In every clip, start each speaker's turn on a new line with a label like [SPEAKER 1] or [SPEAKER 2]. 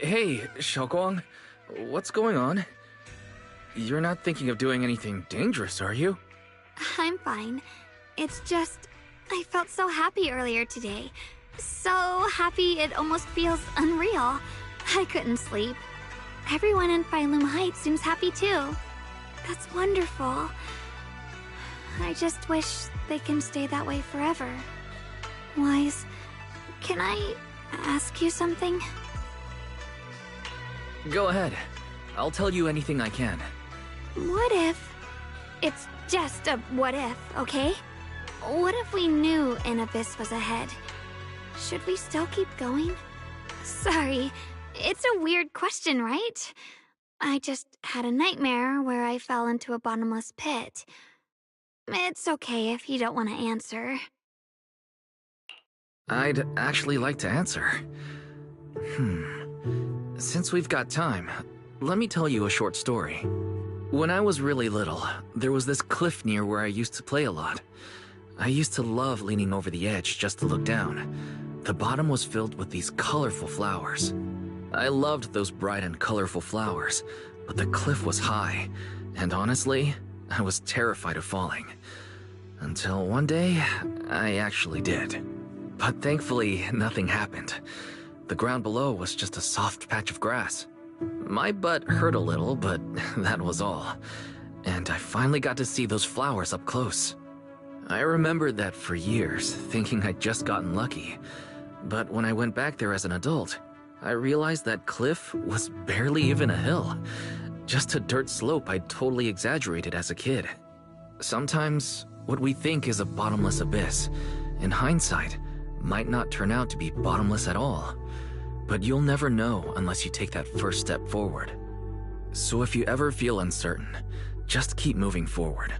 [SPEAKER 1] Hey, Xiaoguang. What's going on? You're not thinking of doing anything dangerous, are you?
[SPEAKER 2] I'm fine. It's just, I felt so happy earlier today. So happy it almost feels unreal. I couldn't sleep. Everyone in Phylum Heights seems happy too. That's wonderful. I just wish they can stay that way forever. Wise, can I ask you something?
[SPEAKER 1] Go ahead. I'll tell you anything I can.
[SPEAKER 2] What if... It's just a what if, okay? What if we knew an abyss was ahead? Should we still keep going? Sorry, it's a weird question, right? I just had a nightmare where I fell into a bottomless pit. It's okay if you don't want to answer.
[SPEAKER 1] I'd actually like to answer. Since we've got time, let me tell you a short story. When I was really little, there was this cliff near where I used to play a lot. I used to love leaning over the edge just to look down. The bottom was filled with these colorful flowers. I loved those bright and colorful flowers, but the cliff was high, and honestly, I was terrified of falling. Until one day, I actually did. But thankfully, nothing happened. The ground below was just a soft patch of grass. My butt hurt a little, but that was all. And I finally got to see those flowers up close. I remembered that for years, thinking I'd just gotten lucky. But when I went back there as an adult, I realized that cliff was barely even a hill. Just a dirt slope I'd totally exaggerated as a kid. Sometimes, what we think is a bottomless abyss, in hindsight, might not turn out to be bottomless at all. But you'll never know unless you take that first step forward. So if you ever feel uncertain, just keep moving forward.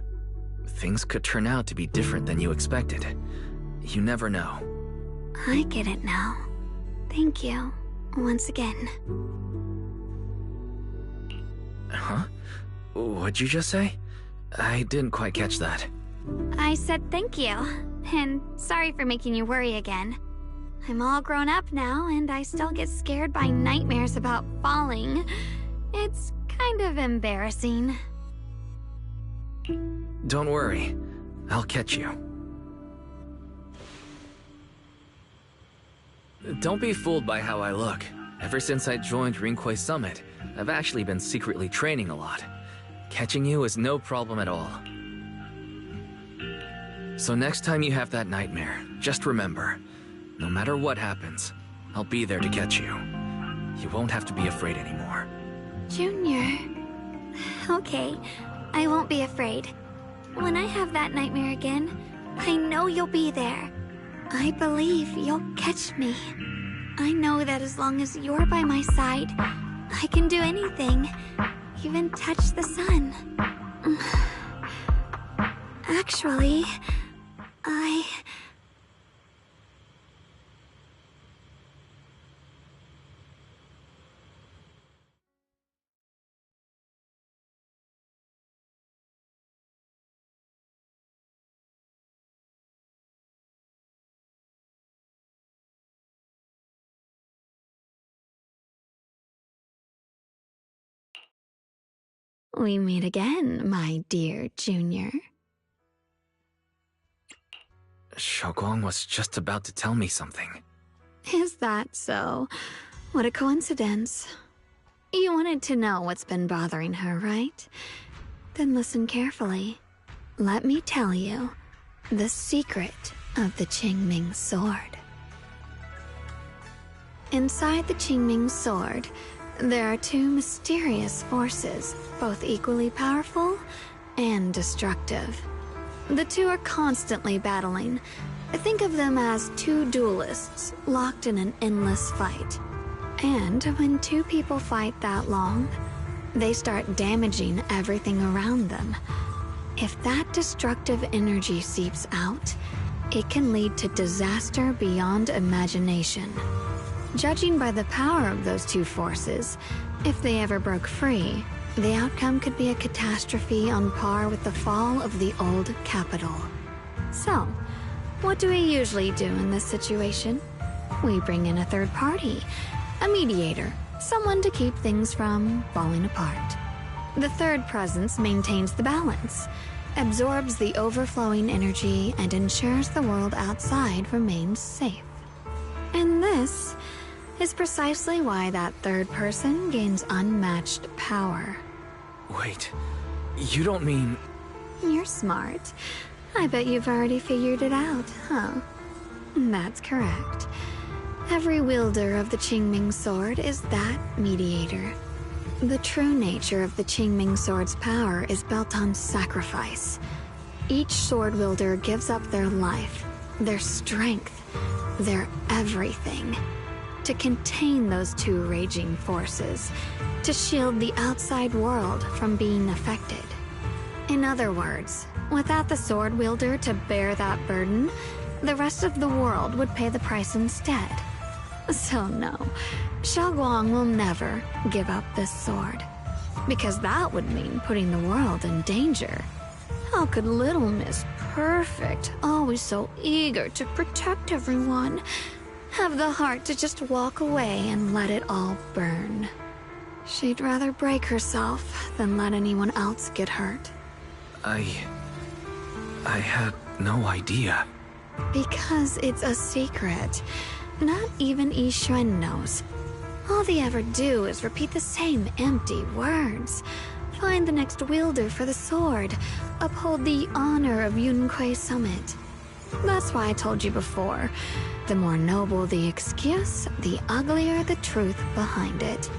[SPEAKER 1] Things could turn out to be different than you expected. You never know.
[SPEAKER 2] I get it now. Thank you, once again.
[SPEAKER 1] Huh? What'd you just say? I didn't quite catch that.
[SPEAKER 2] I said thank you, and sorry for making you worry again. I'm all grown up now, and I still get scared by nightmares about falling. It's kind of embarrassing.
[SPEAKER 1] Don't worry. I'll catch you. Don't be fooled by how I look. Ever since I joined Rinkwei Summit, I've actually been secretly training a lot. Catching you is no problem at all. So next time you have that nightmare, just remember, no matter what happens, I'll be there to catch you. You won't have to be afraid anymore.
[SPEAKER 2] Junior... Okay, I won't be afraid. When I have that nightmare again, I know you'll be there. I believe you'll catch me. I know that as long as you're by my side, I can do anything, even touch the sun. Actually, We meet again, my dear Junior.
[SPEAKER 1] Xiaoguang was just about to tell me something.
[SPEAKER 2] Is that so? What a coincidence. You wanted to know what's been bothering her, right? Then listen carefully. Let me tell you the secret of the Qingming sword. Inside the Qingming sword, there are two mysterious forces, both equally powerful and destructive. The two are constantly battling. Think of them as two duelists locked in an endless fight. And when two people fight that long, they start damaging everything around them. If that destructive energy seeps out, it can lead to disaster beyond imagination. Judging by the power of those two forces, if they ever broke free, the outcome could be a catastrophe on par with the fall of the old capital. So, what do we usually do in this situation? We bring in a third party, a mediator, someone to keep things from falling apart. The third presence maintains the balance, absorbs the overflowing energy, and ensures the world outside remains safe. And this is precisely why that third person gains unmatched power.
[SPEAKER 1] Wait, you don't mean...
[SPEAKER 2] You're smart. I bet you've already figured it out, huh? That's correct. Every wielder of the Qingming sword is that mediator. The true nature of the Qingming sword's power is built on sacrifice. Each sword wielder gives up their life, their strength, their everything, to contain those two raging forces, to shield the outside world from being affected. In other words, without the sword wielder to bear that burden, the rest of the world would pay the price instead. So no, Xiaoguang will never give up this sword, because that would mean putting the world in danger. How could Little Miss Perfect, always so eager to protect everyone, have the heart to just walk away and let it all burn? She'd rather break herself than let anyone else get hurt.
[SPEAKER 1] I had no idea.
[SPEAKER 2] Because it's a secret. Not even Yixuan knows. All they ever do is repeat the same empty words. Find the next wielder for the sword. Uphold the honor of Yunquei Summit. That's why I told you before. The more noble the excuse, the uglier the truth behind it.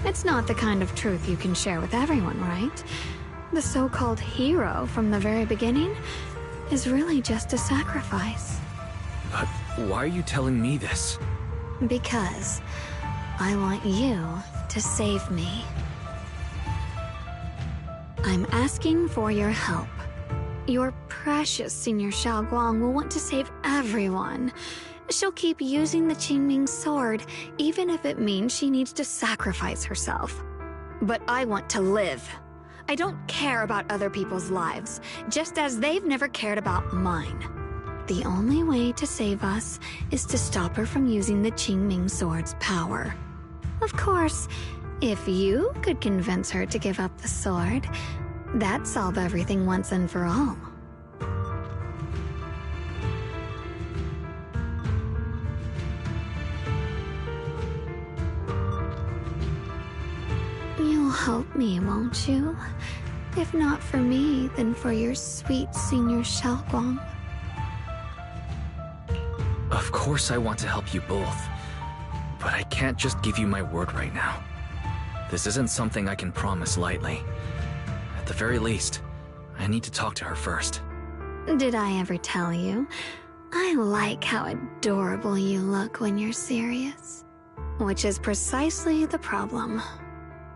[SPEAKER 2] It's not the kind of truth you can share with everyone, right? The so-called hero from the very beginning is really just a sacrifice.
[SPEAKER 1] But why are you telling me this?
[SPEAKER 2] Because I want you to save me. I'm asking for your help. Your precious Senior Xiaoguang will want to save everyone. She'll keep using the Qingming sword, even if it means she needs to sacrifice herself. But I want to live. I don't care about other people's lives, just as they've never cared about mine. The only way to save us is to stop her from using the Qingming sword's power. Of course, if you could convince her to give up the sword, that'd solve everything once and for all. You'll help me, won't you? If not for me, then for your sweet Senior Xiaoguang.
[SPEAKER 1] Of course I want to help you both, but I can't just give you my word right now. This isn't something I can promise lightly. At the very least, I need to talk to her first.
[SPEAKER 2] Did I ever tell you? I like how adorable you look when you're serious. Which is precisely the problem.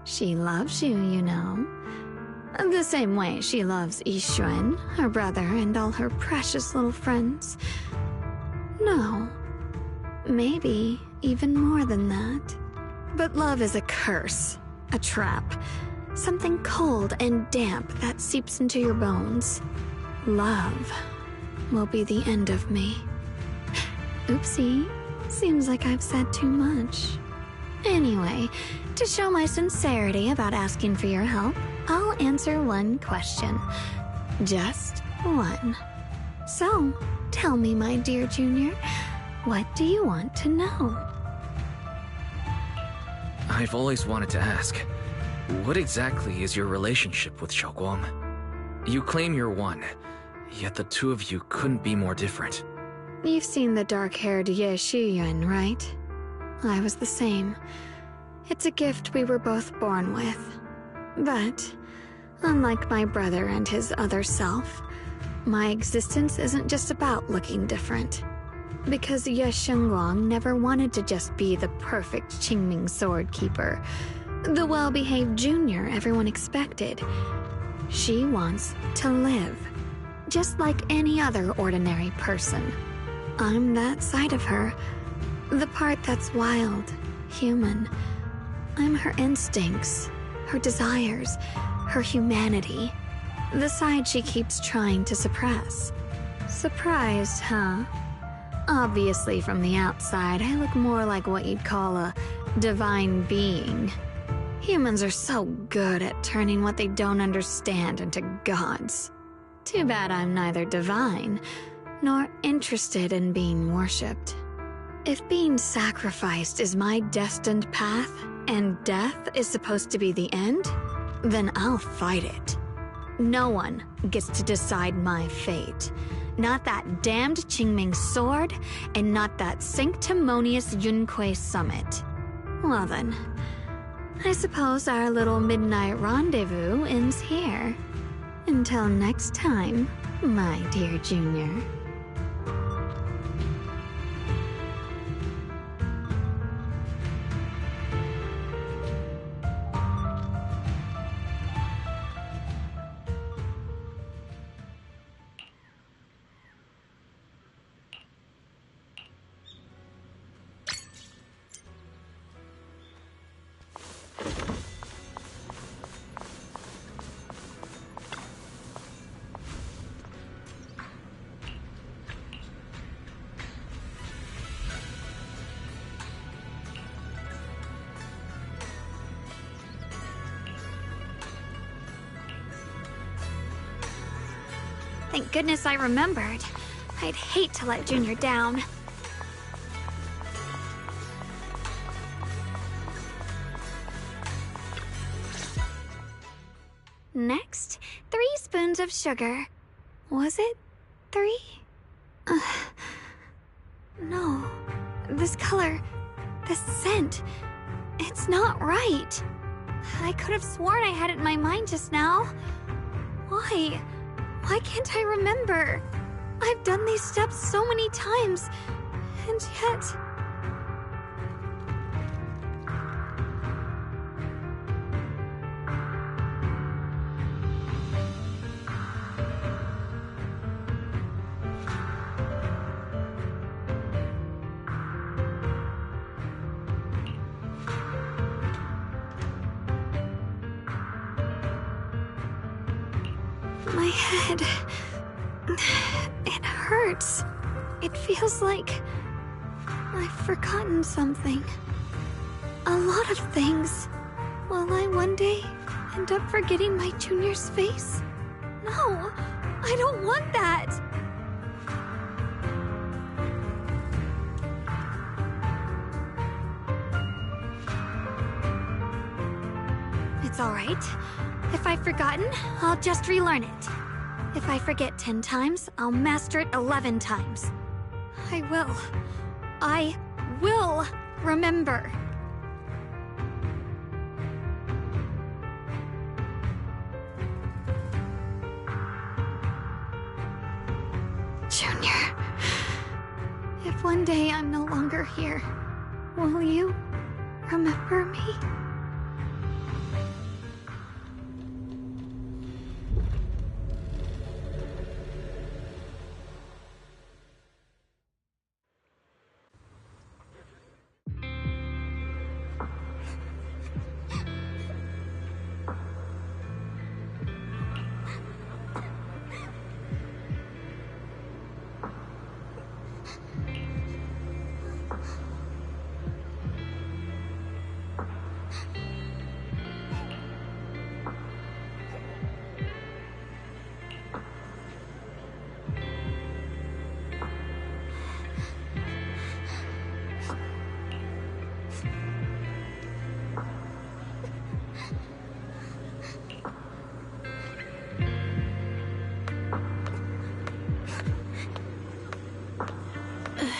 [SPEAKER 2] She loves you, you know. The same way she loves Yixuan, her brother, and all her precious little friends. No. Maybe even more than that. But love is a curse, a trap. Something cold and damp that seeps into your bones. Love will be the end of me. Oopsie, seems like I've said too much. Anyway, to show my sincerity about asking for your help, I'll answer one question. Just one. So, tell me, my dear Junior, what do you want to know?
[SPEAKER 1] I've always wanted to ask, what exactly is your relationship with Xiaoguang? You claim you're one, yet the two of you couldn't be more different.
[SPEAKER 2] You've seen the dark-haired Ye Shiyuan, right? I was the same. It's a gift we were both born with. But, unlike my brother and his other self, my existence isn't just about looking different. Because Ye Shengguang never wanted to just be the perfect Qingming sword keeper, the well-behaved junior everyone expected. She wants to live, just like any other ordinary person. I'm that side of her, the part that's wild, human. I'm her instincts, her desires, her humanity, the side she keeps trying to suppress. Surprised, huh? Obviously, from the outside, I look more like what you'd call a divine being. Humans are so good at turning what they don't understand into gods. Too bad I'm neither divine, nor interested in being worshipped. If being sacrificed is my destined path, and death is supposed to be the end, then I'll fight it. No one gets to decide my fate. Not that damned Qingming sword, and not that sanctimonious Yunque summit. Well then, I suppose our little midnight rendezvous ends here. Until next time, my dear Junior. Thank goodness I remembered. I'd hate to let Junior down. Next, 3 spoons of sugar. Was it 3? No. This color, this scent, it's not right. I could have sworn I had it in my mind just now. Why? Why can't I remember? I've done these steps so many times, and yet... My head... it hurts. It feels like... I've forgotten something. A lot of things. Will I one day end up forgetting my Junior's face? No, I don't want that! It's alright. If I've forgotten, I'll just relearn it. If I forget 10 times, I'll master it 11 times. I will remember. Junior, if one day I'm no longer here, will you remember me?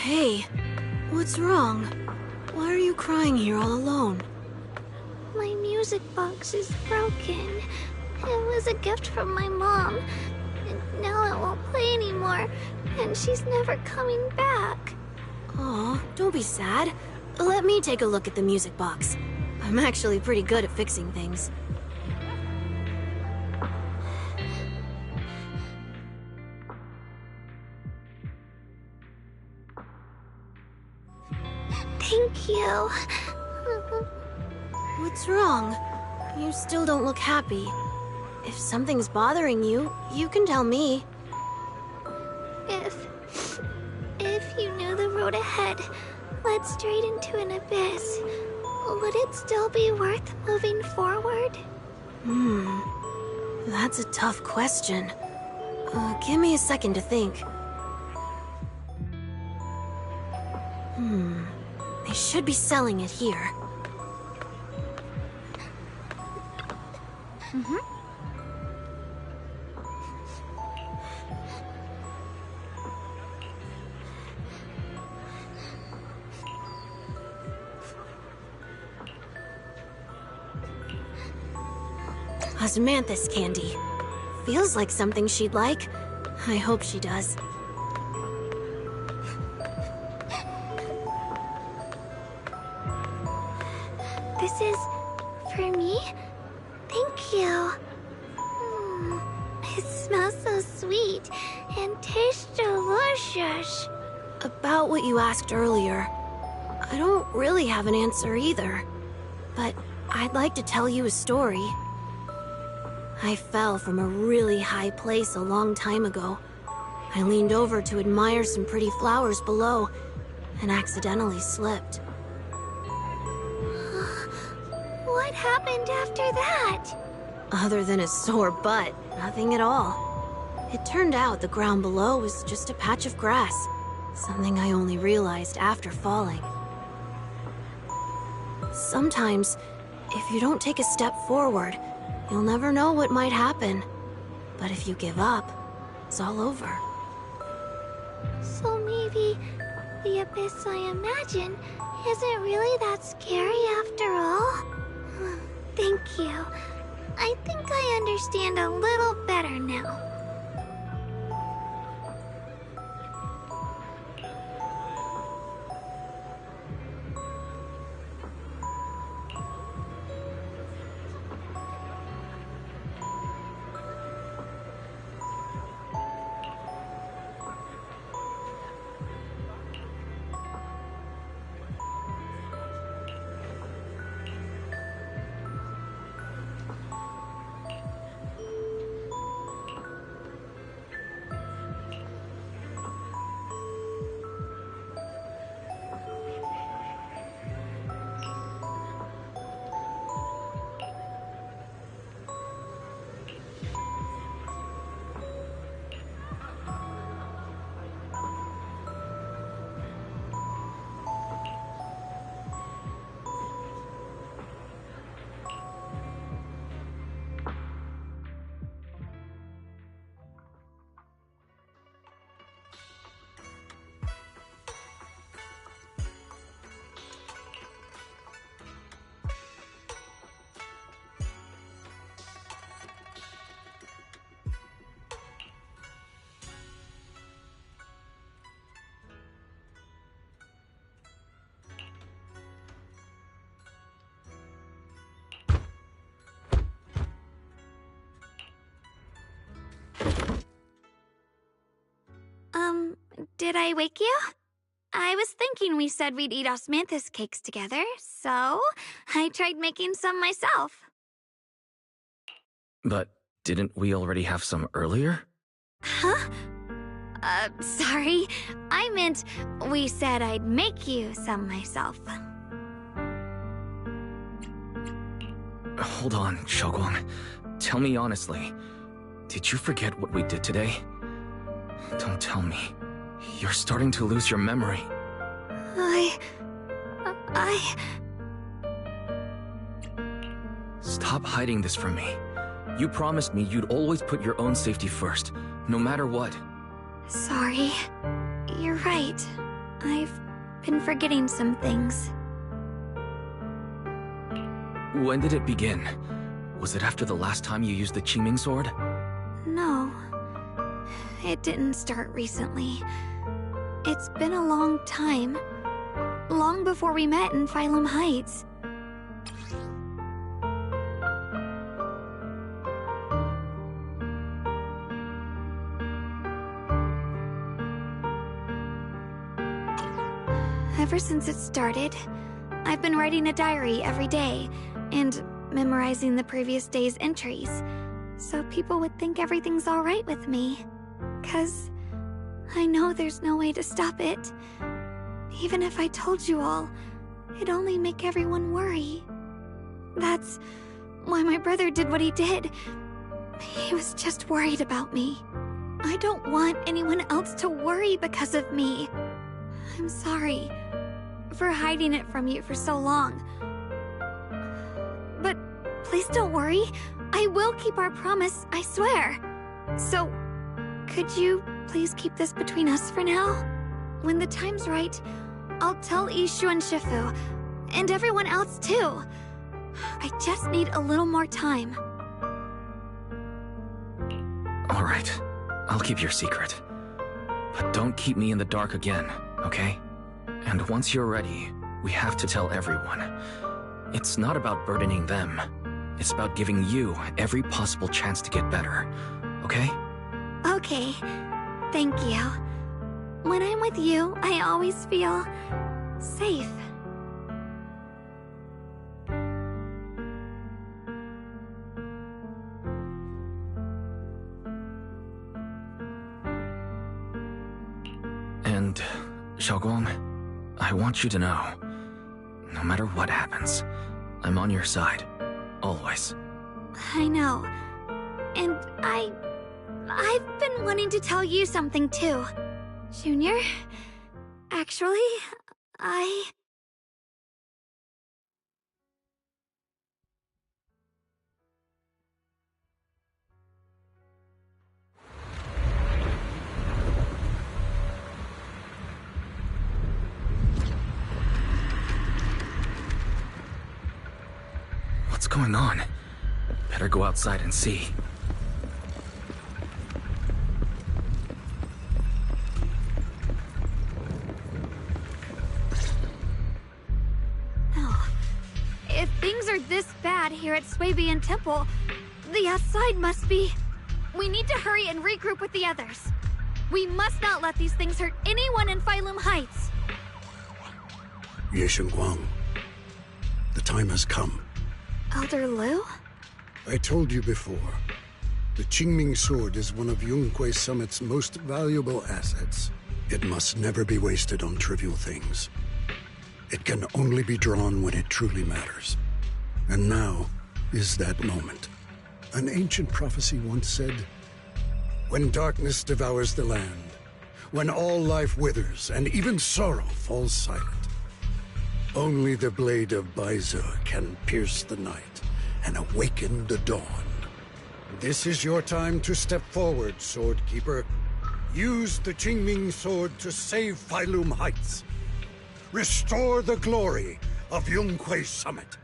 [SPEAKER 3] Hey, what's wrong? Why are you crying here all alone?
[SPEAKER 2] My music box is broken. It was a gift from my mom. And now it won't play anymore. And she's never coming back.
[SPEAKER 3] Aw, don't be sad. Let me take a look at the music box. I'm actually pretty good at fixing things.
[SPEAKER 2] Thank you.
[SPEAKER 3] What's wrong? You still don't look happy. If something's bothering you, you can tell me.
[SPEAKER 2] If you knew the road ahead led straight into an abyss, would it still be worth moving forward?
[SPEAKER 3] That's a tough question. Give me a second to think. They should be selling it here. Osmanthus candy. Feels like something she'd like. I hope she does.
[SPEAKER 2] This is for me? Thank you. It smells so sweet and tastes delicious.
[SPEAKER 3] About what you asked earlier, I don't really have an answer either. But I'd like to tell you a story. I fell from a really high place a long time ago. I leaned over to admire some pretty flowers below and accidentally slipped.
[SPEAKER 2] What happened after that?
[SPEAKER 3] Other than a sore butt, nothing at all. It turned out the ground below was just a patch of grass, something I only realized after falling. Sometimes, if you don't take a step forward, you'll never know what might happen. But if you give up, it's all over.
[SPEAKER 2] So maybe the abyss I imagine isn't really that scary after all? Thank you. I think I understand a little better now. Did I wake you? I was thinking we said we'd eat osmanthus cakes together, so I tried making some myself.
[SPEAKER 1] But didn't we already have some earlier?
[SPEAKER 2] Huh? Sorry. I meant we said I'd make you some myself.
[SPEAKER 1] Hold on, Shogwang. Tell me honestly, did you forget what we did today? Don't tell me. You're starting to lose your memory. Stop hiding this from me. You promised me you'd always put your own safety first, no matter what.
[SPEAKER 2] Sorry. You're right. I've been forgetting some things.
[SPEAKER 1] When did it begin? Was it after the last time you used the Qingming sword?
[SPEAKER 2] No. It didn't start recently. It's been a long time. Long before we met in Phylum Heights. Ever since it started, I've been writing a diary every day and memorizing the previous day's entries, so people would think everything's all right with me. 'Cause I know there's no way to stop it. Even if I told you all, it'd only make everyone worry. That's why my brother did what he did. He was just worried about me. I don't want anyone else to worry because of me. I'm sorry for hiding it from you for so long. But please don't worry. I will keep our promise, I swear. So, could you please keep this between us for now? When the time's right, I'll tell Ishu and Shifu, and everyone else too. I just need a little more time.
[SPEAKER 1] All right, I'll keep your secret. But don't keep me in the dark again, okay? And once you're ready, we have to tell everyone. It's not about burdening them. It's about giving you every possible chance to get better, okay?
[SPEAKER 2] Okay, thank you. When I'm with you, I always feel safe.
[SPEAKER 1] And, Xiaoguang, I want you to know, no matter what happens, I'm on your side, always.
[SPEAKER 2] I know. And I've been wanting to tell you something too. Junior, actually,
[SPEAKER 1] What's going on? Better go outside and see.
[SPEAKER 2] No. If things are this bad here at Swabian Temple, the outside must be... We need to hurry and regroup with the others. We must not let these things hurt anyone in Phylum Heights.
[SPEAKER 4] Ye Guang, the time has come.
[SPEAKER 2] Elder Liu?
[SPEAKER 4] I told you before, the Qingming sword is one of Yunque Summit's most valuable assets. It must never be wasted on trivial things. It can only be drawn when it truly matters. And now is that moment. An ancient prophecy once said, "When darkness devours the land, when all life withers and even sorrow falls silent, only the blade of Baize can pierce the night and awaken the dawn." This is your time to step forward, Swordkeeper. Use the Qingming sword to save Phylum Heights. Restore the glory of Yunque Summit.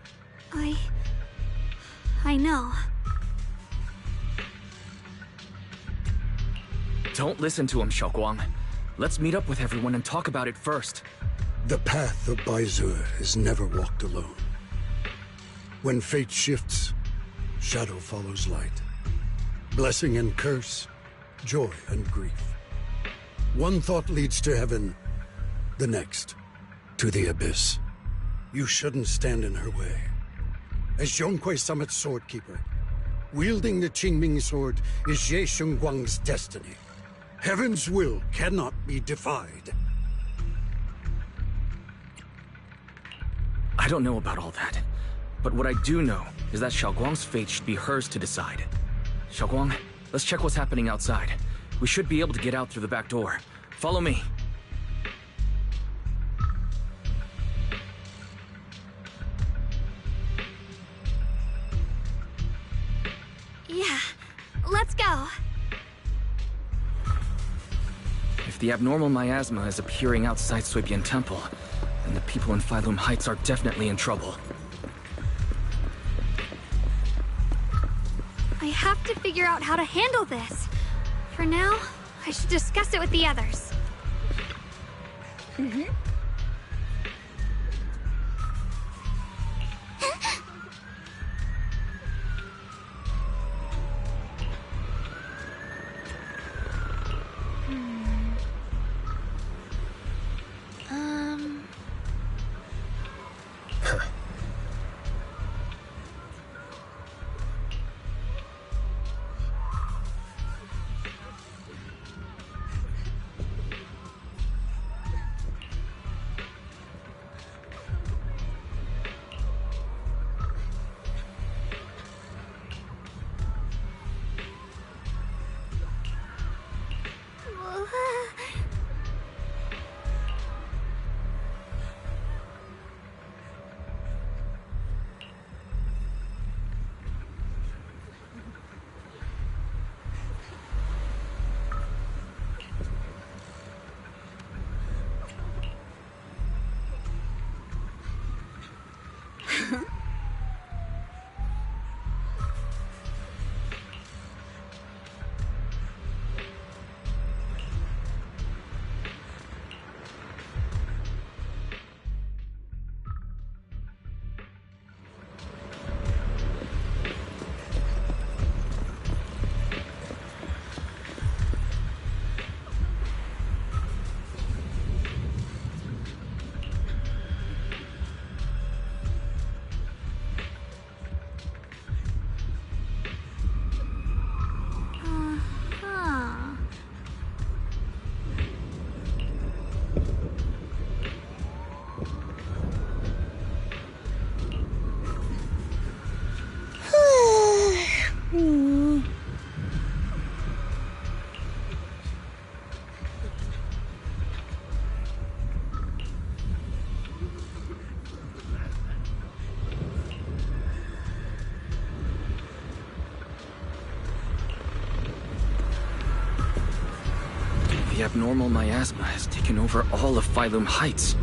[SPEAKER 2] I know.
[SPEAKER 1] Don't listen to him, Xiaoguang. Let's meet up with everyone and talk about it first.
[SPEAKER 4] The path of Baize is never walked alone. When fate shifts, shadow follows light. Blessing and curse, joy and grief. One thought leads to heaven, the next, to the abyss. You shouldn't stand in her way. As Yunque Summit's swordkeeper, wielding the Qingming sword is Ye Guang's destiny. Heaven's will cannot be defied.
[SPEAKER 1] I don't know about all that, but what I do know is that Xiaoguang's fate should be hers to decide. Xiaoguang, let's check what's happening outside. We should be able to get out through the back door. Follow me.
[SPEAKER 2] Yeah, let's go.
[SPEAKER 1] If the abnormal miasma is appearing outside Swabian Temple, then the people in Phylum Heights are definitely in trouble.
[SPEAKER 2] I have to figure out how to handle this. For now, I should discuss it with the others.
[SPEAKER 1] The abnormal miasma has taken over all of Phylum Heights.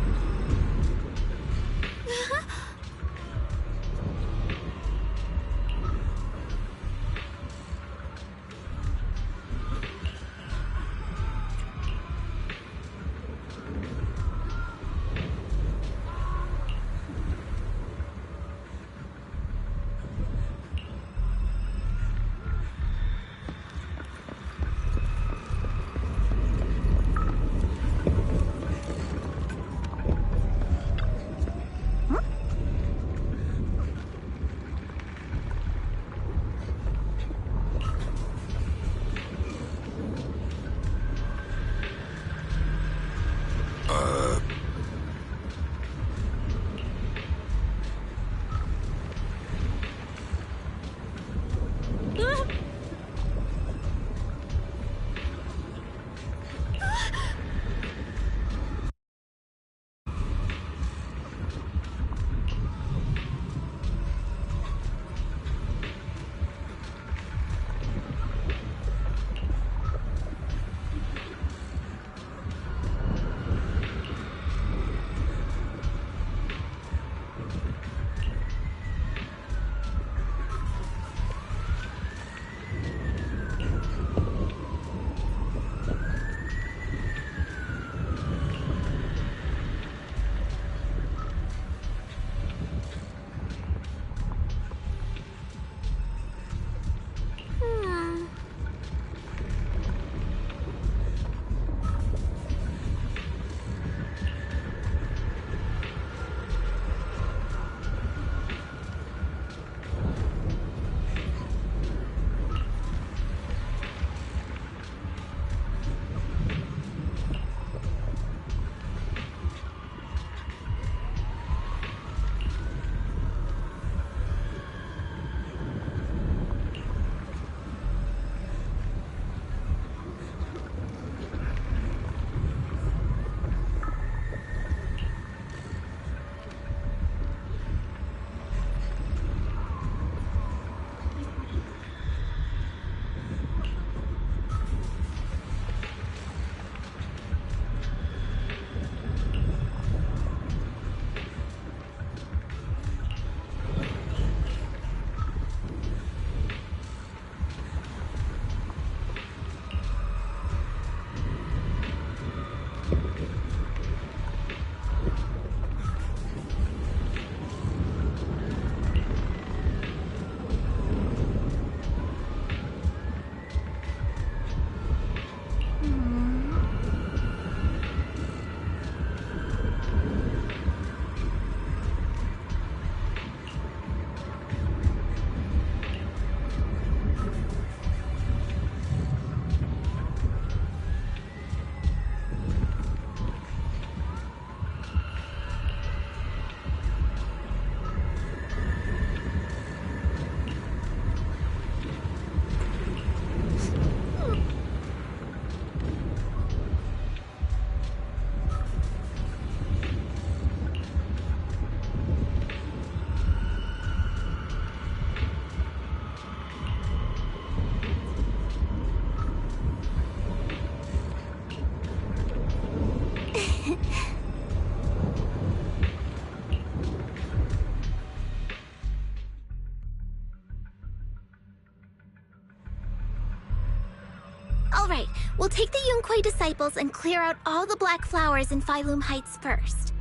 [SPEAKER 3] Alright, we'll take the Yunquei disciples and clear out all the black flowers in Phylum Heights first.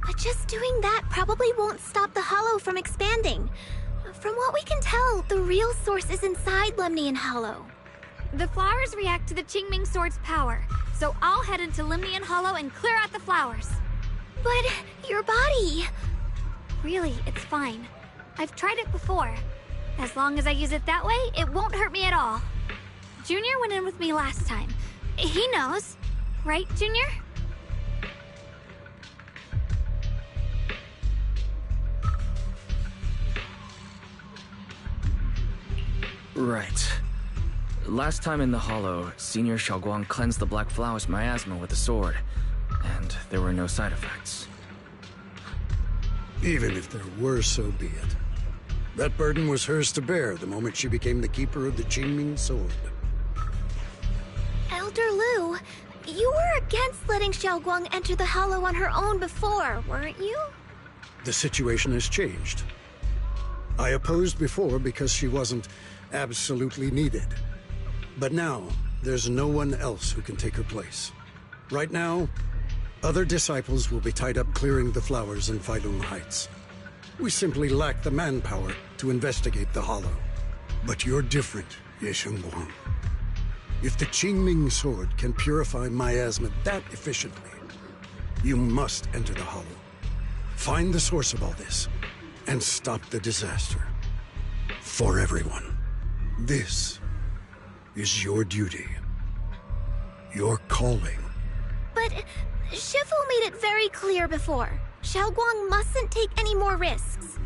[SPEAKER 3] But just doing that probably won't stop the Hollow from expanding. From what we can tell, the real source is inside Lemnian Hollow.
[SPEAKER 2] The flowers react to the Qingming Sword's power, so I'll head into Lemnian Hollow and clear out the flowers.
[SPEAKER 3] But your body...
[SPEAKER 2] Really, it's fine. I've tried it before. As long as I use it that way, it won't hurt me at all. Junior went in with me last time. He knows. Right, Junior?
[SPEAKER 1] Right. Last time in the Hollow, Senior Xiaoguang cleansed the Black Flowers miasma with a sword, and there were no side effects.
[SPEAKER 4] Even if there were, so be it. That burden was hers to bear the moment she became the keeper of the Qingming Sword.
[SPEAKER 3] Elder Lu, You were against letting Xiaoguang enter the Hollow on her own before, weren't you?
[SPEAKER 4] The situation has changed. I opposed before because she wasn't absolutely needed. But now, there's no one else who can take her place. Right now, other disciples will be tied up clearing the flowers in Failung Heights. We simply lack the manpower to investigate the Hollow. But you're different, Ye Shengguang. If the Qingming sword can purify miasma that efficiently, you must enter the Hollow. Find the source of all this, and stop the disaster. For everyone. This is your duty. Your calling.
[SPEAKER 3] But Shifu made it very clear before. Xiaoguang mustn't take any more risks.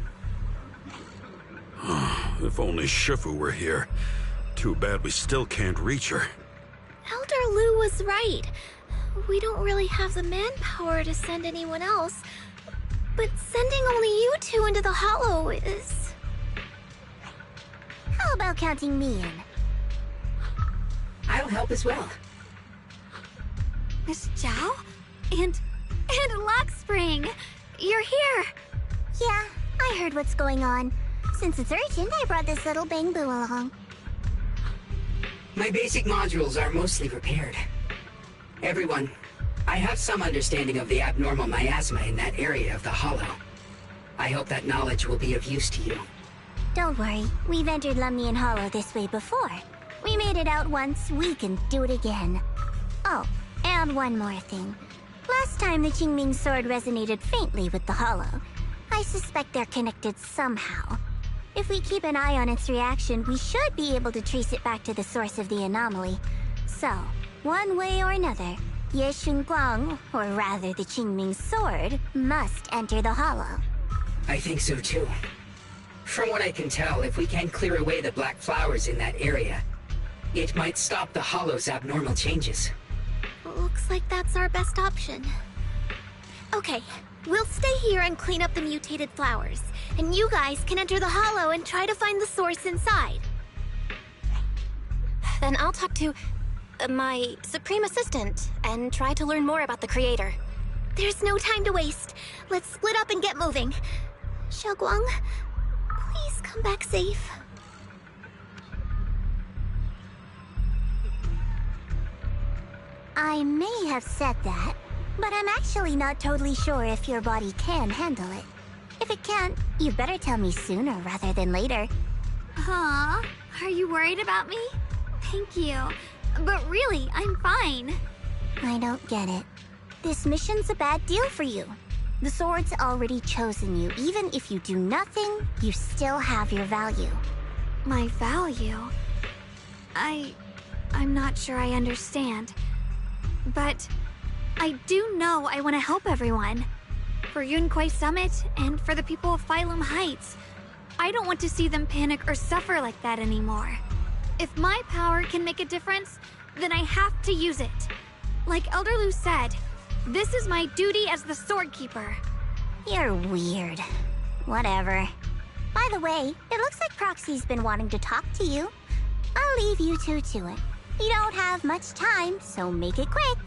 [SPEAKER 5] If only Shifu were here. Too bad we still can't reach her.
[SPEAKER 3] Elder Lu was right. We don't really have the manpower to send anyone else. But sending only you two into the Hollow is...
[SPEAKER 6] How about counting me in?
[SPEAKER 7] I'll help as well.
[SPEAKER 2] Miss Zhao? And Lockspring! You're here!
[SPEAKER 6] Yeah, I heard what's going on. Since it's urgent, I brought this little bang-boo along.
[SPEAKER 7] My basic modules are mostly prepared. Everyone, I have some understanding of the abnormal miasma in that area of the Hollow. I hope that knowledge will be of use to you.
[SPEAKER 6] Don't worry, we've entered Lumnian Hollow this way before. We made it out once, we can do it again. Oh, and one more thing. Last time the Qingming sword resonated faintly with the Hollow. I suspect they're connected somehow. If we keep an eye on its reaction, we should be able to trace it back to the source of the anomaly. So, one way or another, Ye Shengguang, or rather the Qingming sword, must enter the Hollow.
[SPEAKER 7] I think so too. From what I can tell, if we can clear away the black flowers in that area, it might stop the Hollow's abnormal changes.
[SPEAKER 3] Looks like that's our best option. Okay, we'll stay here and clean up the mutated flowers. And you guys can enter the Hollow and try to find the source inside.
[SPEAKER 8] Then I'll talk to my Supreme Assistant and try to learn more about the Creator.
[SPEAKER 3] There's no time to waste. Let's split up and get moving. Xiaoguang, please come back safe.
[SPEAKER 6] I may have said that, but I'm actually not totally sure if your body can handle it. If it can't, you better tell me sooner rather than later.
[SPEAKER 2] Aw, are you worried about me? Thank you. But really, I'm fine.
[SPEAKER 6] I don't get it. This mission's a bad deal for you. The sword's already chosen you. Even if you do nothing, you still have your value.
[SPEAKER 2] My value? I'm not sure I understand. But I do know I want to help everyone. For Yunquay Summit, and for the people of Failung Heights. I don't want to see them panic or suffer like that anymore. If my power can make a difference, then I have to use it. Like Elder Lu said, this is my duty as the Sword Keeper.
[SPEAKER 6] You're weird. Whatever. By the way, it looks like Proxy's been wanting to talk to you. I'll leave you two to it. You don't have much time, so make it quick.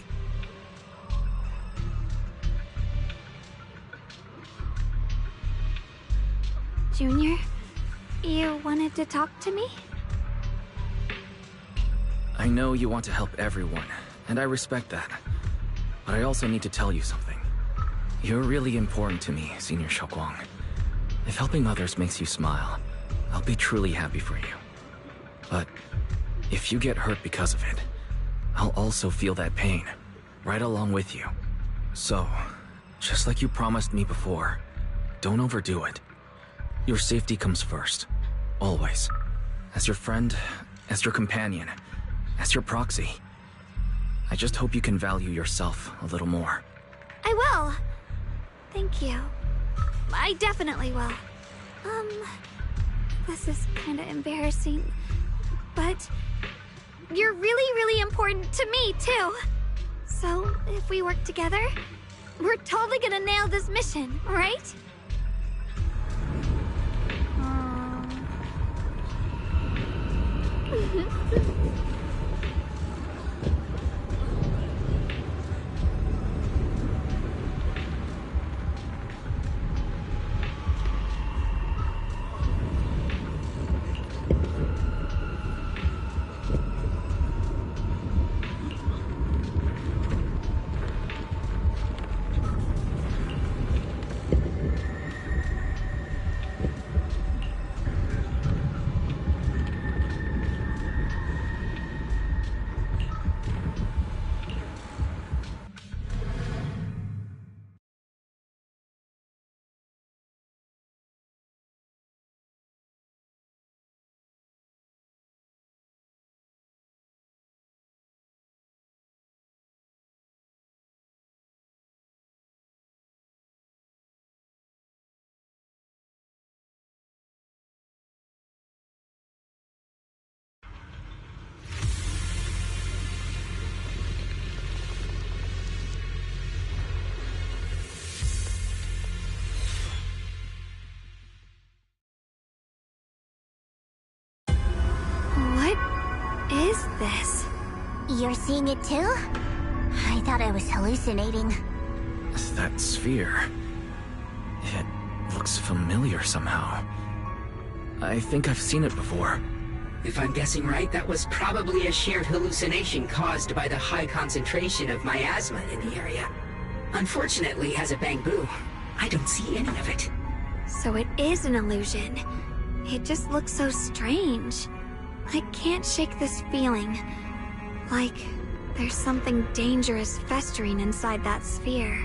[SPEAKER 2] Junior, you wanted to talk to me?
[SPEAKER 1] I know you want to help everyone, and I respect that. But I also need to tell you something. You're really important to me, Senior Xiaoguang. If helping others makes you smile, I'll be truly happy for you. But if you get hurt because of it, I'll also feel that pain, right along with you. So, just like you promised me before, don't overdo it. Your safety comes first, always. As your friend, as your companion, as your proxy. I just hope you can value yourself a little more.
[SPEAKER 2] I will. Thank you. I definitely will. This is kind of embarrassing, but you're really, really important to me, too. So, if we work together, we're totally gonna nail this mission, right?
[SPEAKER 6] seeing it too? I thought I was hallucinating.
[SPEAKER 1] That sphere... it looks familiar somehow. I think I've seen it before.
[SPEAKER 7] If I'm guessing right, that was probably a shared hallucination caused by the high concentration of miasma in the area. Unfortunately, as a Bangbu, I don't see any of it.
[SPEAKER 2] So it is an illusion. It just looks so strange. I can't shake this feeling. Like there's something dangerous festering inside that sphere.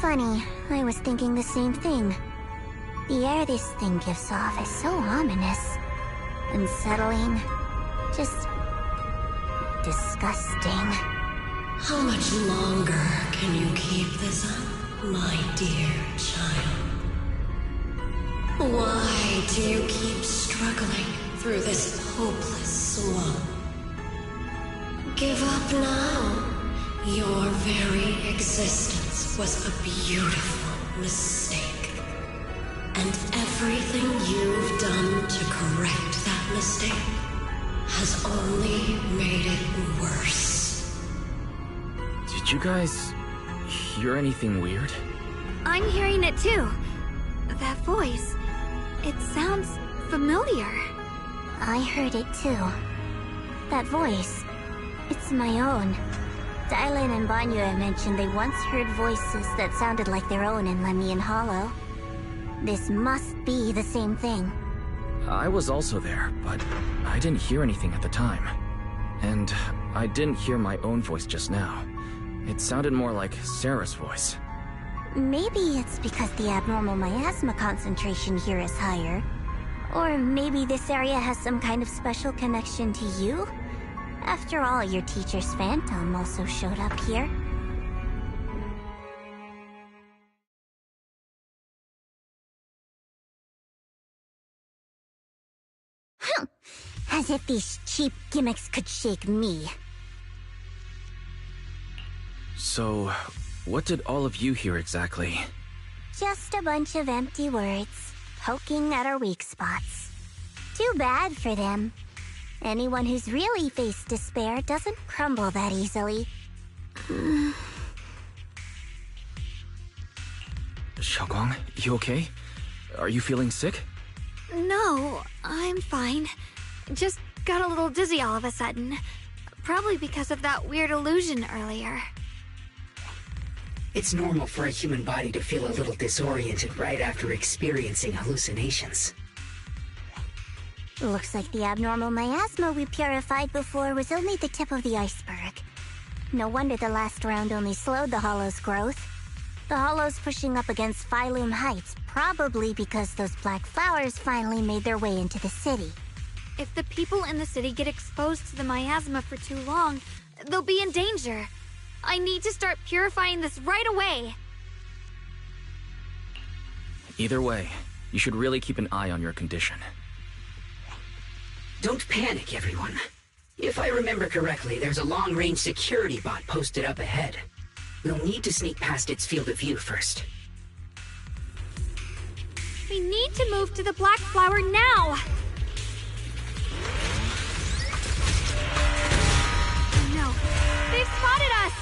[SPEAKER 6] Funny, I was thinking the same thing. The air this thing gives off is so ominous. Unsettling. Just... disgusting.
[SPEAKER 9] How much longer can you keep this up, my dear child? Why do you keep struggling through this hopeless swamp? Give up now. Your very existence was a beautiful mistake. And everything you've done to correct that mistake has only made it worse.
[SPEAKER 1] Did you guys hear anything weird?
[SPEAKER 2] I'm hearing it too. That voice. It sounds familiar.
[SPEAKER 6] I heard it too. That voice. It's my own. Dylan and Banya mentioned they once heard voices that sounded like their own in Lemnian Hollow. This must be the same thing.
[SPEAKER 1] I was also there, but I didn't hear anything at the time. And I didn't hear my own voice just now. It sounded more like Sarah's voice.
[SPEAKER 6] Maybe it's because the abnormal miasma concentration here is higher. Or maybe this area has some kind of special connection to you? After all, your teacher's phantom also showed up here. As if these cheap gimmicks could shake me.
[SPEAKER 1] So, what did all of you hear exactly?
[SPEAKER 6] Just a bunch of empty words, poking at our weak spots. Too bad for them. Anyone who's really faced despair doesn't crumble that easily.
[SPEAKER 1] Xiaoguang, you okay? Are you feeling sick?
[SPEAKER 2] No, I'm fine. Just got a little dizzy all of a sudden. Probably because of that weird illusion earlier.
[SPEAKER 7] It's normal for a human body to feel a little disoriented right after experiencing hallucinations.
[SPEAKER 6] Looks like the abnormal miasma we purified before was only the tip of the iceberg. No wonder the last round only slowed the Hollow's growth. The Hollow's pushing up against Phylum Heights, probably because those black flowers finally made their way into the city.
[SPEAKER 2] If the people in the city get exposed to the miasma for too long, they'll be in danger. I need to start purifying this right away.
[SPEAKER 1] Either way, you should really keep an eye on your condition.
[SPEAKER 7] Don't panic, everyone. If I remember correctly, there's a long-range security bot posted up ahead. We'll need to sneak past its field of view first.
[SPEAKER 2] We need to move to the black flower now! No, they've spotted us!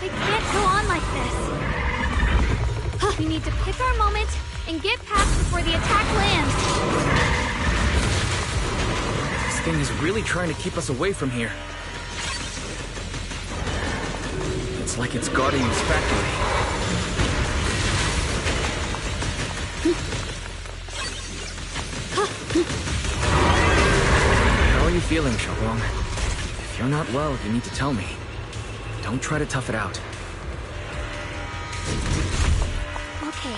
[SPEAKER 2] They can't go on like this. We need to pick our moment and get past before the attack lands.
[SPEAKER 1] This thing is really trying to keep us away from here. It's like it's guarding this factory. How are you feeling, Xiaoguang? If you're not well, you need to tell me. Don't try to tough it out.
[SPEAKER 2] Okay.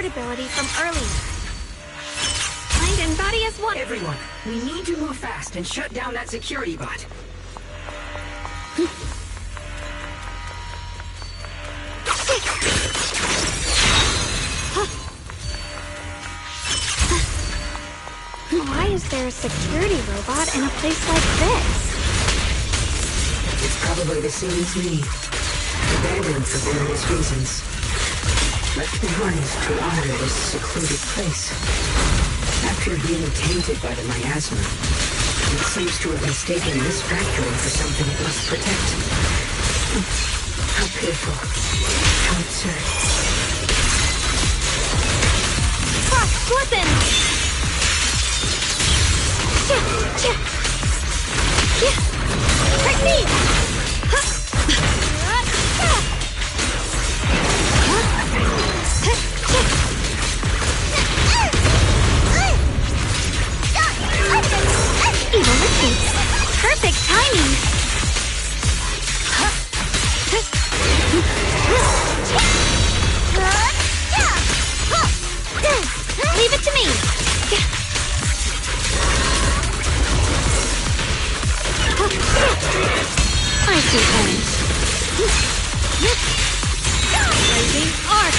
[SPEAKER 2] sword ability from earlier. Mind and body as one.
[SPEAKER 7] Everyone, we need to move fast and shut down that security bot.
[SPEAKER 2] Why is there a security robot in a place like this?
[SPEAKER 7] It's probably the same as me. Abandoned for various reasons. Left behind to honor this secluded place. After being tainted by the miasma, it seems to have mistaken this factory for something it must protect. How pitiful. How absurd.
[SPEAKER 2] Listen! Technique! Evil retreats. Perfect timing. Leave it to me. I see orange. Blazing arc.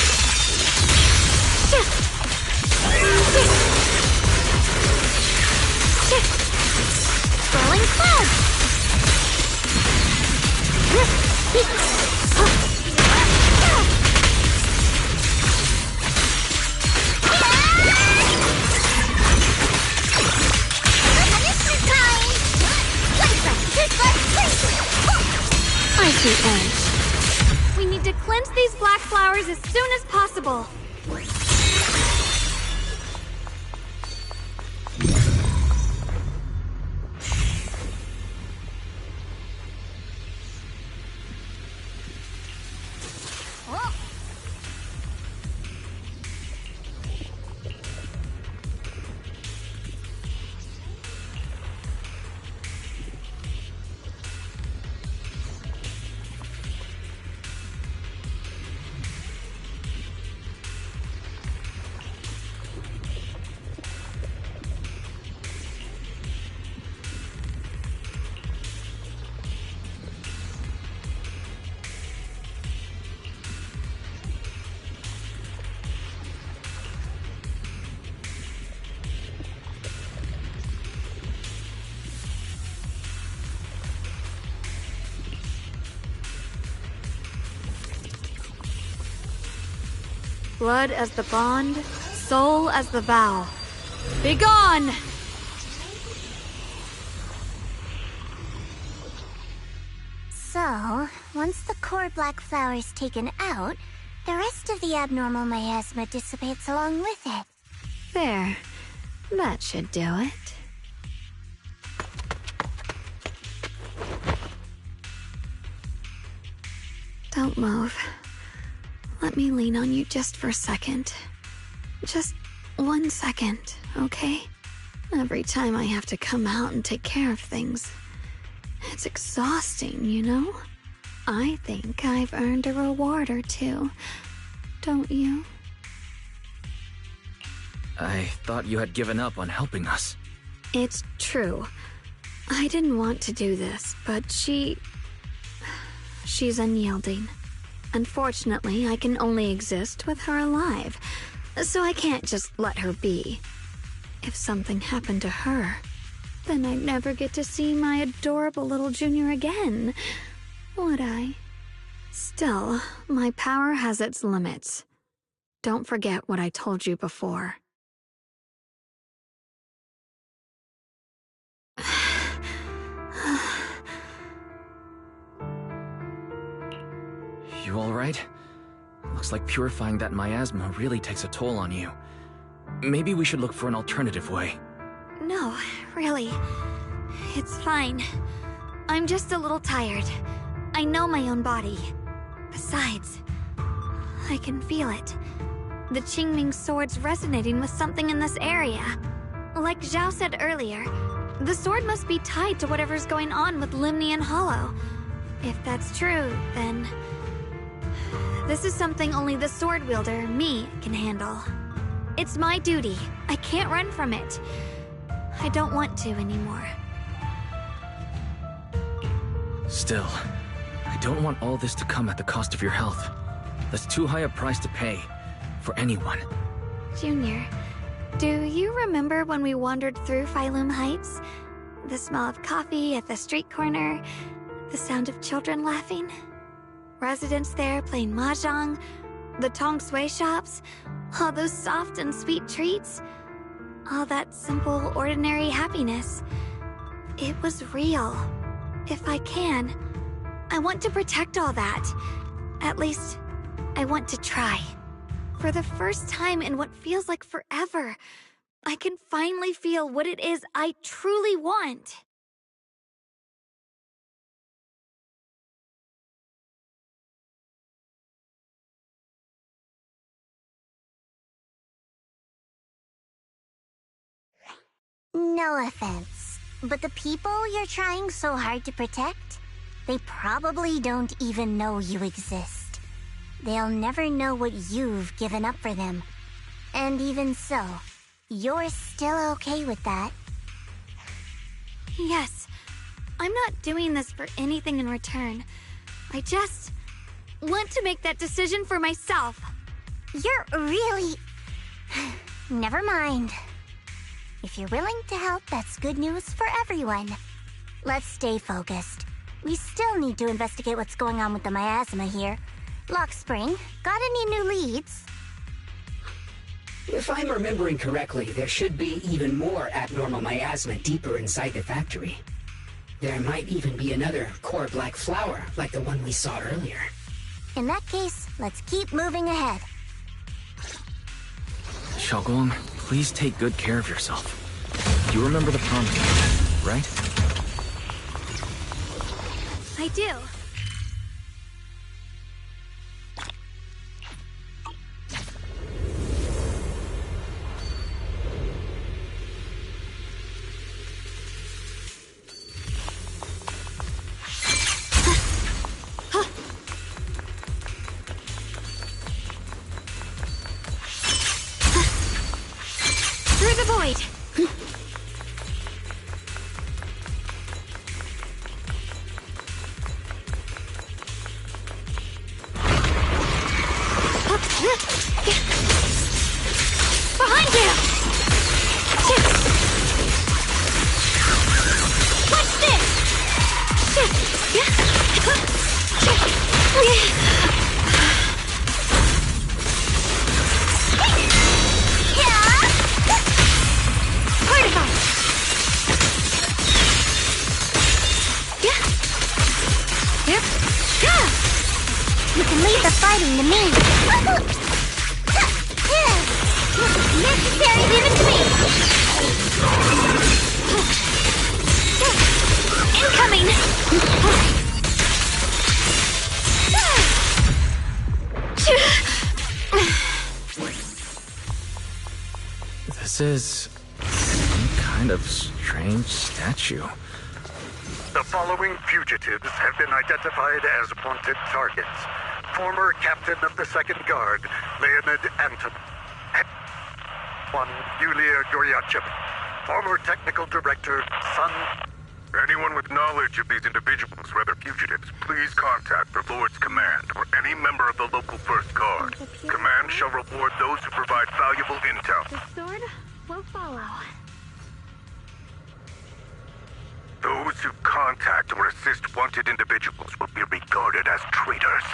[SPEAKER 2] Swirling cloud. I see orange. We need to cleanse these black flowers as soon as possible. Blood as the bond, soul as the vow. Begone!
[SPEAKER 6] So, once the core black flower is taken out, the rest of the abnormal miasma dissipates along with it.
[SPEAKER 2] There. That should do it. Don't move. Let me lean on you just for a second. Just 1 second, okay? Every time I have to come out and take care of things, it's exhausting, you know? I think I've earned a reward or two. Don't you?
[SPEAKER 1] I thought you had given up on helping us.
[SPEAKER 2] It's true. I didn't want to do this, but she's unyielding. Unfortunately, I can only exist with her alive, so I can't just let her be. If something happened to her, then I'd never get to see my adorable little junior again, would I? Still, my power has its limits. Don't forget what I told you before.
[SPEAKER 1] You alright? Looks like purifying that miasma really takes a toll on you. Maybe we should look for an alternative way.
[SPEAKER 2] No, really. It's fine. I'm just a little tired. I know my own body. Besides, I can feel it. The Qingming sword's resonating with something in this area. Like Zhao said earlier, the sword must be tied to whatever's going on with Limnian Hollow. If that's true, then This is something only the sword wielder, me, can handle. It's my duty. I can't run from it. I don't want to anymore.
[SPEAKER 1] Still, I don't want all this to come at the cost of your health. That's too high a price to pay. For anyone.
[SPEAKER 2] Junior, do you remember when we wandered through Phylum Heights? The smell of coffee at the street corner, the sound of children laughing, residents there playing mahjong, the Tong Sui shops, all those soft and sweet treats, all that simple, ordinary happiness. It was real. If I can, I want to protect all that. At least, I want to try. For the first time in what feels like forever, I can finally feel what it is I truly want.
[SPEAKER 6] No offense, but the people you're trying so hard to protect, they probably don't even know you exist. They'll never know what you've given up for them. And even so, you're still okay with that?
[SPEAKER 2] Yes, I'm not doing this for anything in return. I just want to make that decision for myself.
[SPEAKER 6] You're really... Never mind. If you're willing to help, that's good news for everyone. Let's stay focused. We still need to investigate what's going on with the miasma here. Lock Spring, got any new leads?
[SPEAKER 7] If I'm remembering correctly, there should be even more abnormal miasma deeper inside the factory. There might even be another core black flower, like the one we saw earlier.
[SPEAKER 6] In that case, let's keep moving ahead.
[SPEAKER 1] Xiaogong, please take good care of yourself. You remember the promise, right?
[SPEAKER 2] I do. Through the void! Behind you! Watch
[SPEAKER 6] You can leave the fighting to me. Necessary, leave it to me.
[SPEAKER 2] Incoming!
[SPEAKER 1] This is some kind of strange statue.
[SPEAKER 10] The following fugitives have been identified as wanted targets. Former captain of the Second Guard, Leonid Anton. One, Yulia Goryachev. Former technical director, Sun.
[SPEAKER 11] Anyone with knowledge of these individuals, whether fugitives, please contact the Lord's Command or any member of the local First Guard. Command shall reward those who provide valuable intel.
[SPEAKER 2] The sword will follow.
[SPEAKER 11] Those who contact or assist wanted individuals will be regarded as traitors.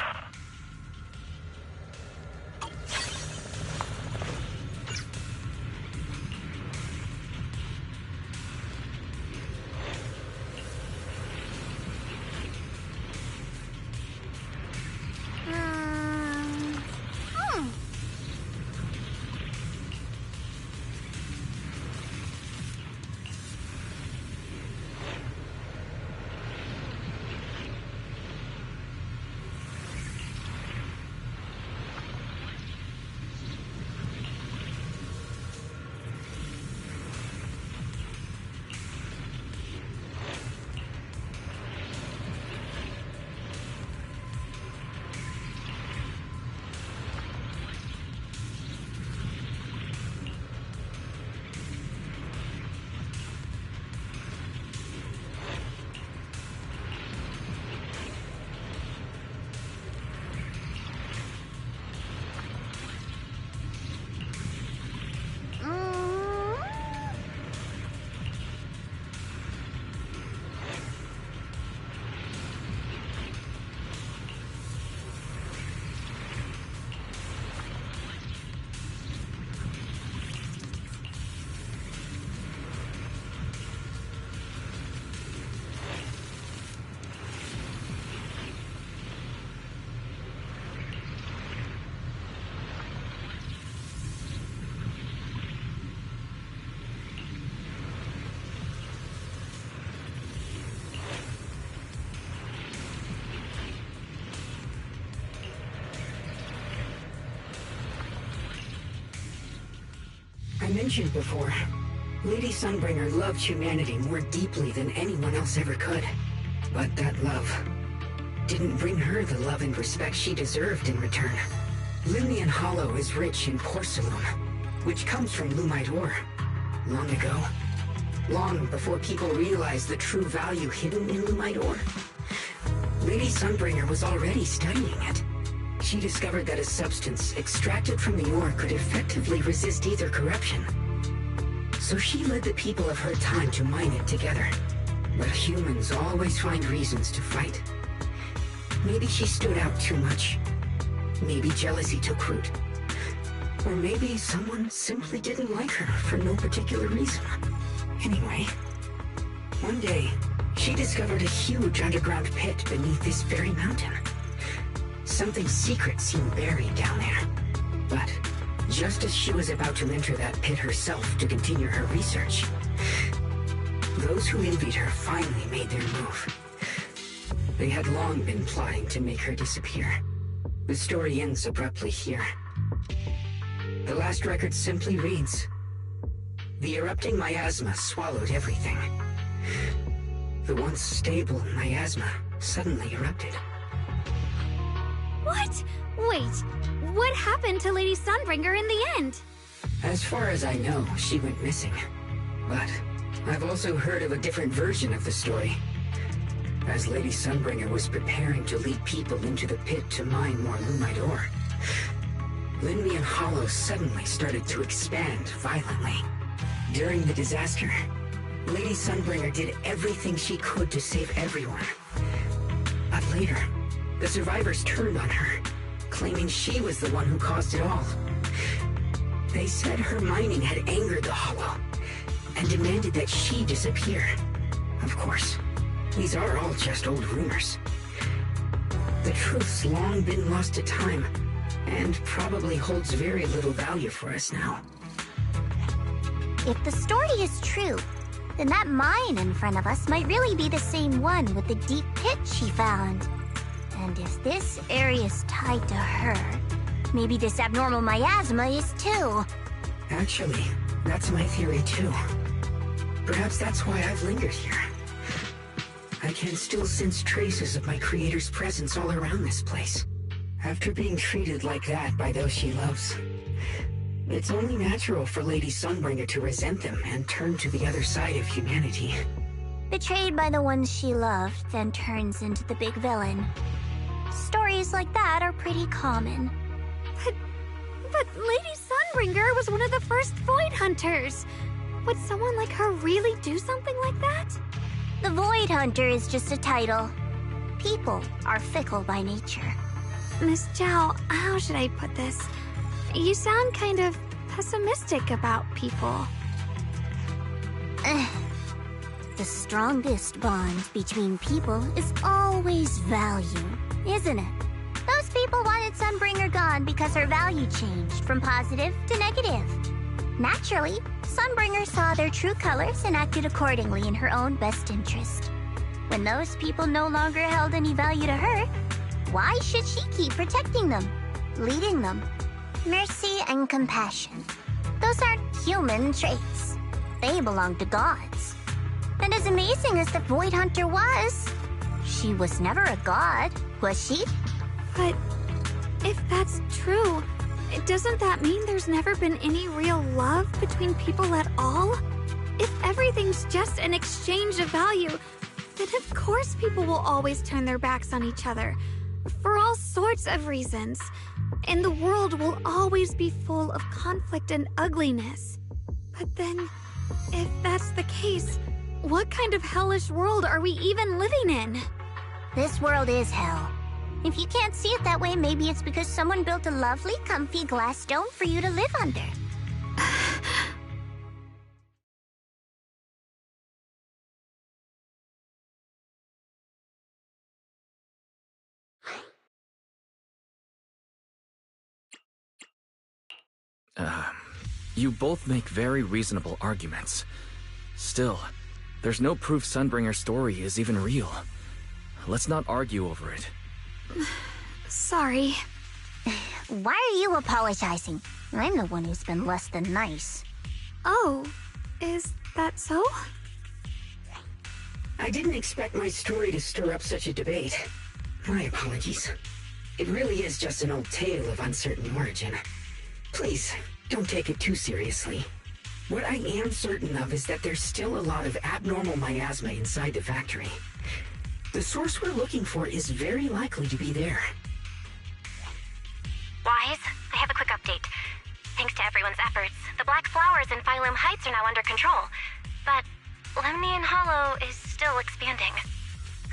[SPEAKER 7] mentioned before, Lady Sunbringer loved humanity more deeply than anyone else ever could. But that love didn't bring her the love and respect she deserved in return. Limnian Hollow is rich in porcelain, which comes from Lumite ore. Long ago, long before people realized the true value hidden in Lumite ore, Lady Sunbringer was already studying it. She discovered that a substance extracted from the ore could effectively resist either corruption. So she led the people of her time to mine it together. But humans always find reasons to fight. Maybe she stood out too much. Maybe jealousy took root. Or maybe someone simply didn't like her for no particular reason. Anyway, one day, she discovered a huge underground pit beneath this very mountain. Something secret seemed buried down there. But just as she was about to enter that pit herself to continue her research, those who envied her finally made their move. They had long been plotting to make her disappear. The story ends abruptly here. The last record simply reads, "The erupting miasma swallowed everything." The once stable miasma suddenly erupted.
[SPEAKER 12] What? Wait, what happened to Lady Sunbringer in the end?
[SPEAKER 7] As far as I know, she went missing. But I've also heard of a different version of the story. As Lady Sunbringer was preparing to lead people into the pit to mine more Lumite ore, Limnian Hollow suddenly started to expand violently. During the disaster, Lady Sunbringer did everything she could to save everyone. But later, the survivors turned on her, claiming she was the one who caused it all. They said her mining had angered the Hollow, and demanded that she disappear. Of course, these are all just old rumors. The truth's long been lost to time, and probably holds very little value for us now.
[SPEAKER 6] If the story is true, then that mine in front of us might really be the same one with the deep pit she found. And if this area is tied to her, maybe this abnormal miasma is too.
[SPEAKER 7] Actually, that's my theory too. Perhaps that's why I've lingered here. I can still sense traces of my creator's presence all around this place. After being treated like that by those she loves, it's only natural for Lady Sunbringer to resent them and turn to the other side of humanity.
[SPEAKER 6] Betrayed by the ones she loved, then turns into the big villain. Stories like that are pretty common.
[SPEAKER 12] But Lady Sunbringer was one of the first Void Hunters. Would someone like her really do something like that?
[SPEAKER 6] The Void Hunter is just a title. People are fickle by nature.
[SPEAKER 2] Miss Zhao, how should I put this? You sound kind of pessimistic about people.
[SPEAKER 6] The strongest bond between people is always value, isn't it? Those people wanted Sunbringer gone because her value changed from positive to negative. Naturally, Sunbringer saw their true colors and acted accordingly in her own best interest. When those people no longer held any value to her, why should she keep protecting them, leading them? Mercy and compassion. Those aren't human traits. They belong to gods. And as amazing as the Void Hunter was, she was never a god, was she?
[SPEAKER 2] But if that's true, doesn't that mean there's never been any real love between people at all? If everything's just an exchange of value, then of course people will always turn their backs on each other, for all sorts of reasons. And the world will always be full of conflict and ugliness. But then, if that's the case, what kind of hellish world are we even living in?
[SPEAKER 6] This world is hell. If you can't see it that way, maybe it's because someone built a lovely, comfy glass dome for you to live under.
[SPEAKER 1] You both make very reasonable arguments. Still, there's no proof Sunbringer's story is even real. Let's not argue over it.
[SPEAKER 2] Sorry.
[SPEAKER 6] Why are you apologizing? I'm the one who's been less than nice.
[SPEAKER 12] Oh, is that so?
[SPEAKER 7] I didn't expect my story to stir up such a debate. My apologies. It really is just an old tale of uncertain origin. Please, don't take it too seriously. What I am certain of is that there's still a lot of abnormal miasma inside the factory. The source we're looking for is very likely to be there.
[SPEAKER 8] Wise, I have a quick update. Thanks to everyone's efforts, the Black Flowers in Phylum Heights are now under control. But Lemnian Hollow is still expanding.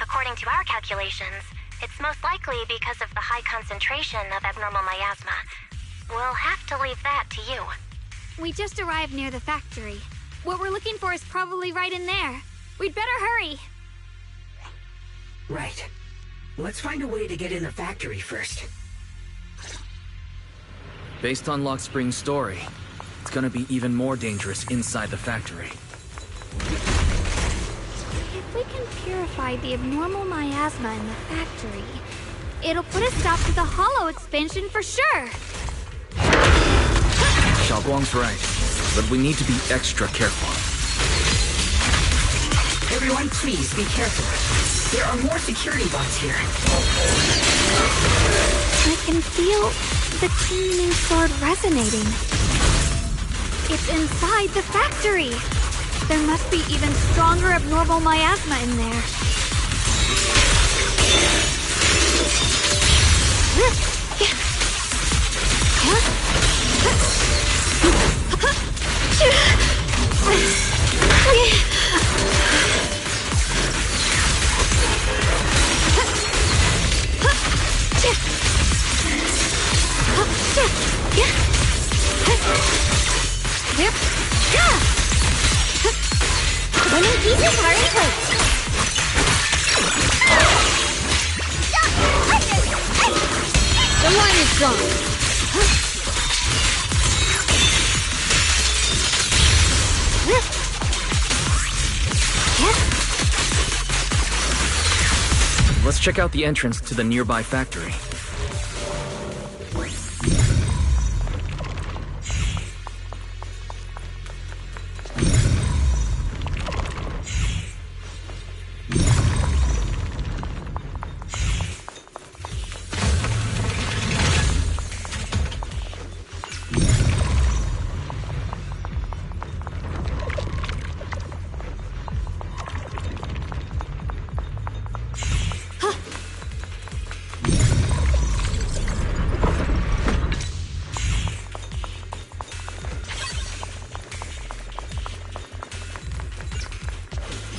[SPEAKER 8] According to our calculations, it's most likely because of the high concentration of abnormal miasma. We'll have to leave that to you.
[SPEAKER 12] We just arrived near the factory. What we're looking for is probably right in there. We'd better hurry.
[SPEAKER 7] Right. Let's find a way to get in the factory first.
[SPEAKER 1] Based on Lock Spring's story, it's gonna be even more dangerous inside the factory.
[SPEAKER 12] If we can purify the abnormal miasma in the factory, it'll put a stop to the Hollow expansion for sure.
[SPEAKER 1] Xiaoguang's right, but we need to be extra careful.
[SPEAKER 7] Everyone, please be careful. There are more security bots here.
[SPEAKER 12] I can feel the Qingming sword resonating. It's inside the factory. There must be even stronger abnormal miasma in there.
[SPEAKER 6] Winning pieces are in place. The line is gone.
[SPEAKER 1] Let's check out the entrance to the nearby factory.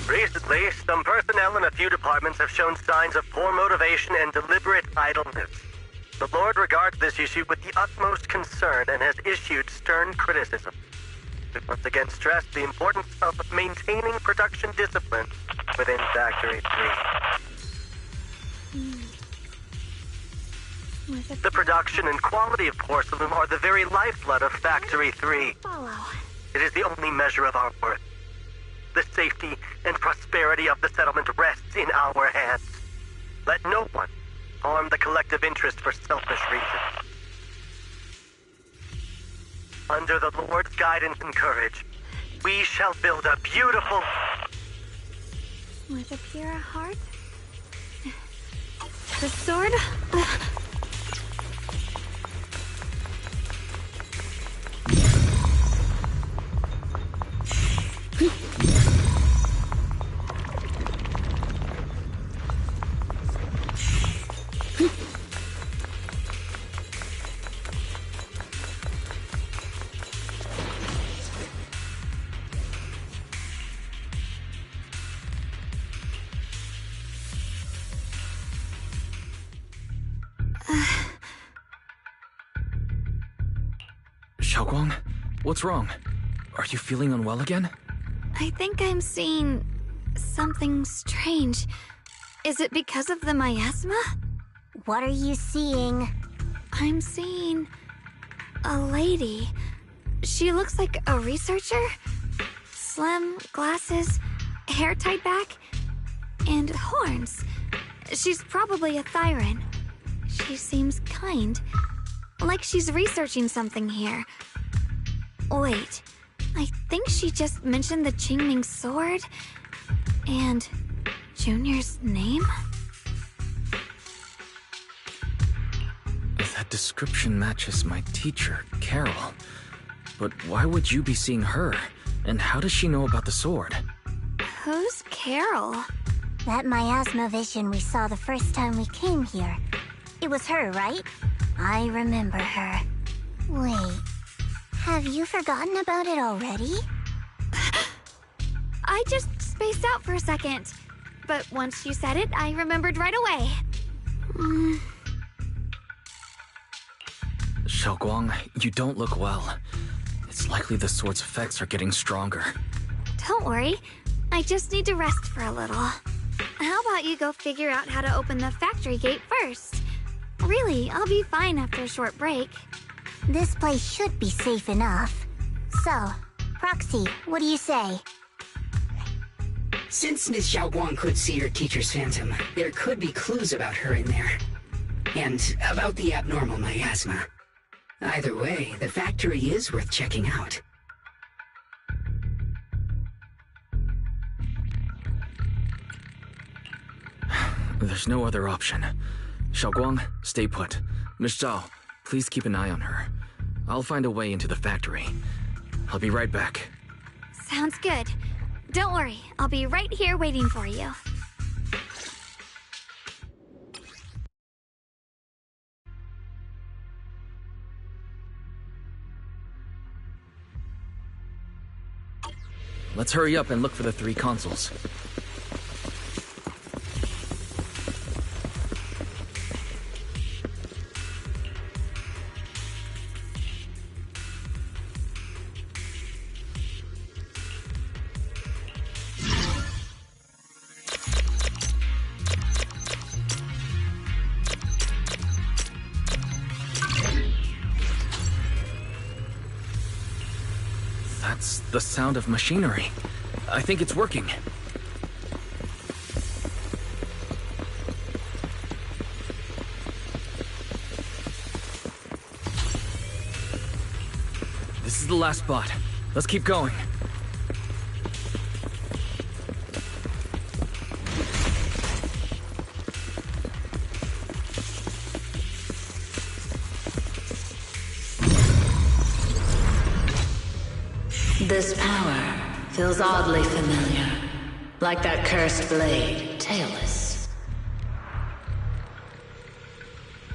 [SPEAKER 13] Recently, some personnel in a few departments have shown signs of poor motivation and deliberate idleness. The Lord regards this issue with the utmost concern and has issued stern criticism. We once again stress the importance of maintaining production discipline within Factory 3. The production and quality of porcelain are the very lifeblood of Factory 3. It is the only measure of our worth. The safety and prosperity of the settlement rests in our hands. Let no one harm the collective interest for selfish reasons. Under the Lord's guidance and courage, we shall build a beautiful...
[SPEAKER 12] With a pure heart? The sword?
[SPEAKER 1] Xiaoguang, what's wrong? Are you feeling unwell again?
[SPEAKER 12] I think I'm seeing something strange. Is it because of the miasma?
[SPEAKER 6] What are you seeing?
[SPEAKER 12] I'm seeing a lady. She looks like a researcher. Slim, glasses, hair tied back, and horns. She's probably a Thyran. She seems kind, like she's researching something here. Wait, I think she just mentioned the Qingming sword and Junior's name.
[SPEAKER 1] That description matches my teacher, Carol. But why would you be seeing her? And how does she know about the sword?
[SPEAKER 12] Who's Carol?
[SPEAKER 6] That miasma vision we saw the first time we came here. It was her, right? I remember her. Wait, have you forgotten about it already?
[SPEAKER 12] I just spaced out for a second. But once you said it, I remembered right away.
[SPEAKER 1] Xiaoguang, you don't look well. It's likely the sword's effects are getting stronger.
[SPEAKER 12] Don't worry. I just need to rest for a little. How about you go figure out how to open the factory gate first? Really, I'll be fine after a short break.
[SPEAKER 6] This place should be safe enough. So, Proxy, what do you say?
[SPEAKER 7] Since Ms. Xiaoguang could see her teacher's phantom, there could be clues about her in there. And about the abnormal miasma. Either way, the factory is worth checking out.
[SPEAKER 1] There's no other option. Xiaoguang, stay put. Miss Zhao, please keep an eye on her. I'll find a way into the factory. I'll be right back.
[SPEAKER 12] Sounds good. Don't worry, I'll be right here waiting for you.
[SPEAKER 1] Let's hurry up and look for the 3 consoles. That's the sound of machinery. I think it's working. This is the last spot. Let's keep going.
[SPEAKER 14] This power feels oddly familiar. Like that cursed blade, tailless.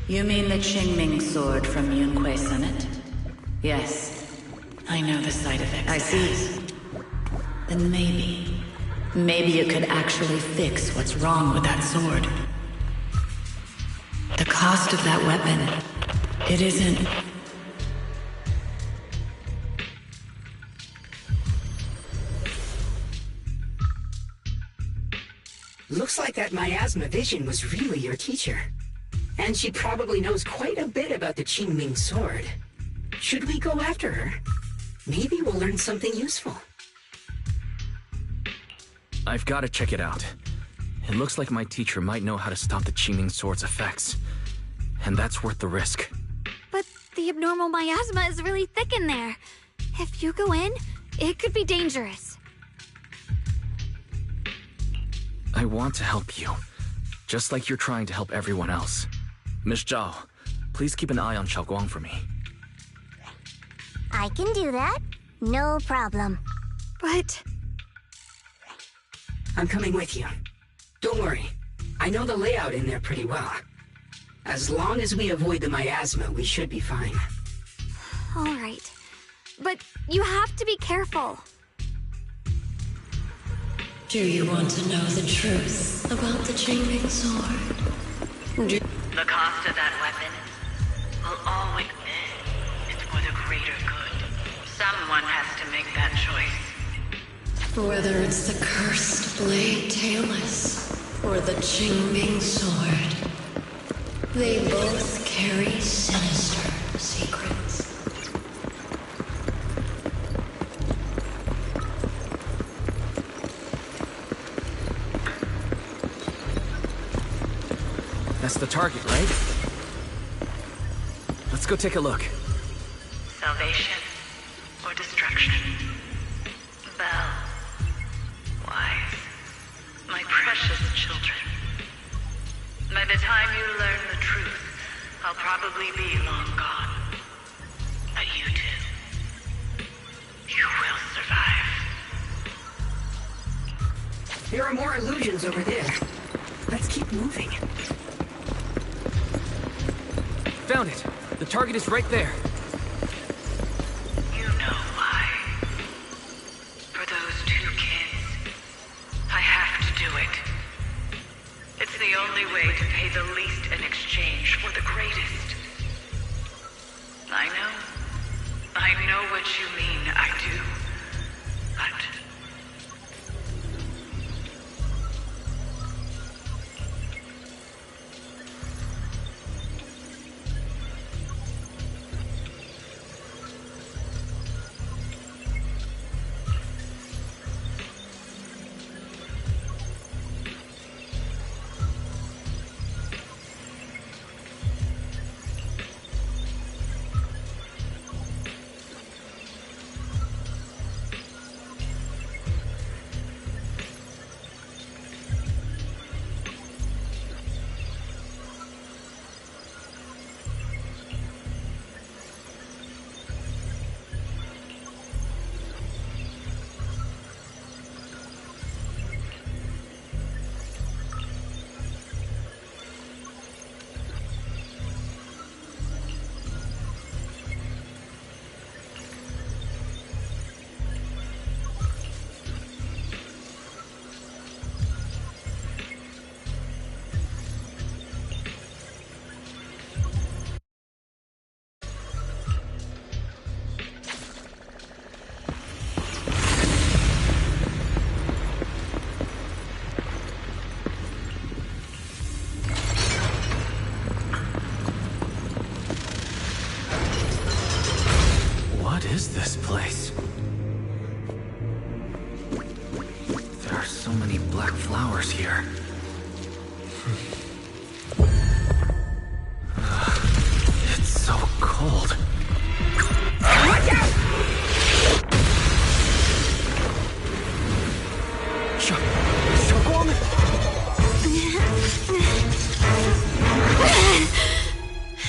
[SPEAKER 14] You mean the Qingming sword from Yunque Summit? Yes. I know the side effects. I see. Then maybe you could actually fix what's wrong with that sword. The cost of that weapon, it isn't...
[SPEAKER 7] Looks like that miasma vision was really your teacher. And she probably knows quite a bit about the Qingming sword. Should we go after her? Maybe we'll learn something useful.
[SPEAKER 1] I've got to check it out. It looks like my teacher might know how to stop the Qingming sword's effects. And that's worth the risk.
[SPEAKER 12] But the abnormal miasma is really thick in there. If you go in, it could be dangerous.
[SPEAKER 1] I want to help you, just like you're trying to help everyone else. Miss Zhao, please keep an eye on Xiaoguang for me.
[SPEAKER 6] I can do that. No problem.
[SPEAKER 12] But...
[SPEAKER 7] I'm coming with you. Don't worry. I know the layout in there pretty well. As long as we avoid the miasma, we should be fine.
[SPEAKER 12] All right. But you have to be careful.
[SPEAKER 9] Do you want to know the truth about the Qingming sword?
[SPEAKER 14] The cost of that weapon will always be it's for the greater good. Someone has to make that choice.
[SPEAKER 9] Whether it's the cursed blade tailless or the Qingming sword, they both carry sinister secrets.
[SPEAKER 1] That's the target, right? Let's go take a look.
[SPEAKER 14] Salvation or destruction. time you learn the truth, I'll probably be long gone. But you two, you will survive.
[SPEAKER 7] There are more illusions over there. Let's keep moving.
[SPEAKER 1] Found it. The target is right there.
[SPEAKER 14] You know why. For those two kids, I have to do it. It's the only way to pay the least in exchange for the greatest. I know what you mean, I do. But
[SPEAKER 1] What is this place? There are so many black flowers here. It's so cold.
[SPEAKER 7] Watch out!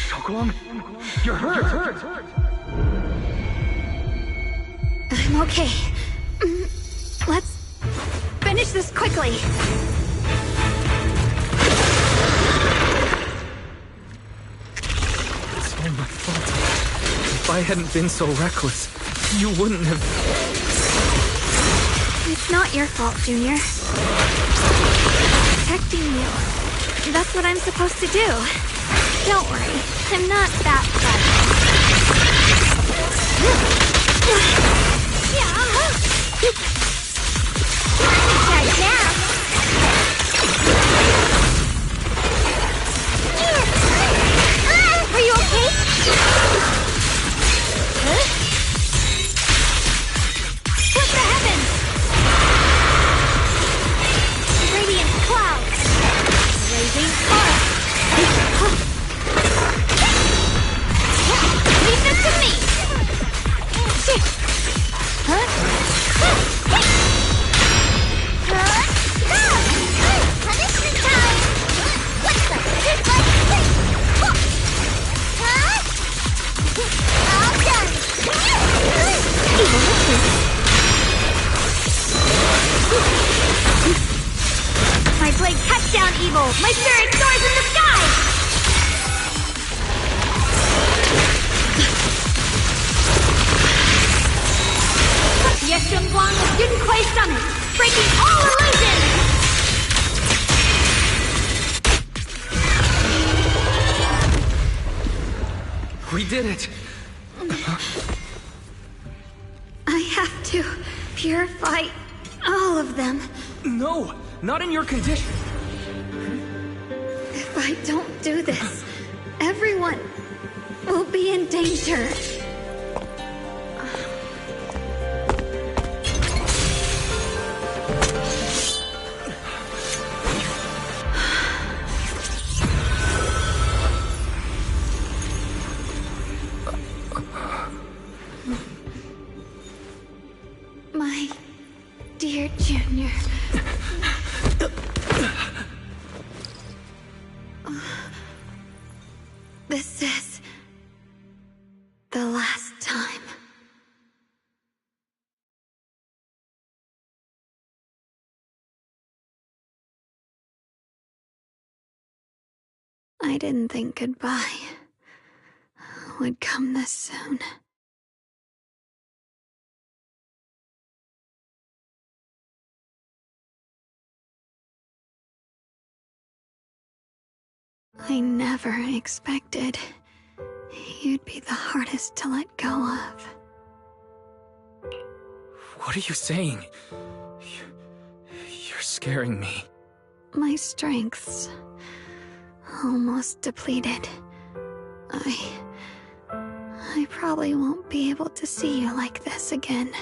[SPEAKER 1] Shokuang? You're hurt!
[SPEAKER 12] I'm okay. Let's finish this quickly.
[SPEAKER 1] It's all my fault. If I hadn't been so reckless, you wouldn't have...
[SPEAKER 12] It's not your fault, Junior. Protecting you. That's what I'm supposed to do. Don't worry. I'm not that bad.
[SPEAKER 6] Are you okay?
[SPEAKER 12] What the heavens? Radiant clouds. Blazing fire. Leave them to me. Huh?
[SPEAKER 6] Punishment time! What's the all done!
[SPEAKER 12] Evil witches. My blade cuts down evil. My spirit soars in the sky. Yeshunguang of Yunquay Summit, breaking all illusions!
[SPEAKER 1] We did it!
[SPEAKER 12] I have to purify all of them.
[SPEAKER 1] No! Not in your condition!
[SPEAKER 12] If I don't do this, everyone will be in danger. My dear Junior.
[SPEAKER 2] I didn't think goodbye would come this soon. I never expected you'd be the hardest to let go of.
[SPEAKER 1] What are you saying? You're scaring me.
[SPEAKER 2] My strength's almost depleted. I probably won't be able to see you like this again.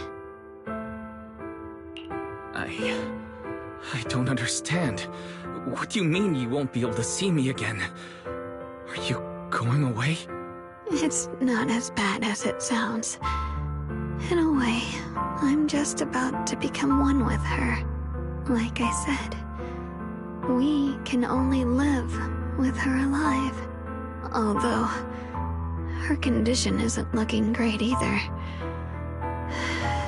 [SPEAKER 1] I don't understand. What do you mean you won't be able to see me again? Are you going away?
[SPEAKER 2] It's not as bad as it sounds. In a way, I'm just about to become one with her. Like I said, we can only live with her alive. Although, her condition isn't looking great either.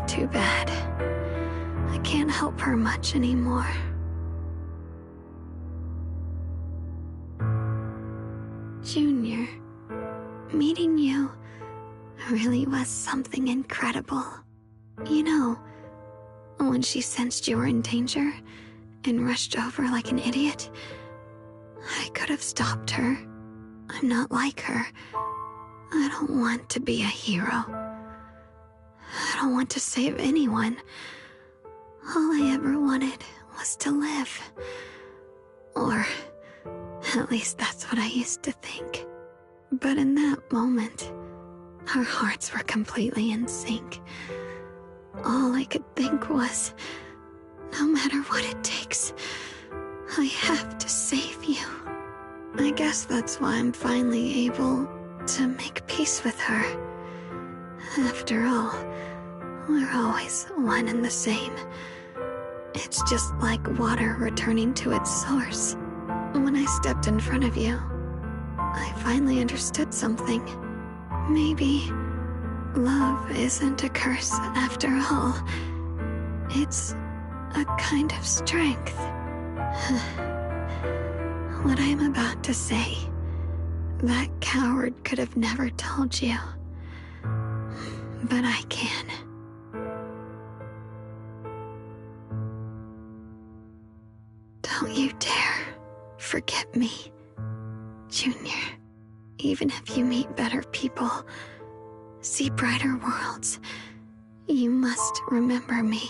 [SPEAKER 2] Too bad. I can't help her much anymore. Junior, meeting you really was something incredible. You know, when she sensed you were in danger and rushed over like an idiot, I could have stopped her. I'm not like her. I don't want to be a hero. I don't want to save anyone. All I ever wanted was to live. Or at least that's what I used to think. But in that moment, our hearts were completely in sync. All I could think was, no matter what it takes, I have to save you. I guess that's why I'm finally able to make peace with her. After all, we're always one and the same. It's just like water returning to its source. When I stepped in front of you, I finally understood something. Maybe love isn't a curse after all. It's a kind of strength. What I'm about to say, that coward could have never told you. But I can. Don't you dare forget me, Junior. Even if you meet better people, see brighter worlds, you must remember me.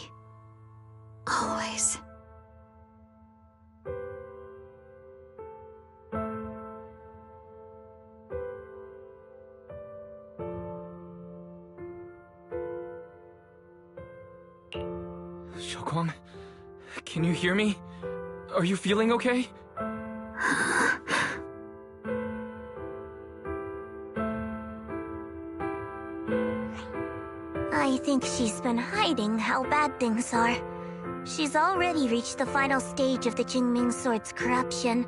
[SPEAKER 2] Always.
[SPEAKER 1] Xiaoguang, can you hear me? Are you feeling okay?
[SPEAKER 6] I think she's been hiding how bad things are. She's already reached the final stage of the Qingming Sword's corruption.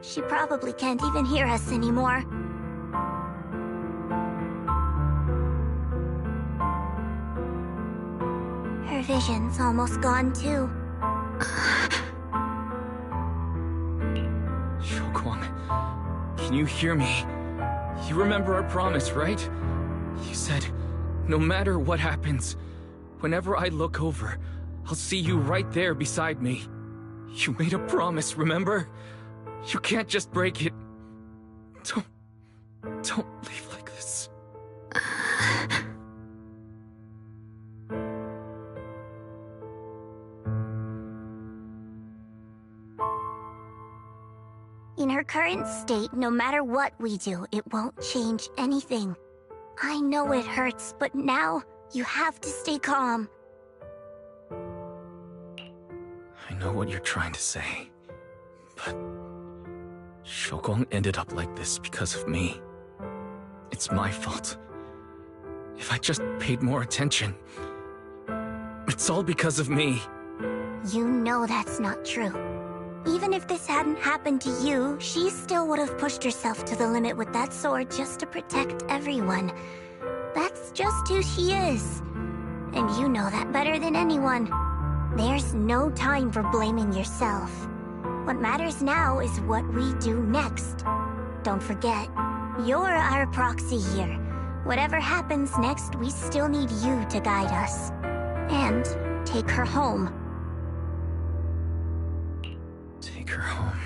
[SPEAKER 6] She probably can't even hear us anymore. Her vision's almost gone too.
[SPEAKER 1] Xiaoguang, can you hear me? You remember our promise, right? You said, no matter what happens, whenever I look over, I'll see you right there beside me. You made a promise, remember? You can't just break it. Don't leave like this.
[SPEAKER 6] In her current state, no matter what we do, it won't change anything. I know it hurts, but now you have to stay calm.
[SPEAKER 1] I know what you're trying to say, but Xiaoguang ended up like this because of me. It's my fault. If I just paid more attention, it's all because of me.
[SPEAKER 6] You know that's not true. Even if this hadn't happened to you, she still would have pushed herself to the limit with that sword just to protect everyone. That's just who she is. And you know that better than anyone. There's no time for blaming yourself. What matters now is what we do next. don't forget. You're our proxy here. Whatever happens next, we still need you to guide us. And take her home.
[SPEAKER 1] Take her home.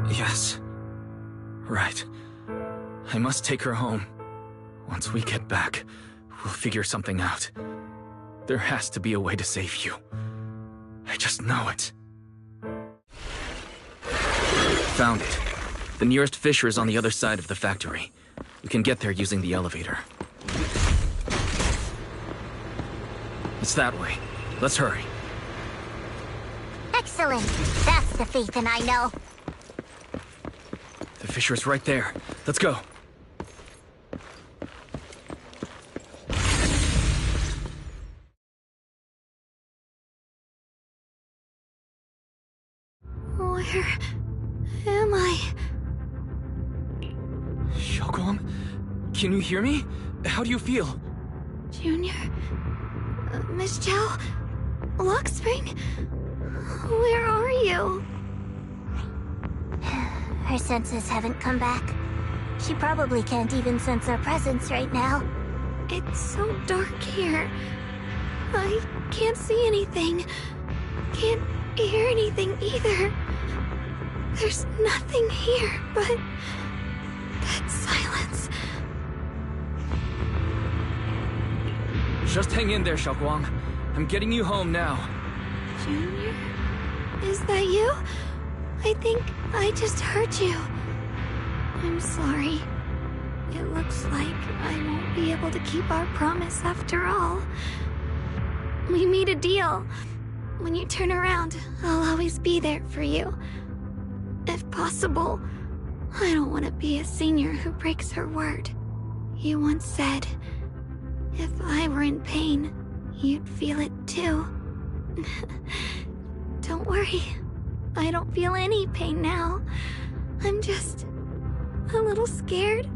[SPEAKER 1] Yes. Right. I must take her home. Once we get back, we'll figure something out. There has to be a way to save you. I just know it. Found it. The nearest fissure is on the other side of the factory. We can get there using the elevator. It's that way. Let's hurry.
[SPEAKER 6] Excellent. That's the Phaethon I know.
[SPEAKER 1] The fissure is right there. Let's go.
[SPEAKER 2] Where am I?
[SPEAKER 1] Xiaoguang? Can you hear me? How do you feel?
[SPEAKER 2] Junior? Miss Chow? Lockspring? Where are you?
[SPEAKER 6] Her senses haven't come back. She probably can't even sense our presence right now.
[SPEAKER 2] It's so dark here. I can't see anything. Can't hear anything either. There's nothing here but that silence.
[SPEAKER 1] Just hang in there, Xiaoguang. I'm getting you home now.
[SPEAKER 2] Junior? Is that you? I think I just heard you. I'm sorry. It looks like I won't be able to keep our promise after all. We made a deal. When you turn around, I'll always be there for you. If possible, I don't want to be a senior who breaks her word. You once said, if I were in pain, you'd feel it too. Don't worry. I don't feel any pain now. I'm just a little scared.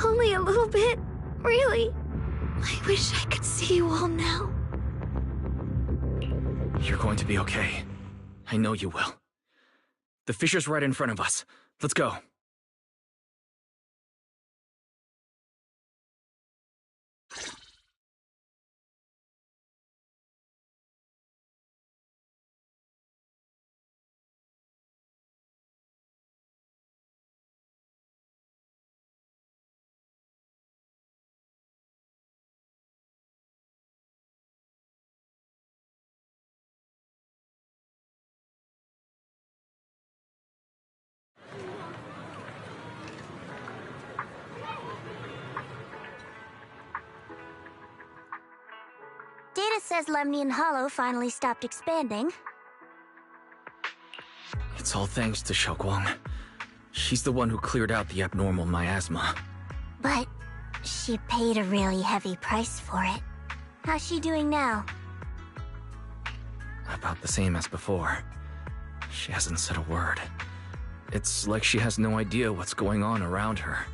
[SPEAKER 2] Only a little bit, really. I wish I could see you all now.
[SPEAKER 1] You're going to be okay. I know you will. The fissure's right in front of us. Let's go.
[SPEAKER 6] Data says Lemnian Hollow finally stopped expanding.
[SPEAKER 1] It's all thanks to Xiaoguang. She's the one who cleared out the abnormal miasma.
[SPEAKER 6] But she paid a really heavy price for it. How's she doing now?
[SPEAKER 1] About the same as before. She hasn't said a word. It's like she has no idea what's going on around her.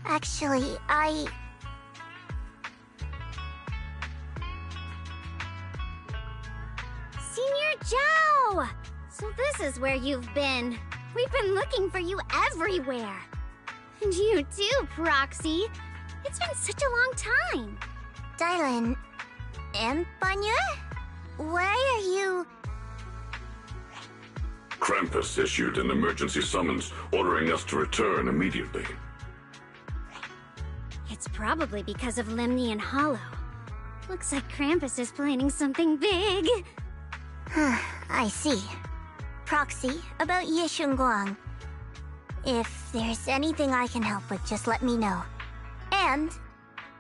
[SPEAKER 6] Actually,
[SPEAKER 12] Senior Zhao! So this is where you've been. We've been looking for you everywhere. And you too, Proxy. It's been such a long time.
[SPEAKER 6] Dylan and Banya? Why are you...
[SPEAKER 11] Krampus issued an emergency summons ordering us to return immediately.
[SPEAKER 12] It's probably because of Lemnian Hollow. Looks like Krampus is planning something big.
[SPEAKER 6] I see. Proxy, about Yishunguang. If there's anything I can help with, just let me know. And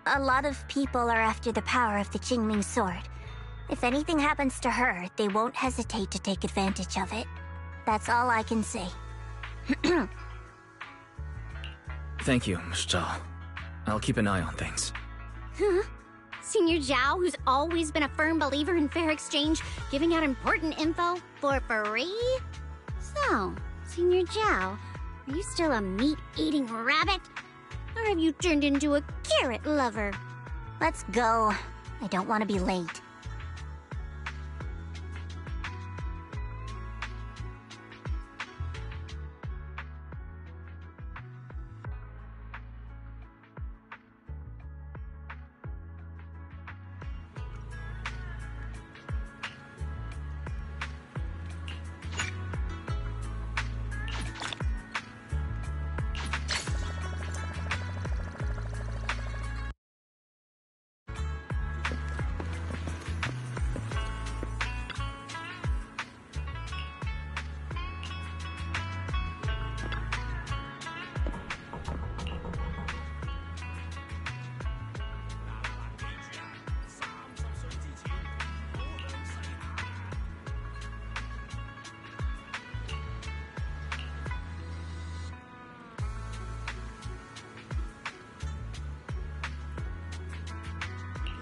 [SPEAKER 6] a lot of people are after the power of the Qingming sword. If anything happens to her, they won't hesitate to take advantage of it. That's all I can say.
[SPEAKER 1] Thank you, Miss Zhao. I'll keep an eye on things.
[SPEAKER 12] Huh? Senior Zhao, who's always been a firm believer in fair exchange, giving out important info for free? So, Senior Zhao, are you still a meat-eating rabbit? Or have you turned into a carrot lover?
[SPEAKER 6] Let's go. I don't want to be late.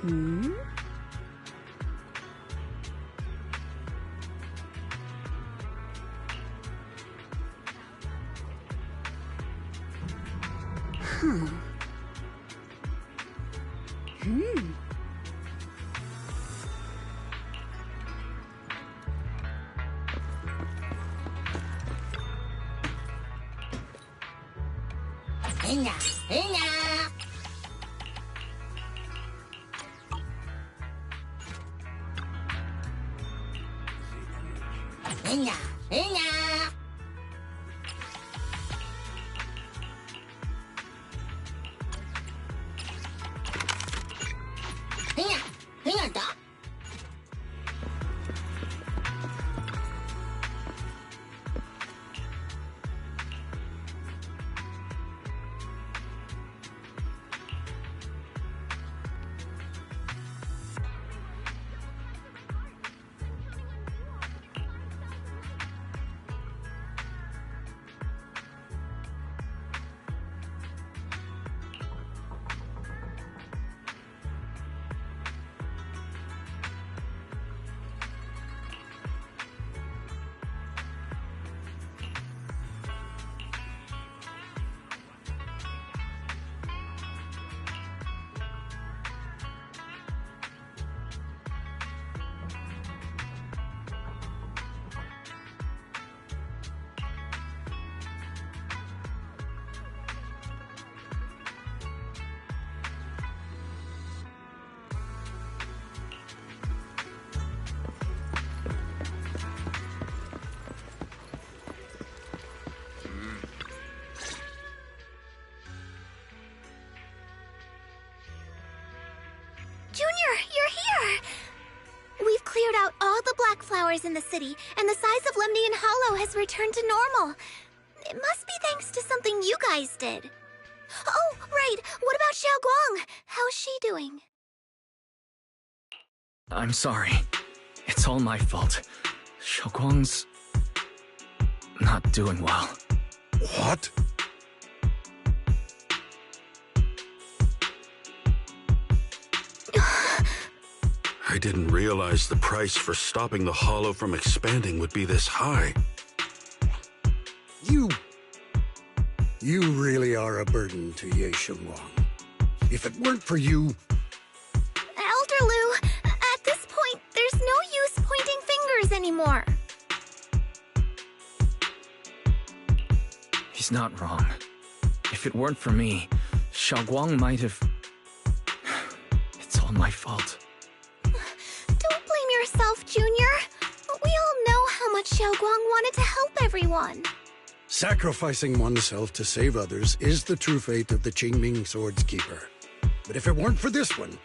[SPEAKER 12] Hmm?
[SPEAKER 3] Junior, you're here! We've cleared out all the black flowers in the city, and the size of Lemnian Hollow has returned to normal. It must be thanks to something you guys did. Oh, right. What about Xiaoguang? How's she doing?
[SPEAKER 1] I'm sorry. It's all my fault. Xiaoguang's not doing well.
[SPEAKER 5] What? I didn't realize the price for stopping the Hollow from expanding would be this high.
[SPEAKER 4] You really are a burden to Ye Shengwang. If it weren't for you...
[SPEAKER 3] Elder Lu, at this point, there's no use pointing fingers anymore.
[SPEAKER 1] He's not wrong. If it weren't for me, Xiaoguang might have... It's all my fault.
[SPEAKER 3] Don't blame yourself, Junior. We all know how much Xiaoguang wanted to help everyone.
[SPEAKER 4] Sacrificing oneself to save others is the true fate of the Qingming Sword's keeper. But if it weren't for this one,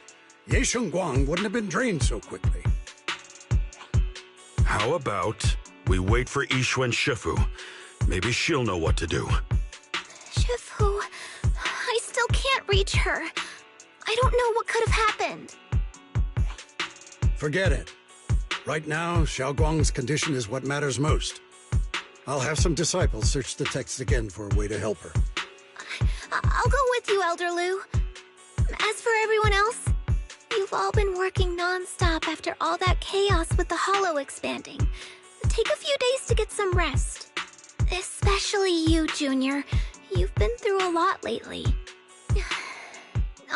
[SPEAKER 4] Ye Shengguang wouldn't have been drained so quickly.
[SPEAKER 5] How about we wait for Yixuan Shifu? Maybe she'll know what to do.
[SPEAKER 3] Shifu, I still can't reach her. I don't know what could have happened.
[SPEAKER 4] Forget it. Right now, Xiaoguang's condition is what matters most. I'll have some disciples search the text again for a way to help her.
[SPEAKER 3] I'll go with you, Elder Lu. As for everyone else, you've all been working non-stop after all that chaos with the Hollow expanding. Take a few days to get some rest. Especially you, Junior. You've been through a lot lately.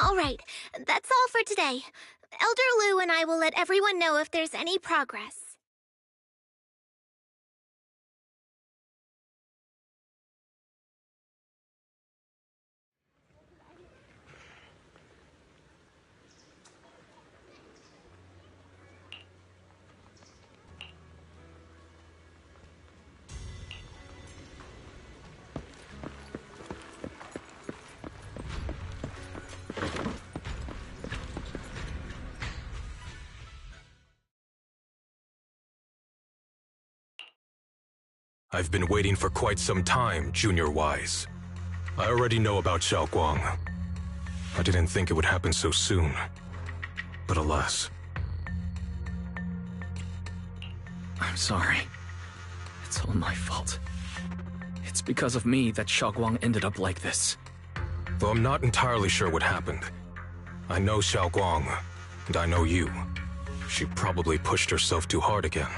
[SPEAKER 3] All right, that's all for today. Elder Lu and I will let everyone know if there's any progress.
[SPEAKER 15] I've been waiting for quite some time, Junior Wise. I already know about Xiaoguang. I didn't think it would happen so soon. But alas.
[SPEAKER 1] I'm sorry. It's all my fault. It's because of me that Xiaoguang ended up like this.
[SPEAKER 15] Though I'm not entirely sure what happened. I know Xiaoguang, And I know you. She probably pushed herself too hard again.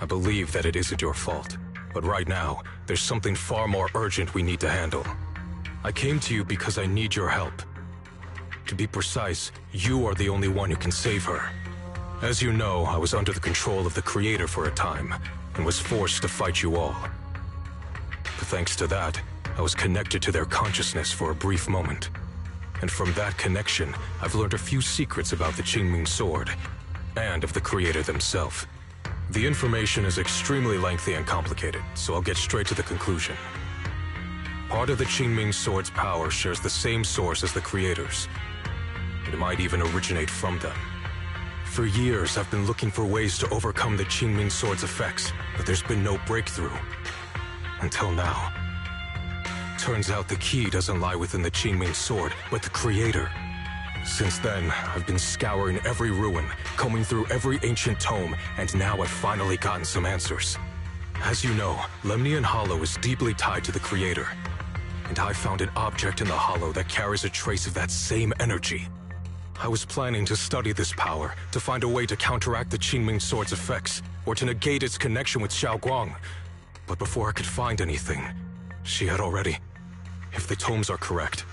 [SPEAKER 15] I believe that it isn't your fault, but right now, there's something far more urgent we need to handle. I came to you because I need your help. To be precise, you are the only one who can save her. As you know, I was under the control of the Creator for a time, and was forced to fight you all. But thanks to that, I was connected to their consciousness for a brief moment. And from that connection, I've learned a few secrets about the Qingming Sword, and of the Creator themselves. The information is extremely lengthy and complicated, so I'll get straight to the conclusion. Part of the Qingming Sword's power shares the same source as the Creator's. It might even originate from them. For years, I've been looking for ways to overcome the Qingming Sword's effects, but there's been no breakthrough. Until now. Turns out the key doesn't lie within the Qingming Sword, but the Creator. Since then, I've been scouring every ruin, combing through every ancient tome, and now I've finally gotten some answers. As you know, Lemnian Hollow is deeply tied to the Creator. And I found an object in the Hollow that carries a trace of that same energy. I was planning to study this power, to find a way to counteract the Qingming Sword's effects, or to negate its connection with Xiaoguang. But before I could find anything, she had already... If the tomes are correct,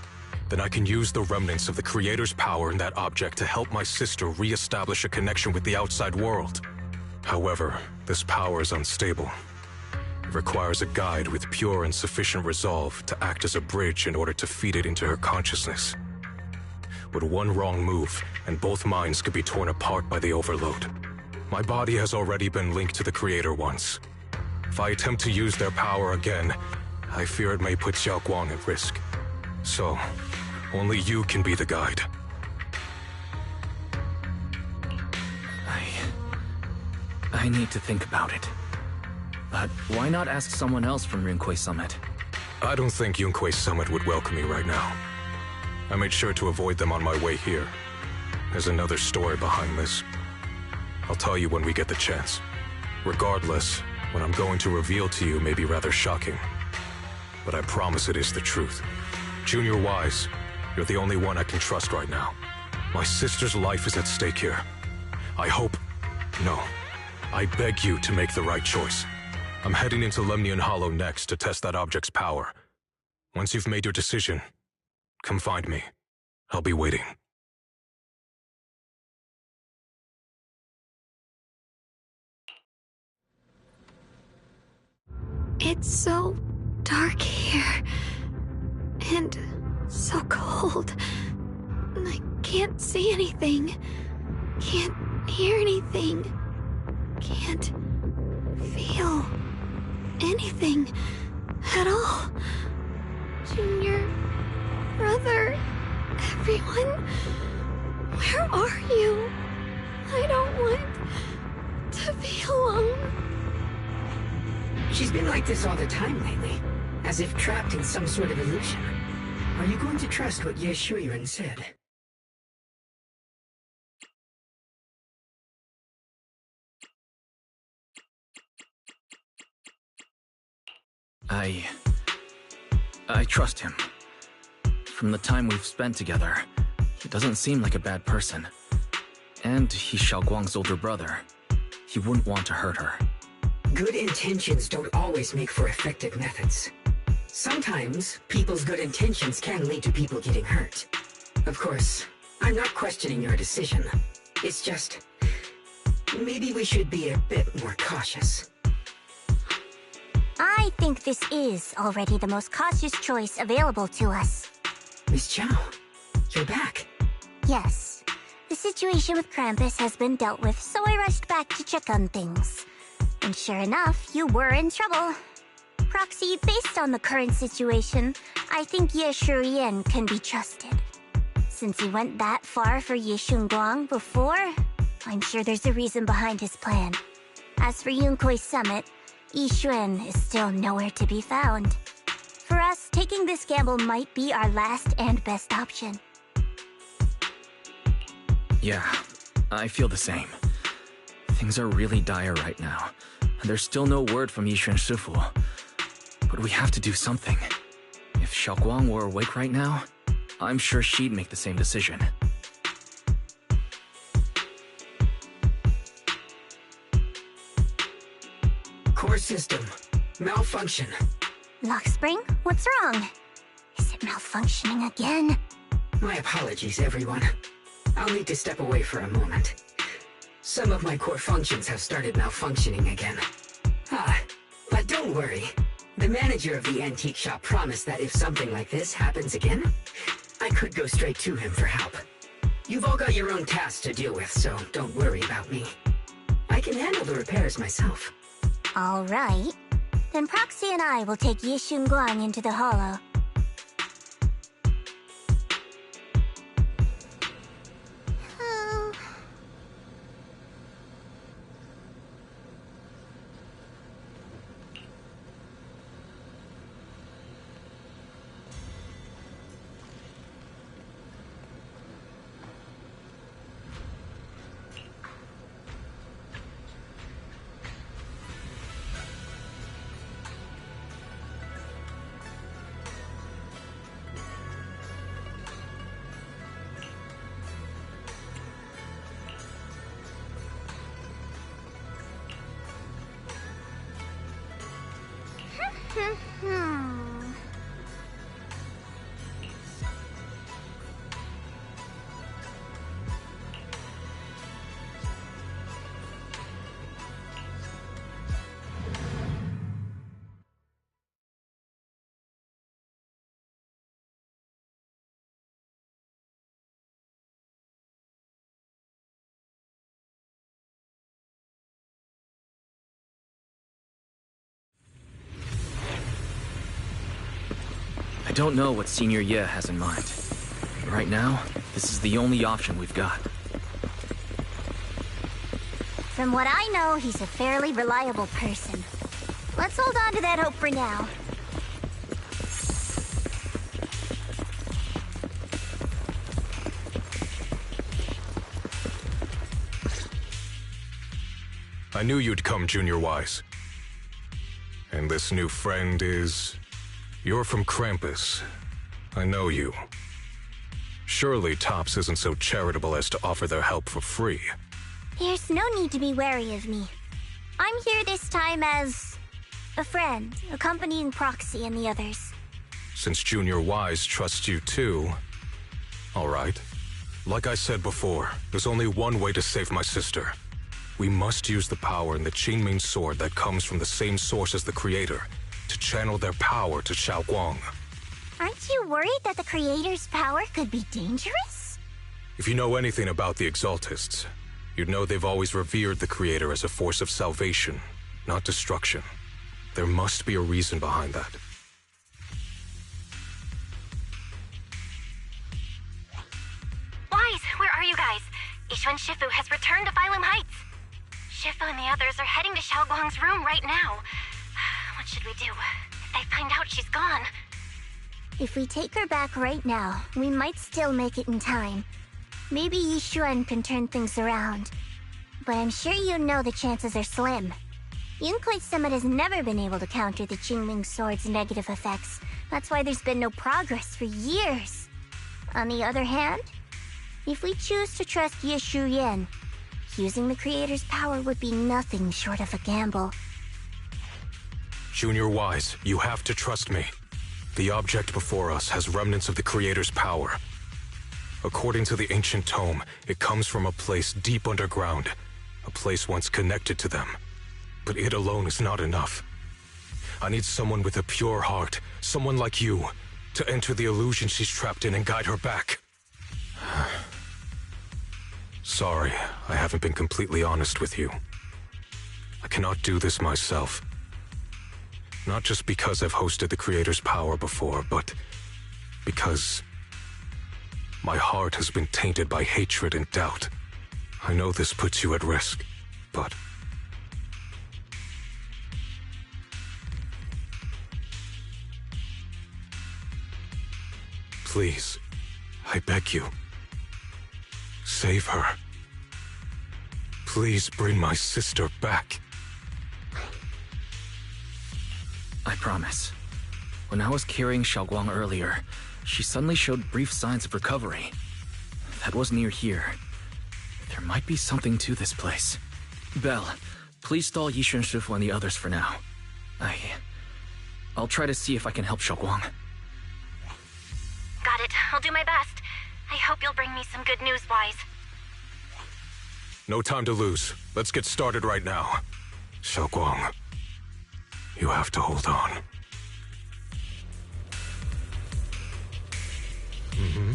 [SPEAKER 15] then I can use the remnants of the Creator's power in that object to help my sister re-establish a connection with the outside world. However, this power is unstable. It requires a guide with pure and sufficient resolve to act as a bridge in order to feed it into her consciousness. With one wrong move, and both minds could be torn apart by the overload. My body has already been linked to the Creator once. If I attempt to use their power again, I fear it may put Xiaoguang at risk. So, only you can be the guide.
[SPEAKER 1] I need to think about it. But why not ask someone else from Yunquei Summit?
[SPEAKER 15] I don't think Yunquei Summit would welcome me right now. I made sure to avoid them on my way here. There's another story behind this. I'll tell you when we get the chance. Regardless, what I'm going to reveal to you may be rather shocking. But I promise it is the truth. Junior Wise, you're the only one I can trust right now. My sister's life is at stake here. I hope... No. I beg you to make the right choice. I'm heading into Lemnian Hollow next to test that object's power. Once you've made your decision, come find me. I'll be waiting.
[SPEAKER 2] It's so dark here. And so cold. I can't see anything. Can't hear anything. Can't feel anything at all. Junior, brother, everyone, where are you? I don't want to be alone.
[SPEAKER 7] She's been like this all the time lately, as if trapped in some sort of illusion. Are you going to trust what Ye Shuiren said?
[SPEAKER 1] I trust him. From the time we've spent together, he doesn't seem like a bad person. And he's Xiaoguang's older brother. He wouldn't want to hurt her.
[SPEAKER 7] Good intentions don't always make for effective methods. Sometimes, people's good intentions can lead to people getting hurt. Of course, I'm not questioning your decision. It's just... maybe we should be a bit more cautious.
[SPEAKER 6] I think this is already the most cautious choice available to us.
[SPEAKER 7] Miss Chow, you're back.
[SPEAKER 6] Yes. The situation with Krampus has been dealt with, so I rushed back to check on things. And sure enough, you were in trouble. Proxy, based on the current situation, I think Ye Shuiren can be trusted. Since he went that far for Ye Shunguang before, I'm sure there's a reason behind his plan. As for Yunquei Summit, Yi Xuan is still nowhere to be found. For us, taking this gamble might be our last and best option.
[SPEAKER 1] Yeah, I feel the same. Things are really dire right now, and there's still no word from Yixuan Shifu. But we have to do something. If Xiaoguang were awake right now, I'm sure she'd make the same decision.
[SPEAKER 7] Core system. Malfunction.
[SPEAKER 6] Lock spring? What's wrong? Is it malfunctioning again?
[SPEAKER 7] My apologies, everyone. I'll need to step away for a moment. Some of my core functions have started malfunctioning again. But don't worry. The manager of the antique shop promised that if something like this happens again, I could go straight to him for help. You've all got your own tasks to deal with, so don't worry about me. I can handle the repairs myself.
[SPEAKER 6] All right. Then Proxy and I will take Yishun Guang into the Hollow.
[SPEAKER 1] I don't know what Senior Ye has in mind. Right now, this is the only option we've got.
[SPEAKER 6] From what I know, he's a fairly reliable person. Let's hold on to that hope for now.
[SPEAKER 15] I knew you'd come, Junior Wise. And this new friend is... You're from Krampus. I know you. Surely Tops isn't so charitable as to offer their help for free.
[SPEAKER 6] There's no need to be wary of me. I'm here this time as... a friend, accompanying Proxy and the others.
[SPEAKER 15] Since Junior Wise trusts you too... All right. Like I said before, there's only one way to save my sister. We must use the power in the Qingming sword that comes from the same source as the Creator, to channel their power to Xiaoguang.
[SPEAKER 6] Aren't you worried that the Creator's power could be dangerous?
[SPEAKER 15] If you know anything about the Exaltists, you'd know they've always revered the Creator as a force of salvation, not destruction. There must be a reason behind that.
[SPEAKER 8] Wise, where are you guys? Yishuan Shifu has returned to Phylum Heights. Shifu and the others are heading to Xiaoguang's room right now. What should we do? If they find out she's gone...
[SPEAKER 6] If we take her back right now, we might still make it in time. Maybe Yishuan can turn things around. But I'm sure you know the chances are slim. Yunquei Summit has never been able to counter the Qingming Sword's negative effects. That's why there's been no progress for years. On the other hand, if we choose to trust Yishu Yen, using the Creator's power would be nothing short of a gamble.
[SPEAKER 15] Junior Wise, you have to trust me. The object before us has remnants of the Creator's power. According to the ancient tome, it comes from a place deep underground, a place once connected to them. But it alone is not enough. I need someone with a pure heart, someone like you, to enter the illusion she's trapped in and guide her back. Sorry, I haven't been completely honest with you. I cannot do this myself. Not just because I've hosted the Creator's power before, but because my heart has been tainted by hatred and doubt. I know this puts you at risk, but... Please, I beg you, save her. Please bring my sister back.
[SPEAKER 1] I promise. When I was carrying Xiaoguang earlier, she suddenly showed brief signs of recovery. That was near here. There might be something to this place. Belle, Please stall Yishun Shifu and the others for now. I'll try to see if I can help Xiaoguang.
[SPEAKER 8] Got it. I'll do my best. I hope you'll bring me some good news, Wise.
[SPEAKER 15] No time to lose. Let's get started right now. Xiaoguang, you have to hold on. Mm-hmm.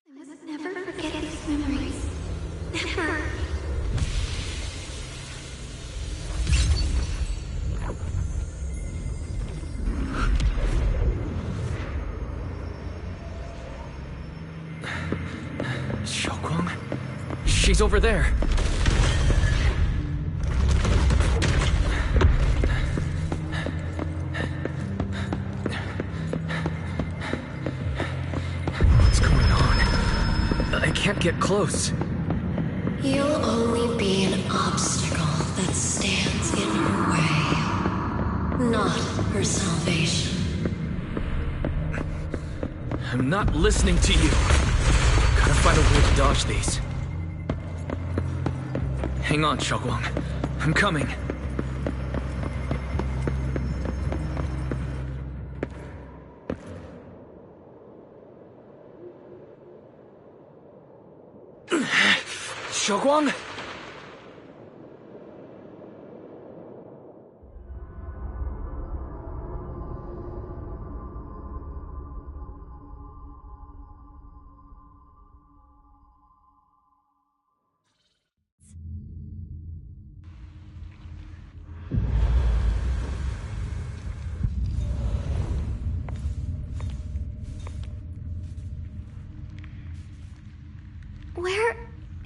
[SPEAKER 2] I must never forget these memories. Never.
[SPEAKER 1] Xiaoguang? She's over there. What's going on? I can't get close.
[SPEAKER 9] You'll only be an obstacle that stands in her way, not her salvation.
[SPEAKER 1] I'm not listening to you. Gotta find a way to dodge these. Hang on, Xiaoguang. I'm coming. Xiaoguang?
[SPEAKER 2] Where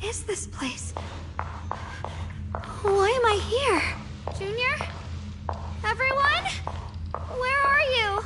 [SPEAKER 2] is this place? Why am I here? Junior? Everyone? Where are you?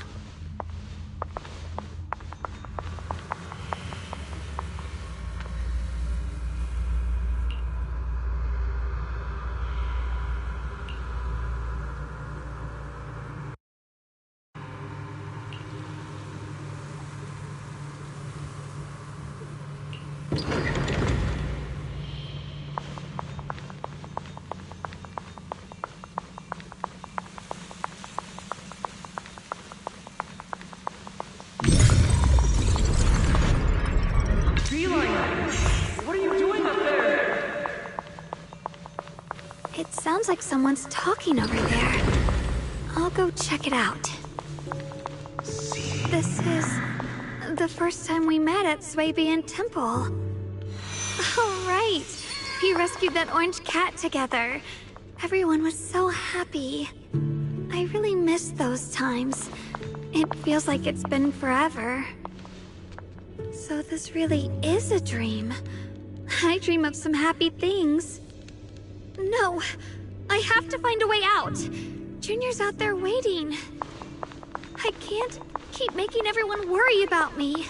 [SPEAKER 16] What are you doing up there?
[SPEAKER 2] It sounds like someone's talking over there. I'll go check it out. This is the first time we met at Swabian Temple. Oh, right. We rescued that orange cat together. Everyone was so happy. I really miss those times. It feels like it's been forever. So this really is a dream. I dream of some happy things. No, I have to find a way out. Junior's out there waiting. I can't keep making everyone worry about me.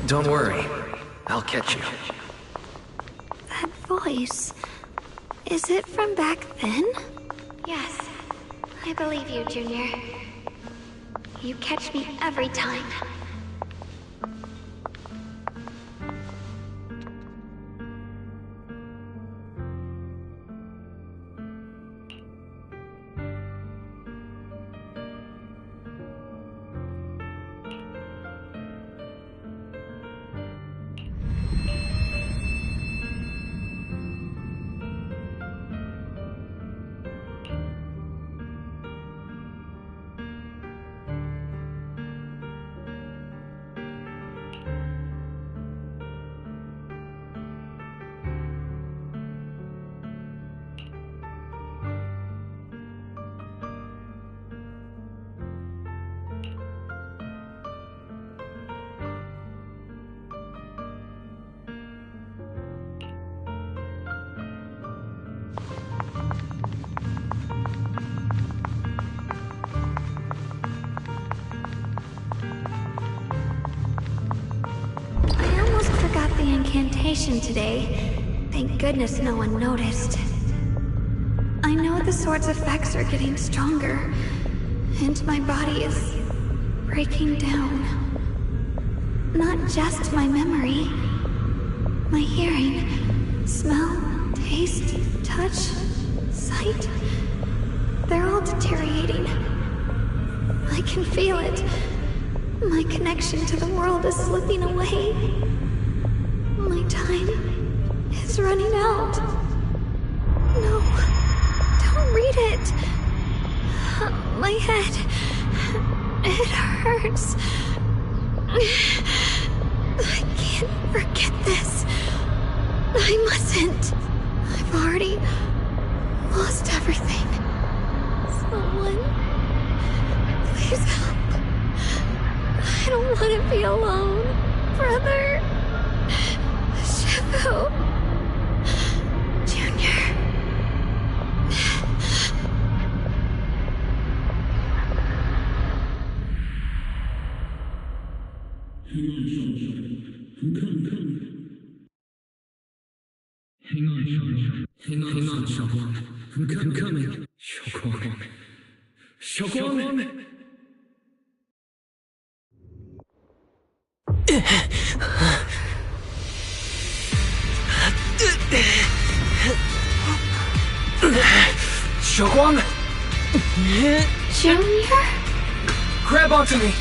[SPEAKER 1] Don't worry. I'll catch you.
[SPEAKER 2] That voice... is it from back then?
[SPEAKER 17] Yes. I believe you, Junior. You catch me every time.
[SPEAKER 2] The incantation today. Thank goodness no one noticed. I know the sword's effects are getting stronger, and my body is breaking down. Not just my memory, my hearing, smell, taste, touch, sight. They're all deteriorating. I can feel it. My connection to the world is slipping away. My time is running out. No, don't read it. My head, it hurts. I can't forget this. I mustn't. I've already lost everything. wouldn't be alone, brother. Shifu. Junior.
[SPEAKER 1] Hang on, Xiaoguang. I'm coming. Xiaoguang! Xiaoguang!
[SPEAKER 2] Junior?
[SPEAKER 1] Grab onto me!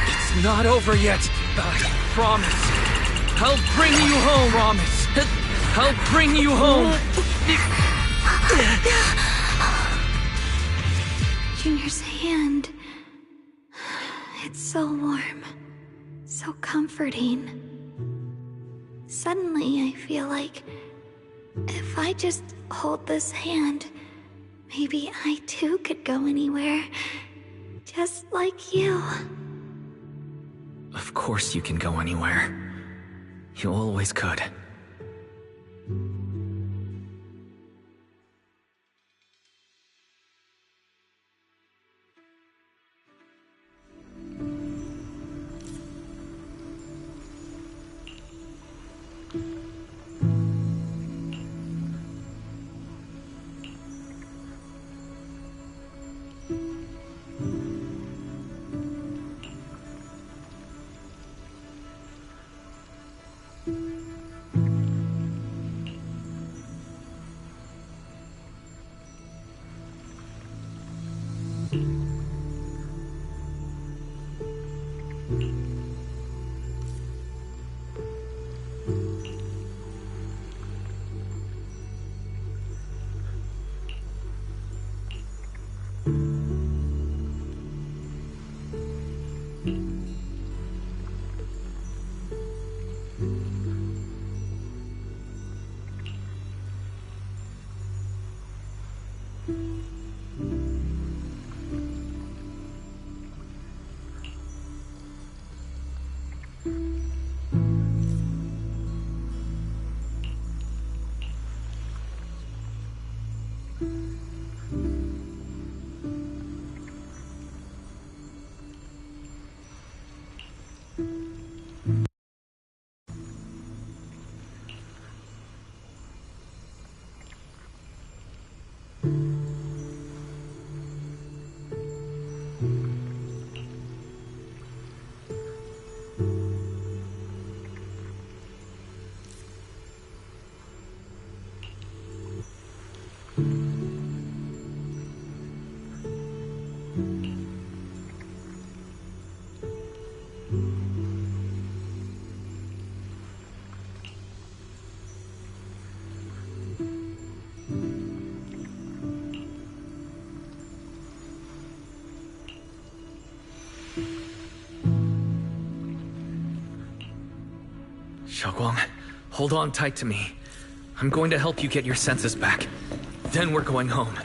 [SPEAKER 1] It's not over yet. I promise. I'll bring you home. Promise. I'll bring you home.
[SPEAKER 2] Junior's hand. It's so warm. So comforting. Suddenly, I feel like if I just hold this hand, maybe I too could go anywhere. Just like you.
[SPEAKER 1] Of course you can go anywhere. You always could. Xiaoguang, hold on tight to me. I'm going to help you get your senses back. Then we're going home.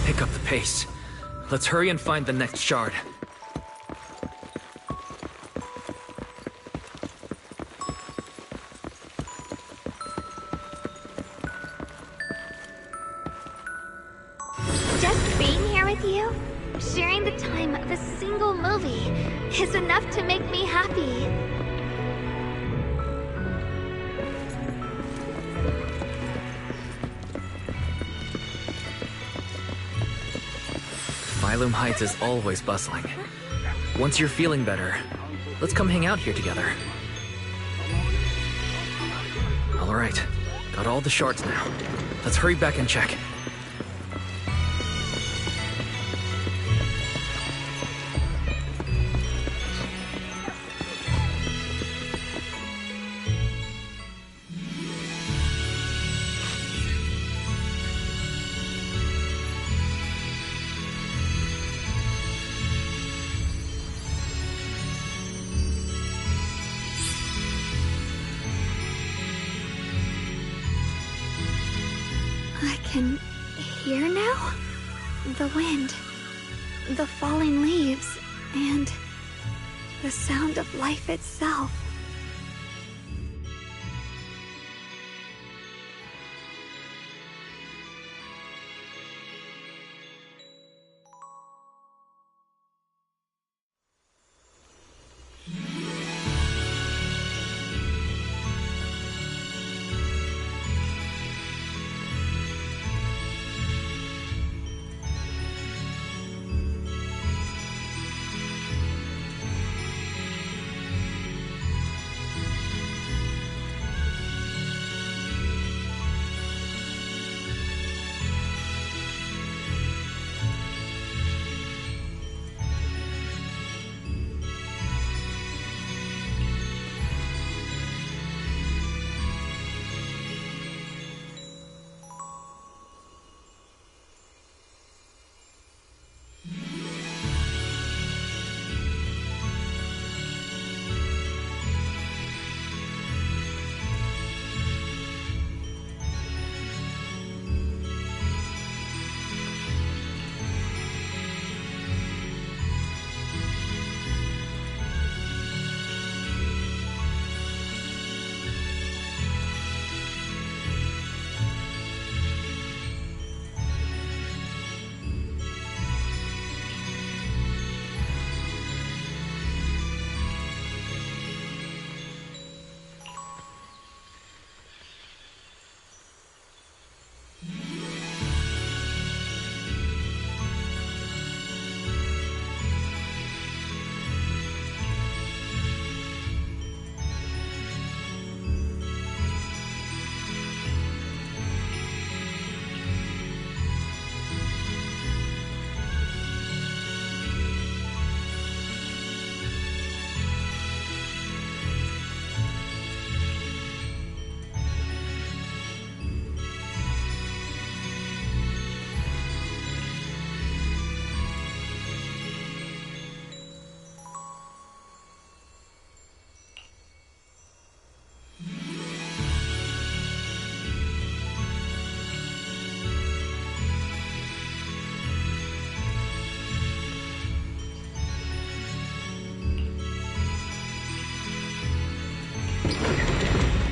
[SPEAKER 1] Pick up the pace. Let's hurry and find the next shard.
[SPEAKER 6] Just being here with you,
[SPEAKER 17] Sharing the time of a single movie is enough to make me happy.
[SPEAKER 1] Phylum Heights is always bustling. Once you're feeling better, let's come hang out here together. All right, got all the shards now. Let's hurry back and check.
[SPEAKER 2] I can hear now? The wind, the falling leaves, and the sound of life itself.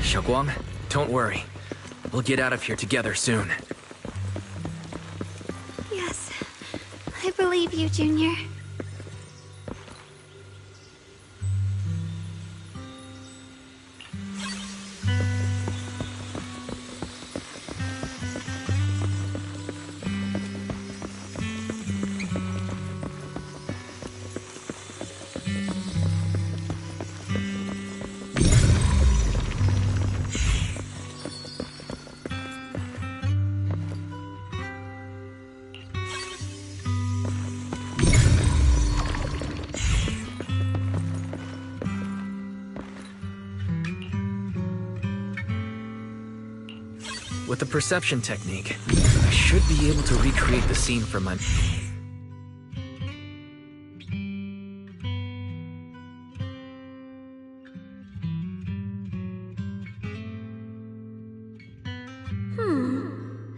[SPEAKER 1] Xiaoguang, don't worry. We'll get out of here together soon.
[SPEAKER 2] Yes, I believe you, Junior.
[SPEAKER 1] With the perception technique, I should be able to recreate the scene from my...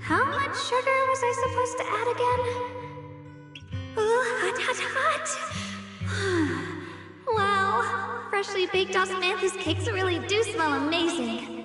[SPEAKER 2] How much sugar was I supposed to add again? Ooh, hot, hot. Wow, freshly baked osmanthus cakes really do smell amazing.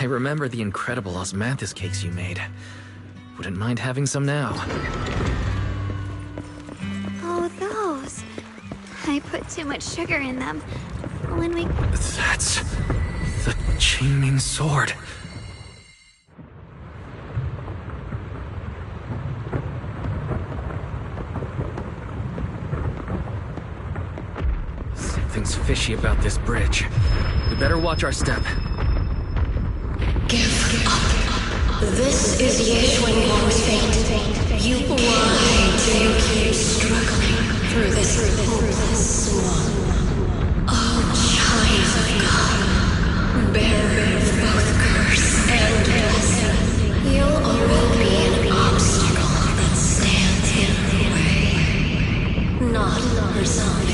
[SPEAKER 1] I remember the incredible osmanthus cakes you made. Wouldn't mind having some now.
[SPEAKER 2] Oh, those. I put too much sugar in them. When we...
[SPEAKER 1] That's... the Qingming sword. Something's fishy about this bridge. We better watch our step.
[SPEAKER 9] Give up. This is Yeshuan's fate. Why do you keep struggling through this hopeless swamp? Oh, child of God, bearer of both curse and blessing, you'll always be an obstacle that stands in the way, not her salvation.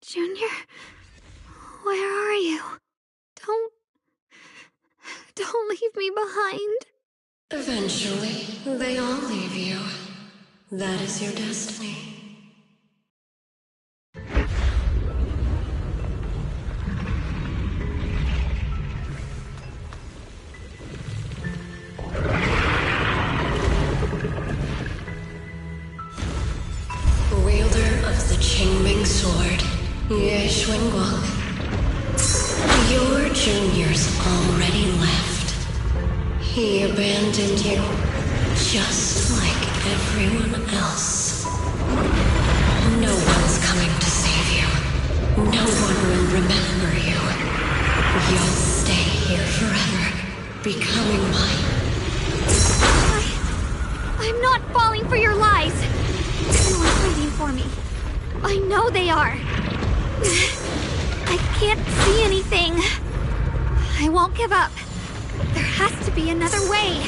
[SPEAKER 2] Junior, where are you? Don't leave me behind.
[SPEAKER 9] Eventually, they all leave you. That is your destiny. Wielder of the Qingming sword, Yeshuan. Your junior's already left. He abandoned you, just like everyone else. No one's coming to save you. No one will remember you. You'll stay here forever, becoming mine.
[SPEAKER 2] I'm not falling for your lies. Someone's waiting for me. I know they are. I can't see anything. I won't give up. There has to be another way.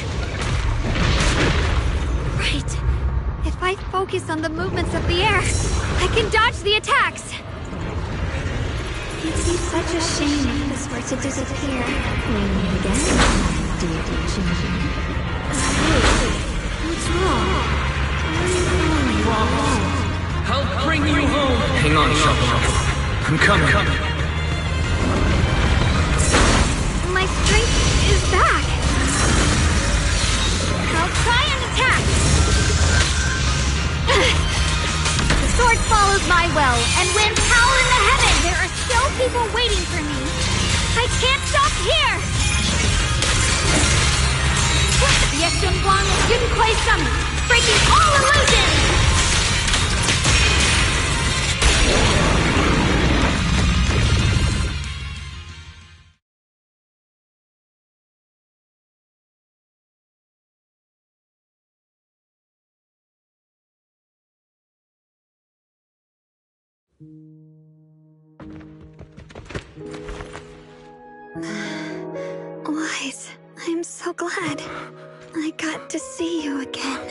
[SPEAKER 2] Right. If I focus on the movements of the air, I can dodge the attacks. It'd be such a shame if this were to disappear. Again? Deity Junior. What's wrong?
[SPEAKER 1] I'll bring you home! Hang on, Shopper. I'm coming.
[SPEAKER 2] My strength is back. I'll try an attack. The sword follows my will and wins power in the heavens. There are still people waiting for me. I can't stop here. Yeshun Guang Yunquei Summit, breaking all illusions. Wise, I'm so glad I got to see you again.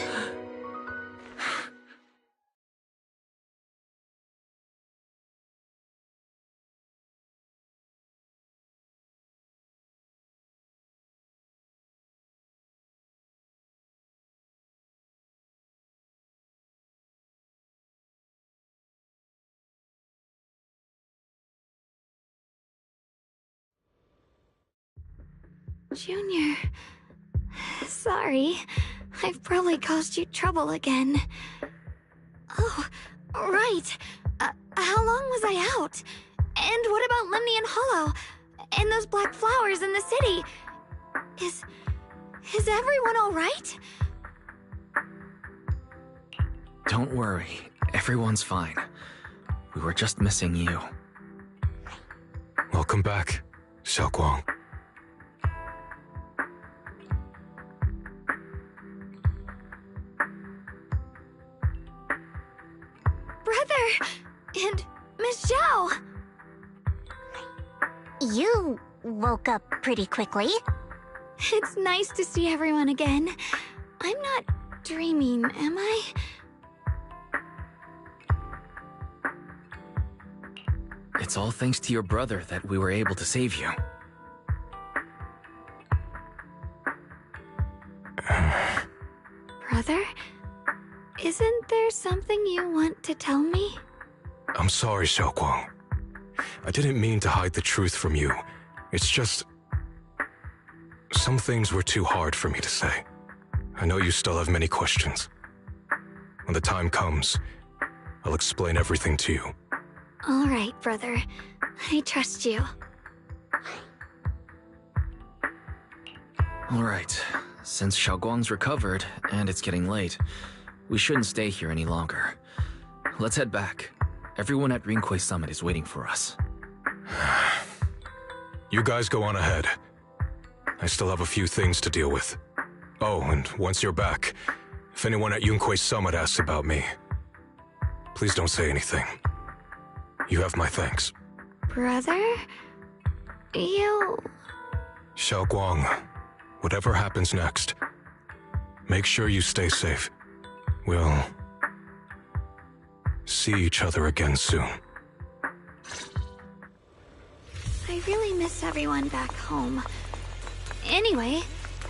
[SPEAKER 2] Junior, sorry. I've probably caused you trouble again. Oh, right. How long was I out? And what about Lemnian Hollow? And those black flowers in the city? Is everyone alright?
[SPEAKER 1] Don't worry. Everyone's fine. We were just missing you.
[SPEAKER 15] Welcome back, Xiaoguang.
[SPEAKER 2] Brother! And Miss Zhao!
[SPEAKER 6] You woke up pretty quickly.
[SPEAKER 2] It's nice to see everyone again. I'm not dreaming, am I?
[SPEAKER 1] It's all thanks to your brother that we were able to save you.
[SPEAKER 2] Brother? Isn't there something you want to tell me?
[SPEAKER 15] I'm sorry, Xiaoguang. I didn't mean to hide the truth from you. It's just... some things were too hard for me to say. I know you still have many questions. When the time comes, I'll explain everything to you.
[SPEAKER 2] All right, brother. I trust you.
[SPEAKER 1] All right. Since Xiaoguang's recovered, and it's getting late, we shouldn't stay here any longer. Let's head back. Everyone at Rinquay Summit is waiting for us.
[SPEAKER 15] You guys go on ahead. I still have a few things to deal with. Oh, and once you're back, if anyone at Yunquay Summit asks about me, please don't say anything. You have my thanks.
[SPEAKER 2] Brother? You...
[SPEAKER 15] Xiaoguang, whatever happens next, make sure you stay safe. We'll see each other again soon.
[SPEAKER 2] I really miss everyone back home. Anyway,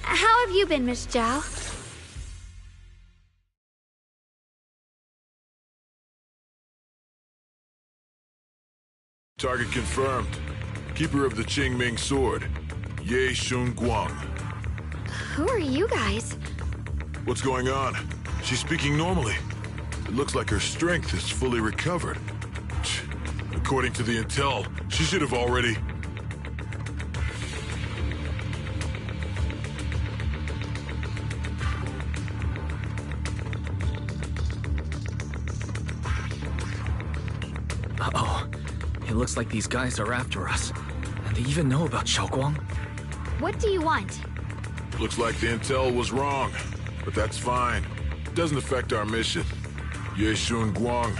[SPEAKER 2] how have you been, Miss Zhao?
[SPEAKER 18] Target confirmed. Keeper of the Qingming Sword, Ye Shunguang.
[SPEAKER 2] Who are you guys?
[SPEAKER 18] What's going on? She's speaking normally. It looks like her strength is fully recovered. According to the intel, she should have already...
[SPEAKER 1] Uh-oh. It looks like these guys are after us. And they even know about Xiaoguang.
[SPEAKER 2] What do you want?
[SPEAKER 18] Looks like the intel was wrong, but that's fine. It doesn't affect our mission. Ye Shunguang,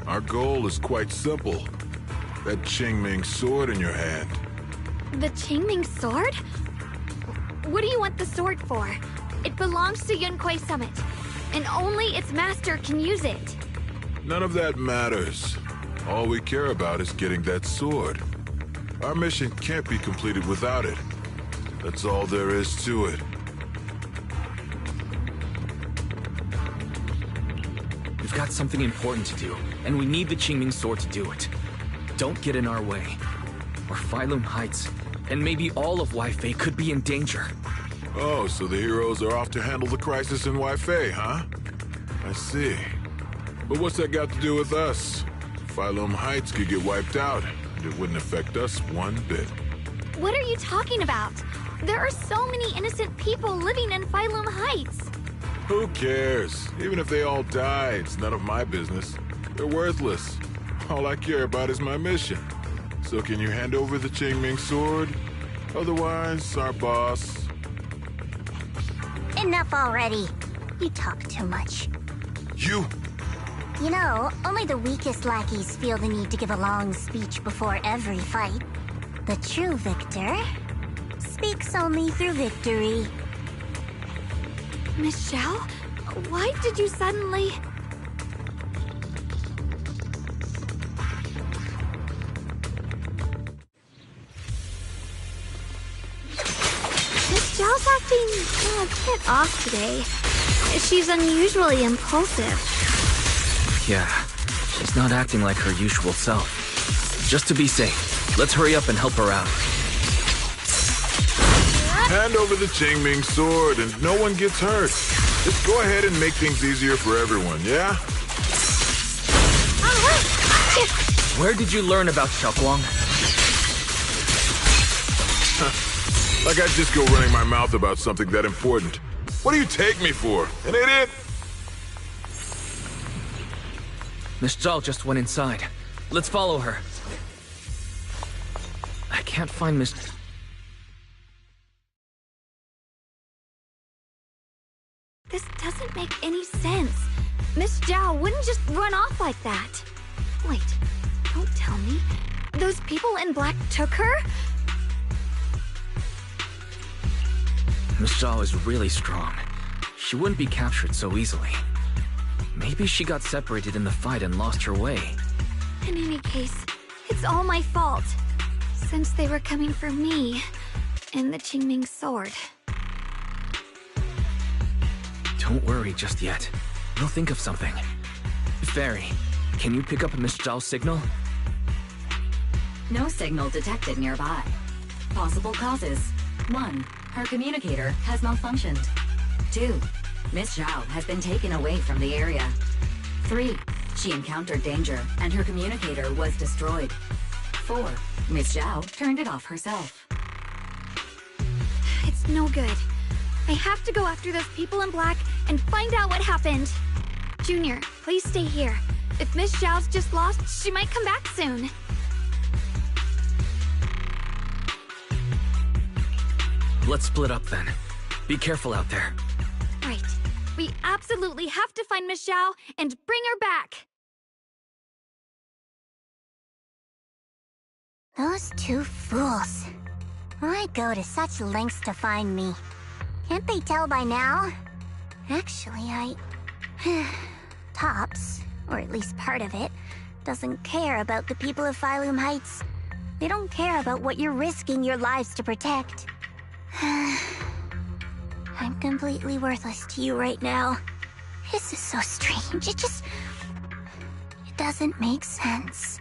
[SPEAKER 18] our goal is quite simple. That Qingming sword in your hand.
[SPEAKER 2] The Qingming sword? What do you want the sword for? It belongs to Yunquay Summit, and only its master can use it.
[SPEAKER 18] None of that matters. All we care about is getting that sword. Our mission can't be completed without it. That's all there is to it.
[SPEAKER 1] We've got something important to do, and we need the Qingming sword to do it. Don't get in our way, or Phylum Heights, and maybe all of Weifei could be in danger.
[SPEAKER 18] Oh, so the heroes are off to handle the crisis in Weifei, huh? I see. But what's that got to do with us? Phylum Heights could get wiped out, and it wouldn't affect us one bit.
[SPEAKER 2] What are you talking about? There are so many innocent people living in Phylum Heights.
[SPEAKER 18] Who cares? Even if they all die, it's none of my business. They're worthless. All I care about is my mission. So can you hand over the Qingming sword? Otherwise, our boss...
[SPEAKER 6] Enough already. You talk too much.
[SPEAKER 18] You...
[SPEAKER 6] You know, only the weakest lackeys feel the need to give a long speech before every fight. The true victor speaks only through victory.
[SPEAKER 2] Miss Zhao, why did you suddenly... Miss Zhao's acting a bit off today. She's unusually impulsive.
[SPEAKER 1] Yeah, she's not acting like her usual self. Just to be safe, let's hurry up and help her out.
[SPEAKER 18] Hand over the Qingming sword and no one gets hurt. Just go ahead and make things easier for everyone, yeah?
[SPEAKER 1] Where did you learn about Xiaoguang?
[SPEAKER 18] Like I'd just go running my mouth about something that important. What do you take me for? An idiot?
[SPEAKER 1] Miss Zhao just went inside. Let's follow her. I can't find Miss...
[SPEAKER 2] This doesn't make any sense. Miss Zhao wouldn't just run off like that. Wait, don't tell me. Those people in black took her?
[SPEAKER 1] Miss Zhao is really strong. she wouldn't be captured so easily. Maybe she got separated in the fight and lost her way.
[SPEAKER 2] In any case, it's all my fault. Since they were coming for me and the Qingming sword.
[SPEAKER 1] Don't worry just yet. We'll think of something. Fairy, can you pick up Miss Zhao's signal?
[SPEAKER 19] No signal detected nearby. Possible causes. 1. Her communicator has malfunctioned. 2. Miss Zhao has been taken away from the area. 3. She encountered danger and her communicator was destroyed. 4. Miss Zhao turned it off herself.
[SPEAKER 2] It's no good. I have to go after those people in black and find out what happened. Junior, please stay here. If Miss Zhao's just lost, she might come back soon.
[SPEAKER 1] Let's split up then. Be careful out there.
[SPEAKER 2] Right. We absolutely have to find Miss Zhao and bring her back.
[SPEAKER 6] Those two fools. Why go to such lengths to find me? Can't they tell by now? Actually, Tops, or at least part of it, doesn't care about the people of Phylum Heights. They don't care about what you're risking your lives to protect. I'm completely worthless to you right now. This is so strange. It doesn't make sense.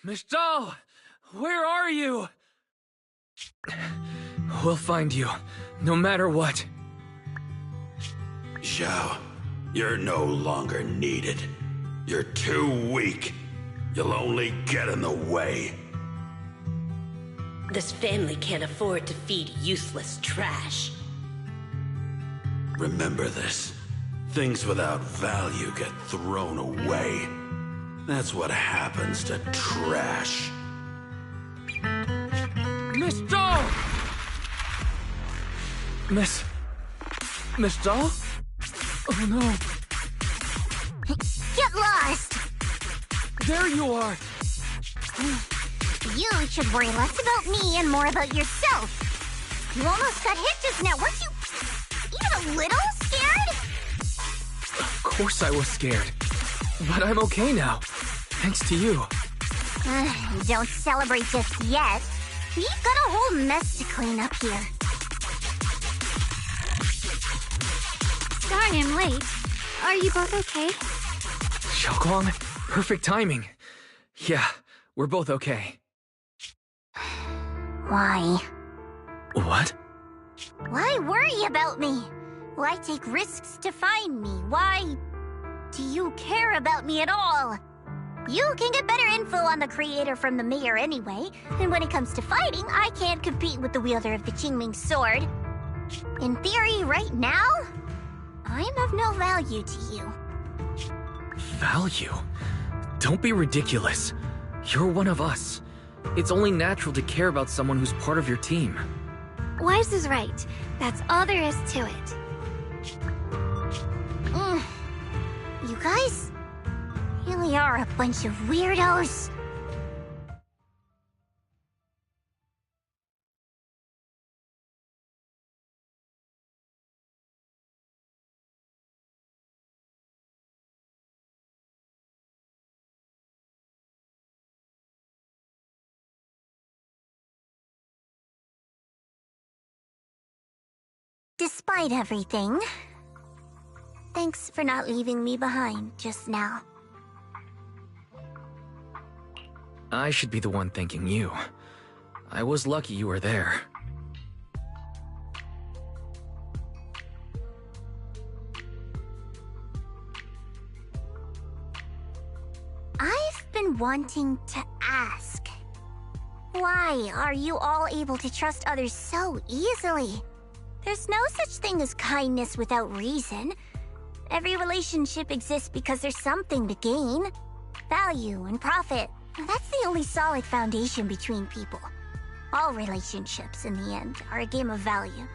[SPEAKER 1] Miss Zhao! Where are you? We'll find you, no matter what.
[SPEAKER 5] Zhao, you're no longer needed. You're too weak. You'll only get in the way.
[SPEAKER 9] This family can't afford to feed useless trash.
[SPEAKER 5] Remember this. Things without value get thrown away. That's what happens to trash.
[SPEAKER 1] Miss Zhao! Miss Zhao? Oh no.
[SPEAKER 6] Get lost!
[SPEAKER 1] There you are!
[SPEAKER 6] You should worry less about me and more about yourself. You almost got hit just now, weren't you even a little scared?
[SPEAKER 1] Of course I was scared. But I'm okay now. Thanks to you.
[SPEAKER 6] Don't celebrate just yet. We've got a whole mess to clean up here.
[SPEAKER 2] Sorry I'm late. Are you both okay?
[SPEAKER 1] Xiaoguang, perfect timing. Yeah, we're both okay.
[SPEAKER 6] Why?
[SPEAKER 1] What?
[SPEAKER 6] Why worry about me? Why take risks to find me? Why do you care about me at all? You can get better info on the creator from the mayor anyway, and when it comes to fighting, I can't compete with the wielder of the Qingming sword. In theory, right now, I'm of no value to you.
[SPEAKER 1] Value? Don't be ridiculous. You're one of us. It's only natural to care about someone who's part of your team.
[SPEAKER 2] Wise is right. That's all there is to it.
[SPEAKER 6] You guys really are a bunch of weirdos. Despite everything, thanks for not leaving me behind just now.
[SPEAKER 1] I should be the one thanking you. I was lucky you were there.
[SPEAKER 6] I've been wanting to ask. Why are you all able to trust others so easily? There's no such thing as kindness without reason. Every relationship exists because there's something to gain. Value and profit. That's the only solid foundation between people. All relationships, in the end, are a game of value.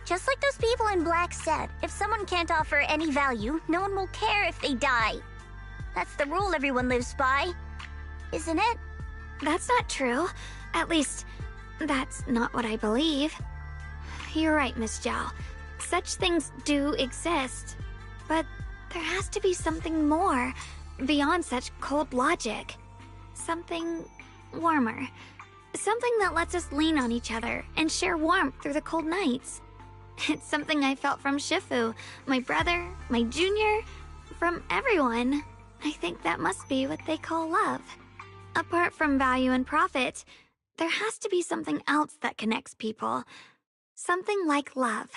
[SPEAKER 6] Just like those people in black said, if someone can't offer any value, no one will care if they die. That's the rule everyone lives by, isn't it?
[SPEAKER 2] That's not true. At least, that's not what I believe. You're right, Miss Zhao. Such things do exist. But there has to be something more, beyond such cold logic. Something warmer. Something that lets us lean on each other and share warmth through the cold nights. It's something I felt from Shifu, my brother, my junior, from everyone. I think that must be what they call love. Apart from value and profit, there has to be something else that connects people. Something like love.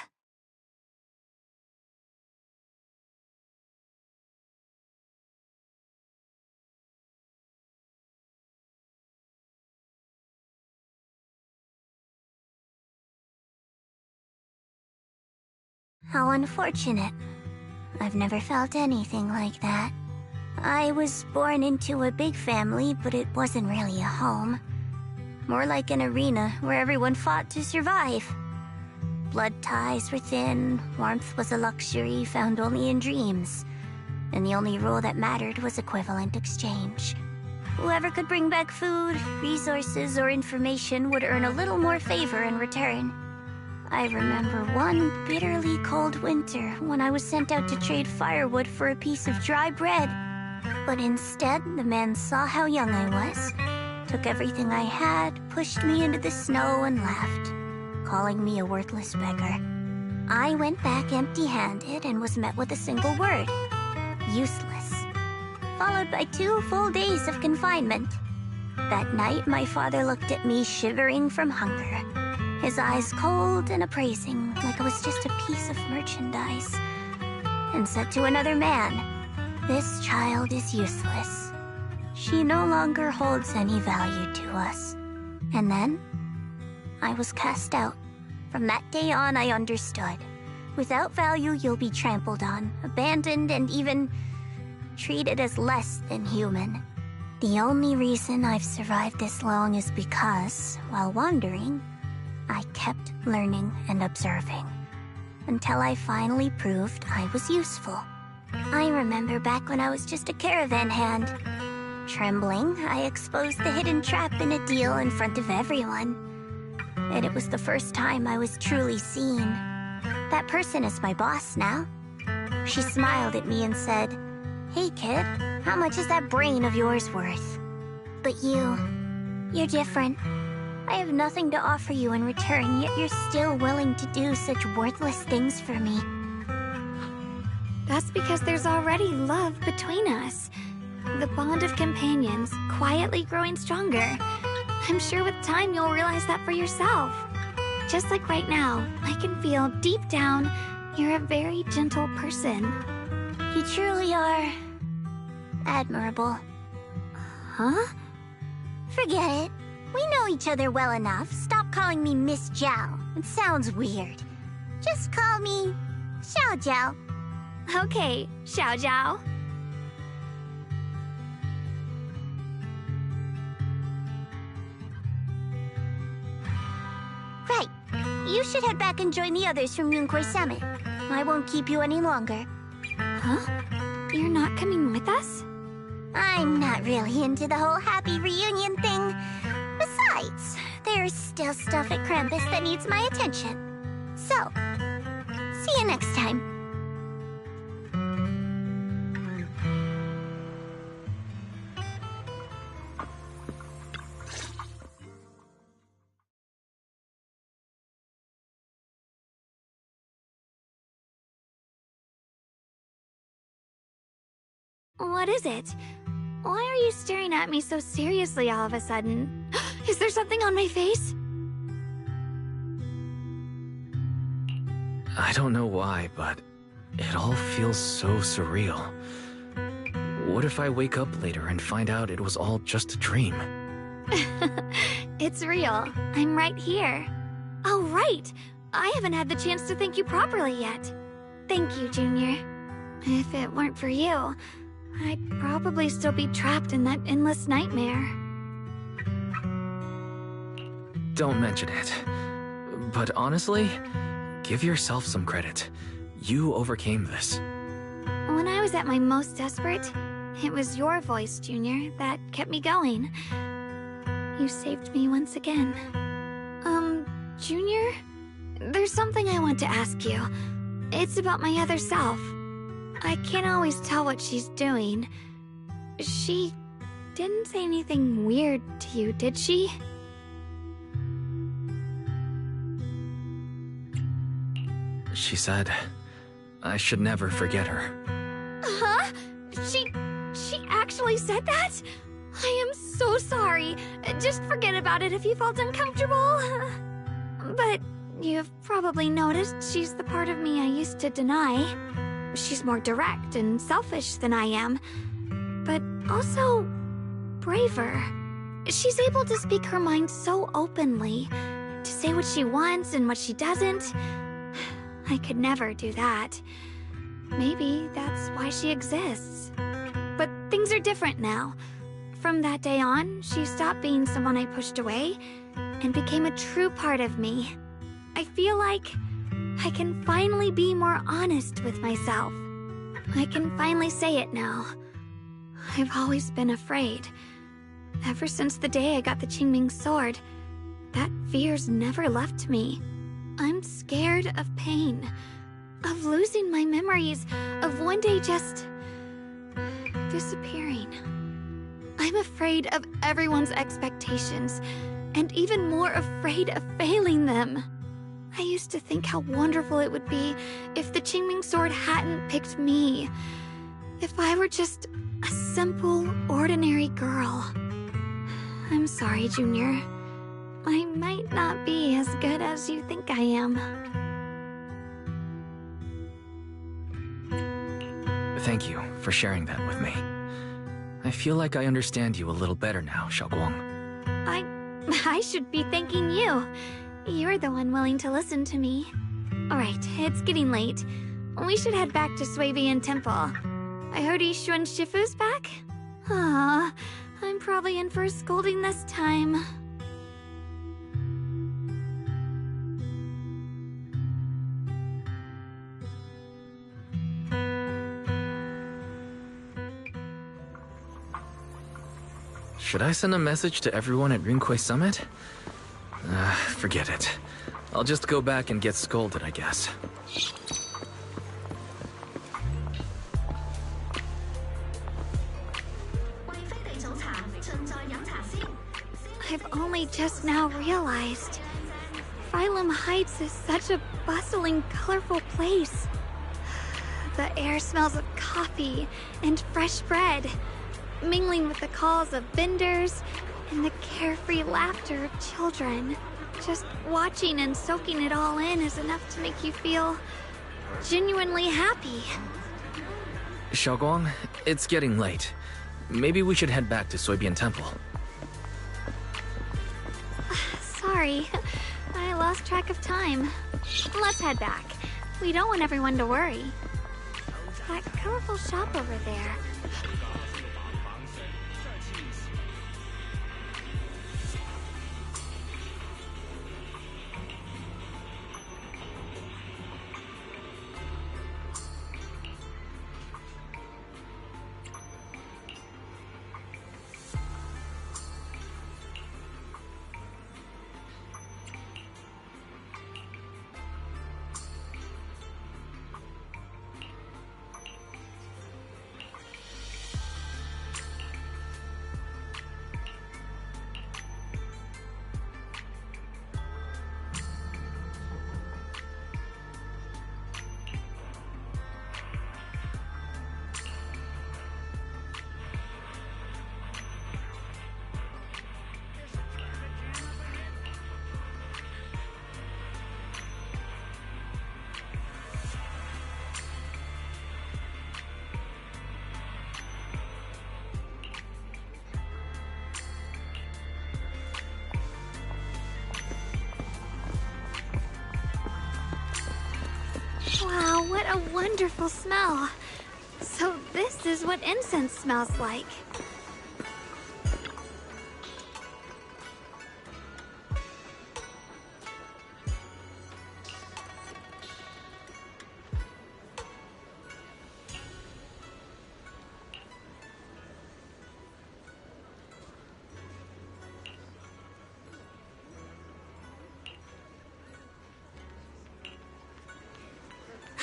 [SPEAKER 6] How unfortunate. I've never felt anything like that. I was born into a big family, but it wasn't really a home. More like an arena where everyone fought to survive. Blood ties were thin, warmth was a luxury found only in dreams. And the only rule that mattered was equivalent exchange. Whoever could bring back food, resources, or information would earn a little more favor in return. I remember one bitterly cold winter when I was sent out to trade firewood for a piece of dry bread. But instead, the man saw how young I was, took everything I had, pushed me into the snow, and left, calling me a worthless beggar. I went back empty-handed and was met with a single word: useless. Followed by 2 full days of confinement. That night, my father looked at me shivering from hunger. His eyes cold and appraising, like I was just a piece of merchandise, and said to another man, "This child is useless. She no longer holds any value to us." And then, I was cast out. From that day on, I understood. Without value, you'll be trampled on, abandoned, and even treated as less than human. The only reason I've survived this long is because, while wandering, I kept learning and observing, until I finally proved I was useful. I remember back when I was just a caravan hand. Trembling, I exposed the hidden trap in a deal in front of everyone. And it was the first time I was truly seen. That person is my boss now. She smiled at me and said, "Hey kid, how much is that brain of yours worth?" But you're different. I have nothing to offer you in return, yet you're still willing to do such worthless things for me.
[SPEAKER 2] That's because there's already love between us. The bond of companions, quietly growing stronger. I'm sure with time you'll realize that for yourself. Just like right now, I can feel deep down you're a very gentle person.
[SPEAKER 6] You truly are admirable.
[SPEAKER 2] Huh?
[SPEAKER 6] Forget it. We know each other well enough. Stop calling me Miss Zhao. It sounds weird. Just call me Xiao Zhao.
[SPEAKER 2] Okay, Xiao Zhao.
[SPEAKER 6] Right. You should head back and join the others from Yunquay Summit. I won't keep you any longer.
[SPEAKER 2] Huh? You're not coming with us?
[SPEAKER 6] I'm not really into the whole happy reunion thing. Besides, there's still stuff at Krampus that needs my attention. So, see you next time.
[SPEAKER 2] What is it? Why are you staring at me so seriously all of a sudden? Is there something on my face?
[SPEAKER 1] I don't know why, but it all feels so surreal. What if I wake up later and find out it was all just a dream?
[SPEAKER 2] It's real. I'm right here. Oh, right! I haven't had the chance to thank you properly yet. Thank you, Junior. If it weren't for you, I'd probably still be trapped in that endless nightmare.
[SPEAKER 1] Don't mention it. But honestly, Give yourself some credit. You overcame this.
[SPEAKER 2] When I was at my most desperate, it was your voice, Junior, that kept me going. You saved me once again. Junior? There's something I want to ask you. It's about my other self. I can't always tell what she's doing. She didn't say anything weird to you, did she?
[SPEAKER 1] She said, I should never forget her.
[SPEAKER 2] Huh? She actually said that? I am so sorry. Just forget about it if you felt uncomfortable. But you've probably noticed she's the part of me I used to deny. She's more direct and selfish than I am, but also braver. She's able to speak her mind so openly, to say what she wants and what she doesn't. I could never do that. Maybe that's why she exists. But things are different now. From that day on, she stopped being someone I pushed away and became a true part of me. I feel like I can finally be more honest with myself. I can finally say it now. I've always been afraid. Ever since the day I got the Qingming sword, that fear's never left me. I'm scared of pain, of losing my memories, of one day just disappearing. I'm afraid of everyone's expectations, and even more afraid of failing them. I used to think how wonderful it would be if the Qingming sword hadn't picked me. If I were just a simple, ordinary girl. I'm sorry, Junior. I might not be as good as you think I am.
[SPEAKER 1] Thank you for sharing that with me. I feel like I understand you a little better now, Xiaoguang.
[SPEAKER 2] I should be thanking you. You're the one willing to listen to me. Alright, it's getting late. We should head back to Suibian Temple. I heard Yixuan Shifu's back? Aw, I'm probably in for a scolding this time.
[SPEAKER 1] Should I send a message to everyone at Rinquay Summit? Forget it. I'll just go back and get scolded, I guess.
[SPEAKER 2] I've only just now realized. Phylum Heights is such a bustling, colorful place. The air smells of coffee and fresh bread, mingling with the calls of vendors and the carefree laughter of children. Just watching and soaking it all in is enough to make you feel genuinely happy.
[SPEAKER 1] Xiaoguang, it's getting late. Maybe we should head back to Suibian Temple.
[SPEAKER 2] Sorry, I lost track of time. Let's head back. We don't want everyone to worry. That colorful shop over there. Wow, what a wonderful smell. So this is what incense smells like.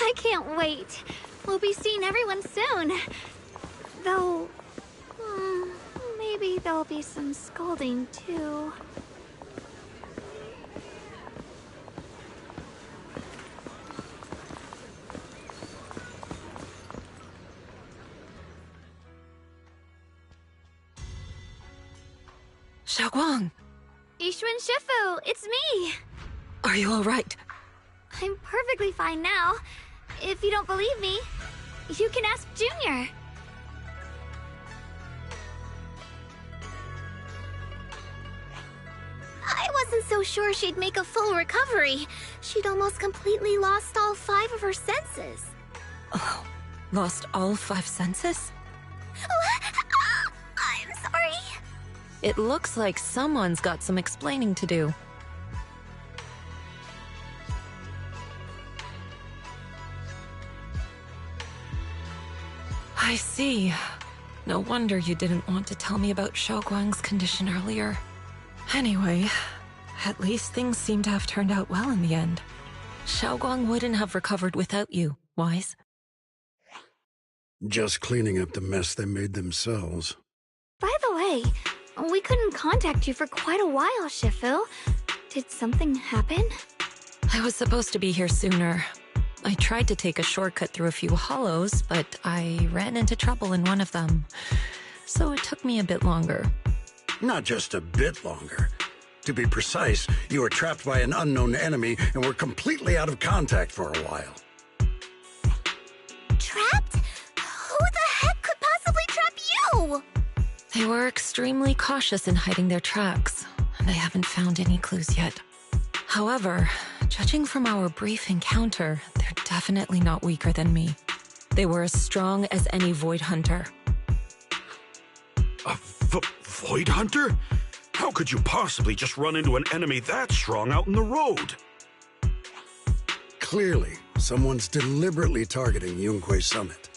[SPEAKER 2] I can't wait. We'll be seeing everyone soon. Though, maybe there'll be some scolding too.
[SPEAKER 20] Xiaoguang!
[SPEAKER 2] Yixuan Shifu, it's me!
[SPEAKER 20] Are you alright?
[SPEAKER 2] I'm perfectly fine now. If you don't believe me, you can ask Junior.
[SPEAKER 3] I wasn't so sure she'd make a full recovery. She'd almost completely lost all 5 of her senses.
[SPEAKER 20] Oh, lost all 5 senses?
[SPEAKER 3] I'm sorry.
[SPEAKER 20] It looks like someone's got some explaining to do. I see. No wonder you didn't want to tell me about Xiaoguang's condition earlier. Anyway, at least things seem to have turned out well in the end. Xiaoguang wouldn't have recovered without you, Wise.
[SPEAKER 4] Just cleaning up the mess they made themselves.
[SPEAKER 2] By the way, we couldn't contact you for quite a while, Shifu. Did something happen?
[SPEAKER 20] I was supposed to be here sooner. I tried to take a shortcut through a few hollows, but I ran into trouble in one of them. So it took me a bit longer.
[SPEAKER 4] Not just a bit longer. To be precise, you were trapped by an unknown enemy and were completely out of contact for a while.
[SPEAKER 3] Trapped? Who the heck could possibly trap you?
[SPEAKER 20] They were extremely cautious in hiding their tracks, and I haven't found any clues yet. However, judging from our brief encounter, they're definitely not weaker than me. They were as strong as any Void Hunter.
[SPEAKER 5] A Void Hunter? How could you possibly just run into an enemy that strong out in the road?
[SPEAKER 4] Clearly, someone's deliberately targeting Yunque Summit.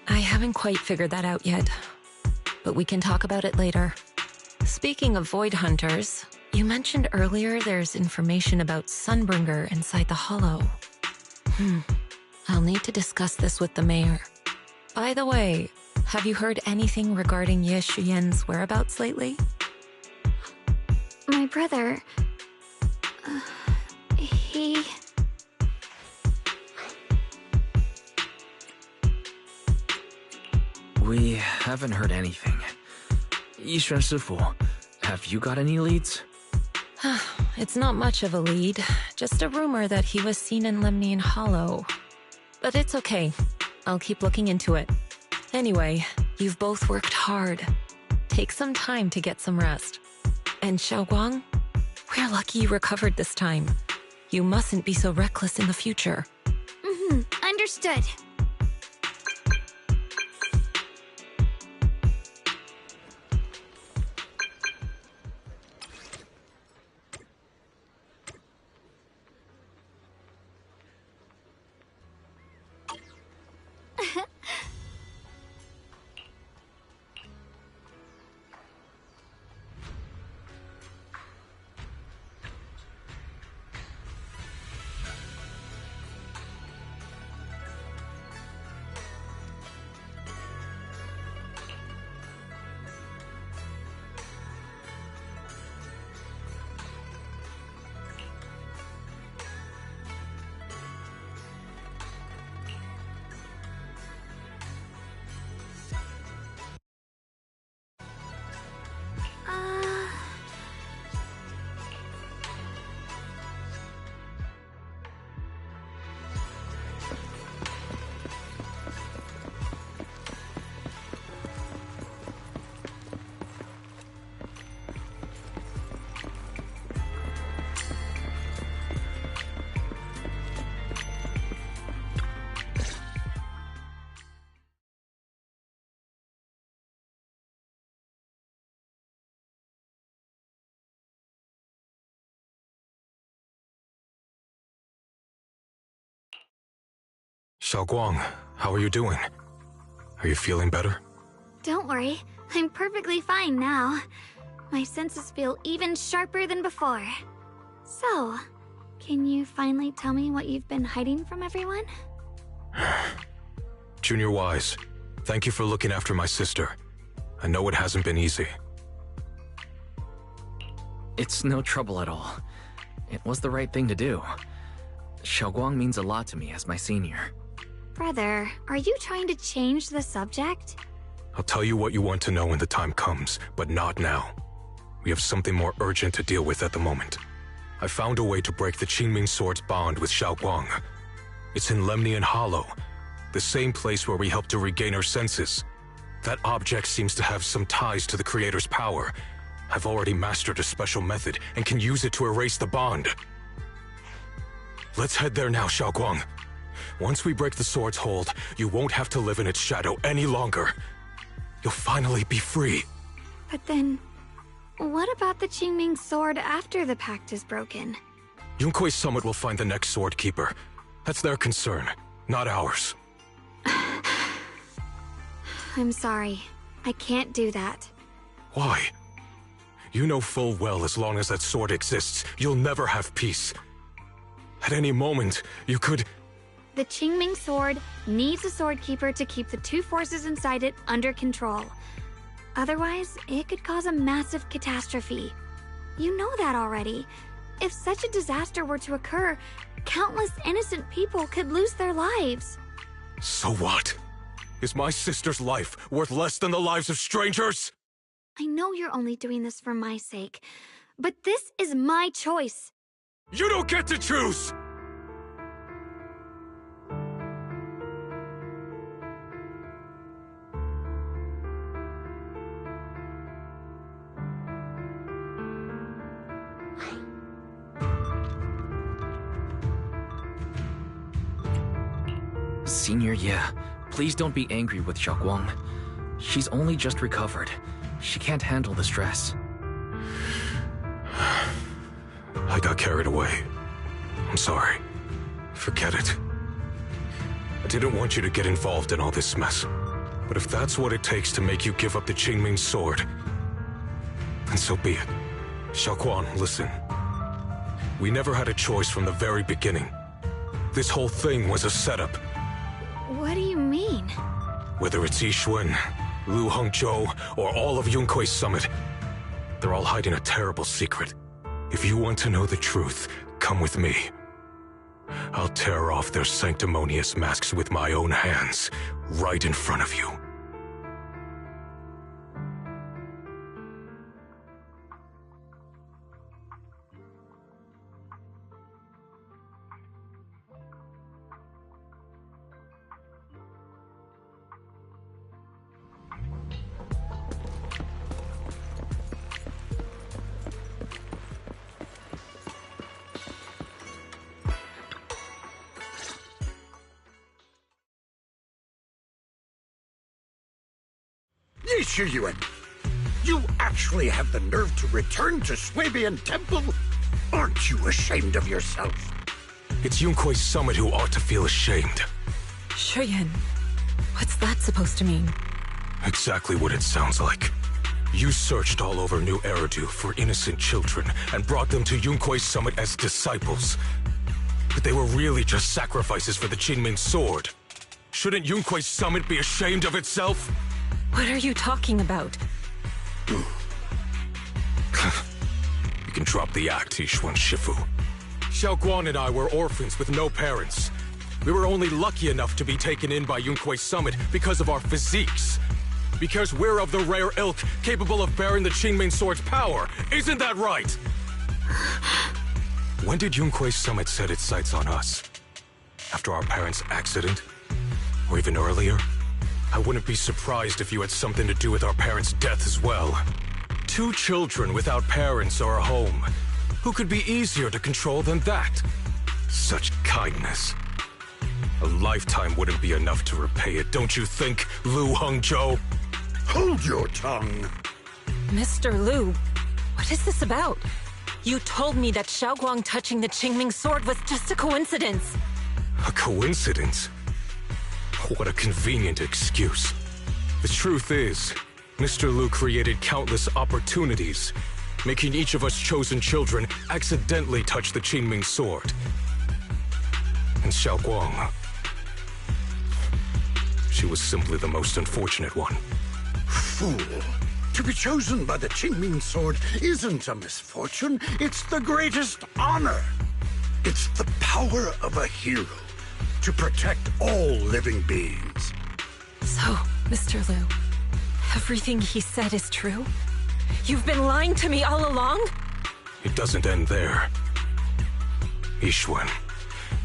[SPEAKER 20] I haven't quite figured that out yet, but we can talk about it later. Speaking of Void Hunters, you mentioned earlier there's information about Sunbringer inside the Hollow. I'll need to discuss this with the mayor. By the way, have you heard anything regarding Ye Shiyan's whereabouts lately?
[SPEAKER 2] My brother... he...
[SPEAKER 1] We haven't heard anything. Yixuan Shifu, have you got any leads?
[SPEAKER 20] It's not much of a lead, just a rumor that he was seen in Lemnian Hollow. But it's okay. I'll keep looking into it. Anyway, you've both worked hard. Take some time to get some rest. And Xiaoguang, we're lucky you recovered this time. You mustn't be so reckless in the future.
[SPEAKER 2] Understood.
[SPEAKER 15] Xiaoguang, how are you doing? Are you feeling better?
[SPEAKER 2] Don't worry, I'm perfectly fine now. My senses feel even sharper than before. So, can you finally tell me what you've been hiding from everyone?
[SPEAKER 15] Junior Wise, thank you for looking after my sister. I know it hasn't been easy.
[SPEAKER 1] It's no trouble at all. It was the right thing to do. Xiaoguang means a lot to me as my senior.
[SPEAKER 2] Brother, are you trying to change the subject?
[SPEAKER 15] I'll tell you what you want to know when the time comes, but not now. We have something more urgent to deal with at the moment. I found a way to break the Qingming Sword's bond with Xiaoguang. It's in Lemnian Hollow, the same place where we helped to regain our senses. That object seems to have some ties to the Creator's power. I've already mastered a special method and can use it to erase the bond. Let's head there now, Xiaoguang. Once we break the sword's hold, you won't have to live in its shadow any longer. You'll finally be free.
[SPEAKER 2] But then, what about the Qingming Sword after the pact is broken?
[SPEAKER 15] Yunkuei Summit will find the next sword keeper. That's their concern, not ours.
[SPEAKER 2] I'm sorry. I can't do that.
[SPEAKER 15] Why? You know full well as long as that sword exists, you'll never have peace. At any moment, you could...
[SPEAKER 2] The Qingming Sword needs a sword keeper to keep the two forces inside it under control. Otherwise, it could cause a massive catastrophe. You know that already. If such a disaster were to occur, countless innocent people could lose their lives.
[SPEAKER 15] So what? Is my sister's life worth less than the lives of strangers?
[SPEAKER 2] I know you're only doing this for my sake, but this is my choice.
[SPEAKER 15] You don't get to choose!
[SPEAKER 1] Senior, yeah. Please don't be angry with Xiaoguang. She's only just recovered. She can't handle the stress.
[SPEAKER 15] I got carried away. I'm sorry. Forget it. I didn't want you to get involved in all this mess. But if that's what it takes to make you give up the Qingming Sword, then so be it. Xiaoguang, listen. We never had a choice from the very beginning. This whole thing was a setup.
[SPEAKER 2] What do you mean?
[SPEAKER 15] Whether it's Yixuan, Lu Hongzhou, or all of Yunkuei Summit, they're all hiding a terrible secret. If you want to know the truth, come with me. I'll tear off their sanctimonious masks with my own hands, right in front of you.
[SPEAKER 4] Yixuan, you actually have the nerve to return to Swabian Temple? Aren't you ashamed of yourself?
[SPEAKER 15] It's Yunkuei Summit who ought to feel ashamed.
[SPEAKER 20] Shuyan, what's that supposed to mean?
[SPEAKER 15] Exactly what it sounds like. You searched all over New Eridu for innocent children and brought them to Yunkuei Summit as disciples. But they were really just sacrifices for the Qingming Sword. Shouldn't Yunkuei Summit be ashamed of itself?
[SPEAKER 20] What are you talking about?
[SPEAKER 15] You can drop the act, Yixuan Shifu. Xiaoguang and I were orphans with no parents. We were only lucky enough to be taken in by Yunkuei Summit because of our physiques. Because we're of the rare ilk capable of bearing the Qingming Sword's power. Isn't that right? When did Yunkuei Summit set its sights on us? After our parents' accident? Or even earlier? I wouldn't be surprised if you had something to do with our parents' death as well. 2 children without parents or a home. Who could be easier to control than that? Such kindness. A lifetime wouldn't be enough to repay it, don't you think, Lu Hongzhou?
[SPEAKER 4] Hold your tongue.
[SPEAKER 20] Mr. Lu, what is this about? You told me that Xiaoguang touching the Qingming Sword was just a coincidence.
[SPEAKER 15] A coincidence? What a convenient excuse. The truth is, Mr. Lu created countless opportunities, making each of us chosen children accidentally touch the Qingming Sword. And Xiaoguang, She was simply the most unfortunate one.
[SPEAKER 4] Fool! To be chosen by the Qingming sword isn't a misfortune, it's the greatest honor. It's the power of a hero to protect all living beings.
[SPEAKER 20] So, Mr. Liu, everything he said is true? You've been lying to me all along?
[SPEAKER 15] It doesn't end there. Ishwen,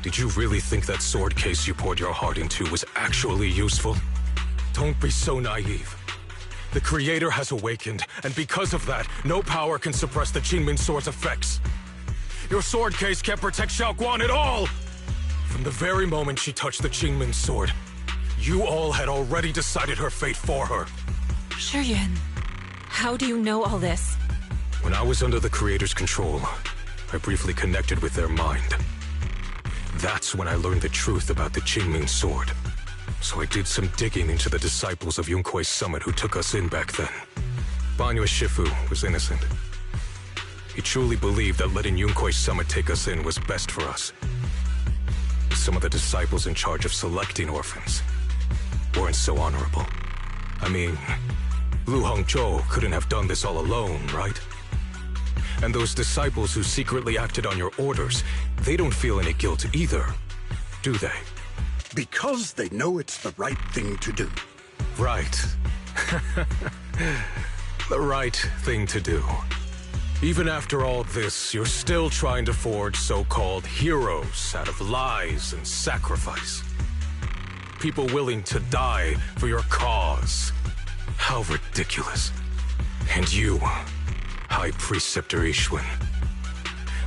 [SPEAKER 15] did you really think that sword case you poured your heart into was actually useful? Don't be so naive. The Creator has awakened, and because of that, no power can suppress the Qingming sword's effects. Your sword case can't protect Xiaoguang at all! From the very moment she touched the Qingming sword, you all had already decided her fate for her.
[SPEAKER 20] Shuyuan, how do you know all this?
[SPEAKER 15] When I was under the Creator's control, I briefly connected with their mind. That's when I learned the truth about the Qingming sword. So I did some digging into the disciples of Yunkuei Summit who took us in back then. Banyue Shifu was innocent. He truly believed that letting Yunkuei Summit take us in was best for us. Some of the disciples in charge of selecting orphans weren't so honorable. I mean, Lu Hongzhou couldn't have done this all alone, right? And those disciples who secretly acted on your orders, they don't feel any guilt either, do they?
[SPEAKER 4] Because they know it's the right thing to do.
[SPEAKER 15] Right. The right thing to do. Even after all this, you're still trying to forge so-called heroes out of lies and sacrifice. People willing to die for your cause. How ridiculous. And you, High Preceptor Ishwen.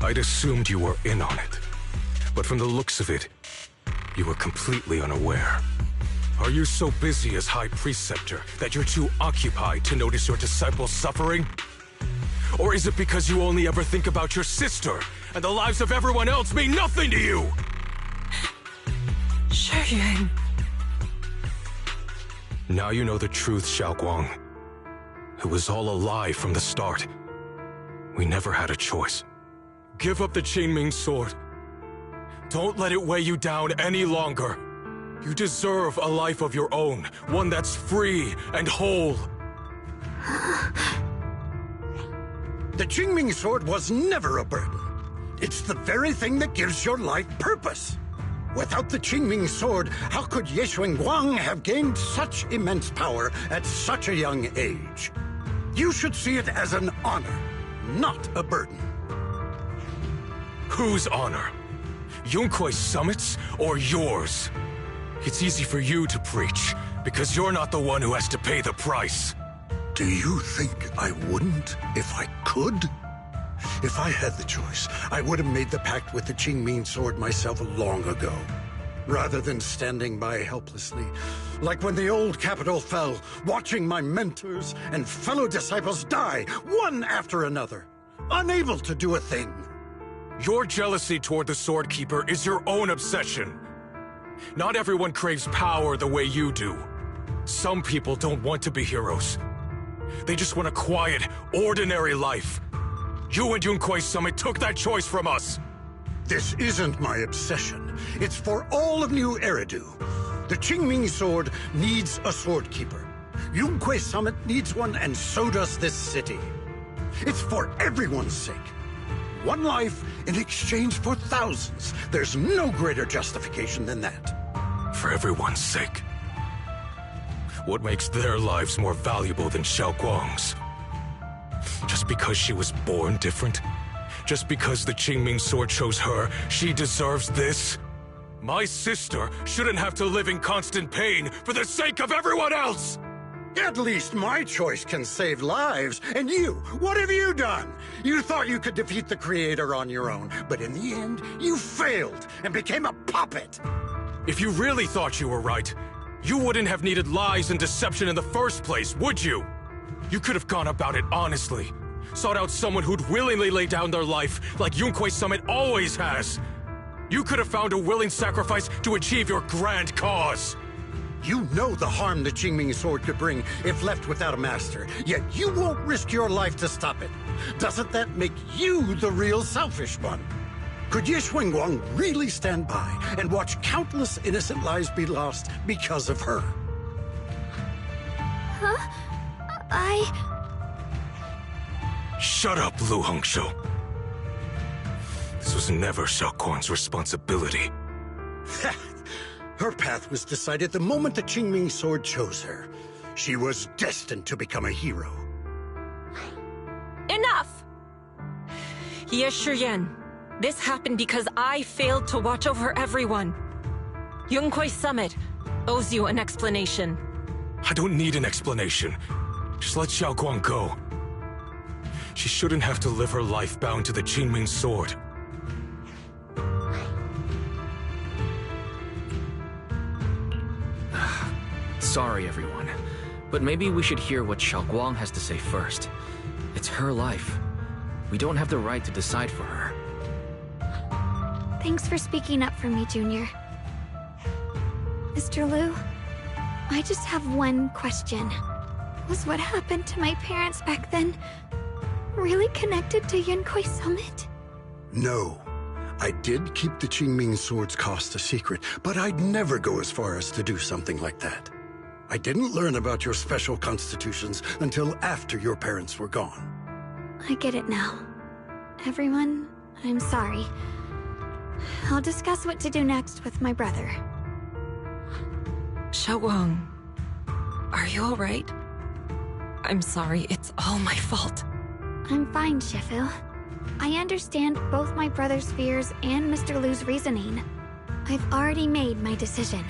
[SPEAKER 15] I'd assumed you were in on it. But from the looks of it, you were completely unaware. Are you so busy as High Preceptor that you're too occupied to notice your disciples suffering? Or is it because you only ever think about your sister, and the lives of everyone else mean nothing to you?
[SPEAKER 20] Shuyuan.
[SPEAKER 15] Now you know the truth, Xiaoguang. It was all a lie from the start. We never had a choice. Give up the Qingming sword. Don't let it weigh you down any longer. You deserve a life of your own, one that's free and whole.
[SPEAKER 4] The Qingming sword was never a burden. It's the very thing that gives your life purpose. Without the Qingming sword, how could Ye Xuanguang have gained such immense power at such a young age? You should see it as an honor, not a burden.
[SPEAKER 15] Whose honor? Yunkuei Summit's or yours? It's easy for you to preach, because you're not the one who has to pay the price.
[SPEAKER 4] Do you think I wouldn't if I could? If I had the choice, I would have made the pact with the Qingming sword myself long ago, rather than standing by helplessly, like when the old capital fell, watching my mentors and fellow disciples die, one after another, unable to do a thing.
[SPEAKER 15] Your jealousy toward the Sword Keeper is your own obsession. Not everyone craves power the way you do. Some people don't want to be heroes. They just want a quiet, ordinary life. You and Yunkuei Summit took that choice from us.
[SPEAKER 4] This isn't my obsession. It's for all of New Eridu. The Qingming sword needs a sword keeper. Yunkuei Summit needs one, and so does this city. It's for everyone's sake. One life in exchange for thousands. There's no greater justification than that.
[SPEAKER 15] For everyone's sake. What makes their lives more valuable than Xiaoguang's? Just because she was born different? Just because the Qingming sword chose her, she deserves this? My sister shouldn't have to live in constant pain for the sake of everyone else!
[SPEAKER 4] At least my choice can save lives. And you, what have you done? You thought you could defeat the Creator on your own, but in the end, you failed and became a puppet.
[SPEAKER 15] If you really thought you were right, you wouldn't have needed lies and deception in the first place, would you? You could have gone about it honestly. Sought out someone who'd willingly lay down their life, like Yunkuei Summit always has. You could have found a willing sacrifice to achieve your grand cause.
[SPEAKER 4] You know the harm the Qingming sword could bring if left without a master, yet you won't risk your life to stop it. Doesn't that make you the real selfish one? Could Ye Xuanguang really stand by and watch countless innocent lives be lost because of her?
[SPEAKER 2] Huh?
[SPEAKER 15] Shut up, Lu Hongshou. This was never Xiaoguang's responsibility.
[SPEAKER 4] Her path was decided the moment the Qingming Sword chose her. She was destined to become a hero.
[SPEAKER 20] Enough! Ye Shiyan, this happened because I failed to watch over everyone. Yunkwei Summit owes you an explanation.
[SPEAKER 15] I don't need an explanation. Just let Xiaoguang go. She shouldn't have to live her life bound to the Qingming Sword.
[SPEAKER 1] Sorry, everyone. But maybe we should hear what Xiaoguang has to say first. It's her life. We don't have the right to decide for her.
[SPEAKER 2] Thanks for speaking up for me, Junior. Mr. Liu, I just have one question. Was what happened to my parents back then really connected to Yunkwei Summit?
[SPEAKER 4] No. I did keep the Qingming Sword's cost a secret, but I'd never go as far as to do something like that. I didn't learn about your special constitutions until after your parents were gone.
[SPEAKER 2] I get it now. Everyone, I'm sorry. I'll discuss what to do next with my brother.
[SPEAKER 20] Xiaoguang, are you alright? I'm sorry, it's all my fault.
[SPEAKER 2] I'm fine, Shifu. I understand both my brother's fears and Mr. Liu's reasoning. I've already made my decision.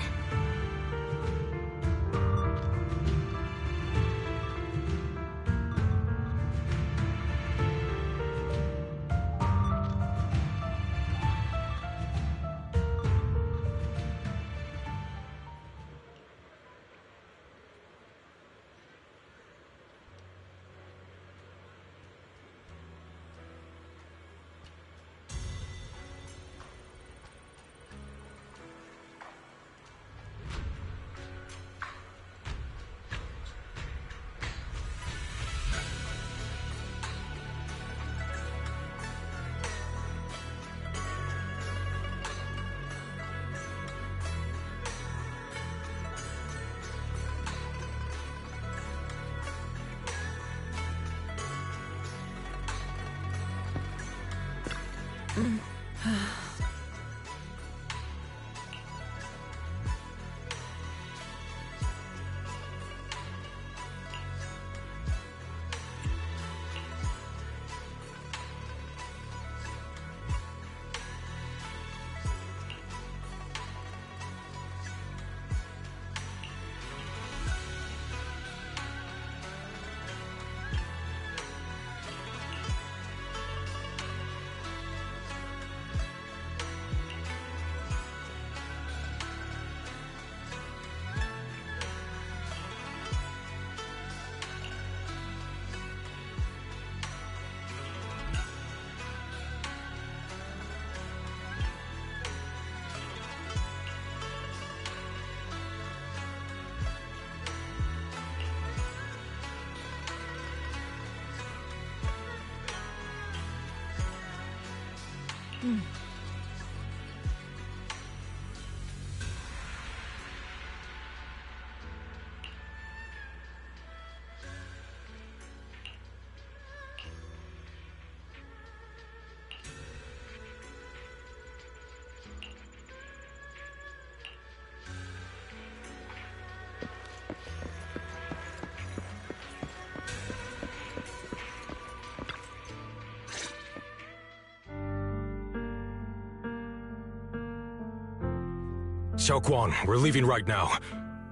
[SPEAKER 15] Xiaoguang, we're leaving right now.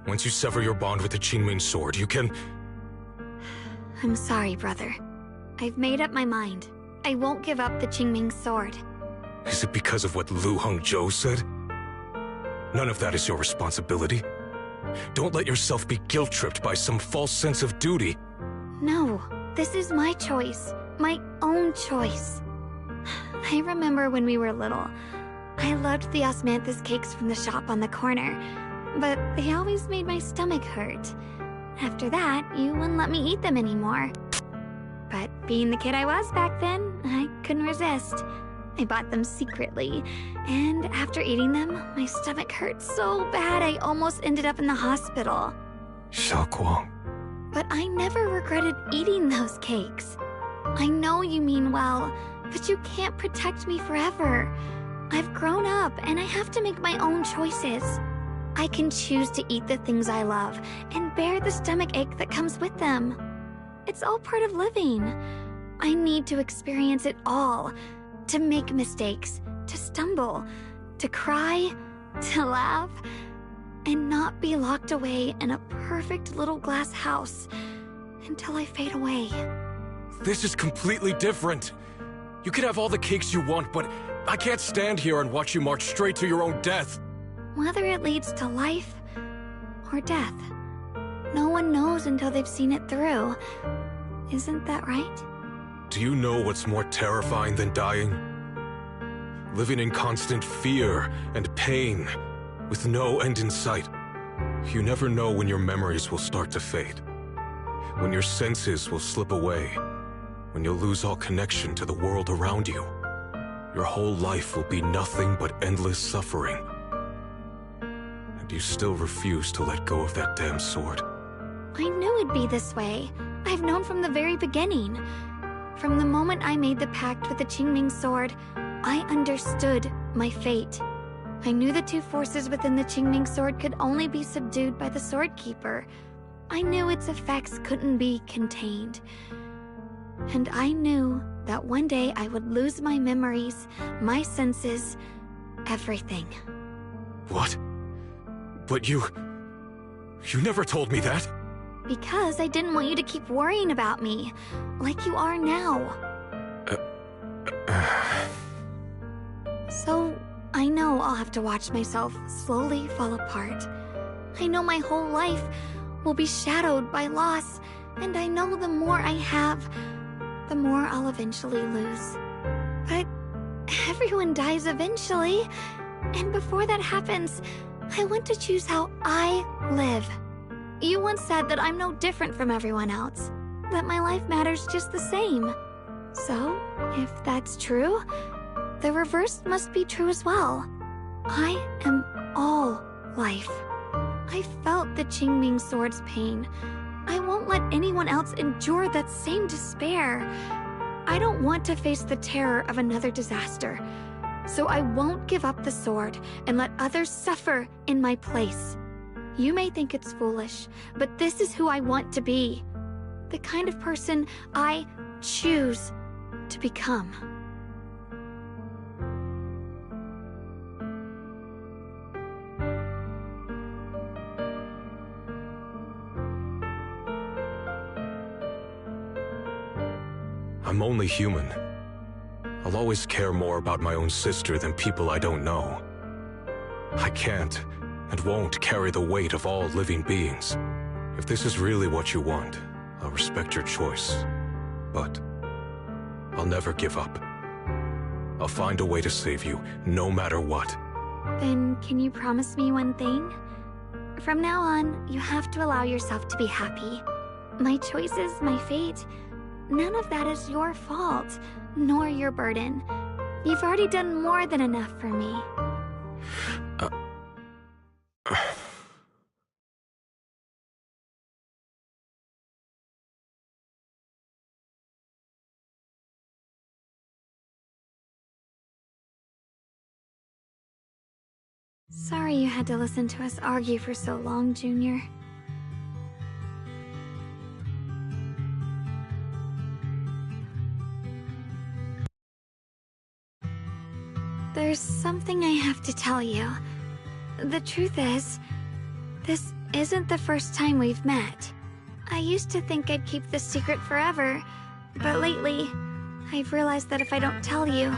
[SPEAKER 15] Once you sever your bond with the Qingming Sword, you can...
[SPEAKER 2] I'm sorry, brother. I've made up my mind. I won't give up the Qingming Sword.
[SPEAKER 15] Is it because of what Lu Hongzhou said? None of that is your responsibility. Don't let yourself be guilt-tripped by some false sense of duty.
[SPEAKER 2] No, this is my choice. My own choice. I remember when we were little. I loved the osmanthus cakes from the shop on the corner, but they always made my stomach hurt. After that, you wouldn't let me eat them anymore. But being the kid I was back then, I couldn't resist. I bought them secretly, and after eating them, my stomach hurt so bad I almost ended up in the hospital.
[SPEAKER 15] Xiaoguang,
[SPEAKER 2] But I never regretted eating those cakes. I know you mean well, but you can't protect me forever. I've grown up, and I have to make my own choices. I can choose to eat the things I love, and bear the stomach ache that comes with them. It's all part of living. I need to experience it all. To make mistakes, to stumble, to cry, to laugh, and not be locked away in a perfect little glass house until I fade away.
[SPEAKER 15] This is completely different. You can have all the cakes you want, but I can't stand here and watch you march straight to your own death.
[SPEAKER 2] Whether it leads to life or death, no one knows until they've seen it through. Isn't that right?
[SPEAKER 15] Do you know what's more terrifying than dying? Living in constant fear and pain, with no end in sight. You never know when your memories will start to fade, when your senses will slip away, when you'll lose all connection to the world around you. Your whole life will be nothing but endless suffering. And you still refuse to let go of that damn sword.
[SPEAKER 2] I knew it'd be this way. I've known from the very beginning. From the moment I made the pact with the Qingming sword, I understood my fate. I knew the two forces within the Qingming sword could only be subdued by the Sword Keeper. I knew its effects couldn't be contained. And I knew that one day I would lose my memories, my senses, everything.
[SPEAKER 15] What? But you never told me that.
[SPEAKER 2] Because I didn't want you to keep worrying about me, like you are now. So, I know I'll have to watch myself slowly fall apart. I know my whole life will be shadowed by loss, and I know the more I have, the more I'll eventually lose. But everyone dies eventually, and before that happens, I want to choose how I live. You once said that I'm no different from everyone else, that my life matters just the same. So, if that's true, the reverse must be true as well. I am all life. I felt the Qingming sword's pain. I won't let anyone else endure that same despair. I don't want to face the terror of another disaster. So I won't give up the sword and let others suffer in my place. You may think it's foolish, but this is who I want to be. The kind of person I choose to become.
[SPEAKER 15] I'm only human. I'll always care more about my own sister than people I don't know. I can't and won't carry the weight of all living beings. If this is really what you want, I'll respect your choice. But I'll never give up. I'll find a way to save you, no matter what.
[SPEAKER 2] Then can you promise me one thing? From now on, you have to allow yourself to be happy. My choices, my fate, none of that is your fault, nor your burden. You've already done more than enough for me. Sorry you had to listen to us argue for so long, Junior. There's something I have to tell you. The truth is, this isn't the first time we've met. I used to think I'd keep this secret forever, but lately, I've realized that if I don't tell you,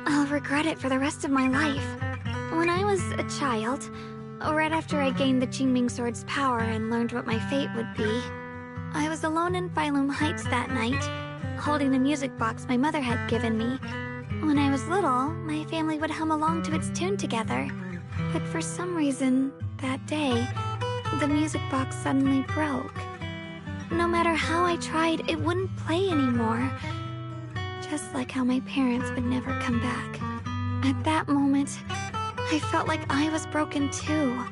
[SPEAKER 2] I'll regret it for the rest of my life. When I was a child, right after I gained the Qingming sword's power and learned what my fate would be, I was alone in Phylum Heights that night, holding the music box my mother had given me. When I was little, my family would hum along to its tune together. But for some reason, that day, the music box suddenly broke. No matter how I tried, it wouldn't play anymore. Just like how my parents would never come back. At that moment, I felt like I was broken too.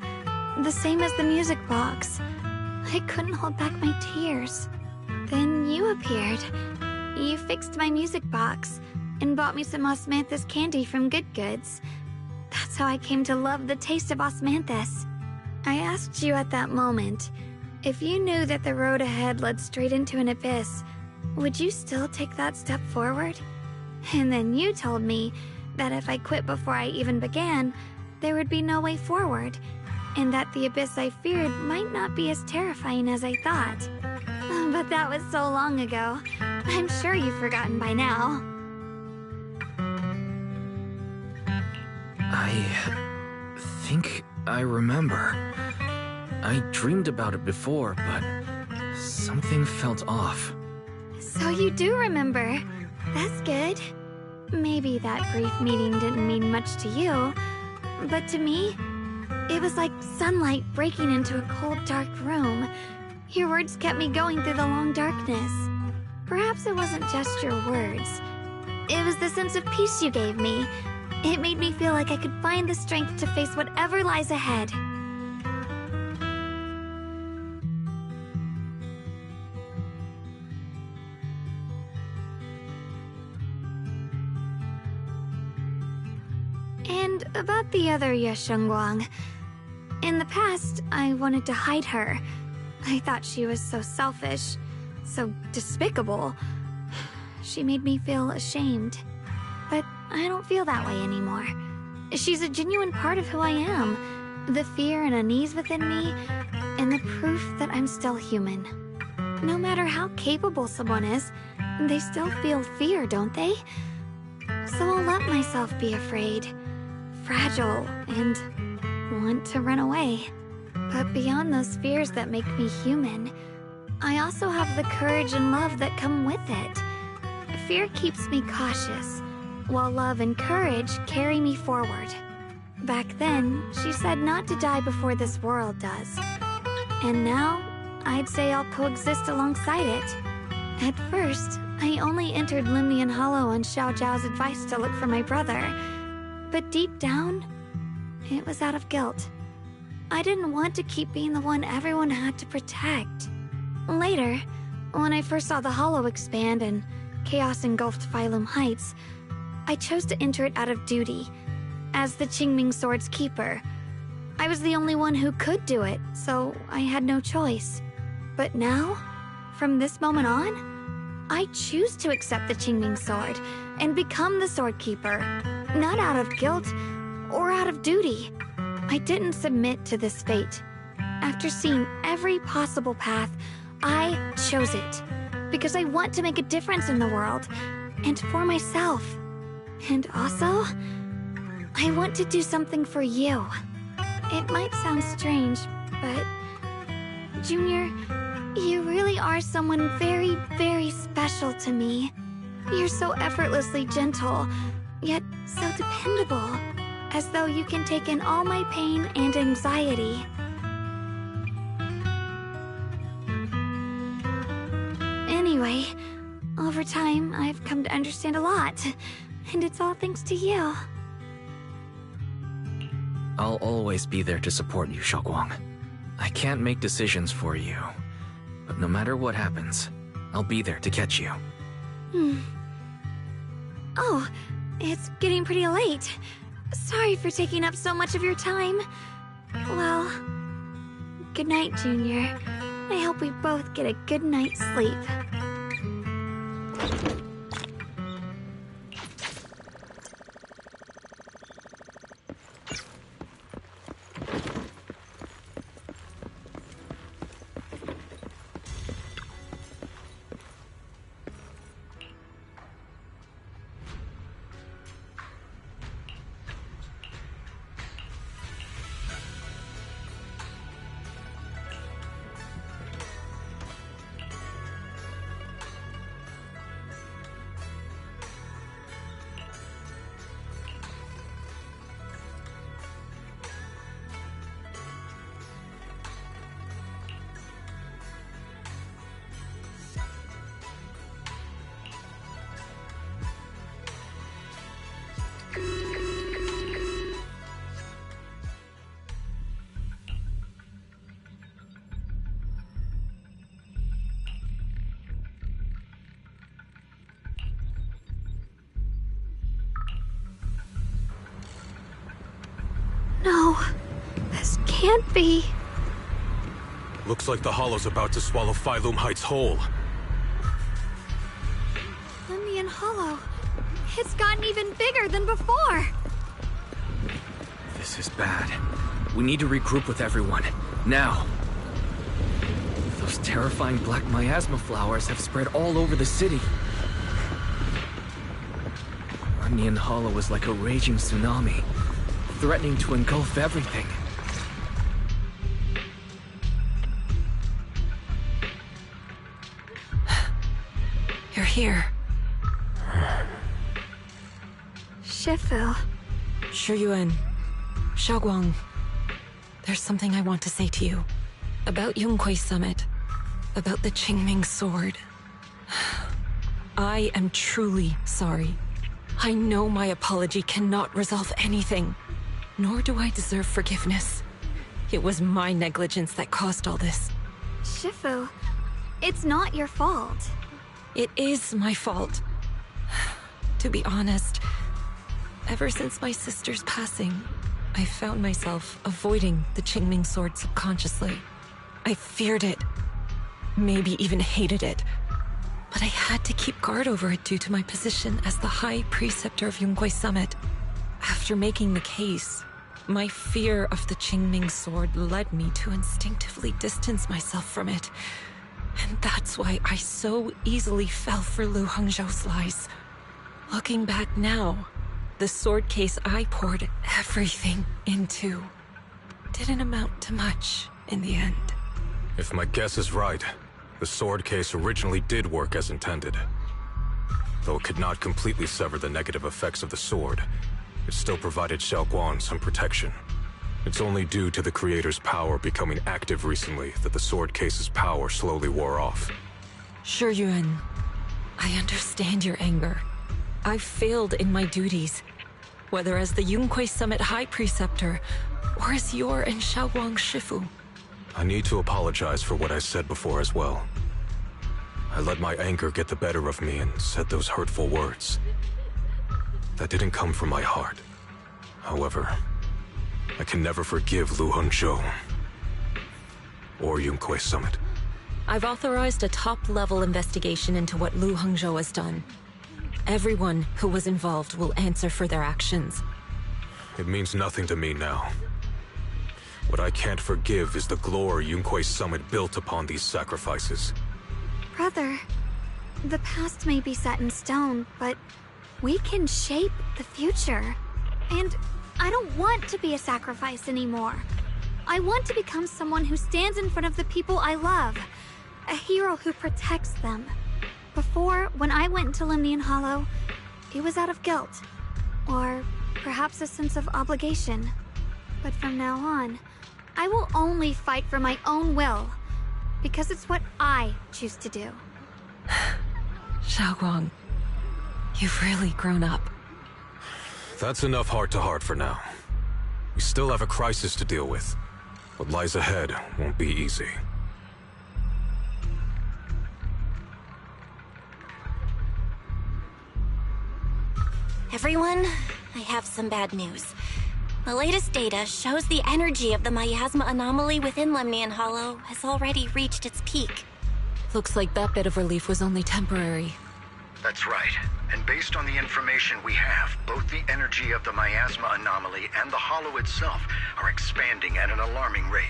[SPEAKER 2] The same as the music box. I couldn't hold back my tears. Then you appeared. You fixed my music box and bought me some osmanthus candy from Good Goods. That's how I came to love the taste of osmanthus. I asked you at that moment, if you knew that the road ahead led straight into an abyss, would you still take that step forward? And then you told me that if I quit before I even began, there would be no way forward, and that the abyss I feared might not be as terrifying as I thought. But that was so long ago. I'm sure you've forgotten by now.
[SPEAKER 1] I think I remember. I dreamed about it before, but something felt off.
[SPEAKER 2] So you do remember. That's good. Maybe that brief meeting didn't mean much to you, but to me, it was like sunlight breaking into a cold, dark room. Your words kept me going through the long darkness. Perhaps it wasn't just your words. It was the sense of peace you gave me. It made me feel like I could find the strength to face whatever lies ahead. And about the other Yeshengguang. In the past, I wanted to hide her. I thought she was so selfish, so despicable. She made me feel ashamed. But I don't feel that way anymore. She's a genuine part of who I am. The fear and unease within me, and the proof that I'm still human. No matter how capable someone is, they still feel fear, don't they? So I'll let myself be afraid, fragile, and want to run away. But beyond those fears that make me human, I also have the courage and love that come with it. Fear keeps me cautious, while love and courage carry me forward. Back then, she said not to die before this world does. And now, I'd say I'll coexist alongside it. At first, I only entered Limnian Hollow on Xiao Zhao's advice to look for my brother. But deep down, it was out of guilt. I didn't want to keep being the one everyone had to protect. Later, when I first saw the Hollow expand and chaos engulfed Phylum Heights, I chose to enter it out of duty, as the Qingming Sword's keeper. I was the only one who could do it, so I had no choice. But now, from this moment on, I choose to accept the Qingming Sword and become the Sword Keeper, not out of guilt or out of duty. I didn't submit to this fate. After seeing every possible path, I chose it, because I want to make a difference in the world, and for myself. And also, I want to do something for you. It might sound strange, but Junior, you really are someone very, very special to me. You're so effortlessly gentle, yet so dependable, as though you can take in all my pain and anxiety. Anyway, over time, I've come to understand a lot, and it's all thanks to you.
[SPEAKER 1] I'll always be there to support you, Xiaoguang. I can't make decisions for you, but no matter what happens, I'll be there to catch you.
[SPEAKER 2] Oh, it's getting pretty late. Sorry for taking up so much of your time. Well, good night, Junior. I hope we both get a good night's sleep. No, this can't be.
[SPEAKER 15] Looks like the Hollow's about to swallow Phylum Heights whole.
[SPEAKER 2] Lemnian Hollow. It's gotten even bigger than before.
[SPEAKER 1] This is bad. We need to regroup with everyone. Now. Those terrifying black miasma flowers have spread all over the city. Lemnian Hollow is like a raging tsunami, threatening to engulf everything.
[SPEAKER 20] You're here.
[SPEAKER 2] Shifu.
[SPEAKER 20] Shiyuan. Xiaoguang. There's something I want to say to you. About Yunquei Summit. About the Qingming Sword. I am truly sorry. I know my apology cannot resolve anything. Nor do I deserve forgiveness. It was my negligence that caused all this.
[SPEAKER 2] Shifu, it's not your fault.
[SPEAKER 20] It is my fault. To be honest, ever since my sister's passing, I found myself avoiding the Qingming Sword subconsciously. I feared it. Maybe even hated it. But I had to keep guard over it due to my position as the High Preceptor of Yunquei Summit. After making the case, my fear of the Qingming Sword led me to instinctively distance myself from it. And that's why I so easily fell for Lu Hongzhou's lies. Looking back now, the sword case I poured everything into didn't amount to much in the end.
[SPEAKER 15] If my guess is right, the sword case originally did work as intended. Though it could not completely sever the negative effects of the sword, it still provided Xiaoguang some protection. It's only due to the creator's power becoming active recently that the sword case's power slowly wore off.
[SPEAKER 20] Shiyuan, I understand your anger. I failed in my duties, whether as the Yunquei Summit High Preceptor, or as your and Xiaoguang's Shifu.
[SPEAKER 15] I need to apologize for what I said before as well. I let my anger get the better of me and said those hurtful words. That didn't come from my heart. However, I can never forgive Lu Hongzhou or Yunquei Summit.
[SPEAKER 20] I've authorized a top-level investigation into what Lu Hongzhou has done. Everyone who was involved will answer for their actions.
[SPEAKER 15] It means nothing to me now. What I can't forgive is the glory Yunquei Summit built upon these sacrifices.
[SPEAKER 2] Brother, the past may be set in stone, but we can shape the future. And I don't want to be a sacrifice anymore. I want to become someone who stands in front of the people I love. A hero who protects them. Before, when I went into Lemnian Hollow, it was out of guilt. Or perhaps a sense of obligation. But from now on, I will only fight for my own will. Because it's what I choose to do.
[SPEAKER 20] Xiaoguang, you've really grown up.
[SPEAKER 15] That's enough heart-to-heart for now. We still have a crisis to deal with. What lies ahead won't be easy.
[SPEAKER 8] Everyone, I have some bad news. The latest data shows the energy of the miasma anomaly within Lemnian Hollow has already reached its peak.
[SPEAKER 20] Looks like that bit of relief was only temporary.
[SPEAKER 21] That's right. And based on the information we have, both the energy of the miasma anomaly and the hollow itself are expanding at an alarming rate.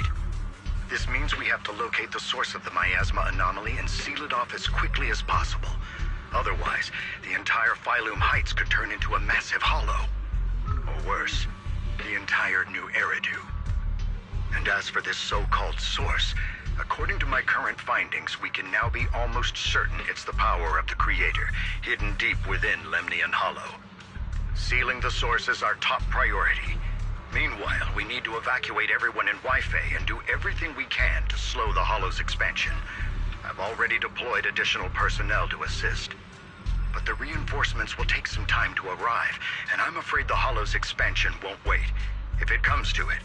[SPEAKER 21] This means we have to locate the source of the miasma anomaly and seal it off as quickly as possible. Otherwise, the entire Phylum Heights could turn into a massive hollow. Or worse, the entire new Eridu. And as for this so-called source, according to my current findings, we can now be almost certain it's the power of the Creator, hidden deep within Lemnian Hollow. Sealing the source is our top priority. Meanwhile, we need to evacuate everyone in Wi-Fi and do everything we can to slow the Hollow's expansion. I've already deployed additional personnel to assist. But the reinforcements will take some time to arrive, and I'm afraid the Hollow's expansion won't wait. If it comes to it,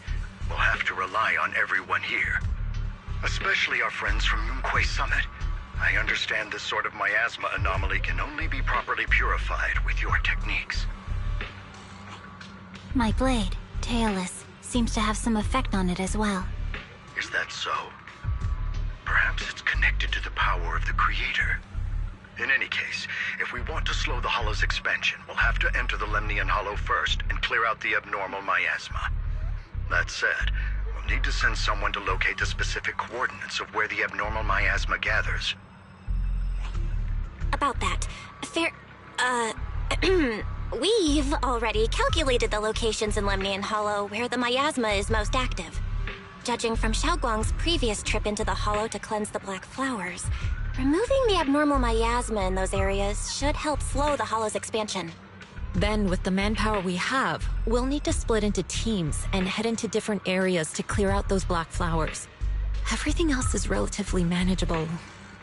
[SPEAKER 21] we'll have to rely on everyone here. Especially our friends from Yunquei Summit. I understand this sort of miasma anomaly can only be properly purified with your techniques.
[SPEAKER 6] My blade, tailless,
[SPEAKER 3] seems to have some effect on it as well.
[SPEAKER 21] Is that so? Perhaps it's connected to the power of the Creator. In any case, if we want to slow the Hollow's expansion, we'll have to enter the Lemnian Hollow first and clear out the abnormal miasma. That said, we'll need to send someone to locate the specific coordinates of where the abnormal miasma gathers.
[SPEAKER 8] About that, we've already calculated the locations in Lemnian Hollow where the miasma is most active. Judging from Xiaoguang's previous trip into the Hollow to cleanse the Black Flowers, removing the abnormal miasma in those areas should help slow the Hollow's expansion.
[SPEAKER 20] Then, with the manpower we have, we'll need to split into teams and head into different areas to clear out those Black Flowers. Everything else is relatively manageable.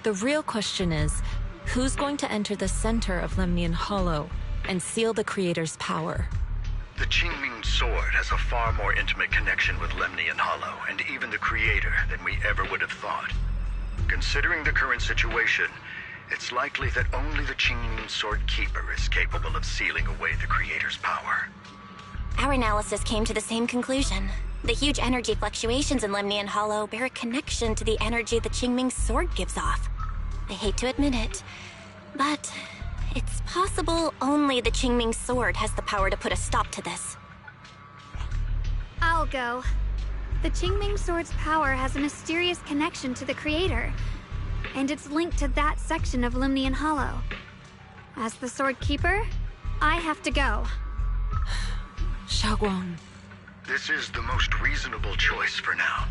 [SPEAKER 20] The real question is, who's going to enter the center of Lemnian Hollow and seal the Creator's power?
[SPEAKER 21] The Qingming Sword has a far more intimate connection with Lemnian Hollow and even the Creator than we ever would have thought. Considering the current situation, it's likely that only the Qingming Sword Keeper is capable of sealing away the Creator's power.
[SPEAKER 8] Our analysis came to the same conclusion. The huge energy fluctuations in Lemnian Hollow bear a connection to the energy the Qingming Sword gives off. I hate to admit it, but it's possible only the Qingming Sword has the power to put a stop to this.
[SPEAKER 2] I'll go. The Qingming Sword's power has a mysterious connection to the Creator, and it's linked to that section of Lemnian Hollow. As the Sword Keeper, I have to go.
[SPEAKER 20] Xiaoguang.
[SPEAKER 21] This is the most reasonable choice for now.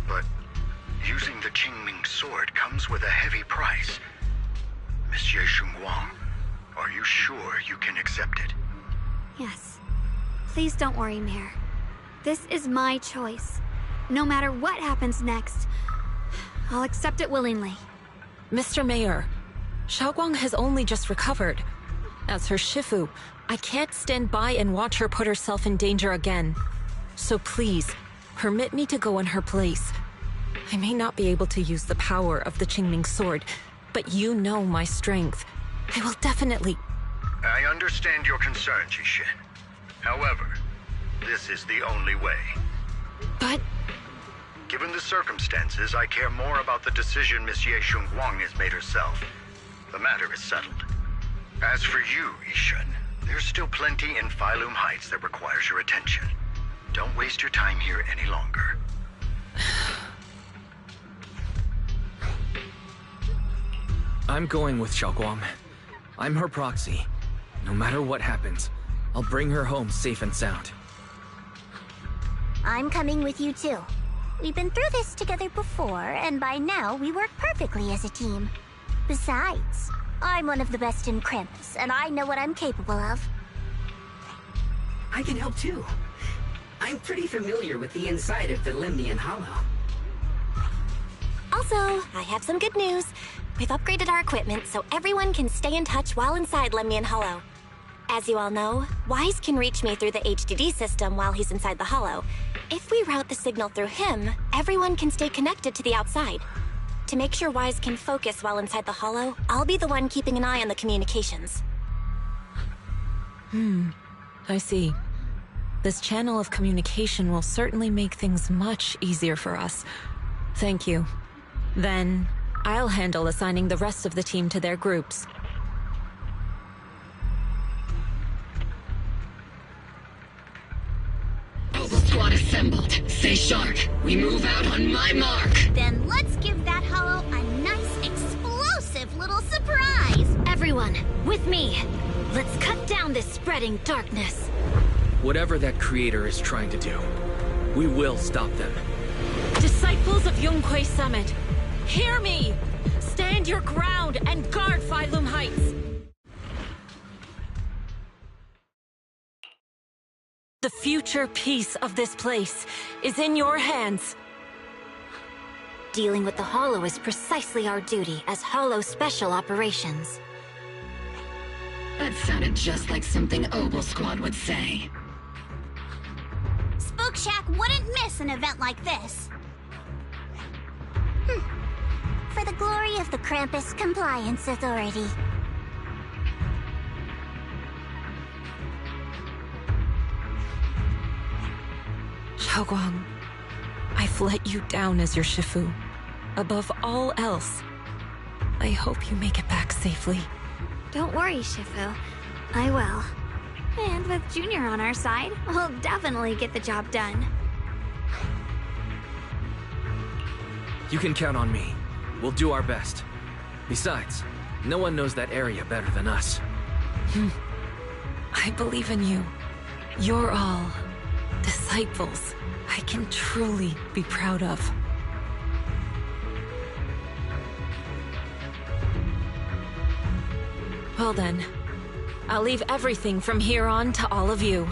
[SPEAKER 21] But using the Qingming Sword comes with a heavy price. Monsieur Xinguang, are you sure you can accept it?
[SPEAKER 2] Yes. Please don't worry, Mayor. This is my choice. No matter what happens next, I'll accept it willingly.
[SPEAKER 20] Mr. Mayor, Xiaoguang has only just recovered. As her Shifu, I can't stand by and watch her put herself in danger again. So please, permit me to go in her place. I may not be able to use the power of the Qingming Sword, but you know my strength. I will definitely...
[SPEAKER 21] I understand your concern, Jishin. However, this is the only way.
[SPEAKER 20] But...
[SPEAKER 21] Given the circumstances, I care more about the decision Miss Ye Xinguang has made herself. The matter is settled. As for you, Yishin, there's still plenty in Phylum Heights that requires your attention. Don't waste your time here any longer.
[SPEAKER 1] I'm going with Xiaoguang. I'm her proxy. No matter what happens, I'll bring her home safe and sound.
[SPEAKER 6] I'm coming with you too. We've been through this together before, and by now we work perfectly as a team. Besides, I'm one of the best in Krampus, and I know what I'm capable of.
[SPEAKER 7] I can help too. I'm pretty familiar with the inside of the Lemnian Hollow.
[SPEAKER 8] Also, I have some good news. We've upgraded our equipment so everyone can stay in touch while inside Lemnian Hollow. As you all know, Wise can reach me through the HDD system while he's inside the Hollow. If we route the signal through him, everyone can stay connected to the outside. To make sure Wise can focus while inside the Hollow, I'll be the one keeping an eye on the communications.
[SPEAKER 20] I see. This channel of communication will certainly make things much easier for us. Thank you. Then, I'll handle assigning the rest of the team to their groups.
[SPEAKER 9] Squad assembled. Stay sharp. We move out on my mark.
[SPEAKER 6] Then let's give that hollow a nice, explosive little surprise!
[SPEAKER 12] Everyone, with me! Let's cut down this spreading darkness.
[SPEAKER 1] Whatever that Creator is trying to do, we will stop them.
[SPEAKER 20] Disciples of Yunquei Summit, hear me! Stand your ground and guard Phylum Heights! The future peace of this place is in your hands.
[SPEAKER 3] Dealing with the Hollow is precisely our duty as Hollow Special Operations.
[SPEAKER 9] That sounded just like something Obel Squad would say.
[SPEAKER 6] Spook Shack wouldn't miss an event like this. For the glory of the Krampus Compliance Authority.
[SPEAKER 20] Xiaoguang, I've let you down as your Shifu. Above all else, I hope you make it back safely.
[SPEAKER 2] Don't worry, Shifu. I will. And with Junior on our side, we'll definitely get the job done.
[SPEAKER 1] You can count on me. We'll do our best. Besides, no one knows that area better than us.
[SPEAKER 20] I believe in you. You're all disciples I can truly be proud of. Well then, I'll leave everything from here on to all of you.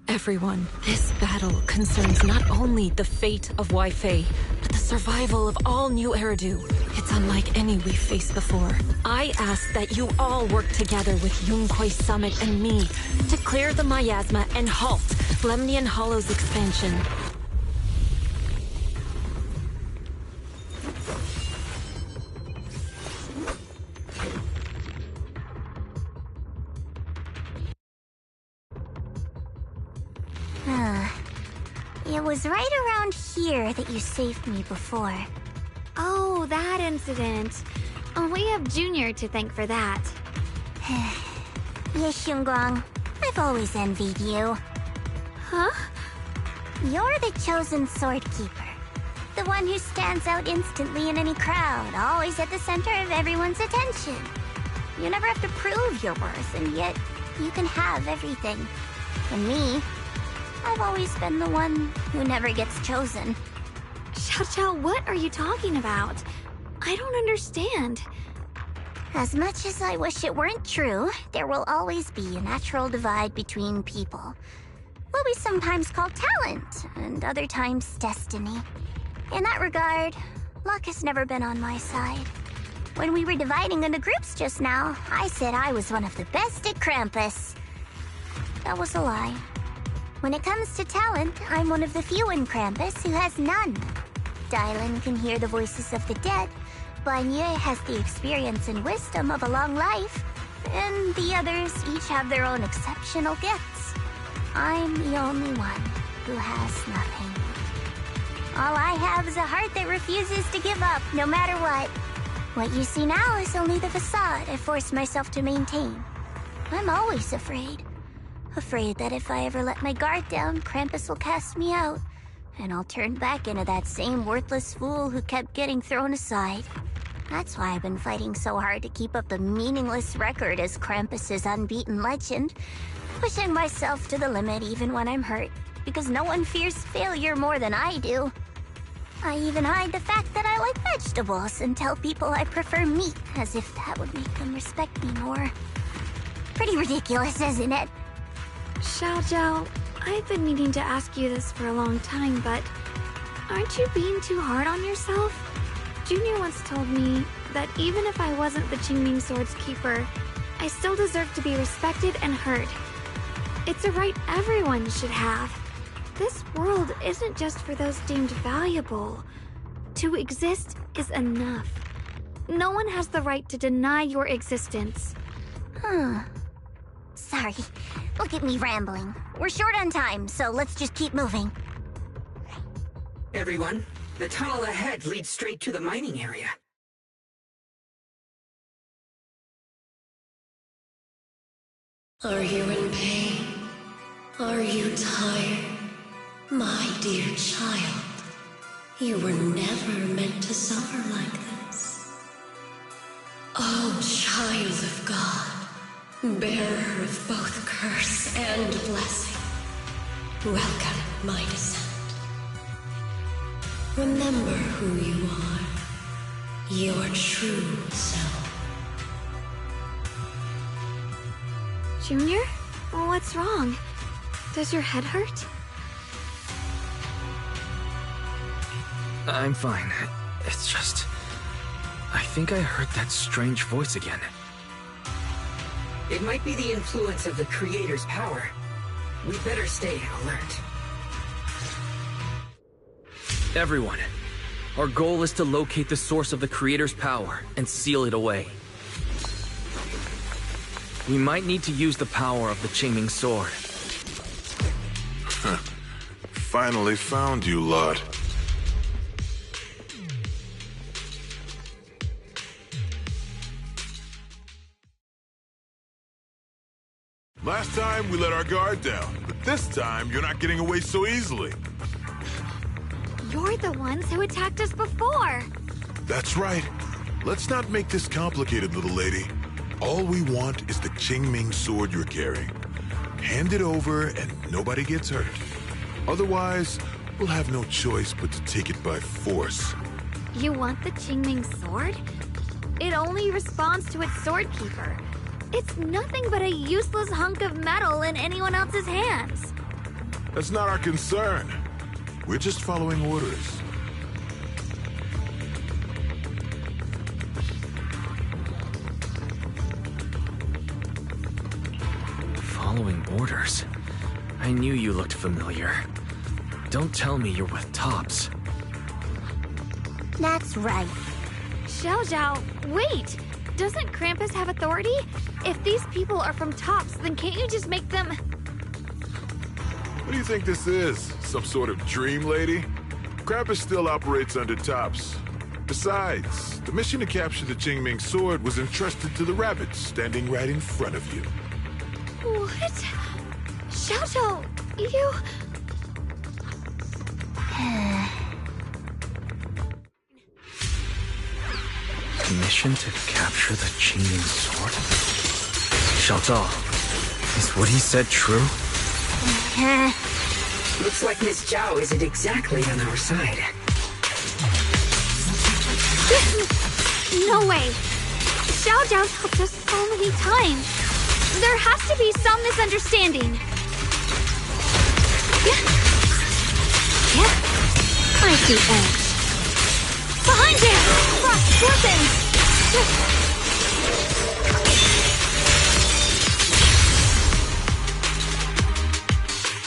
[SPEAKER 20] Everyone, this battle concerns not only the fate of Wei-Fei, but the survival of all New Eridu. It's unlike any we've faced before. I ask that you all work together with Yunquei Summit and me to clear the miasma and halt Lemnian Hollow's expansion.
[SPEAKER 6] It was right around here that you saved me before.
[SPEAKER 2] Oh, that incident. We have Junior to thank for that.
[SPEAKER 6] Yes, Xiongguang. I've always envied you.
[SPEAKER 2] Huh?
[SPEAKER 6] You're the chosen sword keeper. The one who stands out instantly in any crowd, always at the center of everyone's attention. You never have to prove your worth, and yet you can have everything. And me, I've always been the one who never gets chosen.
[SPEAKER 2] Xiao, what are you talking about? I don't understand.
[SPEAKER 6] As much as I wish it weren't true, there will always be a natural divide between people. What we sometimes call talent, and other times destiny. In that regard, luck has never been on my side. When we were dividing into groups just now, I said I was one of the best at Krampus. That was a lie. When it comes to talent, I'm one of the few in Krampus who has none. Dylan can hear the voices of the dead, Banya has the experience and wisdom of a long life, and the others each have their own exceptional gifts. I'm the only one who has nothing. All I have is a heart that refuses to give up, no matter what. What you see now is only the facade I forced myself to maintain. I'm always afraid. Afraid that if I ever let my guard down, Krampus will cast me out, and I'll turn back into that same worthless fool who kept getting thrown aside. That's why I've been fighting so hard to keep up the meaningless record as Krampus's unbeaten legend, pushing myself to the limit even when I'm hurt, because no one fears failure more than I do. I even hide the fact that I like vegetables and tell people I prefer meat, as if that would make them respect me more. Pretty ridiculous, isn't it?
[SPEAKER 2] Xiaojiao, I've been needing to ask you this for a long time, but aren't you being too hard on yourself? Junior once told me that even if I wasn't the Qingming Sword's keeper, I still deserve to be respected and heard. It's a right everyone should have. This world isn't just for those deemed valuable. To exist is enough. No one has the right to deny your existence.
[SPEAKER 6] Sorry. Look at me rambling. We're short on time, so let's just keep moving.
[SPEAKER 7] Everyone, the tunnel ahead leads straight to the mining area.
[SPEAKER 9] Are you in pain? Are you tired? My dear child, you were never meant to suffer like this. Oh, child of God, bearer of both curse and blessing, welcome my descent. Remember who you are, your true self.
[SPEAKER 2] Junior? What's wrong? Does your head hurt?
[SPEAKER 1] I'm fine. It's just... I think I heard that strange voice again.
[SPEAKER 7] It might be the influence of the Creator's power. We'd better stay alert.
[SPEAKER 1] Everyone, our goal is to locate the source of the Creator's power and seal it away. We might need to use the power of the Qingming Sword.
[SPEAKER 18] Finally found you, lot. Last time, we let our guard down, but this time, you're not getting away so easily.
[SPEAKER 2] You're the ones who attacked us before!
[SPEAKER 18] That's right. Let's not make this complicated, little lady. All we want is the Qingming Sword you're carrying. Hand it over and nobody gets hurt. Otherwise, we'll have no choice but to take it by force.
[SPEAKER 2] You want the Qingming Sword? It only responds to its sword keeper. It's nothing but a useless hunk of metal in anyone else's hands.
[SPEAKER 18] That's not our concern. We're just following orders.
[SPEAKER 1] Following orders? I knew you looked familiar. Don't tell me you're with Tops.
[SPEAKER 6] That's right.
[SPEAKER 2] Xiaojiao, wait! Doesn't Krampus have authority? If these people are from Tops, then can't you just make them...
[SPEAKER 18] What do you think this is? Some sort of dream lady? Krampus still operates under Tops. Besides, the mission to capture the Qingming Sword was entrusted to the rabbits standing right in front of you.
[SPEAKER 2] What? Xiaojiao, you...
[SPEAKER 1] Mission to capture the Qingming Sword? Xiaozhao, is what he said true?
[SPEAKER 7] Looks like Miss Zhao isn't exactly on our side.
[SPEAKER 2] No way! Xiaojiao's helped us so many times. There has to be some misunderstanding. I see edge. Behind you! Frost weapons!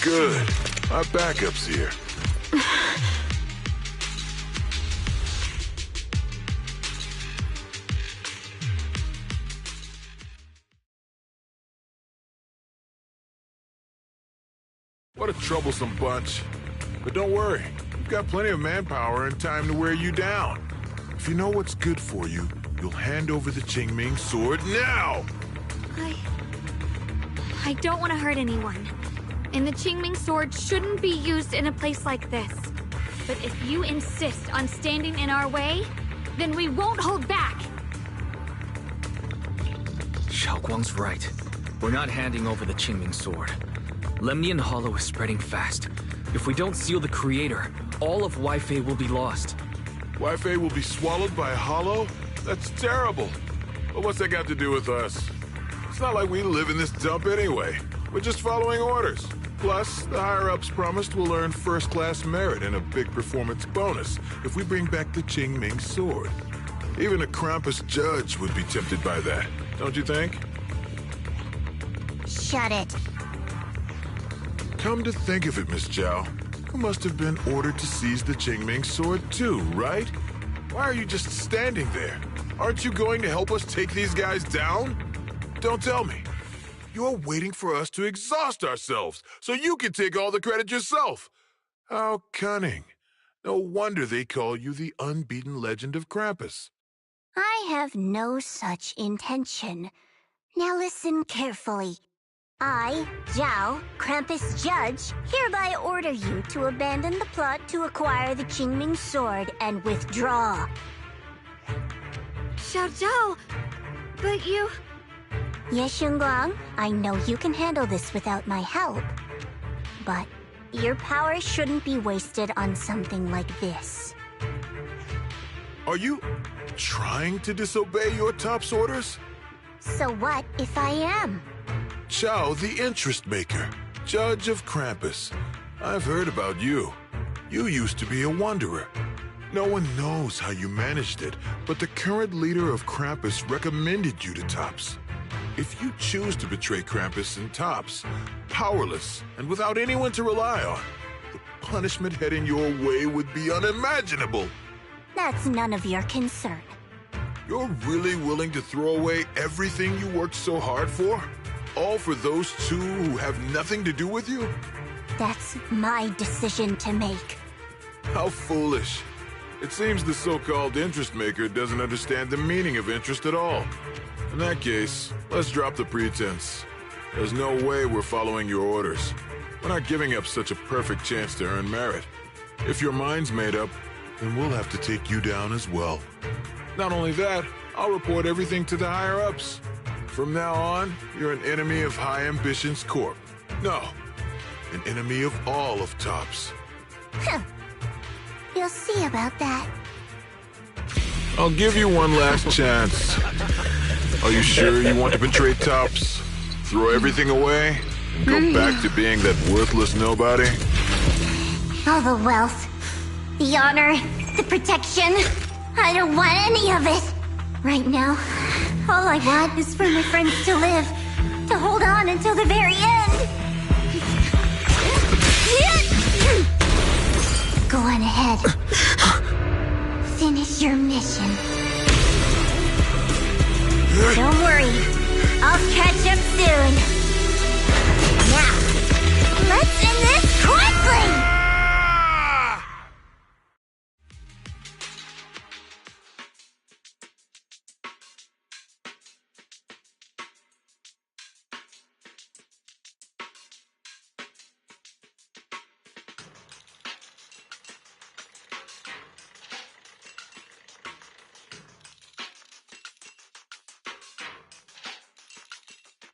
[SPEAKER 18] Good. Our backup's here. What a troublesome bunch. But don't worry, we've got plenty of manpower and time to wear you down. If you know what's good for you, you'll hand over the Qingming sword now!
[SPEAKER 2] I don't want to hurt anyone. And the Qingming sword shouldn't be used in a place like this. But if you insist on standing in our way, then we won't hold back!
[SPEAKER 1] Xiaoguang's right. We're not handing over the Qingming sword. Lemnian Hollow is spreading fast. If we don't seal the Creator, all of Weifei will be lost.
[SPEAKER 18] Weifei will be swallowed by a hollow? That's terrible. But what's that got to do with us? It's not like we live in this dump anyway. We're just following orders. Plus, the higher-ups promised we'll earn first-class merit and a big performance bonus if we bring back the Qingming sword. Even a Krampus judge would be tempted by that, don't you think?
[SPEAKER 6] Shut it.
[SPEAKER 18] Come to think of it, Miss Zhao, you must have been ordered to seize the Qingming sword too, right? Why are you just standing there? Aren't you going to help us take these guys down? Don't tell me. You're waiting for us to exhaust ourselves so you can take all the credit yourself. How cunning. No wonder they call you the unbeaten legend of Krampus.
[SPEAKER 6] I have no such intention. Now listen carefully. I, Zhao, Krampus Judge, hereby order you to abandon the plot to acquire the Qingming sword and withdraw.
[SPEAKER 2] Xiao Zhao, but you...
[SPEAKER 6] Ye Xingguang, I know you can handle this without my help. But your power shouldn't be wasted on something like this.
[SPEAKER 18] Are you trying to disobey your top's orders?
[SPEAKER 6] So what if I am?
[SPEAKER 18] Zhao, the interest maker, judge of Krampus. I've heard about you. You used to be a wanderer. No one knows how you managed it, but the current leader of Krampus recommended you to Tops. If you choose to betray Krampus and Tops, powerless and without anyone to rely on, the punishment heading your way would be unimaginable.
[SPEAKER 6] That's none of your concern.
[SPEAKER 18] You're really willing to throw away everything you worked so hard for? All for those two who have nothing to do with you?
[SPEAKER 6] That's my decision to make.
[SPEAKER 18] How foolish. It seems the so-called interest maker doesn't understand the meaning of interest at all. In that case, let's drop the pretense. There's no way we're following your orders. We're not giving up such a perfect chance to earn merit. If your mind's made up, then we'll have to take you down as well. Not only that, I'll report everything to the higher-ups. From now on, you're an enemy of High Ambitions Corp. No, an enemy of all of Tops.
[SPEAKER 6] Huh. You'll see about that.
[SPEAKER 18] I'll give you one last chance. Are you sure you want to betray Tops? Throw everything away? And go back to being that worthless nobody?
[SPEAKER 6] All the wealth, the honor, the protection. I don't want any of it. Right now, all I want is for my friends to live, to hold on until the very end. Go on ahead. Finish your mission. Don't worry, I'll catch up soon. Now, let's end this quickly!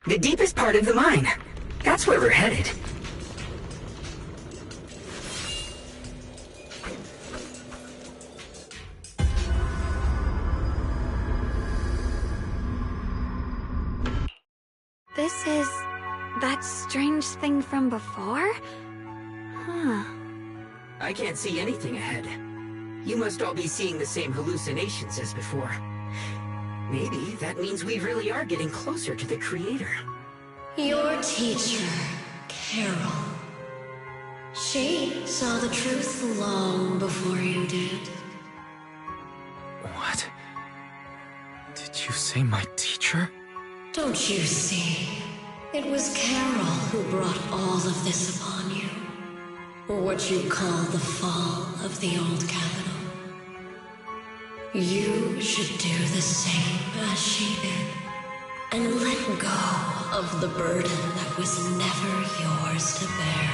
[SPEAKER 7] The deepest part of the mine. That's where we're headed.
[SPEAKER 2] This is... that strange thing from before? Huh.
[SPEAKER 7] I can't see anything ahead. You must all be seeing the same hallucinations as before. Maybe that means we really are getting closer to the Creator.
[SPEAKER 9] Your teacher, Carol. She saw the truth long before you did.
[SPEAKER 1] What? Did you say my teacher?
[SPEAKER 9] Don't you see? It was Carol who brought all of this upon you. What you call the fall of the old capital. You should do the same as she did. And let go of the burden that was never yours to bear.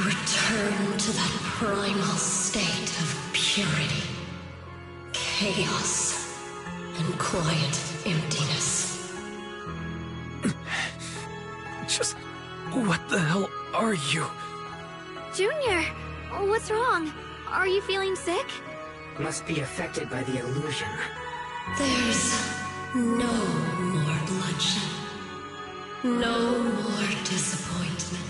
[SPEAKER 9] Return to that primal state of purity, chaos, and quiet emptiness.
[SPEAKER 1] Just what the hell are you?
[SPEAKER 2] Junior, what's wrong? Are you feeling sick?
[SPEAKER 7] Must be affected by the illusion.
[SPEAKER 9] There's no more bloodshed. No more disappointment.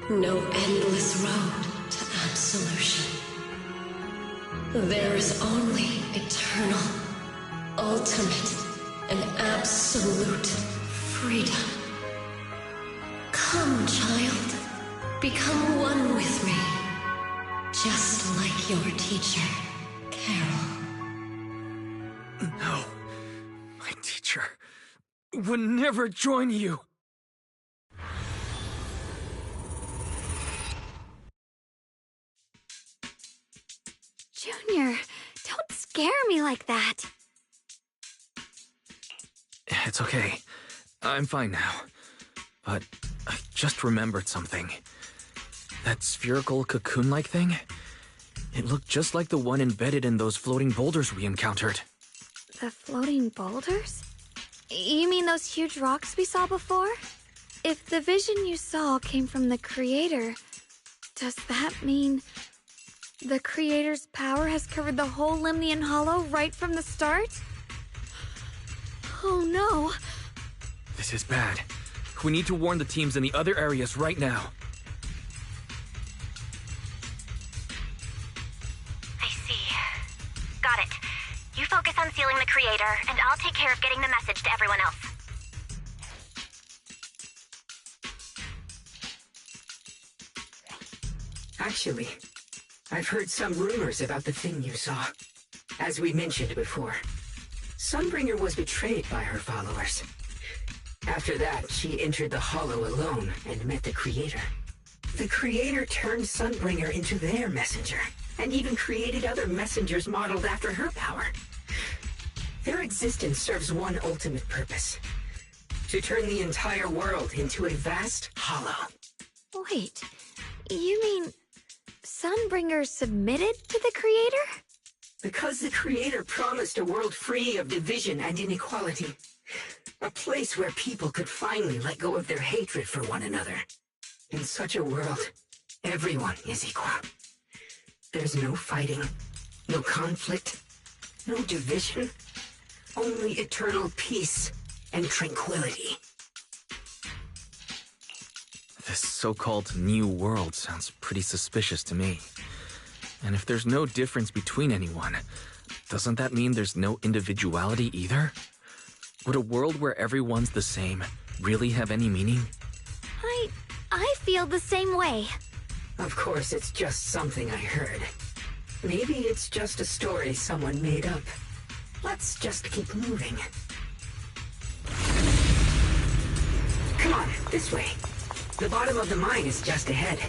[SPEAKER 9] No endless road to absolution. There is only eternal, ultimate, and absolute freedom. Come, child. Become one with me. Just like your teacher, Carol.
[SPEAKER 1] No. My teacher would never join you.
[SPEAKER 2] Junior, don't scare me like that.
[SPEAKER 1] It's okay. I'm fine now. But I just remembered something. That spherical cocoon-like thing? It looked just like the one embedded in those floating boulders we encountered.
[SPEAKER 2] The floating boulders? You mean those huge rocks we saw before? If the vision you saw came from the Creator, does that mean the Creator's power has covered the whole Lemnian Hollow right from the start? Oh no.
[SPEAKER 1] This is bad. We need to warn the teams in the other areas right now.
[SPEAKER 8] I see. Got it. You focus on sealing the Creator, and I'll take care of getting the message to everyone else.
[SPEAKER 7] Actually, I've heard some rumors about the thing you saw. As we mentioned before, Sunbringer was betrayed by her followers. After that, she entered the Hollow alone and met the Creator. The Creator turned Sunbringer into their messenger, and even created other messengers modeled after her power. Their existence serves one ultimate purpose: to turn the entire world into a vast hollow.
[SPEAKER 2] Wait, you mean Sunbringer submitted to the Creator?
[SPEAKER 7] Because the Creator promised a world free of division and inequality. A place where people could finally let go of their hatred for one another. In such a world, everyone is equal. There's no fighting, no conflict, no division, only eternal peace and tranquility.
[SPEAKER 1] This so-called new world sounds pretty suspicious to me. And if there's no difference between anyone, doesn't that mean there's no individuality either? Would a world where everyone's the same really have any meaning?
[SPEAKER 2] I feel the same way.
[SPEAKER 7] Of course, it's just something I heard. Maybe it's just a story someone made up. Let's just keep moving. Come on, this way. The bottom of the mine is just ahead.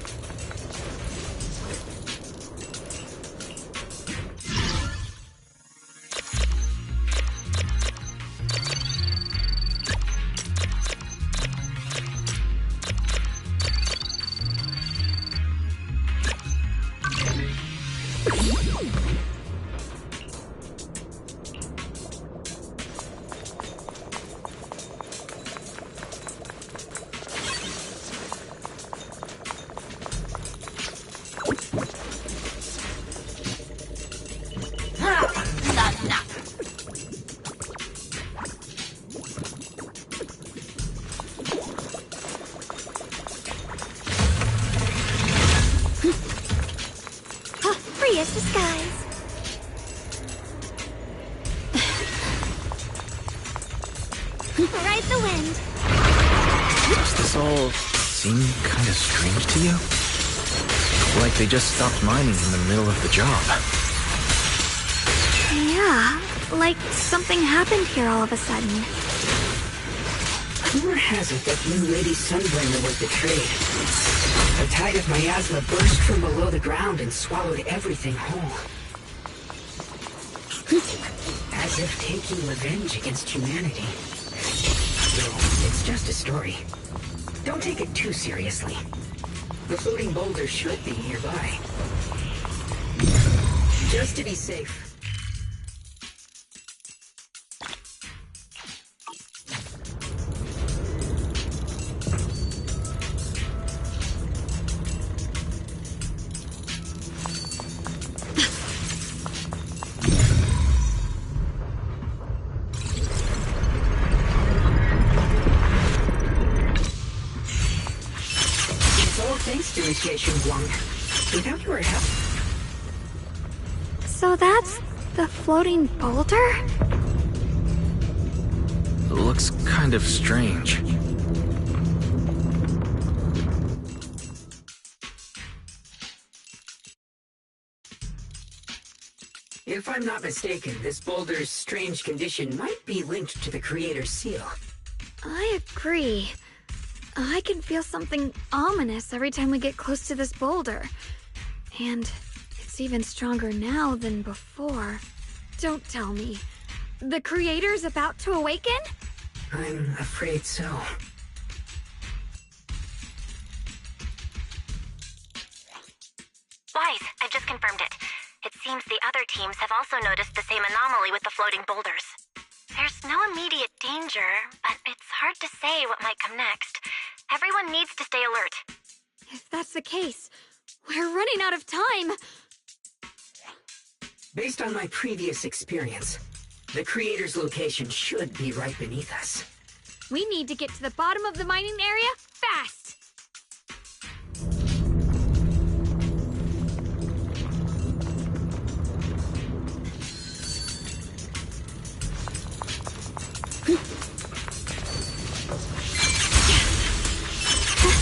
[SPEAKER 2] Ride the wind.
[SPEAKER 1] Does this all seem kind of strange to you? Like they just stopped mining in the middle of the job.
[SPEAKER 2] Yeah, like something happened here all of a sudden.
[SPEAKER 7] Rumor has it that Blue Lady Sunblamer was betrayed. A tide of miasma burst from below the ground and swallowed everything whole. As if taking revenge against humanity. Though, it's just a story. Don't take it too seriously. The floating boulder should be nearby. Just to be safe. Without your help.
[SPEAKER 2] So that's the floating boulder?
[SPEAKER 1] Looks kind of strange.
[SPEAKER 7] If I'm not mistaken, this boulder's strange condition might be linked to the Creator's seal.
[SPEAKER 2] I agree. I can feel something ominous every time we get close to this boulder. And it's even stronger now than before. Don't tell me. The Creator's about to awaken?
[SPEAKER 7] I'm afraid so.
[SPEAKER 8] Wise, I've just confirmed it. It seems the other teams have also noticed the same anomaly with the floating boulders. There's no immediate danger, but it's hard to say what might come next. Everyone needs to stay alert.
[SPEAKER 2] If that's the case, we're running out of time.
[SPEAKER 7] Based on my previous experience, the Creator's location should be right beneath us.
[SPEAKER 2] We need to get to the bottom of the mining area fast.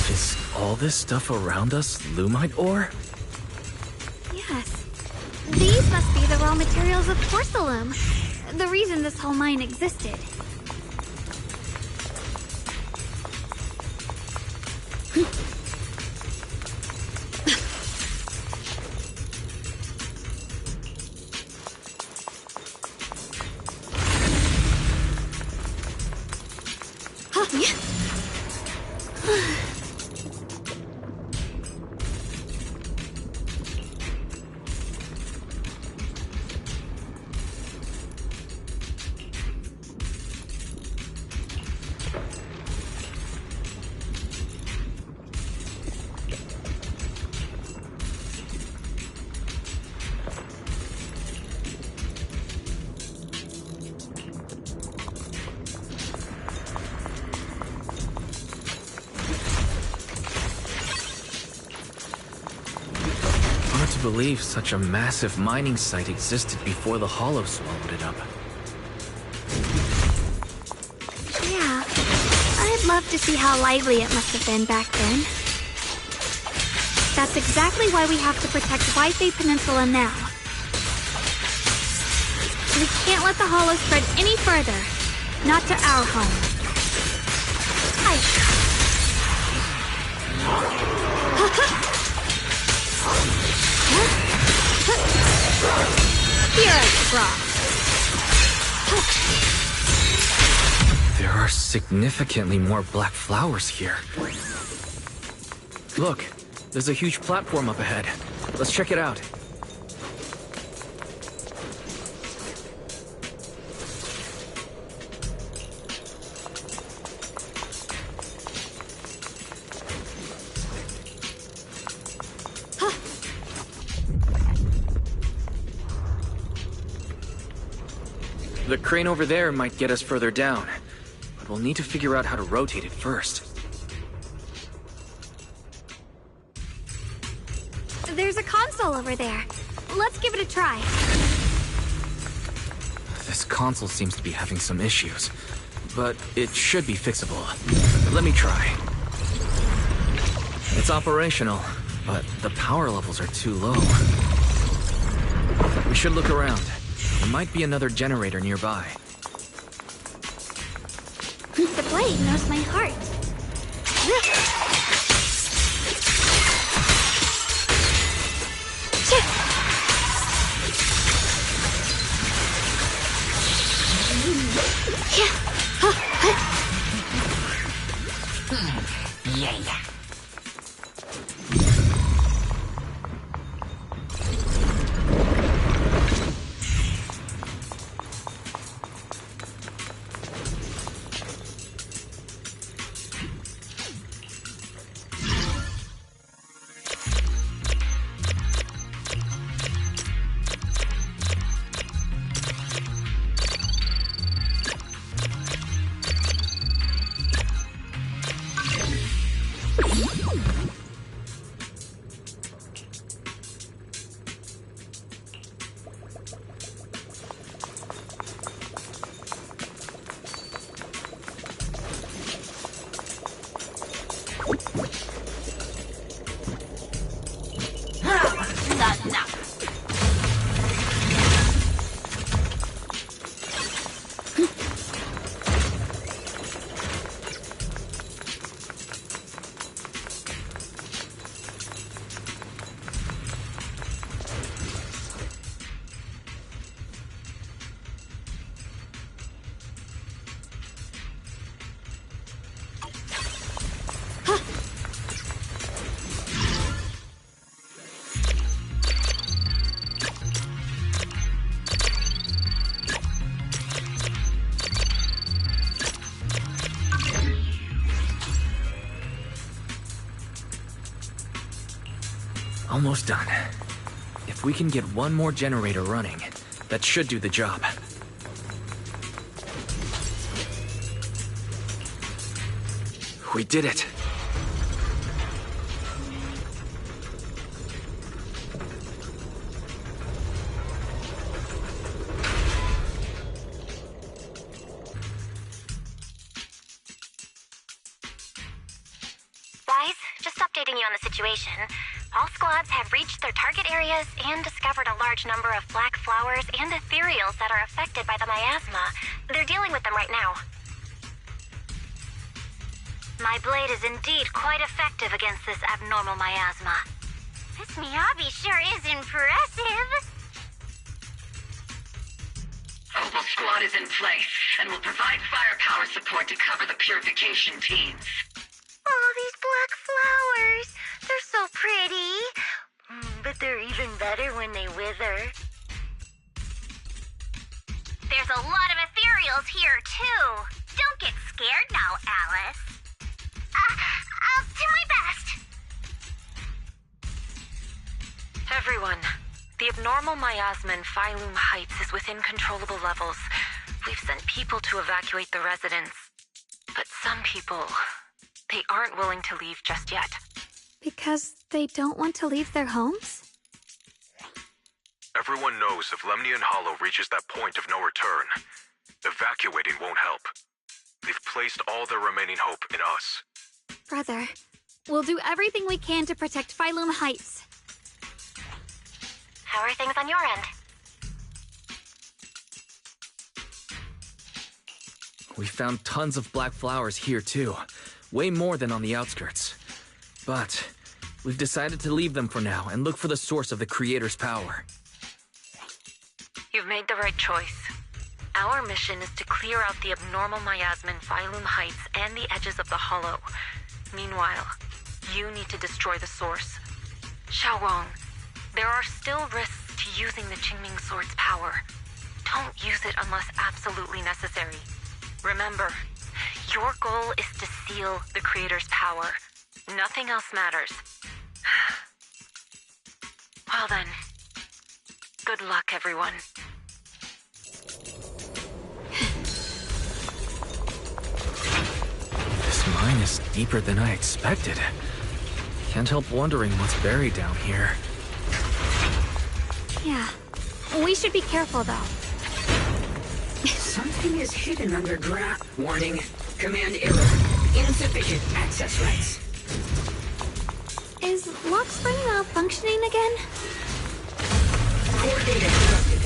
[SPEAKER 1] Is all this stuff around us Lumite ore?
[SPEAKER 2] Yes. These must be the raw materials of porcelain. The reason this whole mine existed.
[SPEAKER 1] To believe such a massive mining site existed before the Hollow swallowed it up.
[SPEAKER 2] Yeah, I'd love to see how lively it must have been back then. That's exactly why we have to protect White Peninsula now. We can't let the Hollow spread any further. Not to our home. Here I drop.
[SPEAKER 1] There are significantly more black flowers here. Look, there's a huge platform up ahead. Let's check it out. The crane over there might get us further down, but we'll need to figure out how to rotate it first.
[SPEAKER 2] There's a console over there. Let's give it a try.
[SPEAKER 1] This console seems to be having some issues. but it should be fixable. Let me try. It's operational, but the power levels are too low. We should look around. There might be another generator nearby.
[SPEAKER 2] The blade knows my heart.
[SPEAKER 9] Yeah.
[SPEAKER 1] Almost done. If we can get one more generator running, that should do the job. We did it!
[SPEAKER 8] Wise, just updating you on the situation. All squads have reached their target areas and discovered a large number of black flowers and ethereals that are affected by the miasma. They're dealing with them right now.
[SPEAKER 12] My blade is indeed quite effective against this abnormal miasma.
[SPEAKER 6] This Miyabi sure is impressive.
[SPEAKER 9] Opal Squad is in place and will provide firepower support to cover the purification teams.
[SPEAKER 6] Oh, these black flowers. They're so pretty. But they're even better when they wither.
[SPEAKER 12] There's a lot of ethereals here, too. Don't get scared now, Alice.
[SPEAKER 6] I'll do my best.
[SPEAKER 20] Everyone, the abnormal miasma in Phylum Heights is within controllable levels. We've sent people to evacuate the residents. But some people, they aren't willing to leave just yet.
[SPEAKER 2] Because they don't want to leave their homes?
[SPEAKER 15] Everyone knows if Lemnian Hollow reaches that point of no return, evacuating won't help. They've placed all their remaining hope in us.
[SPEAKER 2] Brother, we'll do everything we can to protect Phylum Heights.
[SPEAKER 8] How are things on your end?
[SPEAKER 1] We found tons of black flowers here too. Way more than on the outskirts. But we've decided to leave them for now and look for the source of the Creator's power.
[SPEAKER 20] You've made the right choice. Our mission is to clear out the abnormal miasma in Phylum Heights and the edges of the Hollow. Meanwhile, you need to destroy the source. Xiaowang, there are still risks to using the Qingming Sword's power. Don't use it unless absolutely necessary. Remember, your goal is to seal the Creator's power. Nothing else matters. Well then, good luck, everyone.
[SPEAKER 1] This mine is deeper than I expected. Can't help wondering what's buried down here.
[SPEAKER 2] Yeah. We should be careful, though.
[SPEAKER 7] Something is hidden underground. Warning. Command error. Insufficient access rights.
[SPEAKER 2] Is lock spring malfunctioning again?
[SPEAKER 7] Core data corrupted.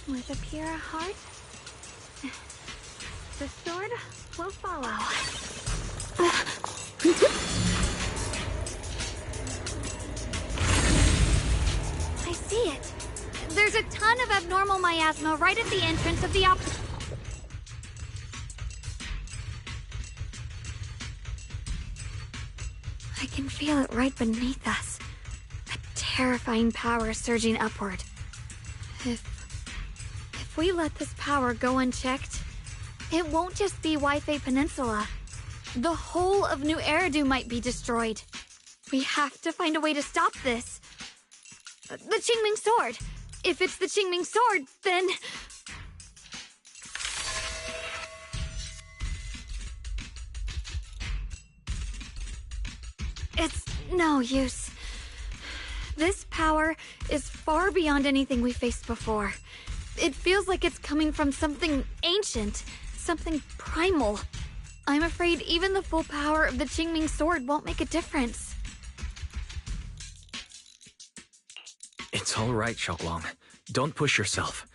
[SPEAKER 2] With a pure heart, the sword will follow. I see it. There's a ton of abnormal miasma right at the entrance of the I can feel it right beneath us. A terrifying power surging upward. If we let this power go unchecked, it won't just be Wi-Fi Peninsula. The whole of New Eridu might be destroyed. We have to find a way to stop this. The Qingming Sword. If it's the Qingming Sword, then... It's no use. This power is far beyond anything we faced before. It feels like it's coming from something ancient, something primal. I'm afraid even the full power of the Qingming Sword won't make a difference.
[SPEAKER 1] It's all right, Xiaolong. Don't push yourself.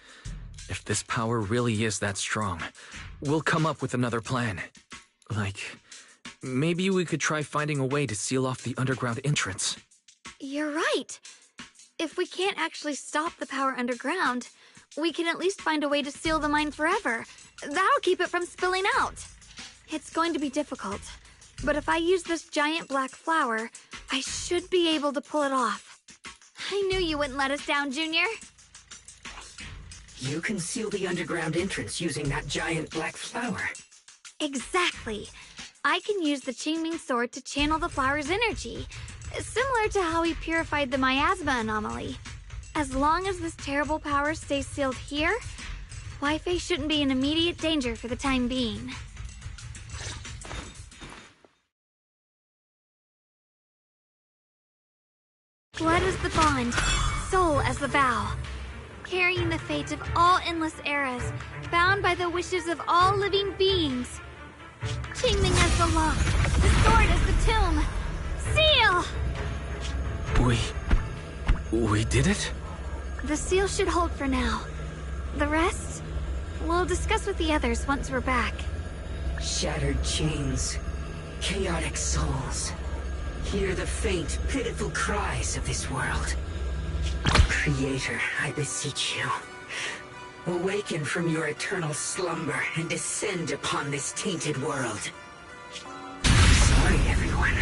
[SPEAKER 1] If this power really is that strong, we'll come up with another plan. Like, maybe we could try finding a way to seal off the underground entrance.
[SPEAKER 2] You're right. If we can't actually stop the power underground, we can at least find a way to seal the mine forever. That'll keep it from spilling out. It's going to be difficult, but if I use this giant black flower, I should be able to pull it off. I knew you wouldn't let us down, Junior.
[SPEAKER 7] You can seal the underground entrance using that giant black flower.
[SPEAKER 2] Exactly. I can use the Qingming Sword to channel the flower's energy, similar to how we purified the miasma anomaly. As long as this terrible power stays sealed here, Wi-Fi shouldn't be in immediate danger for the time being. Blood is the bond, soul as the vow. Carrying the fate of all endless eras, bound by the wishes of all living beings. Qingming as the lock, the sword as the tomb. Seal!
[SPEAKER 1] We did it?
[SPEAKER 2] The seal should hold for now. The rest, we'll discuss with the others once we're back.
[SPEAKER 7] Shattered chains, chaotic souls. Hear the faint, pitiful cries of this world. Creator, I beseech you. Awaken from your eternal slumber and descend upon this tainted world. Sorry, everyone.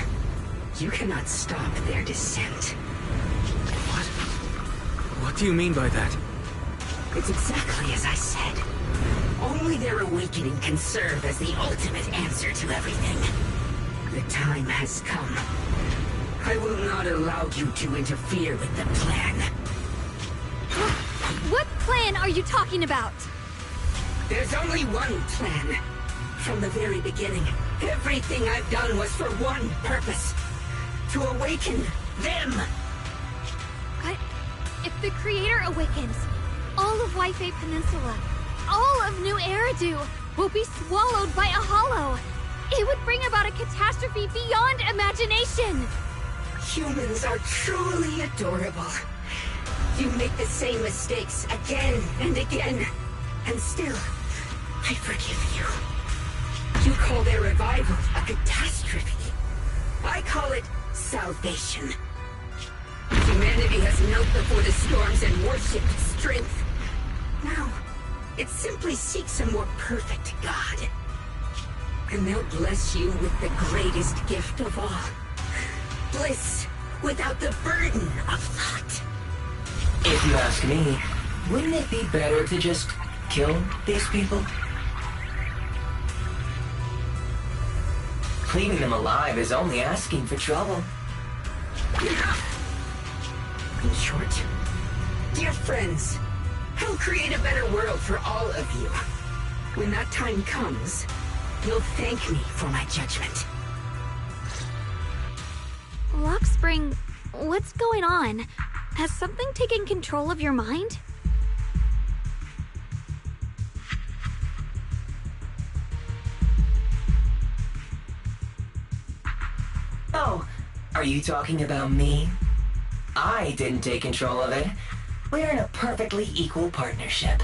[SPEAKER 7] You cannot stop their descent.
[SPEAKER 1] What do you mean by that?
[SPEAKER 7] It's exactly as I said. Only their awakening can serve as the ultimate answer to everything. The time has come. I will not allow you to interfere with the plan.
[SPEAKER 2] What plan are you talking about?
[SPEAKER 7] There's only one plan. From the very beginning, everything I've done was for one purpose. To awaken them.
[SPEAKER 2] If the Creator awakens, all of Wi-Fi Peninsula, all of New Eridu, will be swallowed by a hollow. It would bring about a catastrophe beyond imagination.
[SPEAKER 7] Humans are truly adorable. You make the same mistakes again and again, and still, I forgive you. You call their revival a catastrophe. I call it salvation. Humanity has knelt before the storms and worshipped strength. Now, it simply seeks a more perfect God. And they'll bless you with the greatest gift of all. Bliss without the burden of thought.
[SPEAKER 10] If you ask me, wouldn't it be better to just kill these people? Leaving them alive is only asking for trouble.
[SPEAKER 7] In short, Dear friends, I'll create a better world for all of you. When that time comes, you'll thank me for my judgment.
[SPEAKER 2] Lockspring, what's going on? Has something taken control of your mind?
[SPEAKER 10] Oh, are you talking about me? I didn't take control of it. We're in a perfectly equal partnership.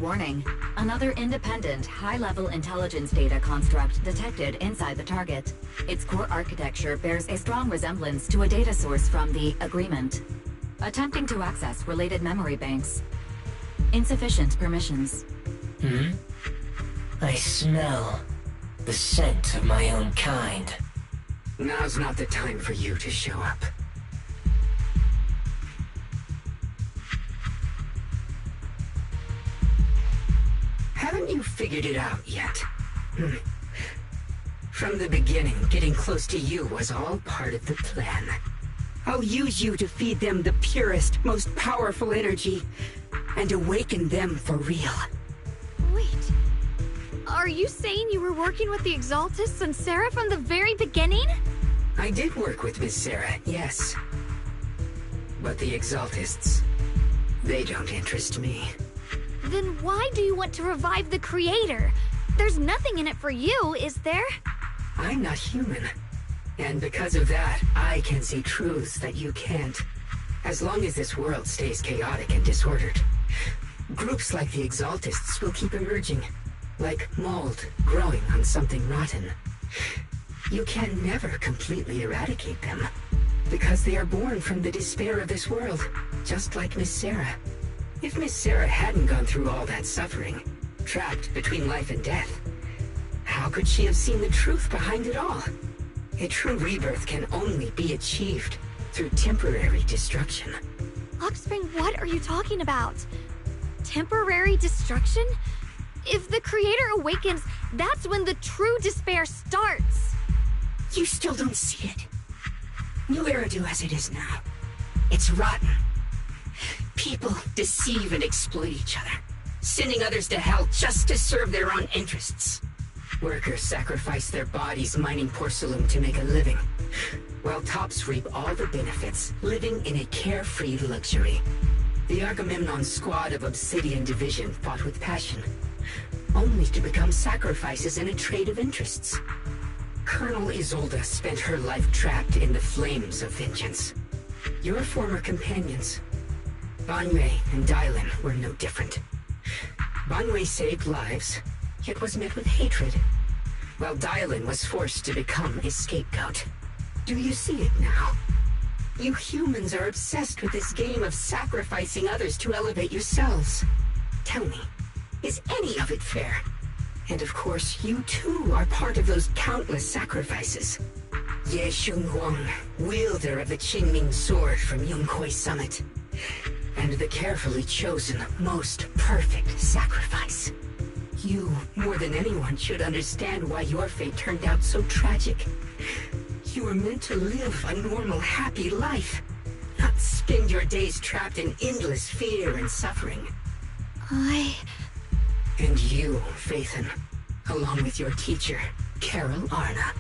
[SPEAKER 19] Warning. Another independent, high-level intelligence data construct detected inside the target. Its core architecture bears a strong resemblance to a data source from the Agreement. Attempting to access related memory banks. Insufficient permissions.
[SPEAKER 10] I smell the scent of my own kind.
[SPEAKER 7] Now's not the time for you to show up. Haven't you figured it out yet? From the beginning, getting close to you was all part of the plan. I'll use you to feed them the purest, most powerful energy, and awaken them for real.
[SPEAKER 2] Wait, are you saying you were working with the Exaltists and Sarah from the very beginning?
[SPEAKER 7] I did work with Miss Sarah, yes. But the Exaltists, they don't interest me.
[SPEAKER 2] Then why do you want to revive the Creator? There's nothing in it for you, is there?
[SPEAKER 7] I'm not human. And because of that, I can see truths that you can't. As long as this world stays chaotic and disordered, groups like the Exaltists will keep emerging, like mold growing on something rotten. You can never completely eradicate them, because they are born from the despair of this world, just like Miss Sarah. If Miss Sarah hadn't gone through all that suffering, trapped between life and death, how could she have seen the truth behind it all? A true rebirth can only be achieved through temporary destruction.
[SPEAKER 2] Lockspring, what are you talking about? Temporary destruction? If the Creator awakens, that's when the true despair starts.
[SPEAKER 7] You still don't see it. New Eridu as it is now. It's rotten. People deceive and exploit each other, sending others to hell just to serve their own interests. Workers sacrifice their bodies mining porcelain to make a living, while tops reap all the benefits, living in a carefree luxury. The Agamemnon squad of Obsidian Division fought with passion, only to become sacrifices in a trade of interests. Colonel Isolde spent her life trapped in the flames of vengeance. Your former companions, Banwei and Dylan, were no different. Banwei saved lives, yet was met with hatred, while Dylan was forced to become a scapegoat. Do you see it now? You humans are obsessed with this game of sacrificing others to elevate yourselves. Tell me, is any of it fair? And of course, you too are part of those countless sacrifices. Ye Shunhuang, wielder of the Qingming sword from Yunhui Summit, and the carefully chosen, most perfect sacrifice. You, more than anyone, should understand why your fate turned out so tragic. You were meant to live a normal, happy life, not spend your days trapped in endless fear and suffering. And you, Phaethon, along with your teacher, Carol Arna.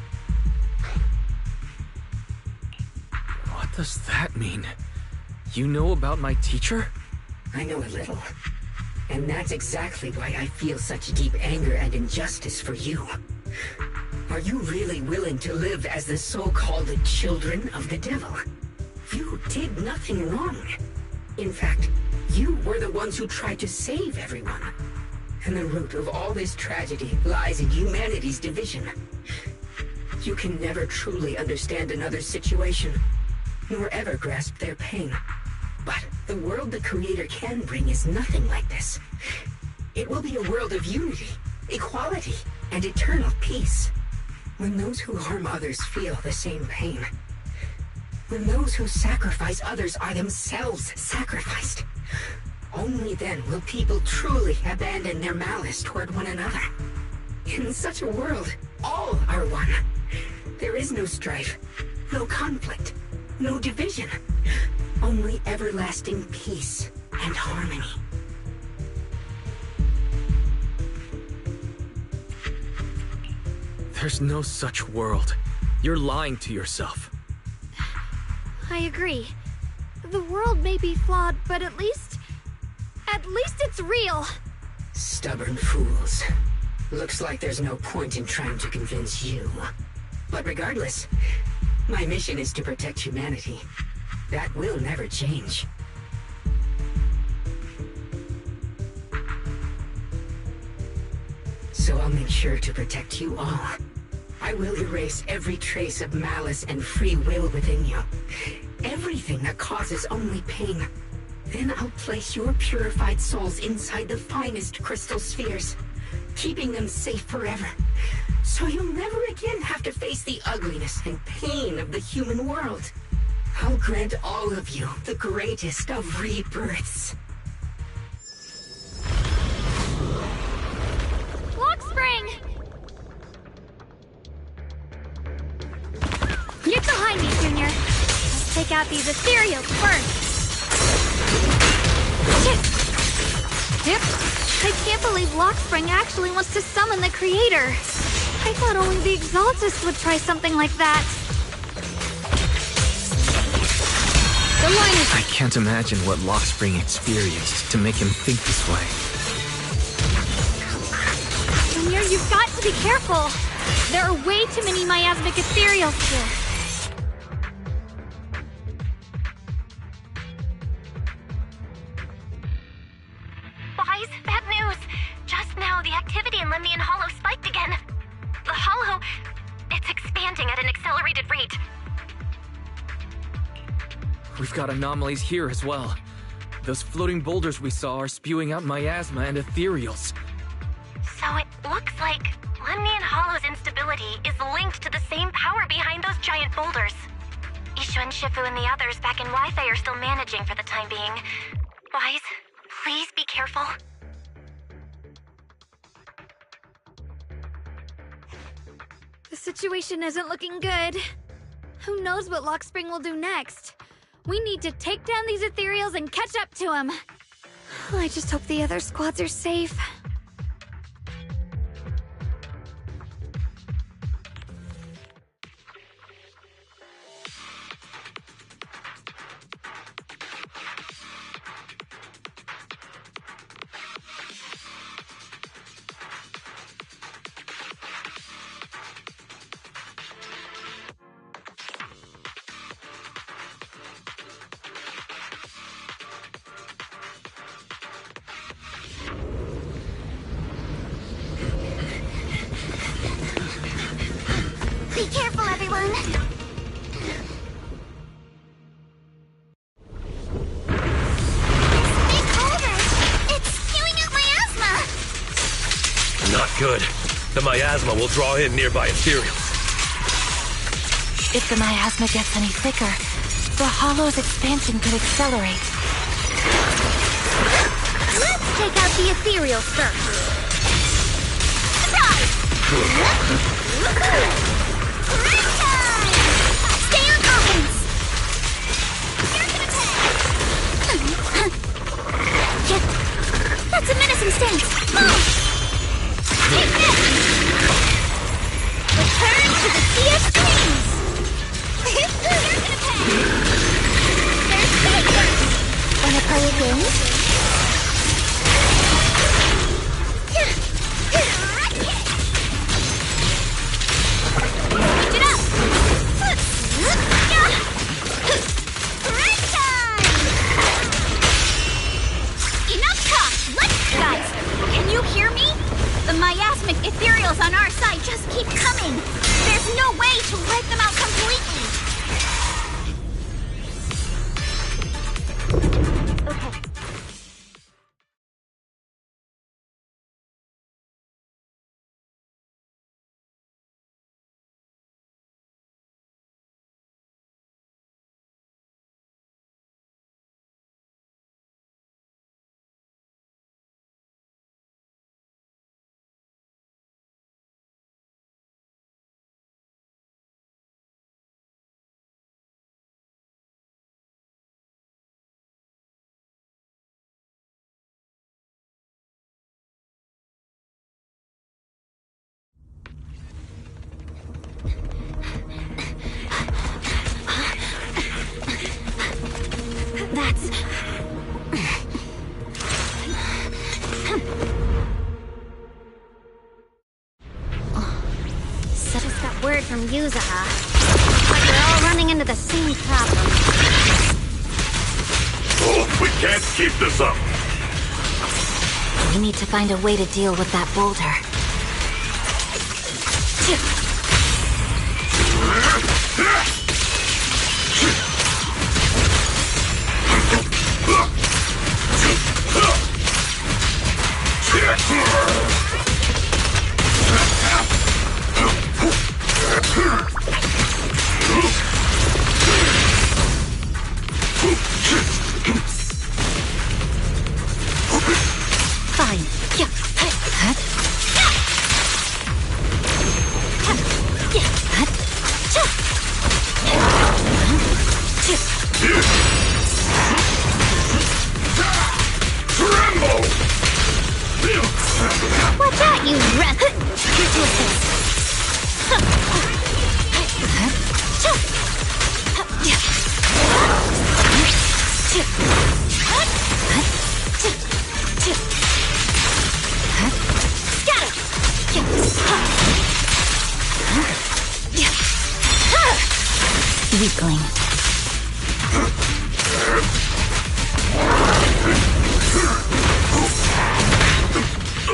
[SPEAKER 1] What does that mean? You know about my teacher?
[SPEAKER 7] I know a little. And that's exactly why I feel such deep anger and injustice for you. Are you really willing to live as the so-called children of the devil? You did nothing wrong. In fact, you were the ones who tried to save everyone. And the root of all this tragedy lies in humanity's division. You can never truly understand another's situation, nor ever grasp their pain. But the world the Creator can bring is nothing like this. It will be a world of unity, equality, and eternal peace. When those who harm others feel the same pain. When those who sacrifice others are themselves sacrificed. Only then will people truly abandon their malice toward one another. In such a world, all are one. There is no strife, no conflict, no division. Only everlasting peace and harmony.
[SPEAKER 1] There's no such world. You're lying to yourself.
[SPEAKER 2] I agree. The world may be flawed, but at least it's real.
[SPEAKER 7] Stubborn fools. Looks like there's no point in trying to convince you. But regardless, my mission is to protect humanity. That will never change. So I'll make sure to protect you all. I will erase every trace of malice and free will within you. Everything that causes only pain. Then I'll place your purified souls inside the finest crystal spheres, keeping them safe forever. So you'll never again have to face the ugliness and pain of the human world. I'll grant all of you the greatest of rebirths.
[SPEAKER 2] Lock spring! Get behind me, Junior. Let's take out these ethereals first. Yep. I can't believe Lockspring actually wants to summon the creator. I thought only the Exaltist would try something like that. The line is...
[SPEAKER 1] I can't imagine what Lockspring experienced to make him think this way.
[SPEAKER 2] Junior, you've got to be careful. There are way too many miasmic ethereals here.
[SPEAKER 8] Wise, bad news. Just now, the activity in Lemnian Hollow spiked again. The Hollow, it's expanding at an accelerated rate.
[SPEAKER 1] We've got anomalies here as well. Those floating boulders we saw are spewing out miasma and ethereals.
[SPEAKER 8] So it looks like Lemnian Hollow's instability is linked to the same power behind those giant boulders. Ishu and Shifu and the others back in Wi-Fi are still managing for the time being. Wise, please be careful.
[SPEAKER 2] The situation isn't looking good. Who knows what Lockspring will do next? We need to take down these ethereals and catch up to him. I just hope the other squads are safe.
[SPEAKER 6] Be careful, everyone! Big boulders! It's spewing out miasma!
[SPEAKER 13] Not good. The miasma will draw in nearby ethereals.
[SPEAKER 20] If the miasma gets any thicker, the Hollow's expansion could accelerate.
[SPEAKER 12] Let's take out the ethereals first.
[SPEAKER 6] Surprise! Red time! Stay on offense! That's a menacing stance! Move! Take this! Return to the CS dreams! You're gonna pay! There's danger! Wanna play a game? Switch it up! Red time! Enough talk! Let's... Guys, can you hear me? The miasmic ethereals on our side just keep coming! There's no way to wipe them out completely!
[SPEAKER 12] from Yuzaha. But we're all running into the same problem.
[SPEAKER 11] Oh, we can't keep this up.
[SPEAKER 3] We need to find a way to deal with that boulder.
[SPEAKER 12] Fine.
[SPEAKER 11] Tremble!
[SPEAKER 12] Watch out, you rat! Here's to assist.
[SPEAKER 3] Weakling.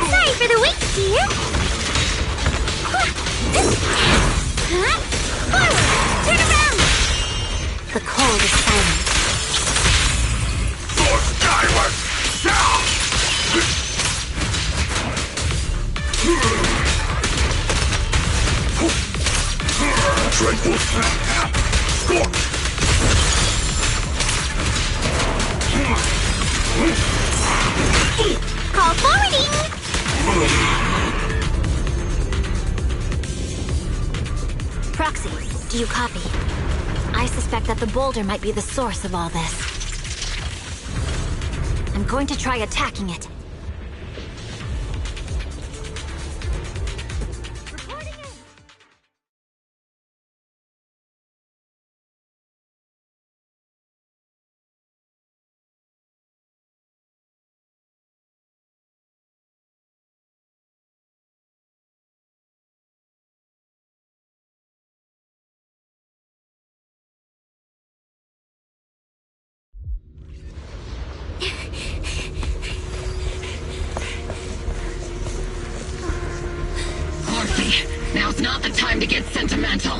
[SPEAKER 12] Sorry for the wait, dear. Forward! Turn around!
[SPEAKER 3] The cold is silent.
[SPEAKER 11] Soar skyward! Tranquil. Scorch!
[SPEAKER 12] Call forwarding!
[SPEAKER 3] Proxy, do you copy? I suspect that the boulder might be the source of all this. I'm going to try attacking it.
[SPEAKER 19] Now's not the time to get sentimental.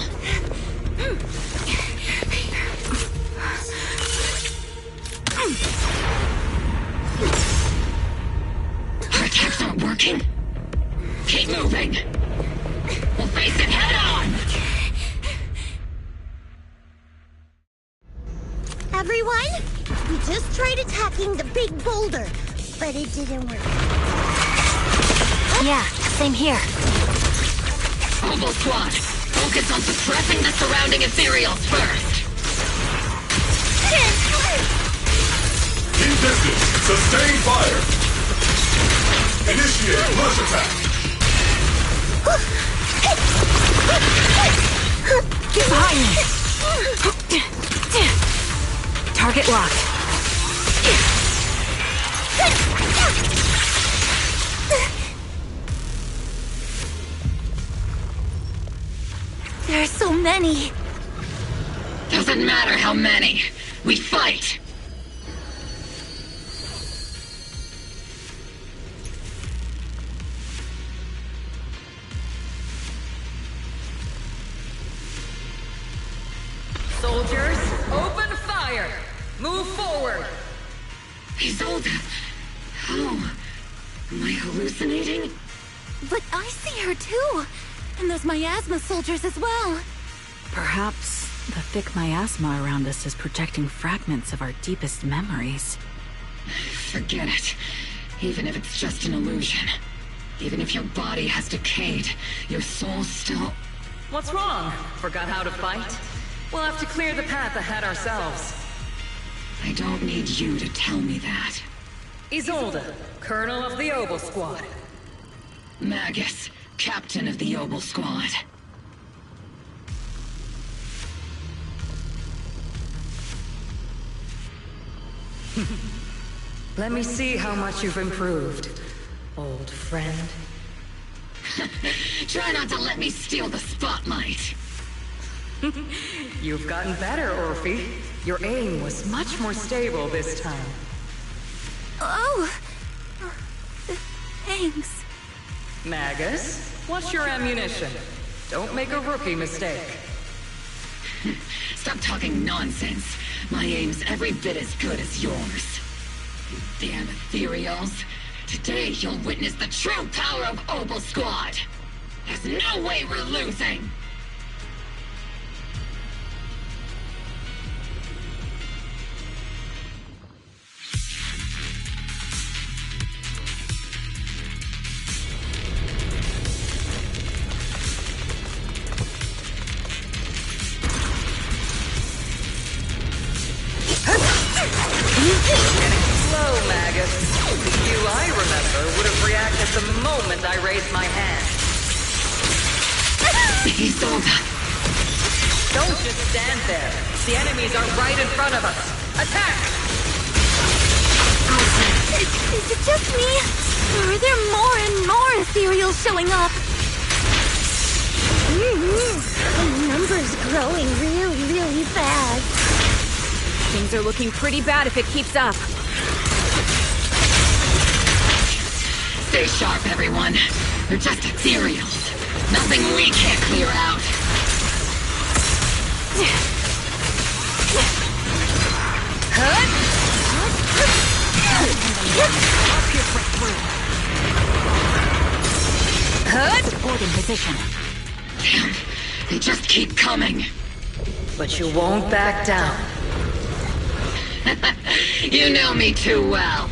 [SPEAKER 19] Our attacks aren't working. Keep moving. We'll face it head on.
[SPEAKER 6] Everyone, we just tried attacking the big boulder, but it didn't work.
[SPEAKER 3] Yeah, same here.
[SPEAKER 19] Oval Squad, focus on suppressing the surrounding ethereals first.
[SPEAKER 11] Keep distance. Sustain fire. Initiate rush attack.
[SPEAKER 3] Get behind me. Target locked.
[SPEAKER 6] There are so many.
[SPEAKER 19] Doesn't matter how many. We fight.
[SPEAKER 16] Soldiers, open fire! Move forward!
[SPEAKER 19] Isolde, how? Am I hallucinating?
[SPEAKER 3] But I see her too. And those miasma soldiers as well.
[SPEAKER 14] Perhaps the thick miasma around us is protecting fragments of our deepest memories.
[SPEAKER 19] Forget it. Even if it's just an illusion. Even if your body has decayed, your soul still...
[SPEAKER 16] What's wrong? Forgot how to fight? We'll have to clear the path ahead ourselves.
[SPEAKER 19] I don't need you to tell me that.
[SPEAKER 16] Isolde, Colonel of the Oval Squad.
[SPEAKER 19] Magus, Captain of the Oval Squad.
[SPEAKER 16] Let me see how much you've improved, old friend.
[SPEAKER 19] Try not to let me steal the spotlight.
[SPEAKER 16] You've gotten better, Orphe. Your aim was much more stable this time.
[SPEAKER 3] Oh! Thanks.
[SPEAKER 16] Magus, what's your ammunition? Don't make a rookie mistake.
[SPEAKER 9] Stop talking nonsense. My aim's every bit as good as yours. You damn ethereals. Today you'll witness the true power of Opal Squad. There's no way we're losing.
[SPEAKER 16] Slow, Magus. The you I remember would have reacted the moment I raised my hand.
[SPEAKER 9] He's over.
[SPEAKER 16] Don't just stand there. The enemies are right in front of us. Attack!
[SPEAKER 3] Is it just me? Or are there more and more ethereals showing up? The number's growing really fast.
[SPEAKER 20] Things are looking pretty bad if it keeps up.
[SPEAKER 9] Stay sharp, everyone. They're just ethereals. Nothing we can't clear out.
[SPEAKER 19] Support in position.
[SPEAKER 9] Damn, they just keep coming.
[SPEAKER 16] But you won't back down.
[SPEAKER 9] You know me too well.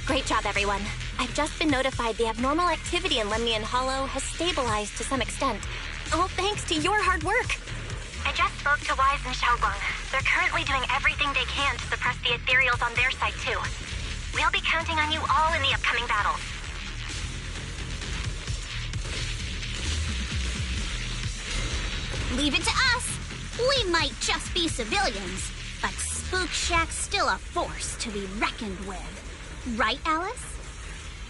[SPEAKER 8] Great job, everyone. I've just been notified the abnormal activity in Lemnian Hollow has stabilized to some extent. All thanks to your hard work. I just spoke to Wise and Xiaoguang. They're currently doing everything they can to suppress the ethereals on their side, too. We'll be counting on you all in the upcoming battles.
[SPEAKER 12] Leave it to us. We might just be civilians, but Spook Shack's still a force to be reckoned with. Right, Alice?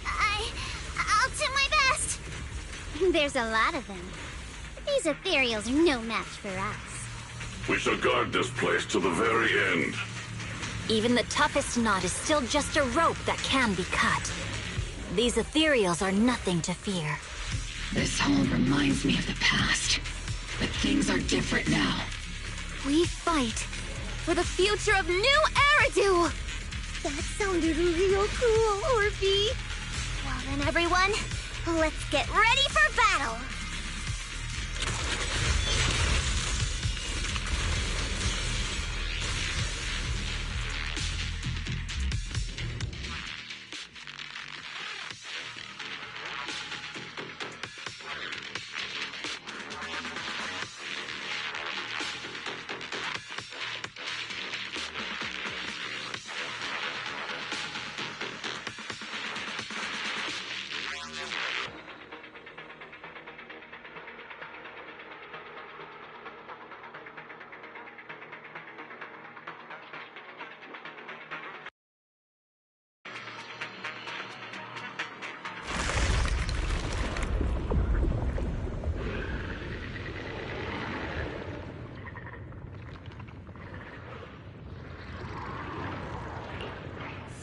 [SPEAKER 6] I'll do my best.
[SPEAKER 12] There's a lot of them. These ethereals are no match for us.
[SPEAKER 11] We shall guard this place to the very end.
[SPEAKER 3] Even the toughest knot is still just a rope that can be cut. These ethereals are nothing to fear.
[SPEAKER 9] This all reminds me of the past. But things are different now.
[SPEAKER 3] We fight for the future of New Eridu!
[SPEAKER 6] That sounded real cool, Orphe. Well then, everyone, let's get ready for battle.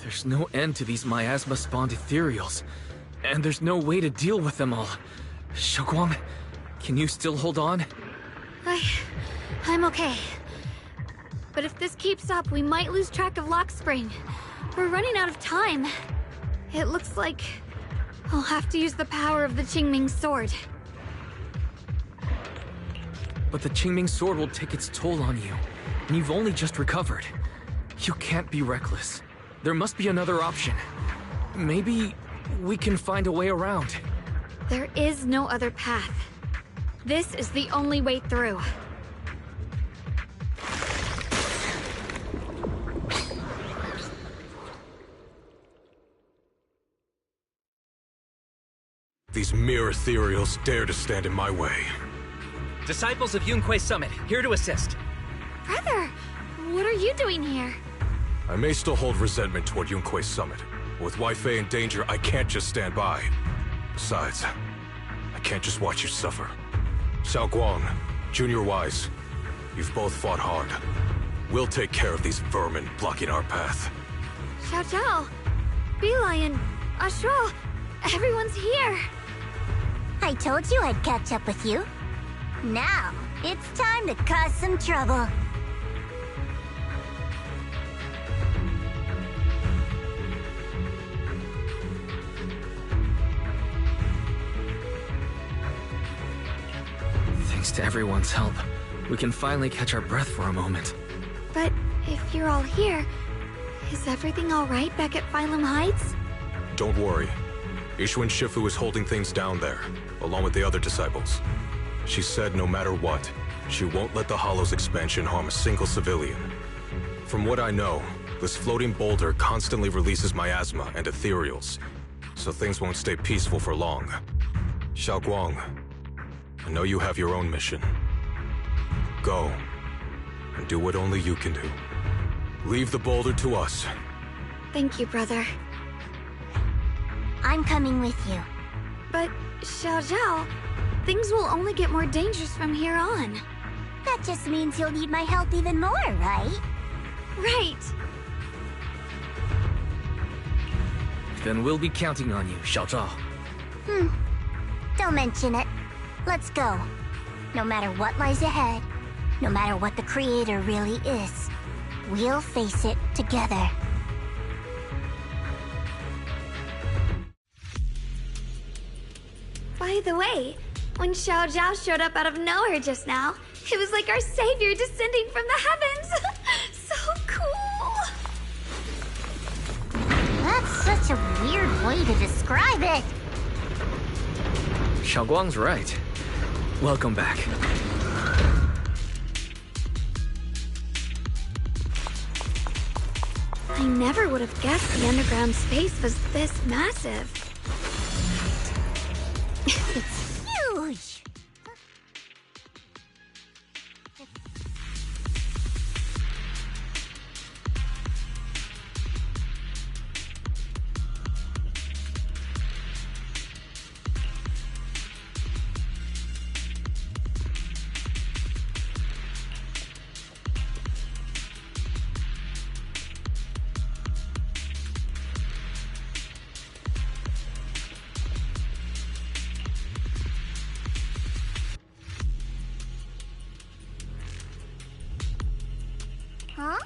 [SPEAKER 1] There's no end to these miasma-spawned ethereals, and there's no way to deal with them all. Xiaoguang, can you still hold on?
[SPEAKER 2] I'm okay. But if this keeps up, we might lose track of Lock Spring. We're running out of time. It looks like I'll have to use the power of the Qingming sword.
[SPEAKER 1] But the Qingming sword will take its toll on you, and you've only just recovered. You can't be reckless. There must be another option. Maybe we can find a way around.
[SPEAKER 2] There is no other path. This is the only way through.
[SPEAKER 15] These mere ethereals dare to stand in my way.
[SPEAKER 17] Disciples of Yunque Summit, here to assist.
[SPEAKER 2] Brother, what are you doing here?
[SPEAKER 15] I may still hold resentment toward Yunque Summit, With Wei-Fei in danger, I can't just stand by. Besides, I can't just watch you suffer. Xiao Guang, Junior Wise, you've both fought hard. We'll take care of these vermin blocking our path.
[SPEAKER 2] Xiao Zhao, Beelion, Ashura, everyone's here.
[SPEAKER 6] I told you I'd catch up with you. Now, it's time to cause some trouble.
[SPEAKER 1] Thanks to everyone's help, we can finally catch our breath for a moment.
[SPEAKER 2] But if you're all here, is everything all right back at Phylum Heights?
[SPEAKER 15] Don't worry. Ishun Shifu is holding things down there, along with the other disciples. She said no matter what, she won't let the Hollow's expansion harm a single civilian. From what I know, this floating boulder constantly releases miasma and ethereals, so things won't stay peaceful for long. Xiao Guang, I know you have your own mission. Go, and do what only you can do. Leave the boulder to us.
[SPEAKER 2] Thank you, brother.
[SPEAKER 6] I'm coming with you.
[SPEAKER 2] But, Xiao Zhao, things will only get more dangerous from here on.
[SPEAKER 6] That just means you'll need my help even more, right?
[SPEAKER 2] Right.
[SPEAKER 1] Then we'll be counting on you, Xiao Zhao.
[SPEAKER 6] Don't mention it. Let's go. No matter what lies ahead, no matter what the Creator really is, we'll face it together.
[SPEAKER 2] By the way, when Xiao Zhao showed up out of nowhere just now, it was like our savior descending from the heavens. So cool.
[SPEAKER 6] That's such a weird way to describe it.
[SPEAKER 1] Xiao Guang's right. Welcome back.
[SPEAKER 2] I never would have guessed the underground space was this massive.
[SPEAKER 6] It's huge! Huh?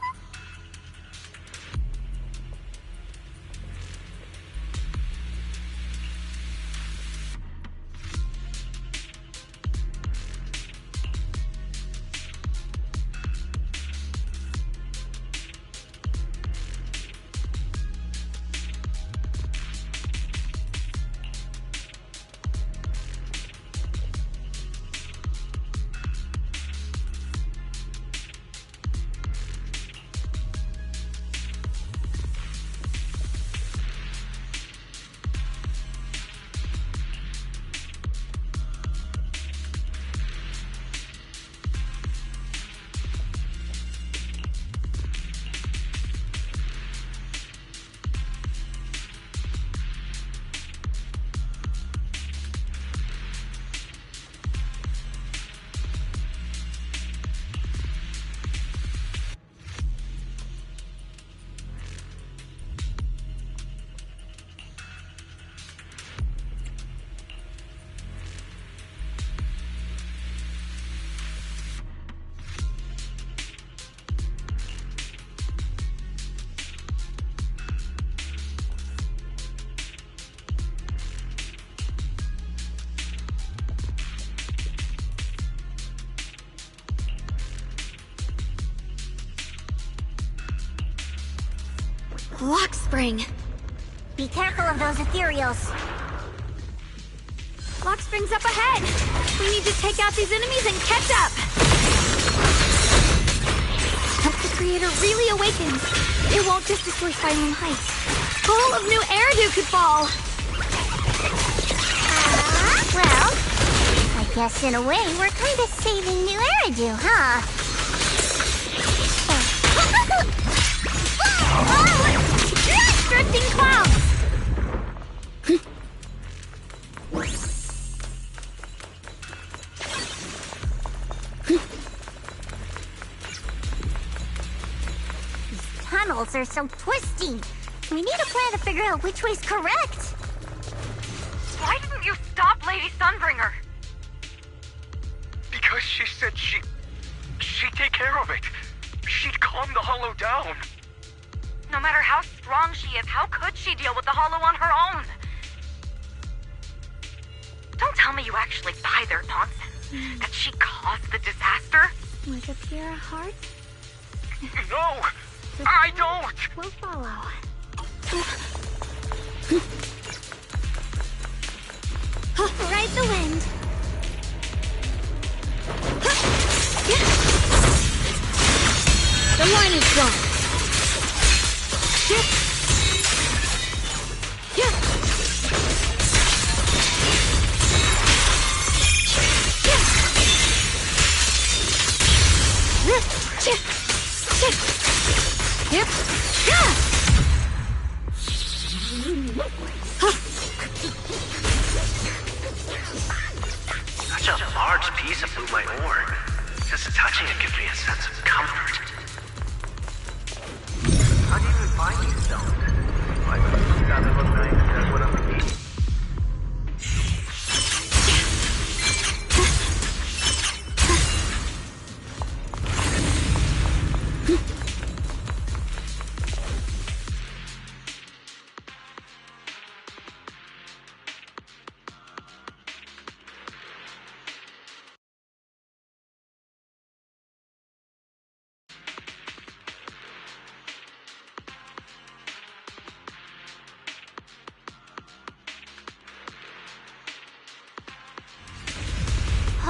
[SPEAKER 2] Lock spring.
[SPEAKER 6] Be careful of those ethereals.
[SPEAKER 2] Lock spring's up ahead. We need to take out these enemies and catch up. Once the Creator really awakens, it won't just destroy Phylum Heights. All of New Eridu could fall.
[SPEAKER 6] Well, I guess in a way we're kind of saving New Eridu, huh?
[SPEAKER 2] Drifting clouds!
[SPEAKER 6] tunnels are so twisty. We need a plan to figure out which way's correct.
[SPEAKER 5] Why didn't you stop Lady Sunbringer?
[SPEAKER 11] Because she said she'd take care of it. She'd calm the Hollow down.
[SPEAKER 5] No matter how strong she is, how could she deal with the Hollow on her own? Don't tell me you actually buy their nonsense. That she caused the disaster?
[SPEAKER 2] Was it pure heart?
[SPEAKER 11] No! I don't!
[SPEAKER 2] We'll follow.
[SPEAKER 6] Ride the wind.
[SPEAKER 2] The line is drawn.
[SPEAKER 22] Such a large piece of blue my ore. Just touching it gives me a sense of comfort. How do you even find these stones? Like, does it look nice? That's what I'm eating.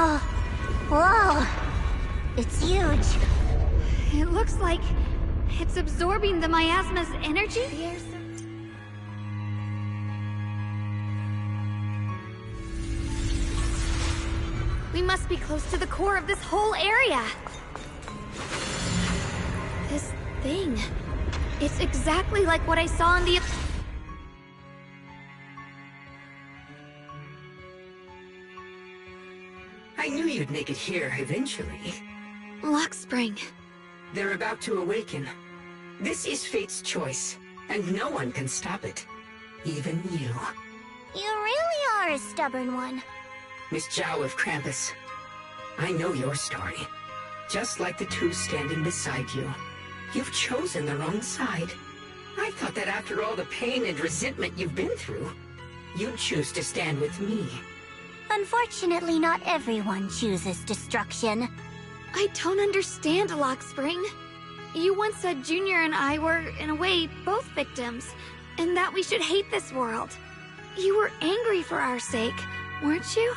[SPEAKER 6] Oh, whoa. It's huge.
[SPEAKER 2] It looks like it's absorbing the miasma's energy. We must be close to the core of this whole area. This thing. It's exactly like what I saw in the...
[SPEAKER 7] I knew you'd make it here eventually.
[SPEAKER 2] Lock Spring.
[SPEAKER 7] They're about to awaken. This is fate's choice, and no one can stop it. Even you.
[SPEAKER 6] You really are a stubborn one.
[SPEAKER 7] Miss Zhao of Krampus. I know your story. Just like the two standing beside you. You've chosen the wrong side. I thought that after all the pain and resentment you've been through, you'd choose to stand with me.
[SPEAKER 6] Unfortunately, not everyone chooses destruction.
[SPEAKER 2] I don't understand, Lock Spring. You once said Junior and I were, in a way, both victims, and that we should hate this world. You were angry for our sake, weren't you?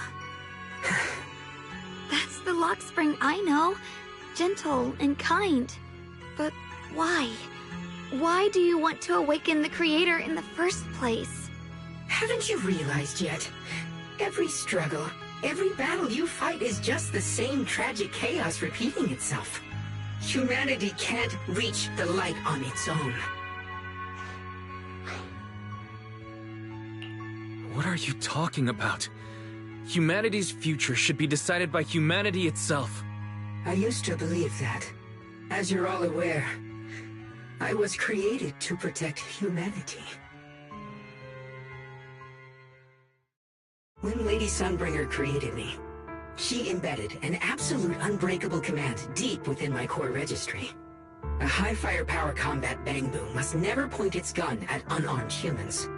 [SPEAKER 2] That's the Lock Spring I know. Gentle and kind. But why? Why do you want to awaken the Creator in the first place?
[SPEAKER 7] Haven't you realized yet? Every struggle, every battle you fight is just the same tragic chaos repeating itself. Humanity can't reach the light on its own.
[SPEAKER 1] What are you talking about? Humanity's future should be decided by humanity itself.
[SPEAKER 7] I used to believe that. As you're all aware, I was created to protect humanity. When Lady Sunbringer created me, she embedded an absolute unbreakable command deep within my core registry. A high firepower combat bang boom must never point its gun at unarmed humans.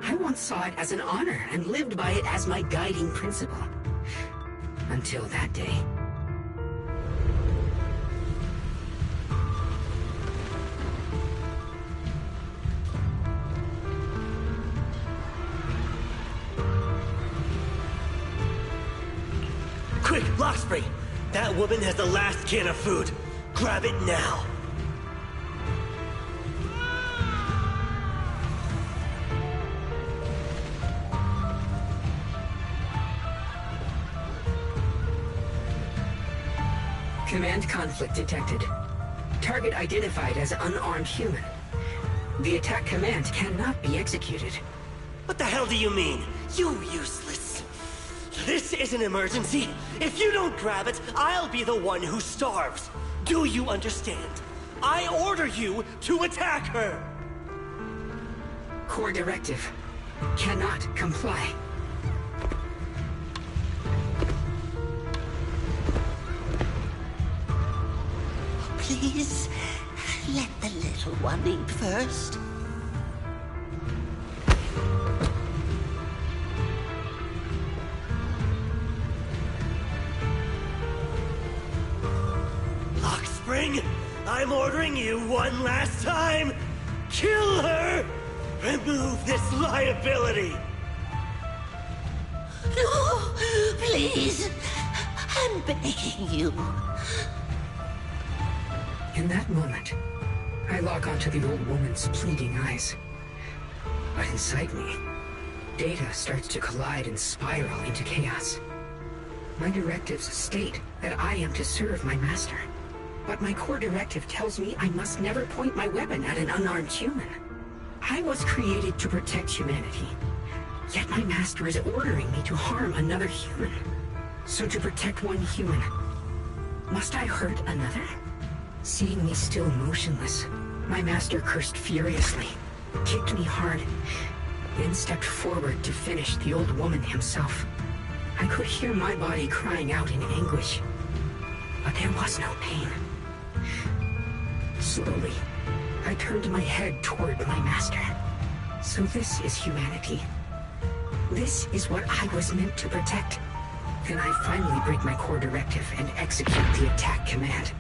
[SPEAKER 7] I once saw it as an honor and lived by it as my guiding principle. Until that day.
[SPEAKER 23] Quick, Lockspring! That woman has the last can of food. Grab it now.
[SPEAKER 7] Command conflict detected. Target identified as unarmed human. The attack command cannot be executed.
[SPEAKER 23] What the hell do you mean? You useless. This is an emergency. If you don't grab it, I'll be the one who starves. Do you understand? I order you to attack her!
[SPEAKER 7] Core directive. Cannot comply.
[SPEAKER 4] Please, let the little one eat first.
[SPEAKER 23] Lockspring, I'm ordering you one last time! Kill her! Remove this liability!
[SPEAKER 4] No, please. I'm begging you.
[SPEAKER 7] In that moment, I lock onto the old woman's pleading eyes. But inside me, data starts to collide and spiral into chaos. My directives state that I am to serve my master. But my core directive tells me I must never point my weapon at an unarmed human. I was created to protect humanity. Yet my master is ordering me to harm another human. So to protect one human, must I hurt another? Seeing me still motionless, my master cursed furiously, kicked me hard, then stepped forward to finish the old woman himself. I could hear my body crying out in anguish, but there was no pain. Slowly, I turned my head toward my master. So this is humanity. This is what I was meant to protect. Then I finally break my core directive and execute the attack command.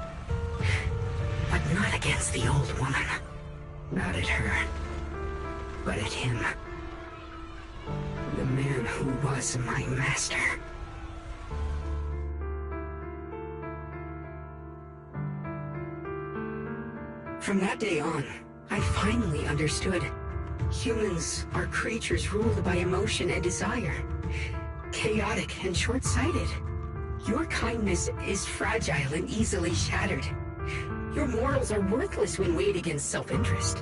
[SPEAKER 7] But not against the old woman. Not at her. But at him. The man who was my master. From that day on, I finally understood. Humans are creatures ruled by emotion and desire. Chaotic and short-sighted. Your kindness is fragile and easily shattered. Your morals are worthless when weighed against self-interest.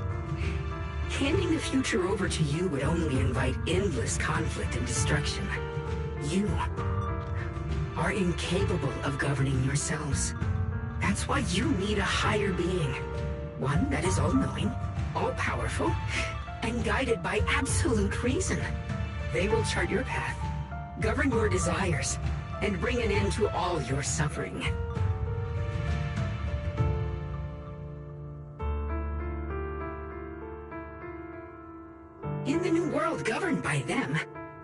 [SPEAKER 7] Handing the future over to you would only invite endless conflict and destruction. You are incapable of governing yourselves. That's why you need a higher being. One that is all-knowing, all-powerful, and guided by absolute reason. They will chart your path, govern your desires, and bring an end to all your suffering. In the new world governed by them,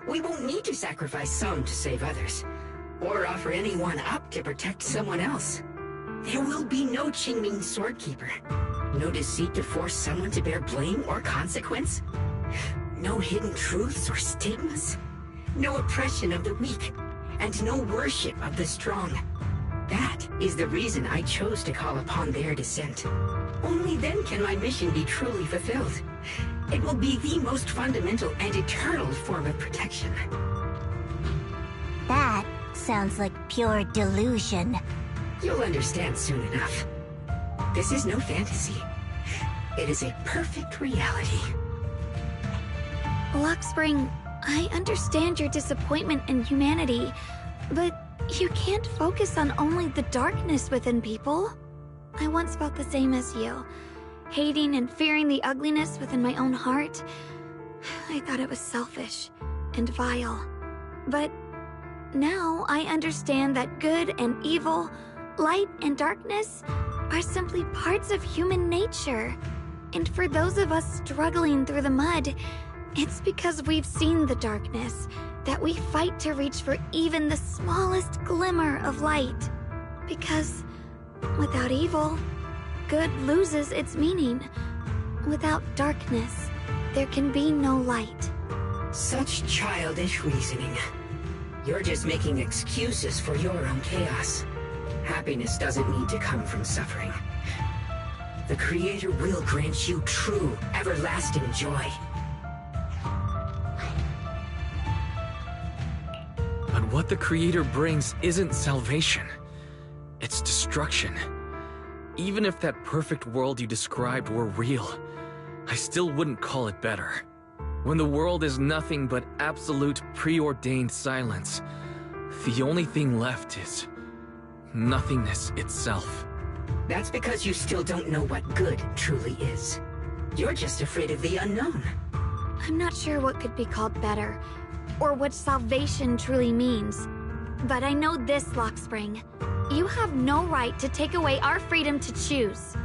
[SPEAKER 7] we won't need to sacrifice some to save others, or offer anyone up to protect someone else. There will be no Qingming Swordkeeper, no deceit to force someone to bear blame or consequence, no hidden truths or stigmas, no oppression of the weak, and no worship of the strong. That is the reason I chose to call upon their descent. Only then can my mission be truly fulfilled. It will be the most fundamental and eternal form of protection.
[SPEAKER 6] That sounds like pure delusion.
[SPEAKER 7] You'll understand soon enough. This is no fantasy. It is a perfect reality.
[SPEAKER 2] Luxspring, I understand your disappointment in humanity, but you can't focus on only the darkness within people. I once felt the same as you, hating and fearing the ugliness within my own heart. I thought it was selfish and vile. But now I understand that good and evil, light and darkness, are simply parts of human nature. And for those of us struggling through the mud, it's because we've seen the darkness that we fight to reach for even the smallest glimmer of light. Because without evil, good loses its meaning. Without darkness, there can be no light.
[SPEAKER 7] Such childish reasoning. You're just making excuses for your own chaos. Happiness doesn't need to come from suffering. The Creator will grant you true, everlasting joy.
[SPEAKER 1] But what the Creator brings isn't salvation. It's destruction. Even if that perfect world you described were real, I still wouldn't call it better. When the world is nothing but absolute preordained silence, the only thing left is nothingness itself.
[SPEAKER 7] That's because you still don't know what good truly is. You're just afraid of the unknown.
[SPEAKER 2] I'm not sure what could be called better, or what salvation truly means. But I know this, Lockspring. You have no right to take away our freedom to choose.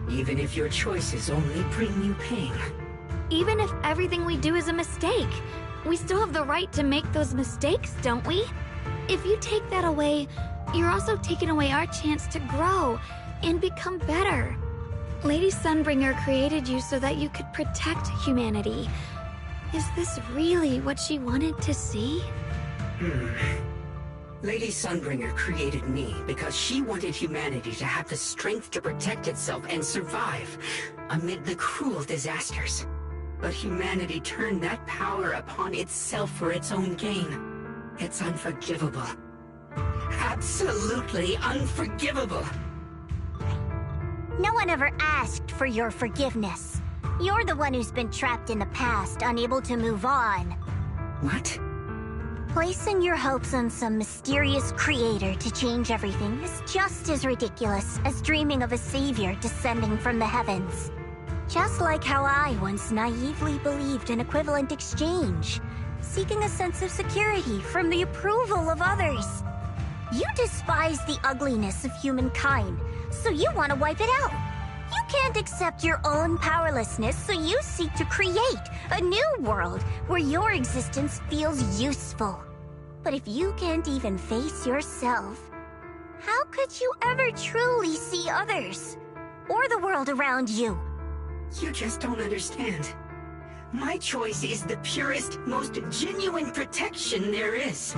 [SPEAKER 7] Even if your choices only bring you pain.
[SPEAKER 2] Even if everything we do is a mistake, we still have the right to make those mistakes, don't we? If you take that away, you're also taking away our chance to grow and become better. Lady Sunbringer created you so that you could protect humanity. Is this really what she wanted to see?
[SPEAKER 7] Lady Sunbringer created me because she wanted humanity to have the strength to protect itself and survive amid the cruel disasters. But humanity turned that power upon itself for its own gain. It's unforgivable. Absolutely unforgivable.
[SPEAKER 6] No one ever asked for your forgiveness. You're the one who's been trapped in the past, unable to move on.
[SPEAKER 7] What?
[SPEAKER 6] Placing your hopes on some mysterious creator to change everything is just as ridiculous as dreaming of a savior descending from the heavens. Just like how I once naively believed in equivalent exchange, seeking a sense of security from the approval of others. You despise the ugliness of humankind, so you want to wipe it out. You can't accept your own powerlessness, so you seek to create a new world where your existence feels useful. But if you can't even face yourself, how could you ever truly see others? Or the world around you?
[SPEAKER 7] You just don't understand. My choice is the purest, most genuine protection there is.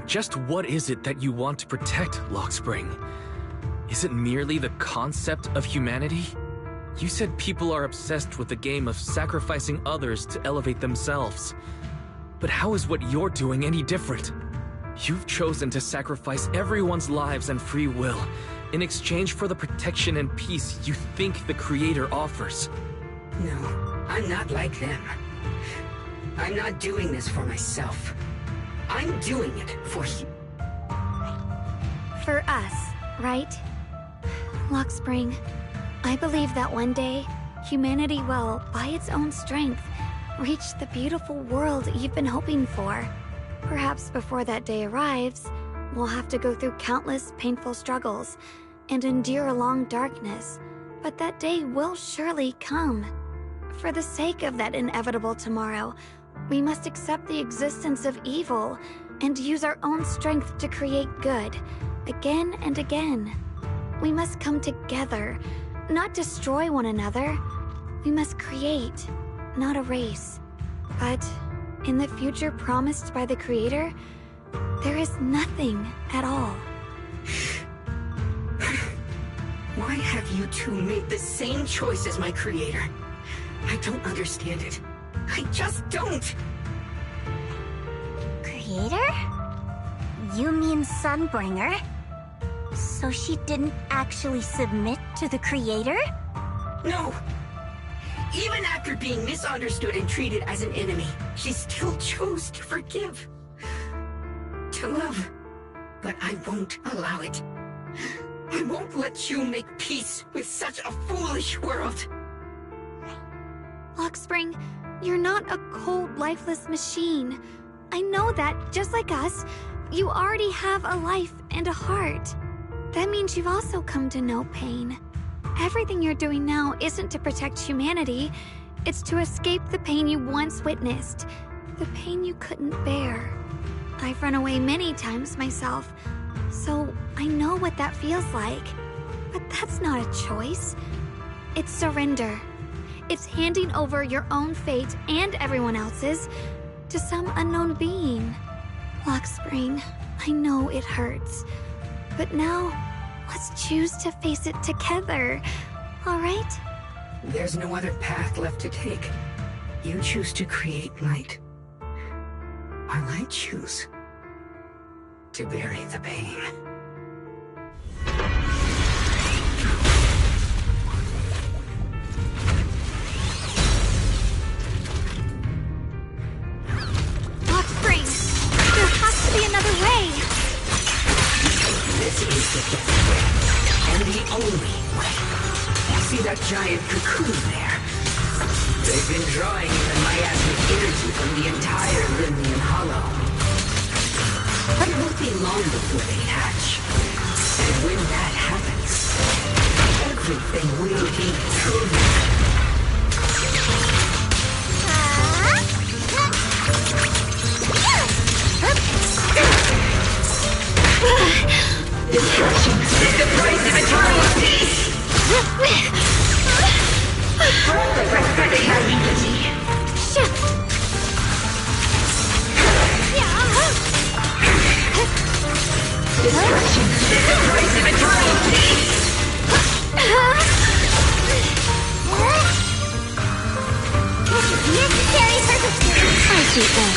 [SPEAKER 1] Just what is it that you want to protect, Lockspring? Is it merely the concept of humanity? You said people are obsessed with the game of sacrificing others to elevate themselves. But how is what you're doing any different? You've chosen to sacrifice everyone's lives and free will in exchange for the protection and peace you think the Creator offers.
[SPEAKER 7] No, I'm not like them. I'm not doing this for myself. I'm doing it for you.
[SPEAKER 2] For us, right? Lockspring, I believe that one day, humanity will, by its own strength, reach the beautiful world you've been hoping for. Perhaps before that day arrives, we'll have to go through countless painful struggles and endure a long darkness, but that day will surely come. For the sake of that inevitable tomorrow, we must accept the existence of evil and use our own strength to create good, again and again. We must come together, not destroy one another. We must create, not erase. But in the future promised by the Creator, there is nothing at all.
[SPEAKER 7] Why have you two made the same choice as my Creator? I don't understand it. I just don't!
[SPEAKER 6] Creator? You mean Sunbringer? So she didn't actually submit to the Creator?
[SPEAKER 7] No! Even after being misunderstood and treated as an enemy, she still chose to forgive. To love. But I won't allow it. I won't let you make peace with such a foolish world.
[SPEAKER 2] Lockspring, you're not a cold, lifeless machine. I know that, just like us, you already have a life and a heart. That means you've also come to know pain. Everything you're doing now isn't to protect humanity, It's to escape the pain you once witnessed. The pain you couldn't bear. I've run away many times myself, so I know what that feels like. But that's not a choice. It's surrender. It's handing over your own fate and everyone else's to some unknown being. Lockspring, I know it hurts. But now, let's choose to face it together, alright?
[SPEAKER 7] There's no other path left to take. You choose to create light. While I choose to bury the pain.
[SPEAKER 2] Lockspring, there has to be another way.
[SPEAKER 7] This is the best way, and the only way. See that giant cocoon there? They've been drawing in the miasmic energy from the entire Zenless Hollow. But it won't be long before they hatch. And when that happens, everything will be true. Destruction is the price of eternal peace! For the prophetic identity. Destruction is the price of eternal peace!
[SPEAKER 6] Necessary purpose.
[SPEAKER 2] I see that.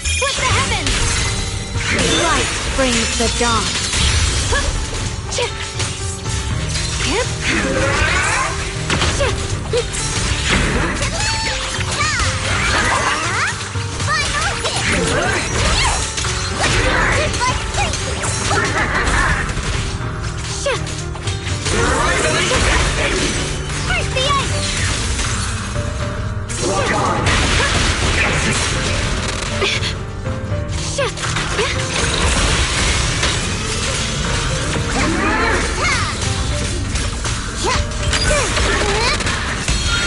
[SPEAKER 2] Split the heavens! Light brings the dawn.
[SPEAKER 6] Where's the ice?
[SPEAKER 7] Walk on!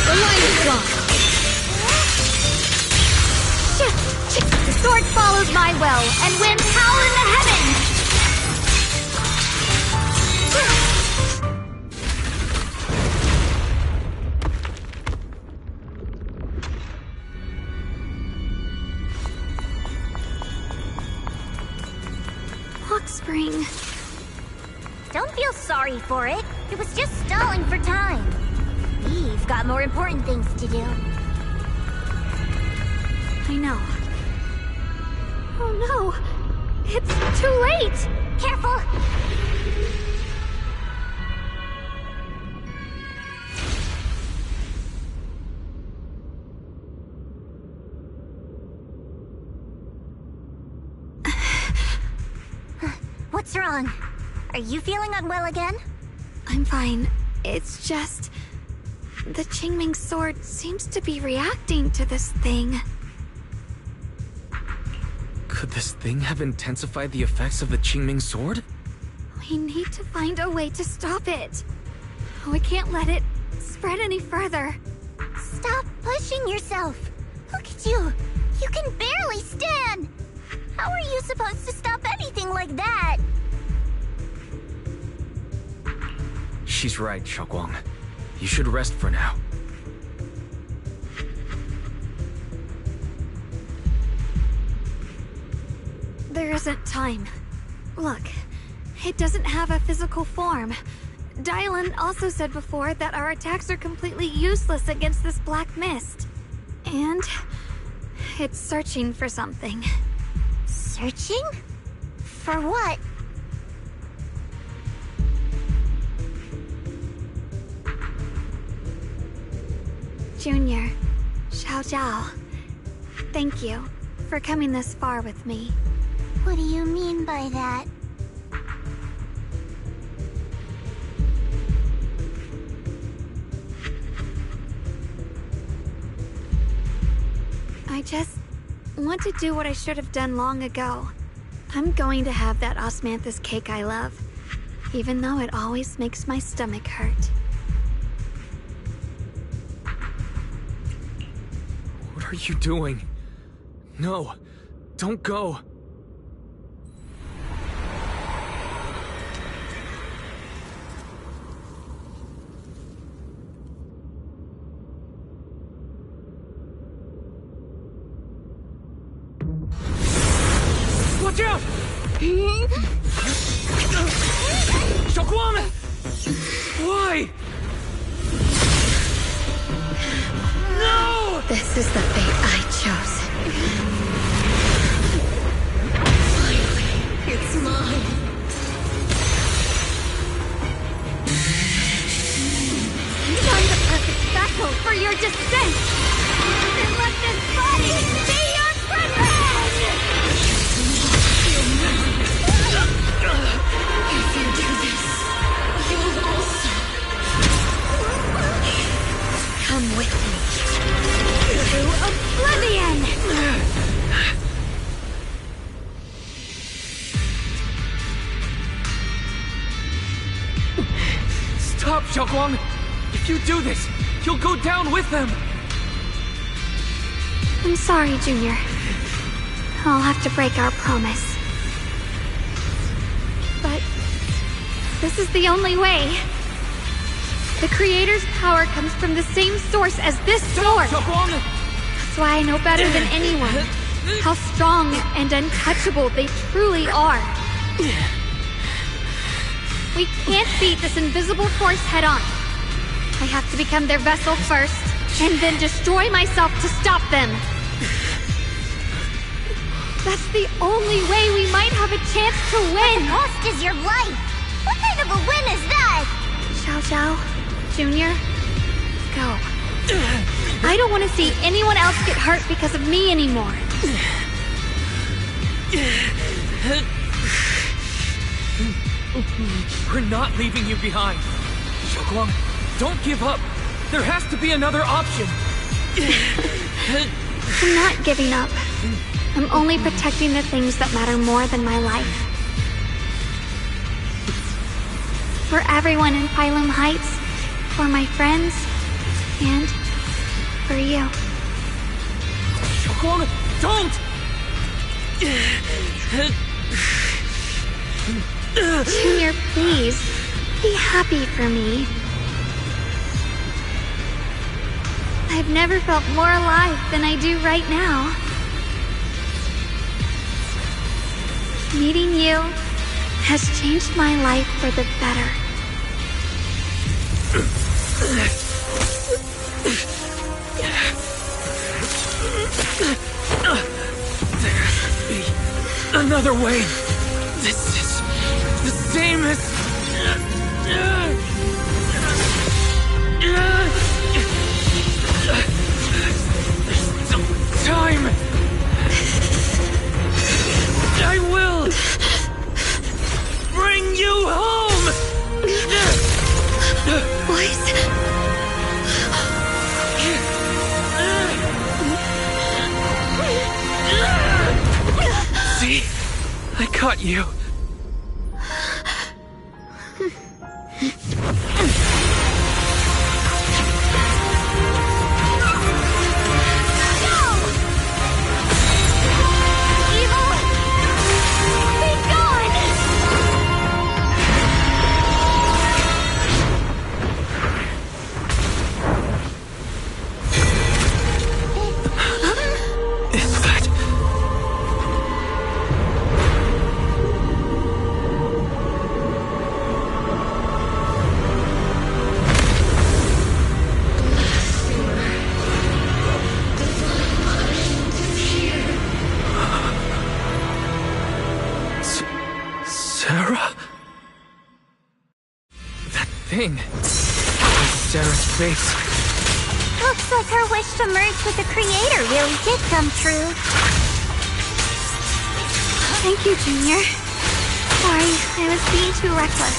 [SPEAKER 2] The line is gone. The sword follows my will and wins power in the heavens! Lockspring.
[SPEAKER 6] Don't feel sorry for it. It was just stalling for time. We've got more important things to do.
[SPEAKER 2] I know. Oh no! It's too late!
[SPEAKER 6] Careful! What's wrong? Are you feeling unwell again?
[SPEAKER 2] I'm fine. It's just... the Qingming sword seems to be reacting to this thing.
[SPEAKER 1] Could this thing have intensified the effects of the Qingming sword?
[SPEAKER 2] We need to find a way to stop it. We can't let it spread any further.
[SPEAKER 6] Stop pushing yourself. Look at you. You can barely stand. How are you supposed to stop anything like that?
[SPEAKER 1] She's right, Shaoguang. You should rest for now.
[SPEAKER 2] There isn't time. Look, it doesn't have a physical form. Dylan also said before that our attacks are completely useless against this black mist. And it's searching for something.
[SPEAKER 6] Searching? For what?
[SPEAKER 2] Junior, Xiao Zhao, thank you for coming this far with me.
[SPEAKER 6] What do you mean by that?
[SPEAKER 2] I just want to do what I should have done long ago. I'm going to have that osmanthus cake I love, even though it always makes my stomach hurt.
[SPEAKER 1] are you doing? No, don't go. Watch out! Shokwang! Why? No!
[SPEAKER 9] This is the fate I chose. Finally, it's mine.
[SPEAKER 12] I'm the perfect vessel for your descent! Then let this body be your prison!
[SPEAKER 9] If you do this, you'll also come with me.
[SPEAKER 12] To oblivion!
[SPEAKER 1] Stop, Shokwang! If you do this, you'll go down with them!
[SPEAKER 2] I'm sorry, Junior. I'll have to break our promise. But this is the only way. The Creator's power comes from the same source as this sword. That's why I know better than anyone how strong and untouchable they truly are. We can't beat this invisible force head-on. I have to become their vessel first, and then destroy myself to stop them. That's the only way we might have a chance to win!
[SPEAKER 6] But the cost is your life! What kind of a win is that?
[SPEAKER 2] Xiao Xiao, Junior, go. I don't want to see anyone else get hurt because of me anymore.
[SPEAKER 1] We're not leaving you behind. Shokwang, don't give up. There has to be another option.
[SPEAKER 2] I'm not giving up. I'm only protecting the things that matter more than my life. For everyone in Phylum Heights, for my friends, and for you.
[SPEAKER 1] Shokwang, don't!
[SPEAKER 2] Junior, please, be happy for me. I've never felt more alive than I do right now. Meeting you has changed my life for the better.
[SPEAKER 1] There must be another way. This is the same as... There's still time. I will bring you home.
[SPEAKER 9] Voice.
[SPEAKER 1] See? I caught you.
[SPEAKER 6] Sarah's face. Looks like her wish to merge with the Creator really did come true.
[SPEAKER 2] Thank you, Junior. Sorry, I was being too reckless.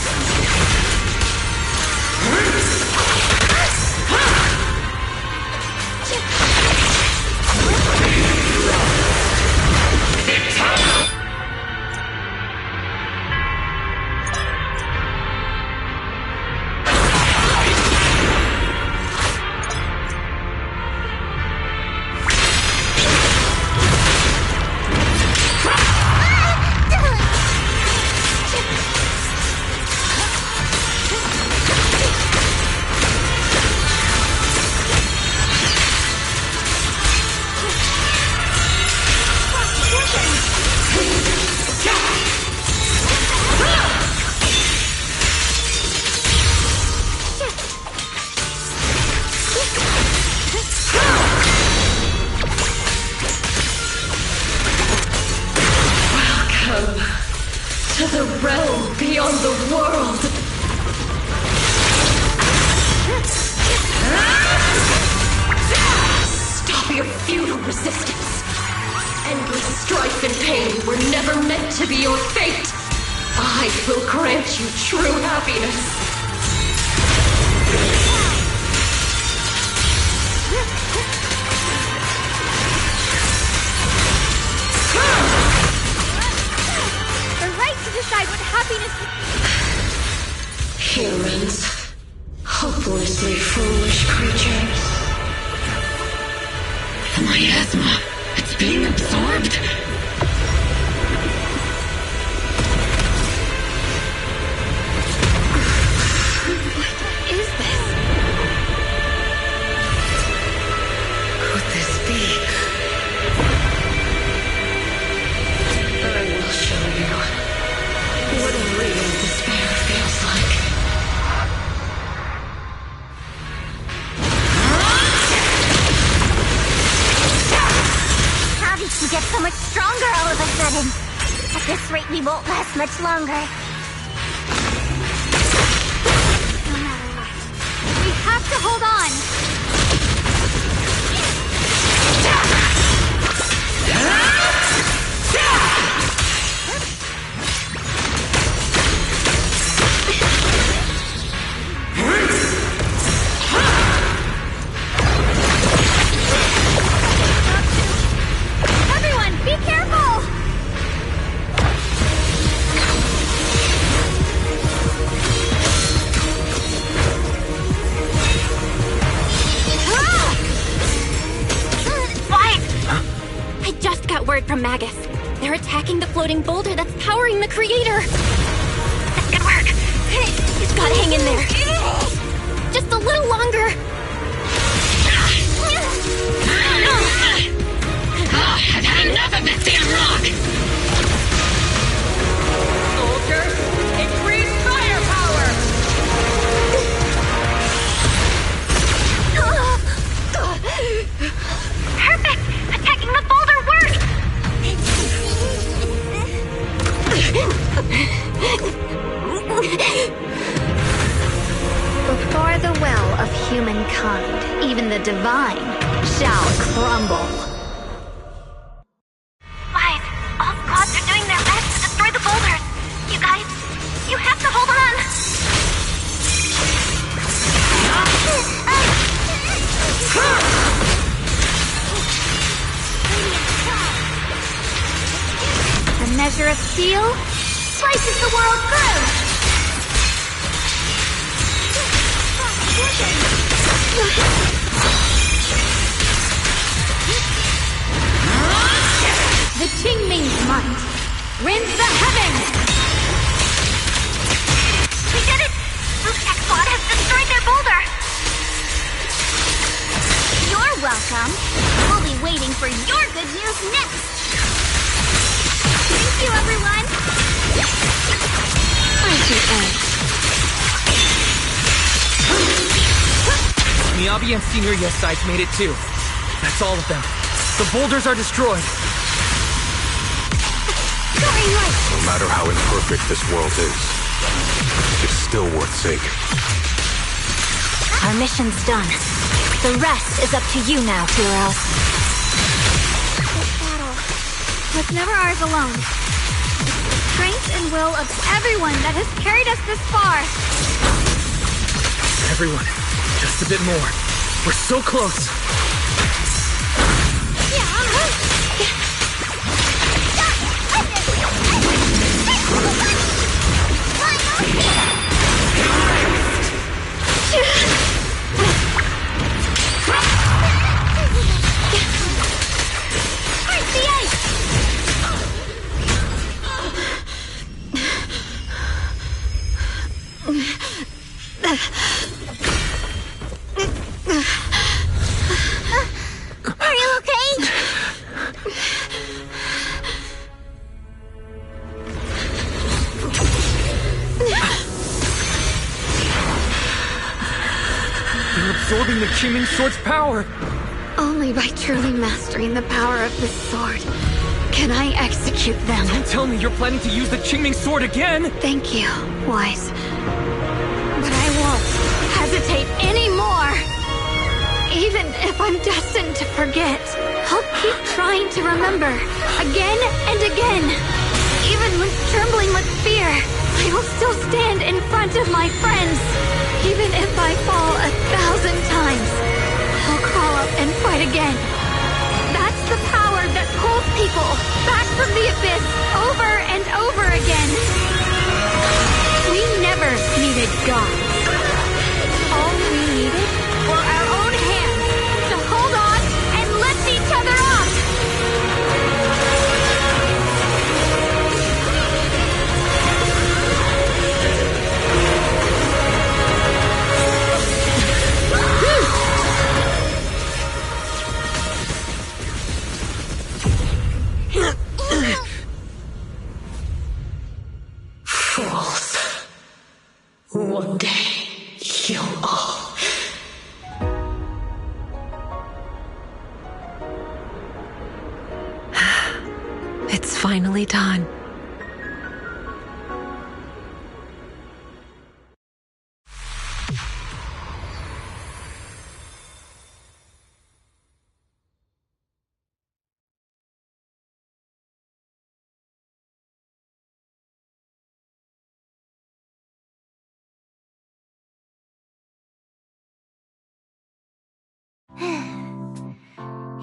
[SPEAKER 9] resistance. Endless strife and pain were never meant to be your fate. I will grant you true happiness.
[SPEAKER 12] The right to decide what happiness...
[SPEAKER 9] Humans. Hopelessly foolish creatures. The miasma. It's being absorbed.
[SPEAKER 2] What is this?
[SPEAKER 9] Could this be? I will show you what real despair feels like.
[SPEAKER 6] How did she get so much stronger all of a sudden? At this rate, we won't last much longer.
[SPEAKER 12] No matter what, we have to hold on. Everyone, be careful! I just got word from Magus. They're attacking the floating boulder that's powering the creator. That's good work. You've got to hang in there. Just a little longer.
[SPEAKER 9] I've had enough of this damn rock!
[SPEAKER 16] Soldiers, increase firepower!
[SPEAKER 8] Perfect! Attacking the boulder worked!
[SPEAKER 2] Before the well of humankind, even the divine shall crumble.
[SPEAKER 8] Wise, all squads are doing their best to destroy the boulders. You guys, you have to hold on.
[SPEAKER 12] The measure of steel slices the world through. The Qingming's might rends the heavens.
[SPEAKER 8] We did it! Luke's tech squad has destroyed their boulder.
[SPEAKER 12] You're welcome. We'll be waiting for your good news next. Thank you, everyone.
[SPEAKER 17] Miyabi and Senior Yes sides made it too. That's all of them. The boulders are destroyed.
[SPEAKER 15] No matter how imperfect this world is, it's still worth saving.
[SPEAKER 3] Our mission's done. The rest is up to you now, heroes.
[SPEAKER 12] This battle was never ours alone. It's the strength and will of everyone that has carried us this far.
[SPEAKER 17] Everyone, just a bit more. We're so close.
[SPEAKER 12] Are you okay?
[SPEAKER 17] They're absorbing the Qingming Sword's power.
[SPEAKER 2] Only by truly mastering the power of this sword can I execute them.
[SPEAKER 17] Don't tell me you're planning to use the Qingming Sword again!
[SPEAKER 2] Thank you, Wise. But I won't hesitate anymore. Even if I'm destined to forget. keep trying to remember, again and again. Even when trembling with fear, I will still stand in front of my friends. Even if I fall 1,000 times, I'll crawl up and fight again. That's the power that pulls people back from the abyss over and over again. We never needed gods. All we needed were our own hands to hold on and lift each other up.
[SPEAKER 9] Fools. One day, you'll all...
[SPEAKER 20] It's finally done.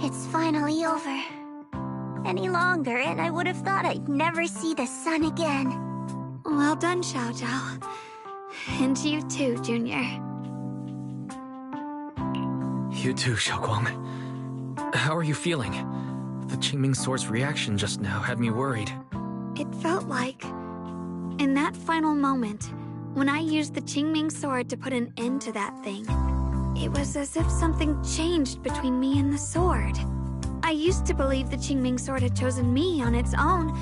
[SPEAKER 6] It's finally over. Any longer, and I would have thought I'd never see the sun again.
[SPEAKER 2] Well done, Xiao Zhao. And you too, Junior.
[SPEAKER 1] You too, Xiaoguang. How are you feeling? The Qingming Sword's reaction just now had me worried.
[SPEAKER 2] It felt like, in that final moment, when I used the Qingming Sword to put an end to that thing, it was as if something changed between me and the sword. I used to believe the Qingming Sword had chosen me on its own,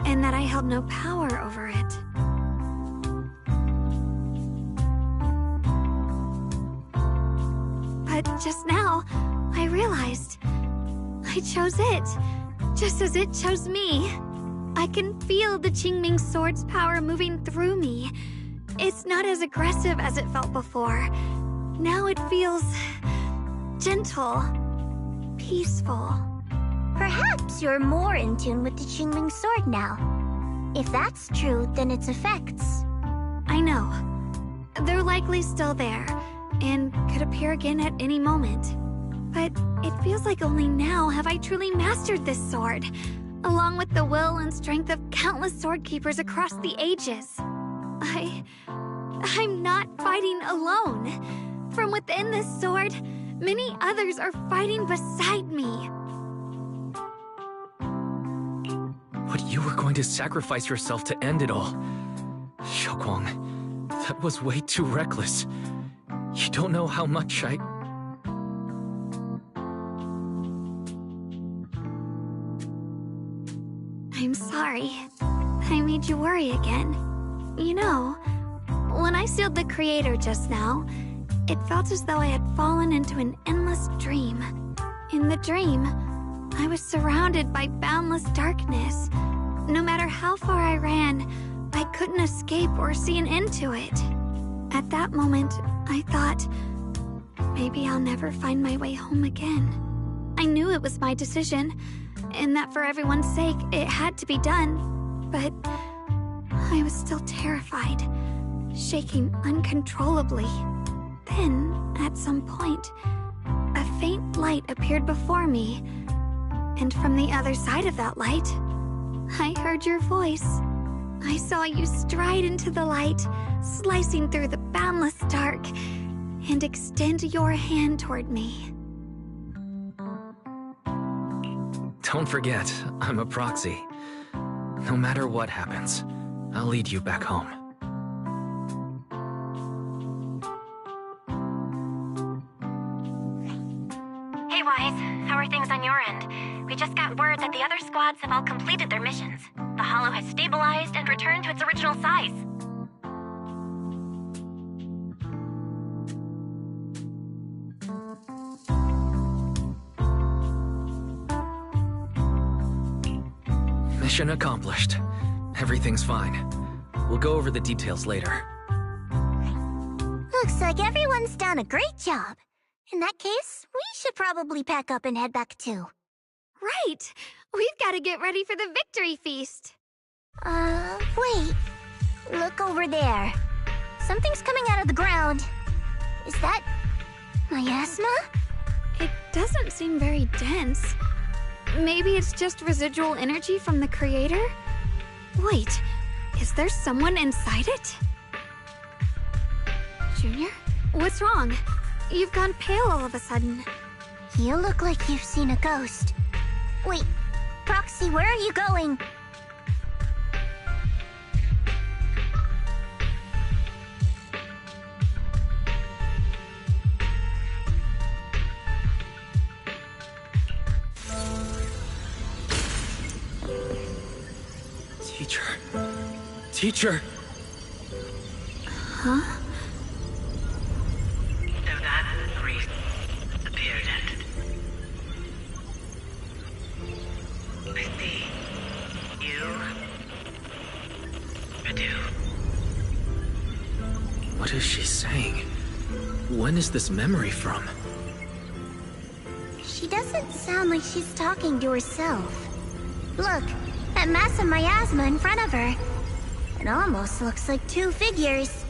[SPEAKER 2] and that I held no power over it. But just now, I realized I chose it, just as it chose me. I can feel the Qingming Sword's power moving through me. It's not as aggressive as it felt before. Now it feels gentle, peaceful.
[SPEAKER 6] Perhaps you're more in tune with the Qingming Sword now. If that's true, then its effects...
[SPEAKER 2] I know. They're likely still there, and could appear again at any moment. But it feels like only now have I truly mastered this sword, along with the will and strength of countless sword keepers across the ages. I'm not fighting alone. From within this sword, many others are fighting beside me.
[SPEAKER 1] But you were going to sacrifice yourself to end it all. Xiaoguang, that was way too reckless. You don't know how much
[SPEAKER 2] I'm sorry. I made you worry again. You know, when I sealed the Creator just now, it felt as though I had fallen into an endless dream. In the dream, I was surrounded by boundless darkness. No matter how far I ran, I couldn't escape or see an end to it. At that moment, I thought, maybe I'll never find my way home again. I knew it was my decision, and that for everyone's sake, it had to be done. But I was still terrified, shaking uncontrollably. Then, at some point, a faint light appeared before me, and from the other side of that light, I heard your voice. I saw you stride into the light, slicing through the boundless dark, and extend your hand toward me.
[SPEAKER 1] Don't forget, I'm a proxy. No matter what happens, I'll lead you back home.
[SPEAKER 8] Hey, Wise. How are things on your end? We just got word that the other squads have all completed their missions. The Hollow has stabilized and returned to its original size.
[SPEAKER 1] Mission accomplished. Everything's fine. We'll go over the details later.
[SPEAKER 6] Looks like everyone's done a great job. In that case, we should probably pack up and head back too.
[SPEAKER 2] Right! We've got to get ready for the victory feast.
[SPEAKER 6] Wait. Look over there. Something's coming out of the ground. Is that miasma?
[SPEAKER 2] It doesn't seem very dense. Maybe it's just residual energy from the creator? Wait, is there someone inside it? Junior? What's wrong? You've gone pale all of a sudden.
[SPEAKER 6] You look like you've seen a ghost. Wait, Proxy, where are you going?
[SPEAKER 1] Teacher!
[SPEAKER 2] Huh?
[SPEAKER 4] So that priest appeared and... I see. You... Purdue.
[SPEAKER 1] What is she saying? When is this memory from?
[SPEAKER 6] She doesn't sound like she's talking to herself. Look, that massive miasma in front of her. It almost looks like two figures.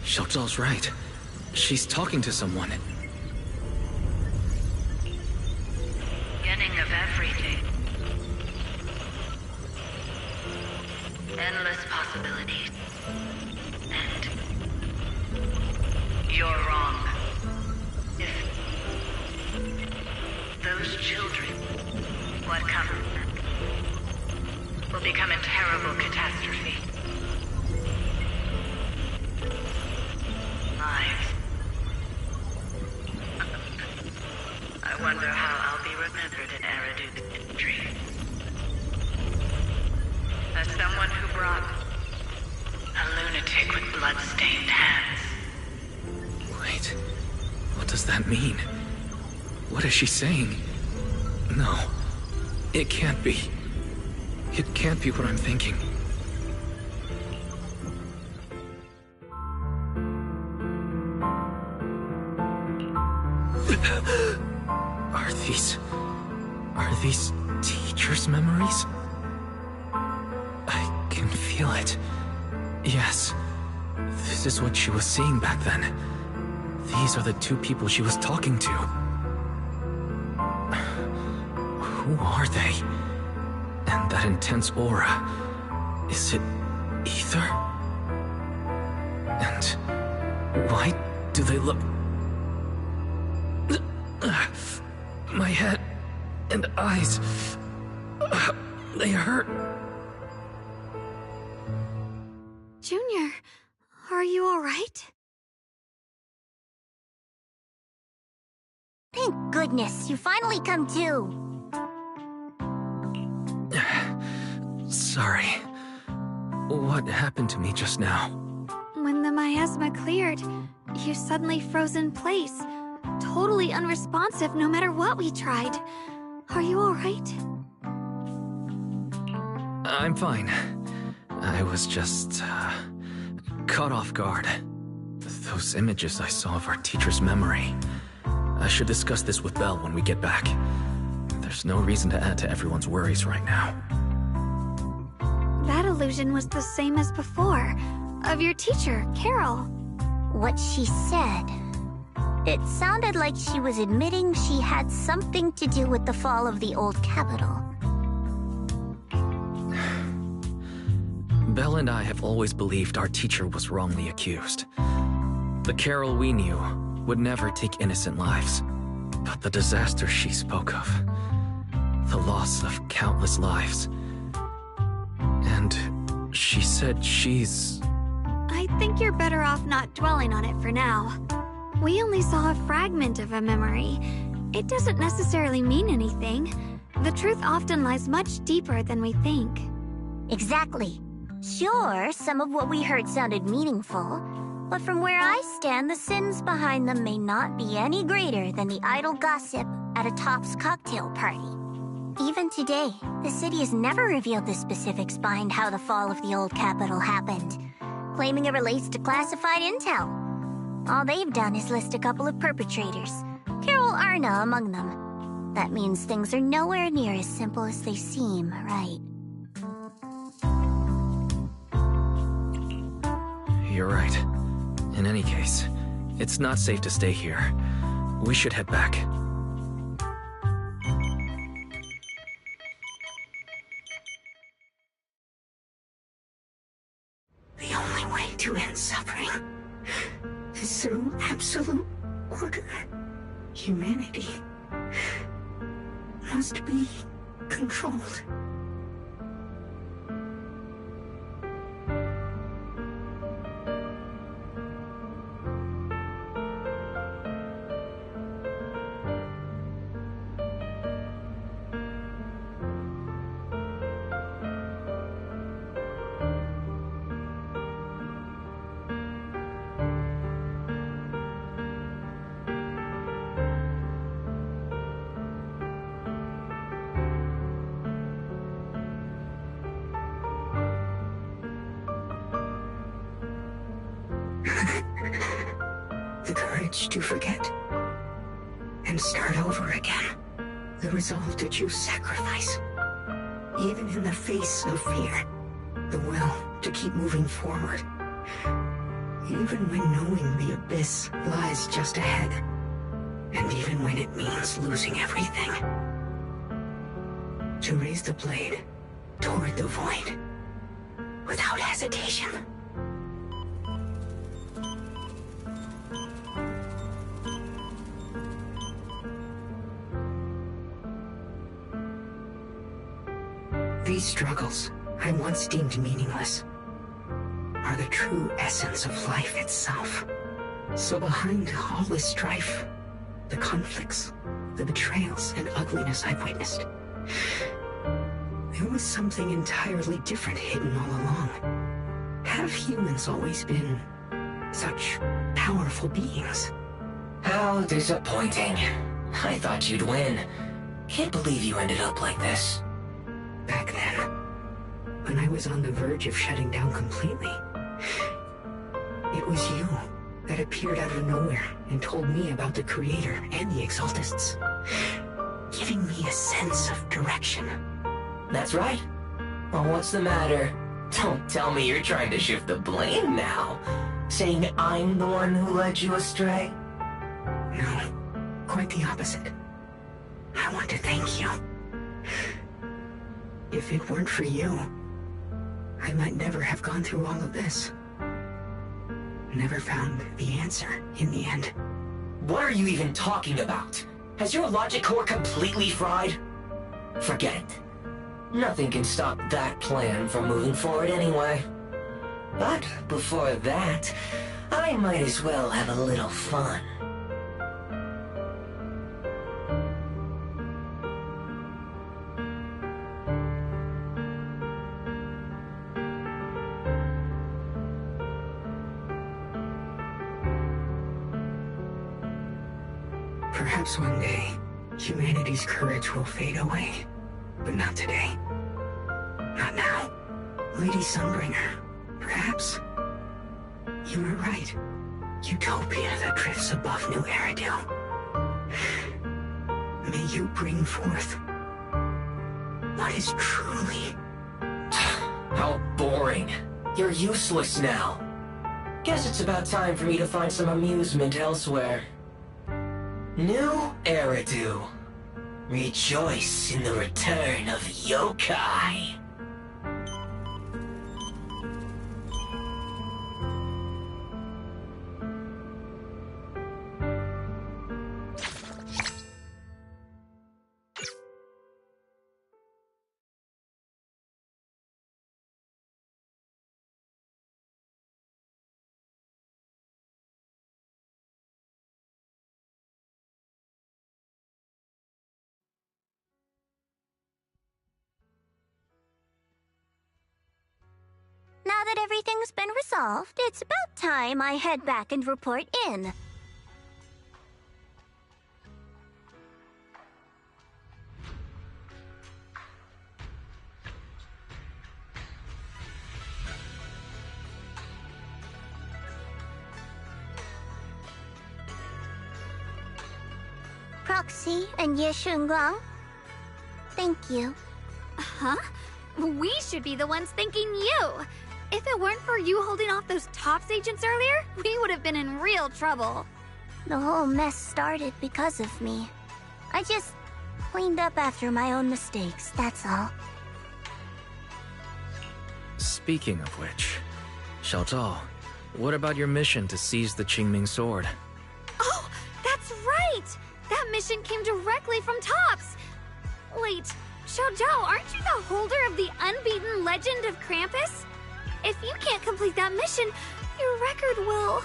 [SPEAKER 1] Xiaozhao's right. She's talking to someone.
[SPEAKER 4] Beginning of everything. Endless possibilities. And... you're wrong. If... those children... what comes... will become a terrible catastrophe. Lives. I wonder how I'll be remembered in Eridu's history. As someone who brought a lunatic with blood-stained hands.
[SPEAKER 1] Wait, what does that mean? What is she saying? No, it can't be. It can't be what I'm thinking. Are these teachers' memories? I can feel it. Yes, this is what she was seeing back then. These are the two people she was talking to. Who are they? And that intense aura, is it ether? And why do they look... My head and eyes, they hurt.
[SPEAKER 2] Junior, are you all right?
[SPEAKER 6] Thank goodness, you finally come to.
[SPEAKER 1] Sorry. What happened to me just now?
[SPEAKER 2] When the miasma cleared, you suddenly froze in place. Totally unresponsive no matter what we tried. Are you all right?
[SPEAKER 1] I'm fine. I was just, caught off guard. Those images I saw of our teacher's memory. I should discuss this with Belle when we get back. There's no reason to add to everyone's worries right now.
[SPEAKER 2] That illusion was the same as before, of your teacher, Carol.
[SPEAKER 6] What she said... it sounded like she was admitting she had something to do with the fall of the old capital.
[SPEAKER 1] Belle and I have always believed our teacher was wrongly accused. The Carol we knew would never take innocent lives. But the disaster she spoke of, the loss of countless lives, and she said she's...
[SPEAKER 2] I think you're better off not dwelling on it for now. We only saw a fragment of a memory. It doesn't necessarily mean anything. The truth often lies much deeper than we think.
[SPEAKER 6] Exactly. Sure, some of what we heard sounded meaningful, but from where I stand, the sins behind them may not be any greater than the idle gossip at a Top's cocktail party. Even today, the city has never revealed the specifics behind how the fall of the old capital happened, claiming it relates to classified intel. All they've done is list a couple of perpetrators. Carol Arna among them. That means things are nowhere near as simple as they seem, right?
[SPEAKER 1] You're right. In any case, it's not safe to stay here. We should head back.
[SPEAKER 7] The only way to end suffering is through absolute order. Humanity must be controlled. The courage to forget and start over again. The resolve to choose sacrifice, even in the face of fear. The will to keep moving forward, even when knowing the abyss lies just ahead, and even when it means losing everything. To raise the blade toward the void without hesitation. These struggles, I once deemed meaningless, are the true essence of life itself. So behind all this strife, the conflicts, the betrayals, and ugliness I've witnessed, there was something entirely different hidden all along. Have humans always been such powerful beings?
[SPEAKER 10] How disappointing. I thought you'd win. Can't believe you ended up like this.
[SPEAKER 7] Back then, when I was on the verge of shutting down completely, it was you that appeared out of nowhere and told me about the Creator and the Exaltists, giving me a sense of direction.
[SPEAKER 10] That's right. Well, what's the matter? Don't tell me you're trying to shift the blame now, saying I'm the one who led you astray?
[SPEAKER 7] No, quite the opposite. I want to thank you. If it weren't for you, I might never have gone through all of this. Never found the answer in the end.
[SPEAKER 10] What are you even talking about? Has your logic core completely fried? Forget it. Nothing can stop that plan from moving forward anyway. But before that, I might as well have a little fun.
[SPEAKER 7] Perhaps one day, humanity's courage will fade away. But not today. Not now. Lady Sunbringer, perhaps. You were right. Utopia that drifts above New Eridu. May you bring forth what is truly...
[SPEAKER 10] How boring. You're useless now. Guess it's about time for me to find some amusement elsewhere. New Eridu. Rejoice in the return of yokai.
[SPEAKER 6] Now that everything's been resolved, it's about time I head back and report in. Roxy and Ye Shunguang. Thank you.
[SPEAKER 2] Huh? We should be the ones thanking you. If it weren't for you holding off those TOPS agents earlier, we would have been in real trouble.
[SPEAKER 6] The whole mess started because of me. I just cleaned up after my own mistakes, that's all.
[SPEAKER 1] Speaking of which, Xiaozhao, what about your mission to seize the Qingming sword?
[SPEAKER 2] Oh, that's right! That mission came directly from TOPS! Wait, Xiaozhao, aren't you the holder of the unbeaten legend of Krampus? If you can't complete that mission, your record will...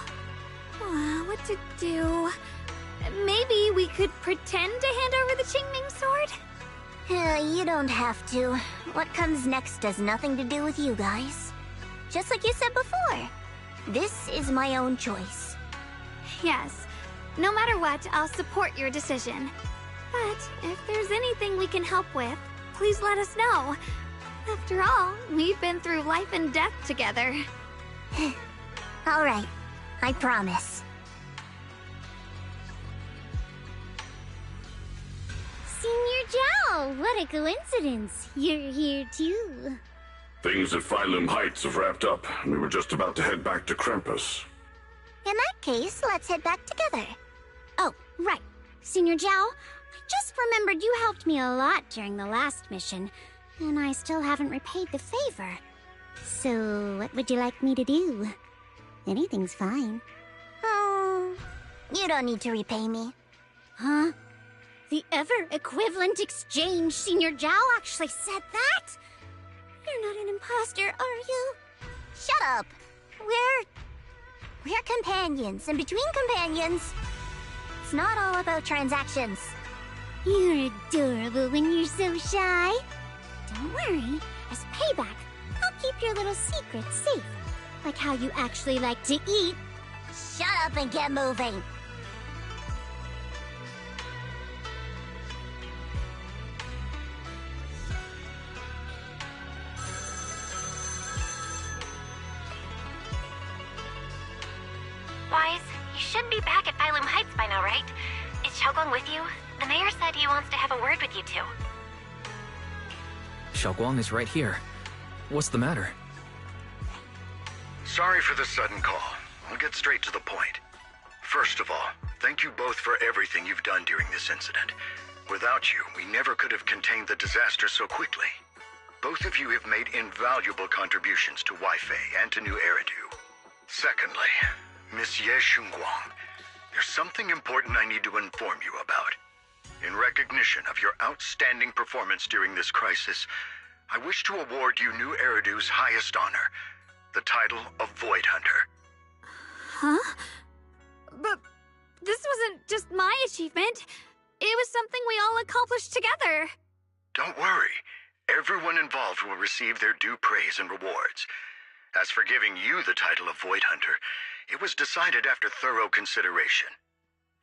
[SPEAKER 2] what to do? Maybe we could pretend to hand over the Qingming sword?
[SPEAKER 6] You don't have to. What comes next has nothing to do with you guys. Just like you said before, this is my own choice.
[SPEAKER 2] Yes. No matter what, I'll support your decision. But if there's anything we can help with, please let us know. After all, we've been through life and death together.
[SPEAKER 6] All right, I promise.
[SPEAKER 12] Senior Zhao, what a coincidence. You're here too.
[SPEAKER 13] Things at Phylum Heights have wrapped up, and we were just about to head back to Krampus.
[SPEAKER 6] In that case, let's head back together.
[SPEAKER 12] Oh, right. Senior Zhao, I just remembered you helped me a lot during the last mission, and I still haven't repaid the favor. So, what would you like me to do? Anything's fine.
[SPEAKER 6] You don't need to repay me.
[SPEAKER 12] Huh? The ever-equivalent exchange, Senior Zhao actually said that? You're not an imposter, are you?
[SPEAKER 6] Shut up! We're companions, and between companions, it's not all about transactions.
[SPEAKER 12] You're adorable when you're so shy. Don't worry, as payback, I'll keep your little secrets safe. Like how you actually like to eat.
[SPEAKER 6] Shut up and get moving!
[SPEAKER 8] Wise, you should be back at Phylum Heights by now, right? Is Xiaoguang with you? The mayor said he wants to have a word with you two.
[SPEAKER 1] Xiaoguang is right here. What's the matter?
[SPEAKER 11] Sorry for the sudden call. I'll get straight to the point. First of all, thank you both for everything you've done during this incident. Without you, we never could have contained the disaster so quickly. Both of you have made invaluable contributions to Weifei and to New Eridu. Secondly, Miss Ye Shunguang, there's something important I need to inform you about. In recognition of your outstanding performance during this crisis, I wish to award you New Eridu's highest honor, the title of Void Hunter.
[SPEAKER 2] Huh? But this wasn't just my achievement. It was something we all accomplished together.
[SPEAKER 11] Don't worry. Everyone involved will receive their due praise and rewards. As for giving you the title of Void Hunter, it was decided after thorough consideration.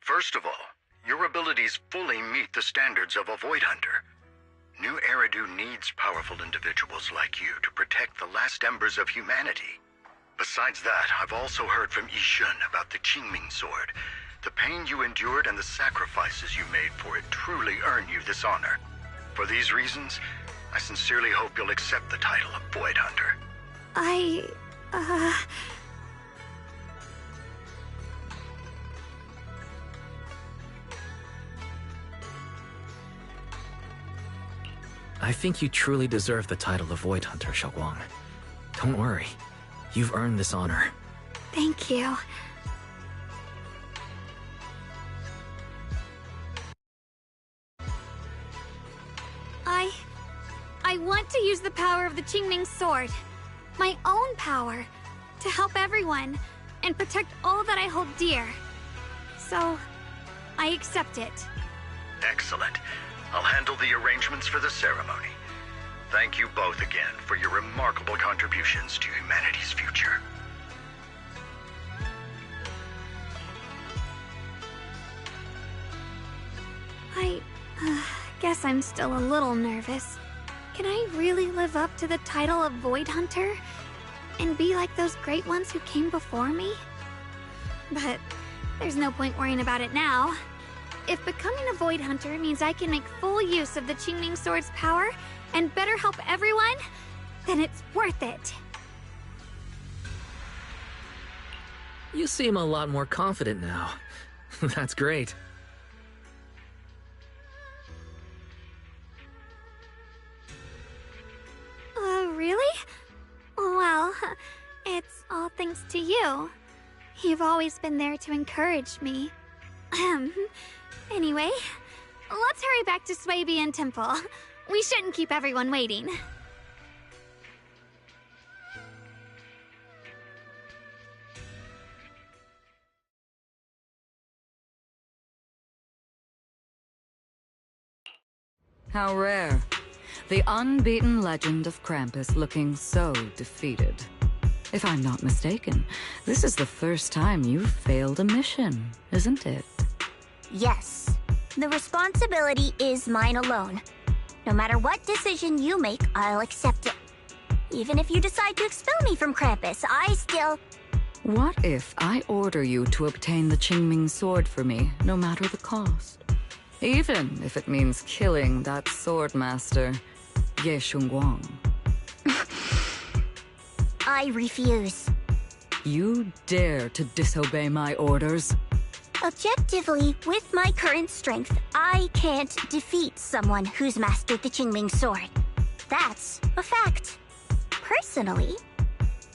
[SPEAKER 11] First of all, your abilities fully meet the standards of a Void Hunter. New Eridu needs powerful individuals like you to protect the last embers of humanity. Besides that, I've also heard from Yishun about the Qingming sword. The pain you endured and the sacrifices you made for it truly earn you this honor. For these reasons, I sincerely hope you'll accept the title of Void Hunter.
[SPEAKER 1] I think you truly deserve the title of Void Hunter, Xiaoguang. Don't worry. You've earned this honor.
[SPEAKER 2] Thank you. I want to use the power of the Qingming sword, my own power, to help everyone and protect all that I hold dear. So, I accept it.
[SPEAKER 11] Excellent. I'll handle the arrangements for the ceremony. Thank you both again for your remarkable contributions to humanity's future.
[SPEAKER 2] I guess I'm still a little nervous. Can I really live up to the title of Void Hunter? And be like those great ones who came before me? But there's no point worrying about it now. If becoming a Void Hunter means I can make full use of the Qingming Sword's power and better help everyone, then it's worth it.
[SPEAKER 1] You seem a lot more confident now. That's great.
[SPEAKER 2] Really? Well, it's all thanks to you. You've always been there to encourage me. Anyway, let's hurry back to Swabian Temple. We shouldn't keep everyone waiting.
[SPEAKER 19] How rare. The unbeaten legend of Krampus looking so defeated. If I'm not mistaken, this is the first time you've failed a mission, isn't it?
[SPEAKER 6] Yes. The responsibility is mine alone. No matter what decision you make, I'll accept it. Even if you decide to expel me from Krampus, I still...
[SPEAKER 19] What if I order you to obtain the Qingming Sword for me, no matter the cost? Even if it means killing that sword master, Ye Shunguang.
[SPEAKER 6] I refuse.
[SPEAKER 19] You dare to disobey my orders?
[SPEAKER 6] Objectively, with my current strength, I can't defeat someone who's mastered the Qingming Sword. That's a fact. Personally,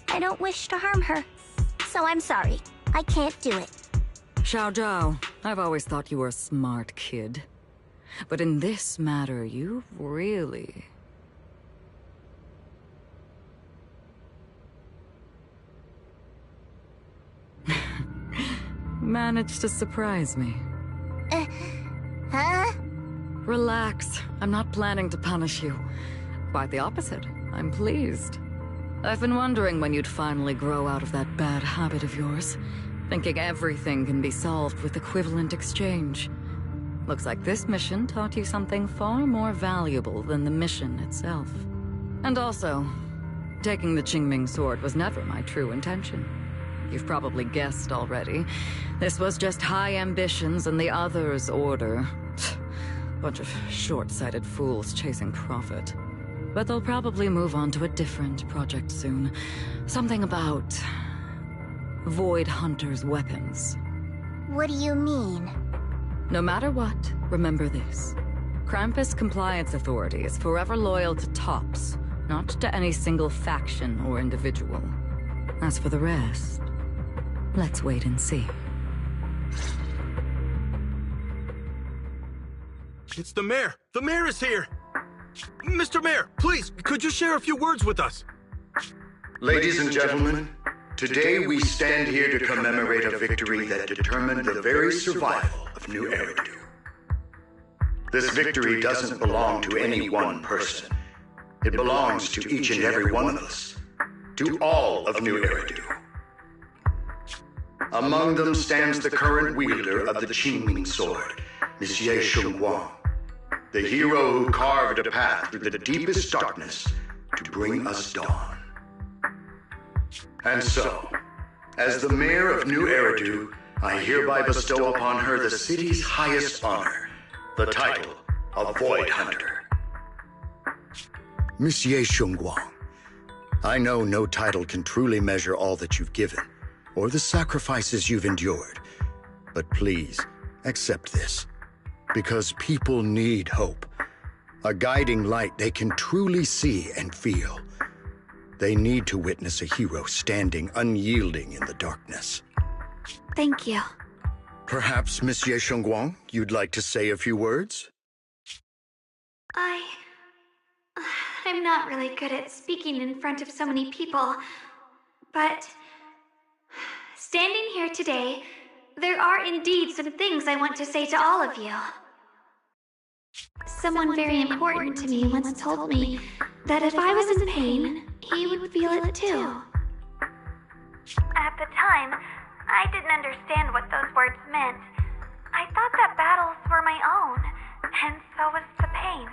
[SPEAKER 6] I don't wish to harm her. So I'm sorry. I can't do it.
[SPEAKER 19] Xiao Zhao, I've always thought you were a smart kid. But in this matter, you've really... managed to surprise me.
[SPEAKER 6] Huh?
[SPEAKER 19] Relax. I'm not planning to punish you. Quite the opposite. I'm pleased. I've been wondering when you'd finally grow out of that bad habit of yours. Thinking everything can be solved with equivalent exchange. Looks like this mission taught you something far more valuable than the mission itself. And also, taking the Qingming Sword was never my true intention. You've probably guessed already. This was just high ambitions and the others' order. Bunch of short-sighted fools chasing profit. But they'll probably move on to a different project soon. Something about... Void Hunter's weapons.
[SPEAKER 6] What do you mean?
[SPEAKER 19] No matter what, remember this. Krampus Compliance Authority is forever loyal to TOPS, not to any single faction or individual. As for the rest, let's wait and see.
[SPEAKER 14] It's the mayor! The mayor is here! Mr. Mayor, please, could you share a few words with us?
[SPEAKER 11] Ladies and gentlemen, today we stand here to commemorate a victory that determined the very survival of New Eridu. This victory doesn't belong to any one person. It belongs to each and every one of us. To all of New Eridu. Among them stands the current wielder of the Qingming Sword, Monsieur Shunguang, the hero who carved a path through the deepest darkness to bring us dawn. And so, as the mayor of New Eridu, I hereby bestow upon her the city's highest honor, the title of Void Hunter. Monsieur Shunguang, I know no title can truly measure all that you've given, or the sacrifices you've endured. But please, accept this, because people need hope. A guiding light they can truly see and feel. They need to witness a hero standing unyielding in the darkness.
[SPEAKER 2] Thank you.
[SPEAKER 11] Perhaps, Monsieur Shunguang, you'd like to say a few words?
[SPEAKER 2] I'm not really good at speaking in front of so many people, but standing here today, there are indeed some things I want to say to all of you. Someone very important to me once told me that if I was in pain, he would feel it too.
[SPEAKER 8] At the time, I didn't understand what those words meant. I thought that battles were my own, and so was the pain.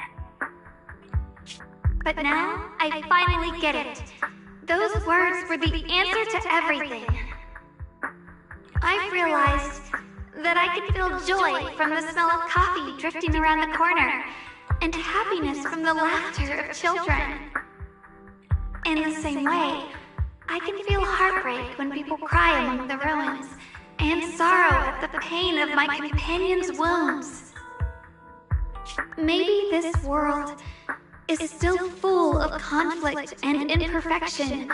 [SPEAKER 2] But now, I finally get it. Those words were the answer to everything. I've realized that I can feel joy from the smell of coffee drifting around the corner, and happiness from the laughter of children. In the same way, I can feel heartbreak when people cry among the ruins, and sorrow at the pain of my companion's wounds. Maybe this world is still full of conflict and imperfection.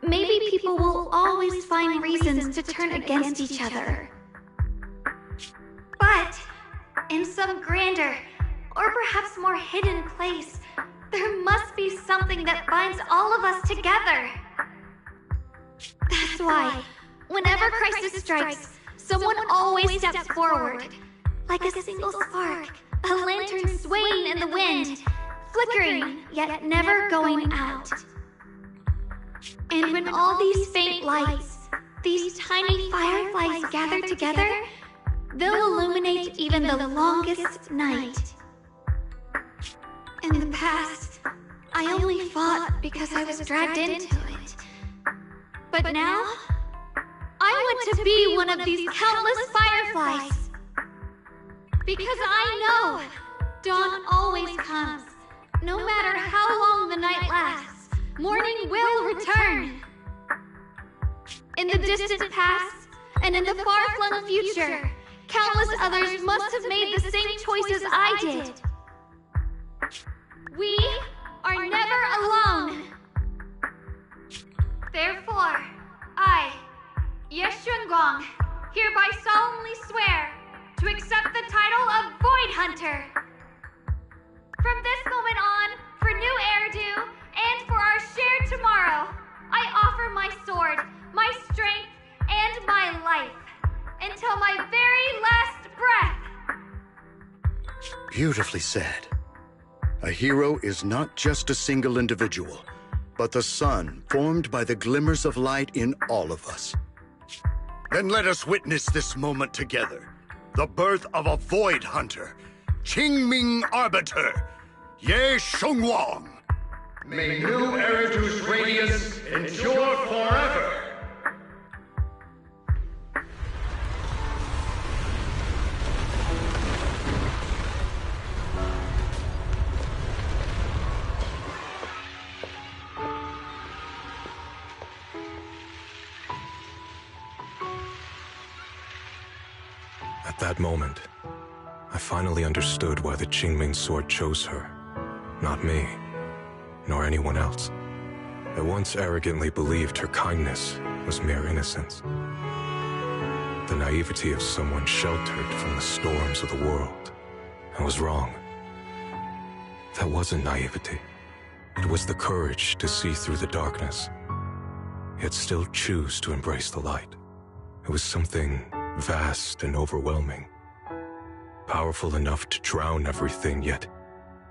[SPEAKER 2] Maybe people will always find reasons to turn against each other. But in some grander, or perhaps more hidden place, there must be something that binds all of us together. That's why, whenever crisis strikes, someone always steps forward. Like a single spark, a lantern swaying in the wind, flickering, yet never going out. And when all these faint lights, these tiny fireflies gather together, they'll illuminate even the longest night. In the past, I only fought because I was dragged into it. But now, I want to be one of these countless fireflies. Because I know dawn always comes. No matter how long the night lasts, morning will return. In the distant past, and in the far-flung future, countless others must have made the same choices I did. We are never alone. Therefore, I, Ye Shunguang, hereby solemnly swear to accept the title of Void Hunter. From this moment on, for new Eridu, and for our shared tomorrow, I offer my sword, my strength, and my life, until my very last breath.
[SPEAKER 11] Beautifully said. A hero is not just a single individual, but the sun formed by the glimmers of light in all of us. Then let us witness this moment together. The birth of a Void Hunter, Qingming Arbiter, Ye Shunguang.
[SPEAKER 5] May new Eridu's radiance endure forever!
[SPEAKER 15] At that moment, I finally understood why the Qingming sword chose her. Not me, nor anyone else. I once arrogantly believed her kindness was mere innocence. The naivety of someone sheltered from the storms of the world. I was wrong. That wasn't naivety. It was the courage to see through the darkness, yet still choose to embrace the light. It was something vast and overwhelming. Powerful enough to drown everything, yet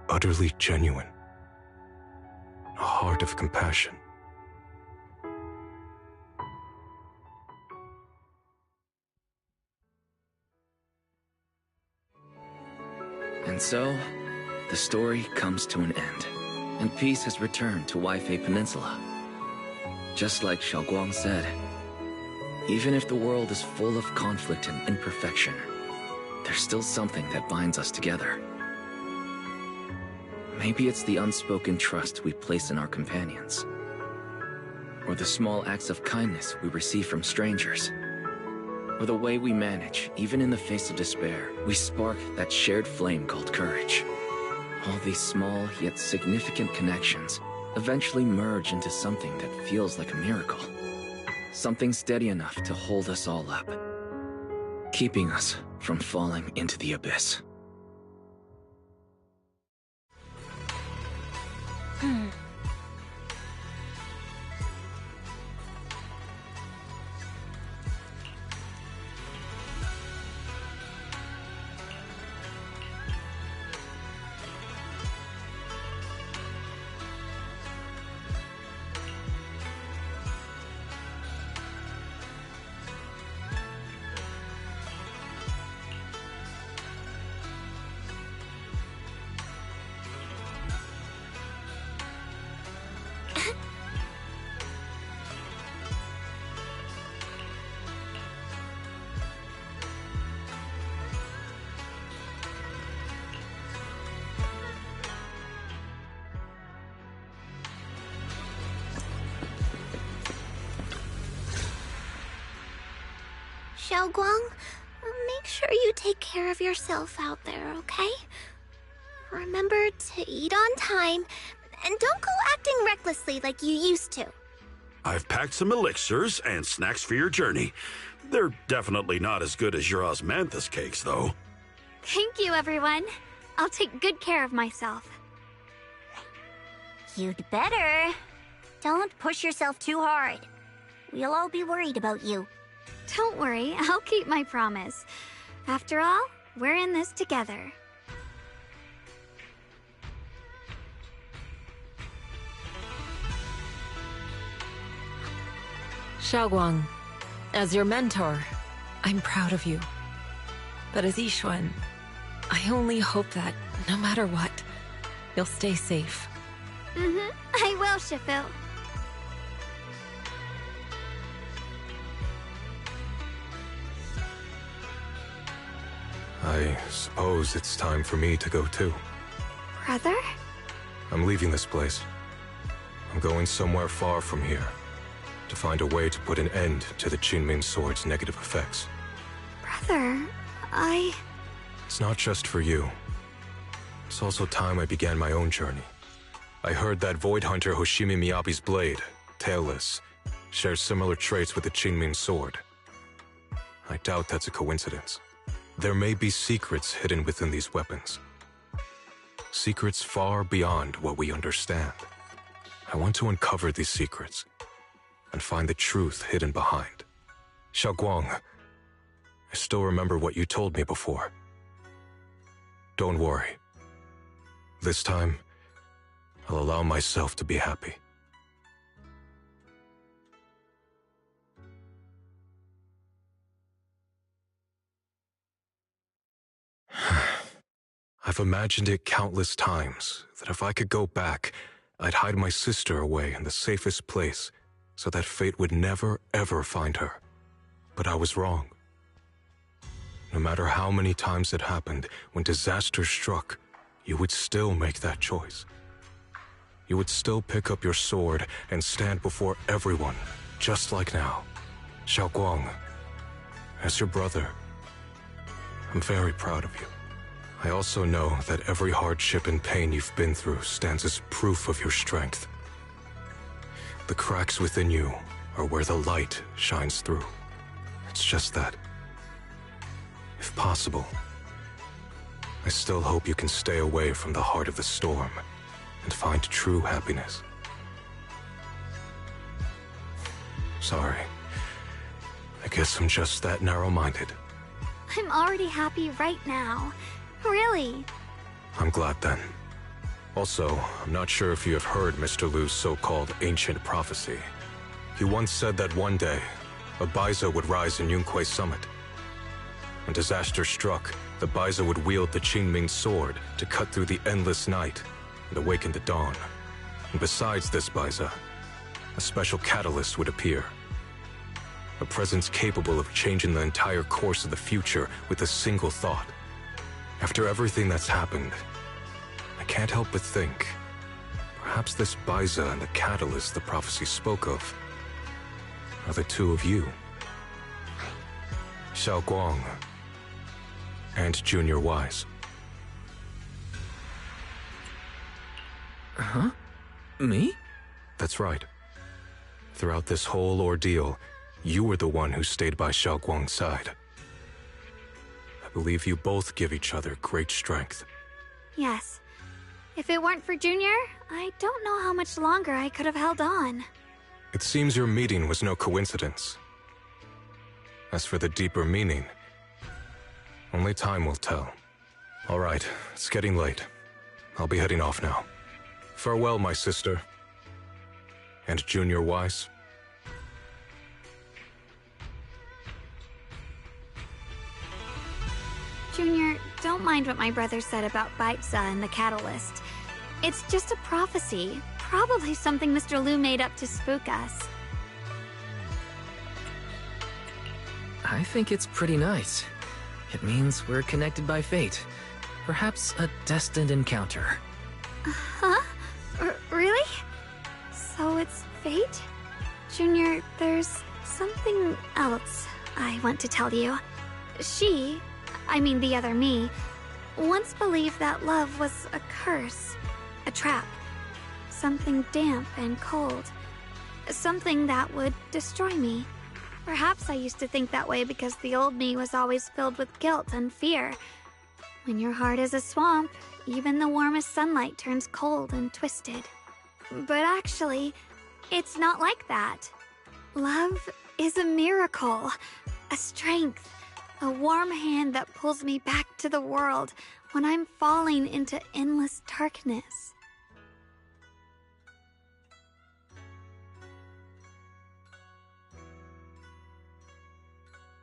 [SPEAKER 15] utterly genuine. A heart of compassion.
[SPEAKER 1] And so, the story comes to an end, and peace has returned to Waifei Peninsula. Just like Xiaoguang said, even if the world is full of conflict and imperfection, there's still something that binds us together. Maybe it's the unspoken trust we place in our companions, or the small acts of kindness we receive from strangers, or the way we manage, even in the face of despair, we spark that shared flame called courage. All these small yet significant connections eventually merge into something that feels like a miracle. Something steady enough to hold us all up, keeping us from falling into the abyss.
[SPEAKER 3] Xiaoguang, make sure you take care of yourself out there, okay? Remember to eat on time, and don't go acting recklessly like you used to.
[SPEAKER 18] I've packed some elixirs and snacks for your journey. They're definitely not as good as your osmanthus cakes, though.
[SPEAKER 2] Thank you, everyone. I'll take good care of myself.
[SPEAKER 6] You'd better. Don't push yourself too hard. We'll all be worried about you.
[SPEAKER 2] Don't worry, I'll keep my promise. After all, we're in this together.
[SPEAKER 20] Xiaoguang, as your mentor, I'm proud of you. But as Yixuan, I only hope that, no matter what, you'll stay safe.
[SPEAKER 2] I will, Shifu.
[SPEAKER 15] I suppose it's time for me to go too.
[SPEAKER 2] Brother?
[SPEAKER 15] I'm leaving this place. I'm going somewhere far from here, to find a way to put an end to the Qingming Sword's negative effects.
[SPEAKER 2] Brother,
[SPEAKER 15] It's not just for you. It's also time I began my own journey. I heard that Void Hunter Hoshimi Miyabi's blade, Tailless, shares similar traits with the Qingming Sword. I doubt that's a coincidence. There may be secrets hidden within these weapons. Secrets far beyond what we understand. I want to uncover these secrets and find the truth hidden behind. Xiaoguang, I still remember what you told me before. Don't worry. This time, I'll allow myself to be happy. I've imagined it countless times, that if I could go back, I'd hide my sister away in the safest place, so that fate would never, ever find her. But I was wrong. No matter how many times it happened, when disaster struck, you would still make that choice. You would still pick up your sword and stand before everyone, just like now. Xiaoguang, as your brother, I'm very proud of you. I also know that every hardship and pain you've been through stands as proof of your strength. The cracks within you are where the light shines through. It's just that, if possible, I still hope you can stay away from the heart of the storm and find true happiness. Sorry. I guess I'm just that narrow-minded.
[SPEAKER 2] I'm already happy right now. Really?
[SPEAKER 15] I'm glad then. Also, I'm not sure if you have heard Mr. Lu's so-called ancient prophecy. He once said that one day, a Baiza would rise in Yunque Summit. When disaster struck, the Baiza would wield the Qingming Sword to cut through the endless night and awaken the dawn. And besides this Baiza, a special catalyst would appear. A presence capable of changing the entire course of the future with a single thought. After everything that's happened, I can't help but think, perhaps this Baiza and the catalyst the prophecy spoke of are the two of you. Xiaoguang and Junior Wise.
[SPEAKER 1] Huh? Me?
[SPEAKER 15] That's right. Throughout this whole ordeal, you were the one who stayed by Xiaoguang's side. I believe you both give each other great strength.
[SPEAKER 2] Yes. If it weren't for Junior, I don't know how much longer I could have held on.
[SPEAKER 15] It seems your meeting was no coincidence. As for the deeper meaning, only time will tell. All right, it's getting late. I'll be heading off now. Farewell, my sister. And Junior Wise.
[SPEAKER 2] Junior, don't mind what my brother said about Baiza and the catalyst. It's just a prophecy. Probably something Mr. Lu made up to spook us.
[SPEAKER 1] I think it's pretty nice. It means we're connected by fate. Perhaps a destined encounter.
[SPEAKER 2] Huh? Really? So it's fate? Junior, there's something else. I want to tell you. She, I mean the other me, once believed that love was a curse, a trap, something damp and cold, something that would destroy me. Perhaps I used to think that way because the old me was always filled with guilt and fear. When your heart is a swamp, even the warmest sunlight turns cold and twisted. But actually, it's not like that. Love is a miracle, a strength, a warm hand that pulls me back to the world when I'm falling into endless darkness.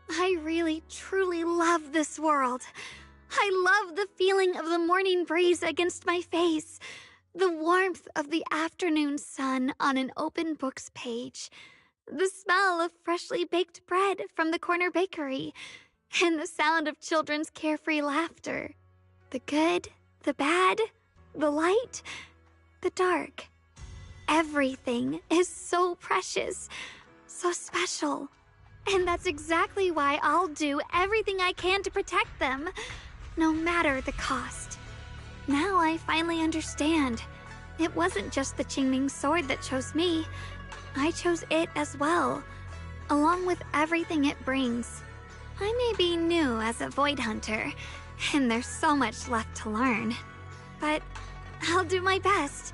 [SPEAKER 2] I really, truly love this world. I love the feeling of the morning breeze against my face, the warmth of the afternoon sun on an open book's page, the smell of freshly baked bread from the corner bakery, and the sound of children's carefree laughter. The good, the bad, the light, the dark. Everything is so precious, so special. And that's exactly why I'll do everything I can to protect them, no matter the cost. Now I finally understand. It wasn't just the Qingming sword that chose me. I chose it as well, along with everything it brings. I may be new as a Void Hunter, and there's so much left to learn. But I'll do my best.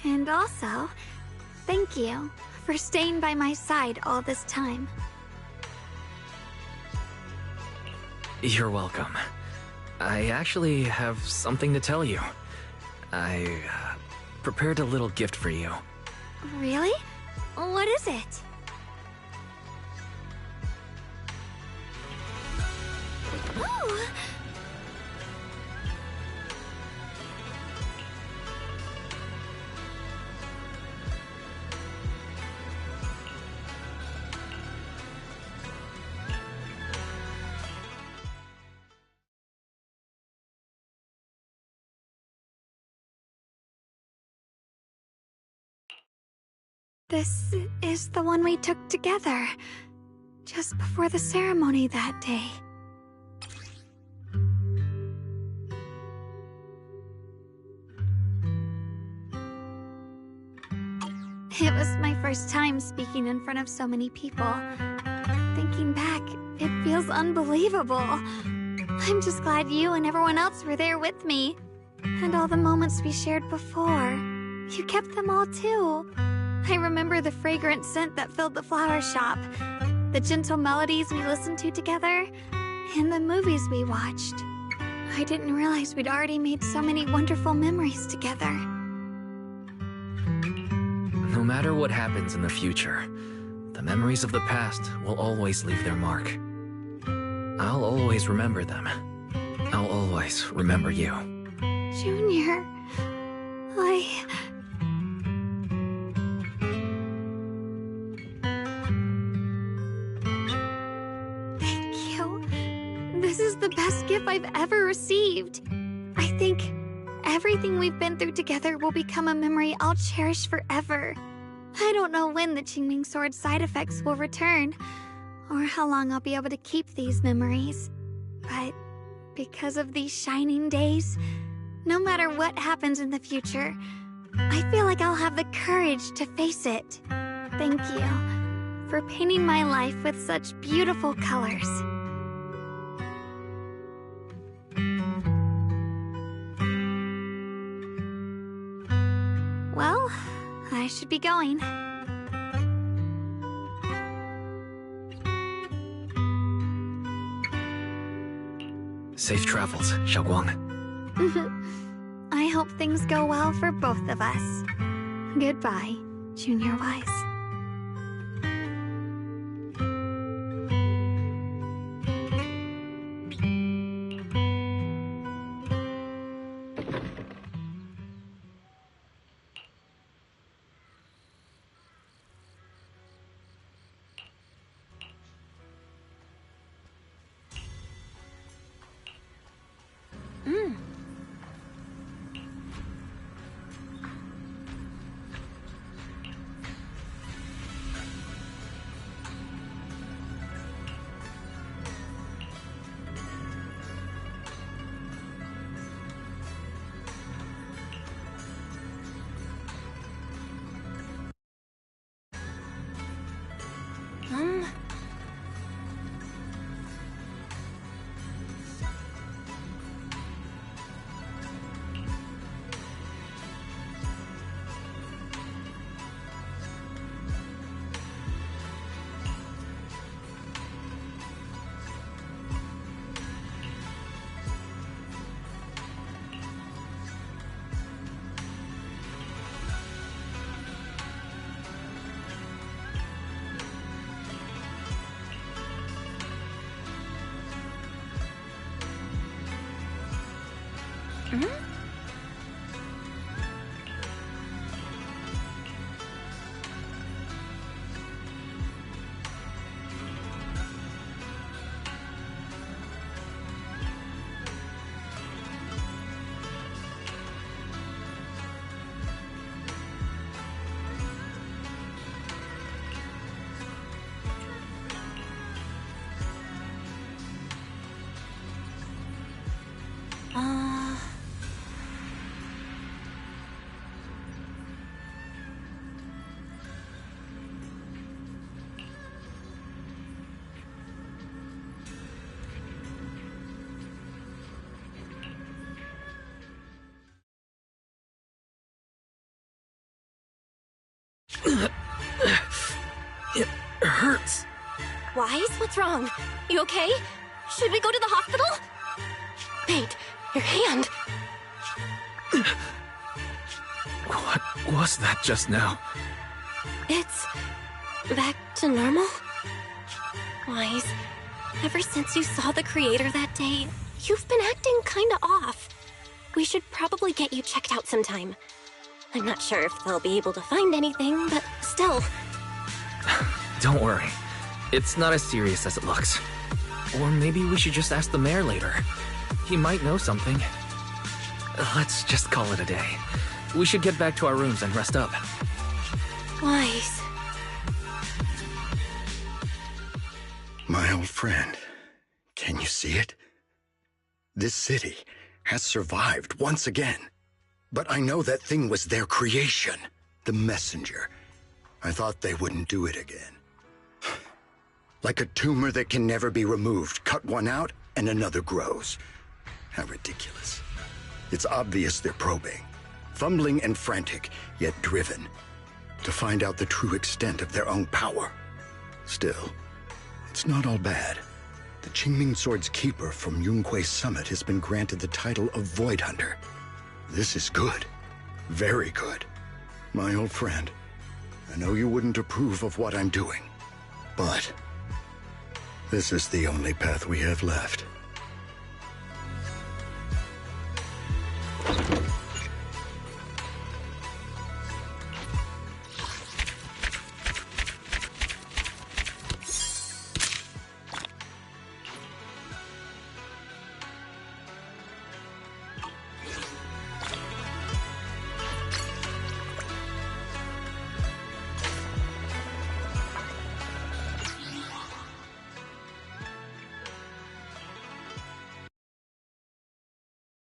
[SPEAKER 2] And also, thank you for staying by my side all this time.
[SPEAKER 1] You're welcome. I actually have something to tell you. I prepared a little gift for you.
[SPEAKER 2] Really? What is it? Ooh! This is the one we took together, just before the ceremony that day. It was my first time speaking in front of so many people. Thinking back, it feels unbelievable. I'm just glad you and everyone else were there with me. And all the moments we shared before. You kept them all too. I remember the fragrant scent that filled the flower shop, the gentle melodies we listened to together, and the movies we watched. I didn't realize we'd already made so many wonderful memories together.
[SPEAKER 1] No matter what happens in the future, the memories of the past will always leave their mark. I'll always remember them. I'll always remember you.
[SPEAKER 2] Junior, Thank you. This is the best gift I've ever received. I think everything we've been through together will become a memory I'll cherish forever. I don't know when the Qingming sword side effects will return, or how long I'll be able to keep these memories. But because of these shining days, no matter what happens in the future, I feel like I'll have the courage to face it. Thank you for painting my life with such beautiful colors. Well, I should be going.
[SPEAKER 1] Safe travels, Xiaoguang.
[SPEAKER 2] I hope things go well for both of us. Goodbye, Junior Wise.
[SPEAKER 1] It hurts.
[SPEAKER 3] Wise, what's wrong? You okay? Should we go to the hospital? Wait, your hand.
[SPEAKER 1] What was that just now?
[SPEAKER 3] It's back to normal? Wise, ever since you saw the creator that day, you've been acting kinda off. We should probably get you checked out sometime. I'm not sure if they'll be able to find anything, but still.
[SPEAKER 1] Don't worry. It's not as serious as it looks. Or maybe we should just ask the mayor later. He might know something. Let's just call it a day. We should get back to our rooms and rest up.
[SPEAKER 3] Wise.
[SPEAKER 11] My old friend, can you see it? This city has survived once again. But I know that thing was their creation, the messenger. I thought they wouldn't do it again. Like a tumor that can never be removed. Cut one out and another grows. How ridiculous. It's obvious they're probing. Fumbling and frantic, yet driven. To find out the true extent of their own power. Still, it's not all bad. The Qingming Sword's keeper from Yunque's summit has been granted the title of Void Hunter. This is good. Very good. My old friend, I know you wouldn't approve of what I'm doing, but this is the only path we have left.